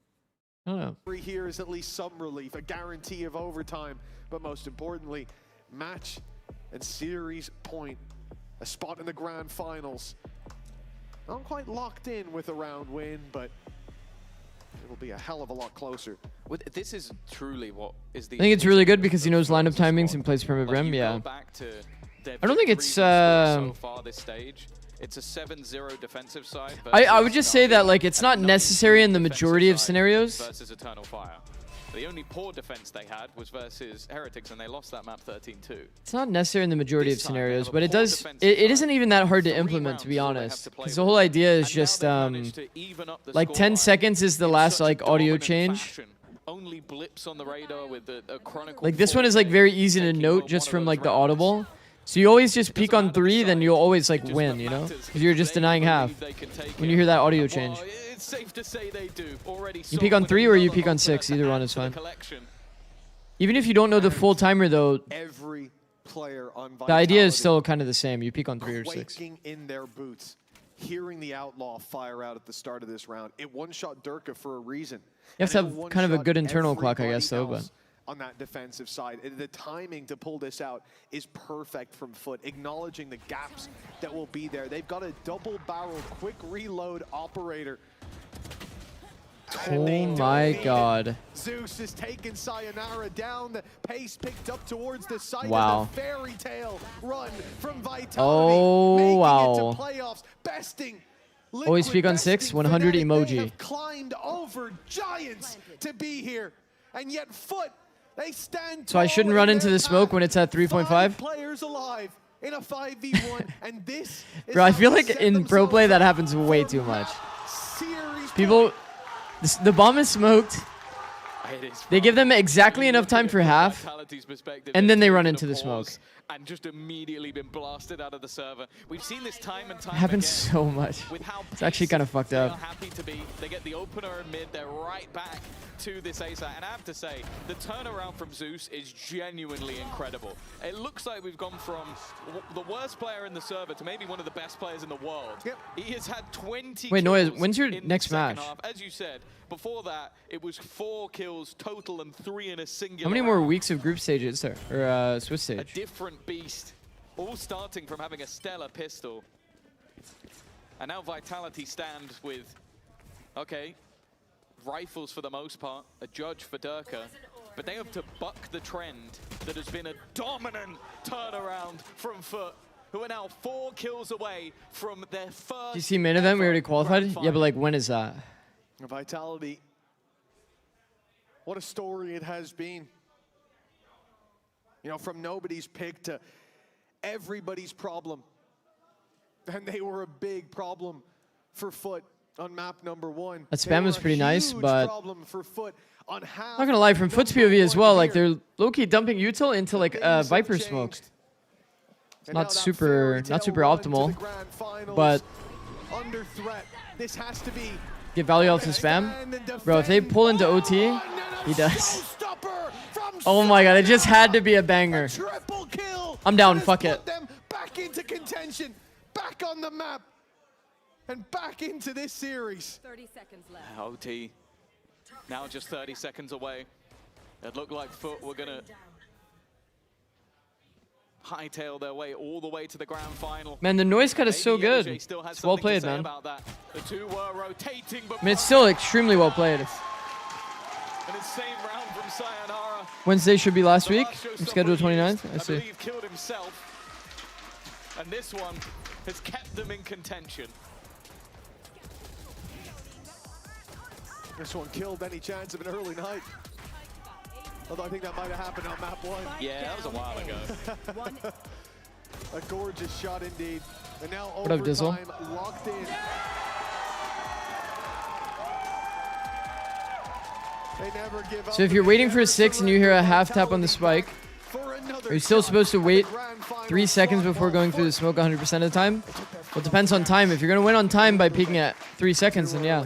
I don't know. Here is at least some relief, a guarantee of overtime, but most importantly, match and series point, a spot in the grand finals. Not quite locked in with a round win, but it'll be a hell of a lot closer. This is truly what is the. I think it's really good because he knows lineup timings and plays Permit Rim. Yeah. I don't think it's. So far this stage, it's a 7-0 defensive side. I would just say that, like, it's not necessary in the majority of scenarios. Versus Eternal Fire. The only poor defense they had was versus Heretics, and they lost that map 13-2. It's not necessary in the majority of scenarios, but it does. It isn't even that hard to implement, to be honest. Because the whole idea is just like 10 seconds is the last like audio change. Only blips on the radar with the Chronicle. Like this one is like very easy to note just from like the audible. So you always just peek on 3, then you'll always like win, you know? Because you're just denying half when you hear that audio change. It's safe to say they do. Already You peek on 3 or you peek on 6, either one is fine. Even if you don't know the full timer though, Every player on the idea is still kind of the same. You peek on 3 or 6. quaking in their boots, hearing the Outlaw fire out at the start of this round. It one-shot Durka for a reason. You have to have kind of a good internal clock, I guess, though. Everybody But else on that defensive side, the timing to pull this out is perfect from FUT, acknowledging the gaps that will be there. They've got a double-barrel quick reload operator. oh my god. Zeus is taking Sayonara down. The pace picked up towards the site. Wow. Of the fairy tale run from Vitality. Oh, making wow. it to playoffs, besting. Always peek on 6, 100 They emoji. have climbed over giants to be here, and yet FUT, they stand. So I shouldn't run into the smoke when it's at 3.5? Players alive in a 5v1, and this. Bro, I feel like in pro play that happens way too much. People, the bomb is smoked. They give them exactly enough time for half, and then they run into the smoke. and just immediately been blasted out of the server. We've seen this time and time It happens again. so much. With how It's actually kind of fucked they are up. happy to be. They get the opener in mid, they're right back to this ASAT. And I have to say, the turnaround from Zeus is genuinely incredible. It looks like we've gone from the worst player in the server to maybe one of the best players in the world. Yep. He has had 20 Wait, Noise, kills when's your in the next second match? half. As you said, before that, it was 4 kills total and 3 in a singular How many more round. weeks of group stages there? Or Swiss A stage? different beast, all starting from having a stellar pistol. And now Vitality stand with, okay, rifles for the most part, a judge for Durka, but they have to buck the trend that has been a dominant turnaround from FUT, who are now 4 kills away from their first. Do you see main event? We already qualified? grand Yeah, but like, when is that? Vitality. What a story it has been. You know, from nobody's pick to everybody's problem. And they were a big problem for FUT on map number 1. That spam was pretty nice, but problem for FUT on half. not gonna lie, from FUT's POV as well, like they're low-key dumping util into like Viper smoke. It's not super optimal, but under threat. This has to be get value off the spam. Bro, if they pull into OT, he does. Oh my god, it just had to be a banger. triple kill. I'm down, fuck it. Put them back into contention, back on the map, and back into this series. 30 seconds left. OT, now just 30 seconds away. It looked like FUT were gonna hightail their way all the way to the grand final. Man, the noise cut is so Maybe good. Energy still has It's well something to played, say man. about that. The two were rotating, but I mean, it's still extremely well played. an insane round from Sayonara. Wednesday should be last The week. last I'm showstopper scheduled 29th. I I see. believe killed himself. And this one has kept them in contention. This one killed any chance of an early night. Although I think that might have happened on map 1. Yeah, that was a while ago. A gorgeous shot indeed. And now What up, Dizzle? overtime locked in. They never give up. So if you're waiting for a 6 and you hear a half tap on the spike, are you still supposed to wait 3 seconds before going through the smoke 100% of the time? Well, it depends on time. If you're going to win on time by peeking at 3 seconds, then yeah.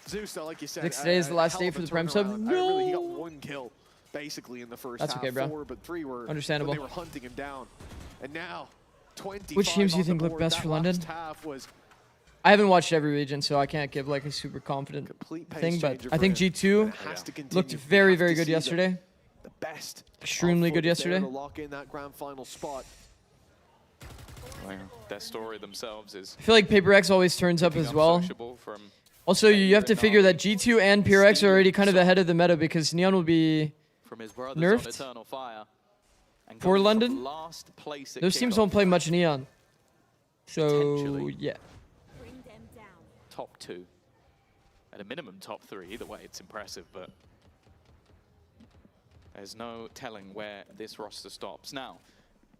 Zeus, though, like you said, Next day is the last hell day of for a the Prime sub. turnaround. Really, he got 1 kill basically in the first That's half. okay, bro. 4, but 3 were Understandable. They were hunting him down. And now 25 Which teams do you on the think look board. best That for London? last half was I haven't watched every region, so I can't give like a super confident complete pace thing, but changer I for think him. G2 It has to continue. looked We very, have very to good see yesterday. The best. Extremely good of FUT there yesterday. to lock in that grand final spot. Their story themselves is I feel like Paper X always turns up as well. sociable from Also, you have to figure that G2 and Pure X are already kind of ahead of the meta because Neon will be his brothers on nerfed Eternal Fire. And for going from London. last place at Those teams kickoff. don't play much Neon. So, Potentially. yeah. Top 2. At a minimum, top 3. Either way, it's impressive, but there's no telling where this roster stops. Now,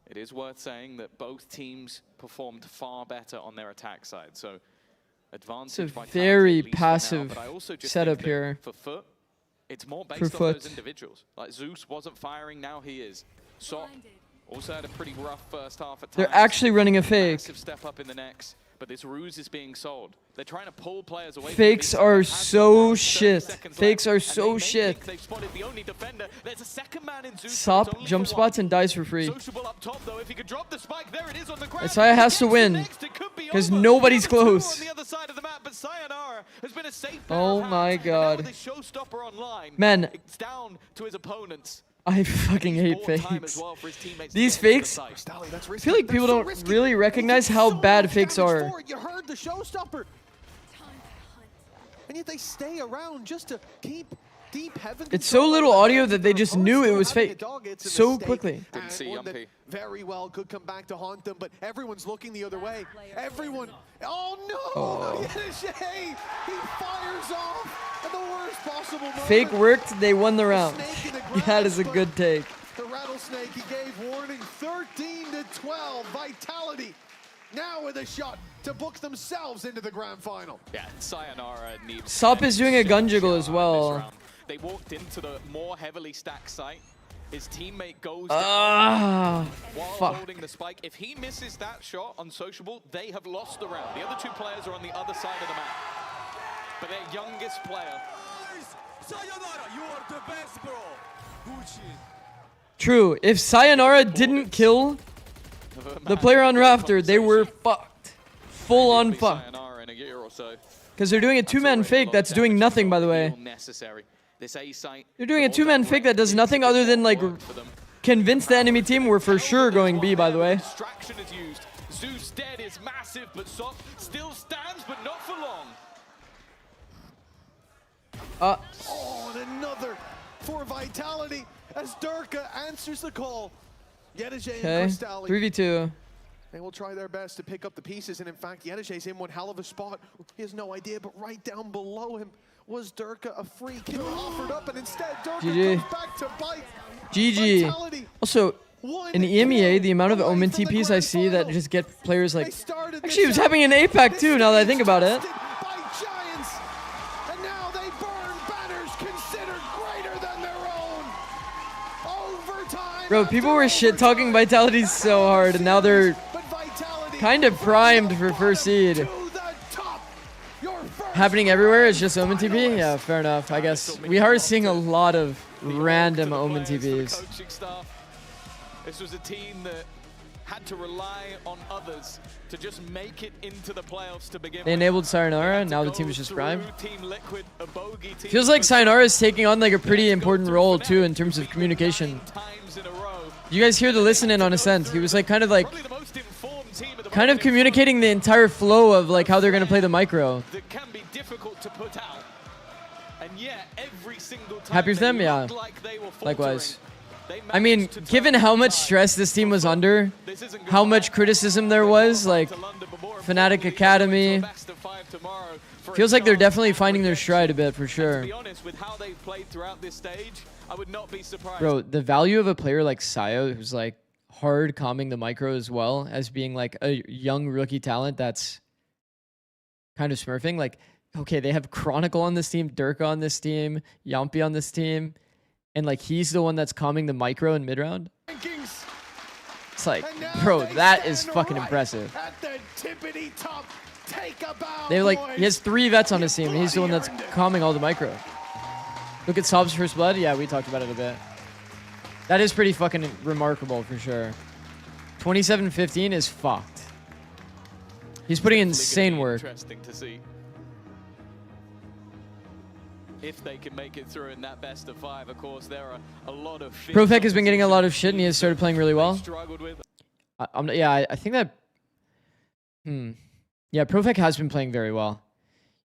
it is worth saying that both teams performed far better on their attack side. So, advantage It's a Vitality, very at least for now, passive but I also just setup think that here for FUT, it's more for based on those FUT. individuals. Like Zeus wasn't firing, now he is. Sop also had a pretty rough first half at times. They're actually running a fake. Massive step up in the next, but this ruse is being sold. They're trying to pull players away. Fakes are so shit. Fakes are so shit. They've spotted the only defender. There's a second man in Zeus. Sop jump spots and dies for free. Sociable up top though. If he could drop the spike, there it is on the ground. Isaiah has to win because nobody's close. On the other side of the map, but Sayonara has been a safe Oh my god. showstopper online. Man, It's down to his opponents. I fucking hate fakes. Well for his teammates These to get to fakes, the I site. feel like people don't really recognize how bad fakes are. You heard the showstopper. And yet they stay around just to keep deep heaven. It's so little audio that they just knew it was fake so quickly. Didn't see One that Yumpy. very well could come back to haunt them, but everyone's looking the other way. Everyone. Oh no! Oh. Yenishay, he fires off at the worst possible moment. Fake worked, they won the round. Snake in the That grass, is a but good take. The rattlesnake, he gave warning. 13-12, Vitality. Now with a shot to book themselves into the grand final. Yeah, Sayonara needs. Sop is doing a gun jiggle as this well. round. They walked into the more heavily stacked site, His teammate goes Ah, down while fuck. holding the spike. If he misses that shot on Sociable, they have lost the round. The other two players are on the other side of the map. But their youngest player. Sayonara, you are the best, bro. Gucci. True. If Sayonara didn't kill the player on Rafter, they were fucked. Full on fucked. Sayonara in a year or so. Because they're doing a two-man fake that's doing nothing, by the way. Necessary. This A site. They're doing a two-man fake that does nothing other than, like, convince the enemy team we're for sure going B, by the way. Distraction is used. Zeus dead is massive, but Sop still stands, but not for long. Oh, and another for Vitality as Durka answers the call. Yedije Okay, and Crystalli. 3v2. They will try their best to pick up the pieces, and in fact, Yedije's in one hell of a spot. He has no idea, but right down below him was Durka. A free kill offered up, and instead Durka GG. goes back to bite. GG. Vitality. Also, in EMEA, the amount of Omen TPs I see that just get players like... Actually, he was having an APAC too, now that I think about it. By Giants, and now they burn banners considered greater than their own. Overtime. Bro, people were shit-talking Vitality so hard, and now they're kind of primed for first seed. Happening everywhere is just Omen TP? Yeah, fair enough. I guess we are seeing a lot of random Omen TPs. This was a team that had to rely on others to just make it into the playoffs to begin They with. enabled Sayonara, now the team is just primed. Team Liquid, a bogey team. Feels like Sayonara is taking on like a pretty important role too in terms of communication. You guys hear the listen in on Ascent. He was like kind of communicating the entire flow of like how they're gonna play the micro. That can be difficult to put out. And yet, every single time Happy with them? they Yeah. looked like they were faltering. Likewise. I mean, given how much stress this team was under, how much criticism there was, like Fnatic Academy, feels like they're definitely finding their stride a bit for sure. To be honest, with how they've played throughout this stage, I would not be surprised. Bro, the value of a player like Sayo, who's like hard calming the micro as well as being like a young rookie talent that's kind of smurfing. Like, okay, they have Chronicle on this team, Durka on this team, Yampi on this team, and like he's the one that's calming the micro in mid-round. It's like, bro, that is fucking impressive. At the tippity top, take a bow, They like he has 3 vets on his team, and he's the one that's calming all the micro. Look at Sob's first blood. Yeah, we talked about it a bit. That is pretty fucking remarkable for sure. 27-15 is fucked. He's putting insane work. Interesting to see if they can make it through in that best of 5. Of course, there are a lot of. Profek has been getting a lot of shit, and he has started playing really well. Struggled with. I think that. Yeah, Profek has been playing very well.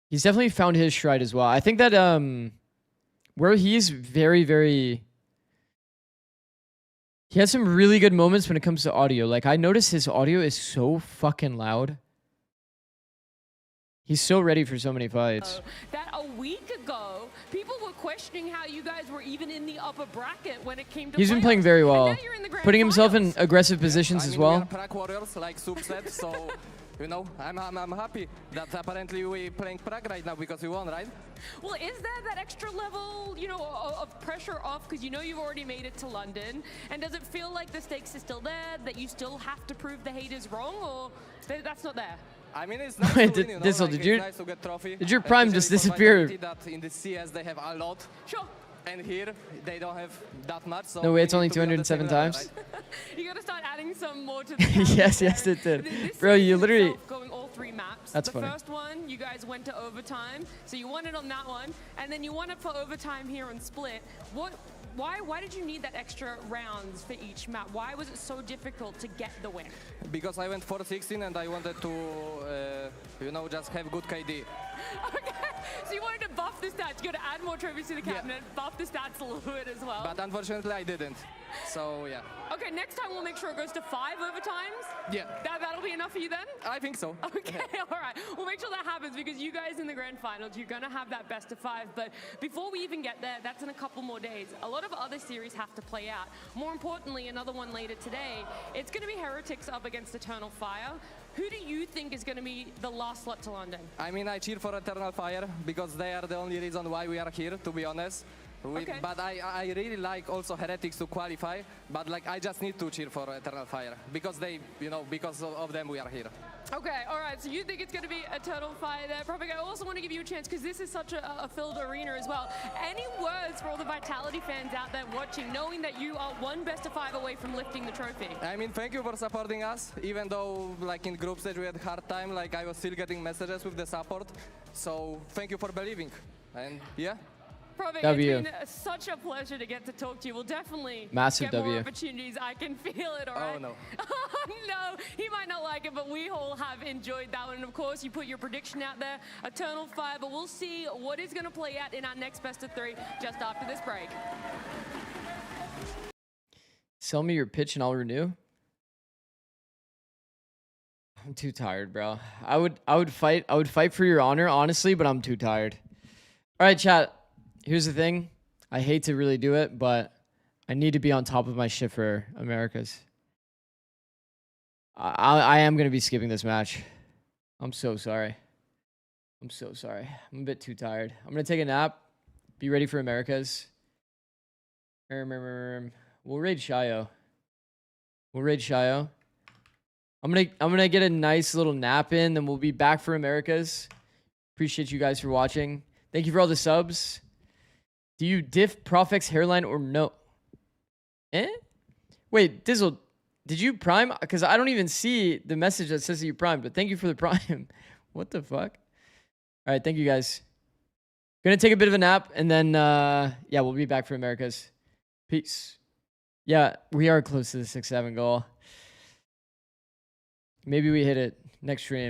He's definitely found his stride as well. I think that where he's very, very. He has some really good moments when it comes to audio. Like, I noticed his audio is so fucking loud. He's so ready for so many fights. That a week ago, people were questioning how you guys were even in the upper bracket when it came to He's been playing very well. Putting himself in aggressive positions as well. Prague Warriors, like Sub said, so, you know, I'm happy that apparently we're playing Prague right now because we won, right? Well, is there that extra level, you know, of pressure off because you know you've already made it to London? And does it feel like the stakes is still there, that you still have to prove the haters wrong, or that's not there? I mean, it's nice Wait, to win, you know, Dizzle, like, did it's you- nice to get trophy. did your prime just disappear? Especially for Vitality, that in the CS they have a lot. Sure. And here they don't have that much. So No way, it's we only need to be on the 207 same level, times. right? You gotta start adding some more to the Yes, yes, it did. Bro, you literally. going all 3 maps. That's the funny. first one, you guys went to overtime, so you won it on that one, and then you won it for overtime here on Split. Why did you need that extra rounds for each map? Why was it so difficult to get the win? Because I went for 16 and I wanted to, you know, just have good KD. Okay, so you wanted to buff the stats. You got to add more trophies to the cabinet, buff the stats a little bit as well. But unfortunately I didn't. So yeah. Okay, next time we'll make sure it goes to 5 overtimes. Yeah. That'll be enough for you then? I think so. Okay, all right. We'll make sure that happens because you guys in the grand finals, you're going to have that best of 5. But before we even get there, that's in a couple more days. A lot of other series have to play out. More importantly, another one later today, it's going to be Heretics up against Eternal Fire. Who do you think is going to be the last slot to London? I mean, I cheer for Eternal Fire because they are the only reason why we are here, to be honest. But I really like also Heretics to qualify, but like I just need to cheer for Eternal Fire because they, you know, because of them we are here. Okay, all right, so you think it's going to be Eternal Fire there. Prophet, I also want to give you a chance because this is such a filled arena as well. Any words for all the Vitality fans out there watching, knowing that you are one best of 5 away from lifting the trophy? I mean, thank you for supporting us, even though like in group stage we had a hard time, like I was still getting messages with the support. So thank you for believing, and yeah. Prophet, W. it's been such a pleasure to get to talk to you. We'll definitely Massive get more W. opportunities. I can feel it, all right? Oh, no. No, he might not like it, but we all have enjoyed that one. And of course, you put your prediction out there, Eternal Fire, but we'll see what is going to play out in our next best of 3 just after this break. Sell me your pitch and I'll renew. I'm too tired, bro. I would fight for your honor, honestly, but I'm too tired. All right, chat. Here's the thing. I hate to really do it, but I need to be on top of my shit for Americas. I am going to be skipping this match. I'm so sorry. I'm so sorry. I'm a bit too tired. I'm going to take a nap. Be ready for Americas. We'll raid Shio. We'll raid Shio. I'm gonna get a nice little nap in, then we'll be back for Americas. Appreciate you guys for watching. Thank you for all the subs. Do you diff Profex hairline or no? Wait, Dizzle, did you prime? Because I don't even see the message that says that you prime, but thank you for the prime. What the fuck? All right, thank you guys. Gonna take a bit of a nap, and then, yeah, we'll be back for Americas. Peace. Yeah, we are close to the 6-7 goal. Maybe we hit it next stream.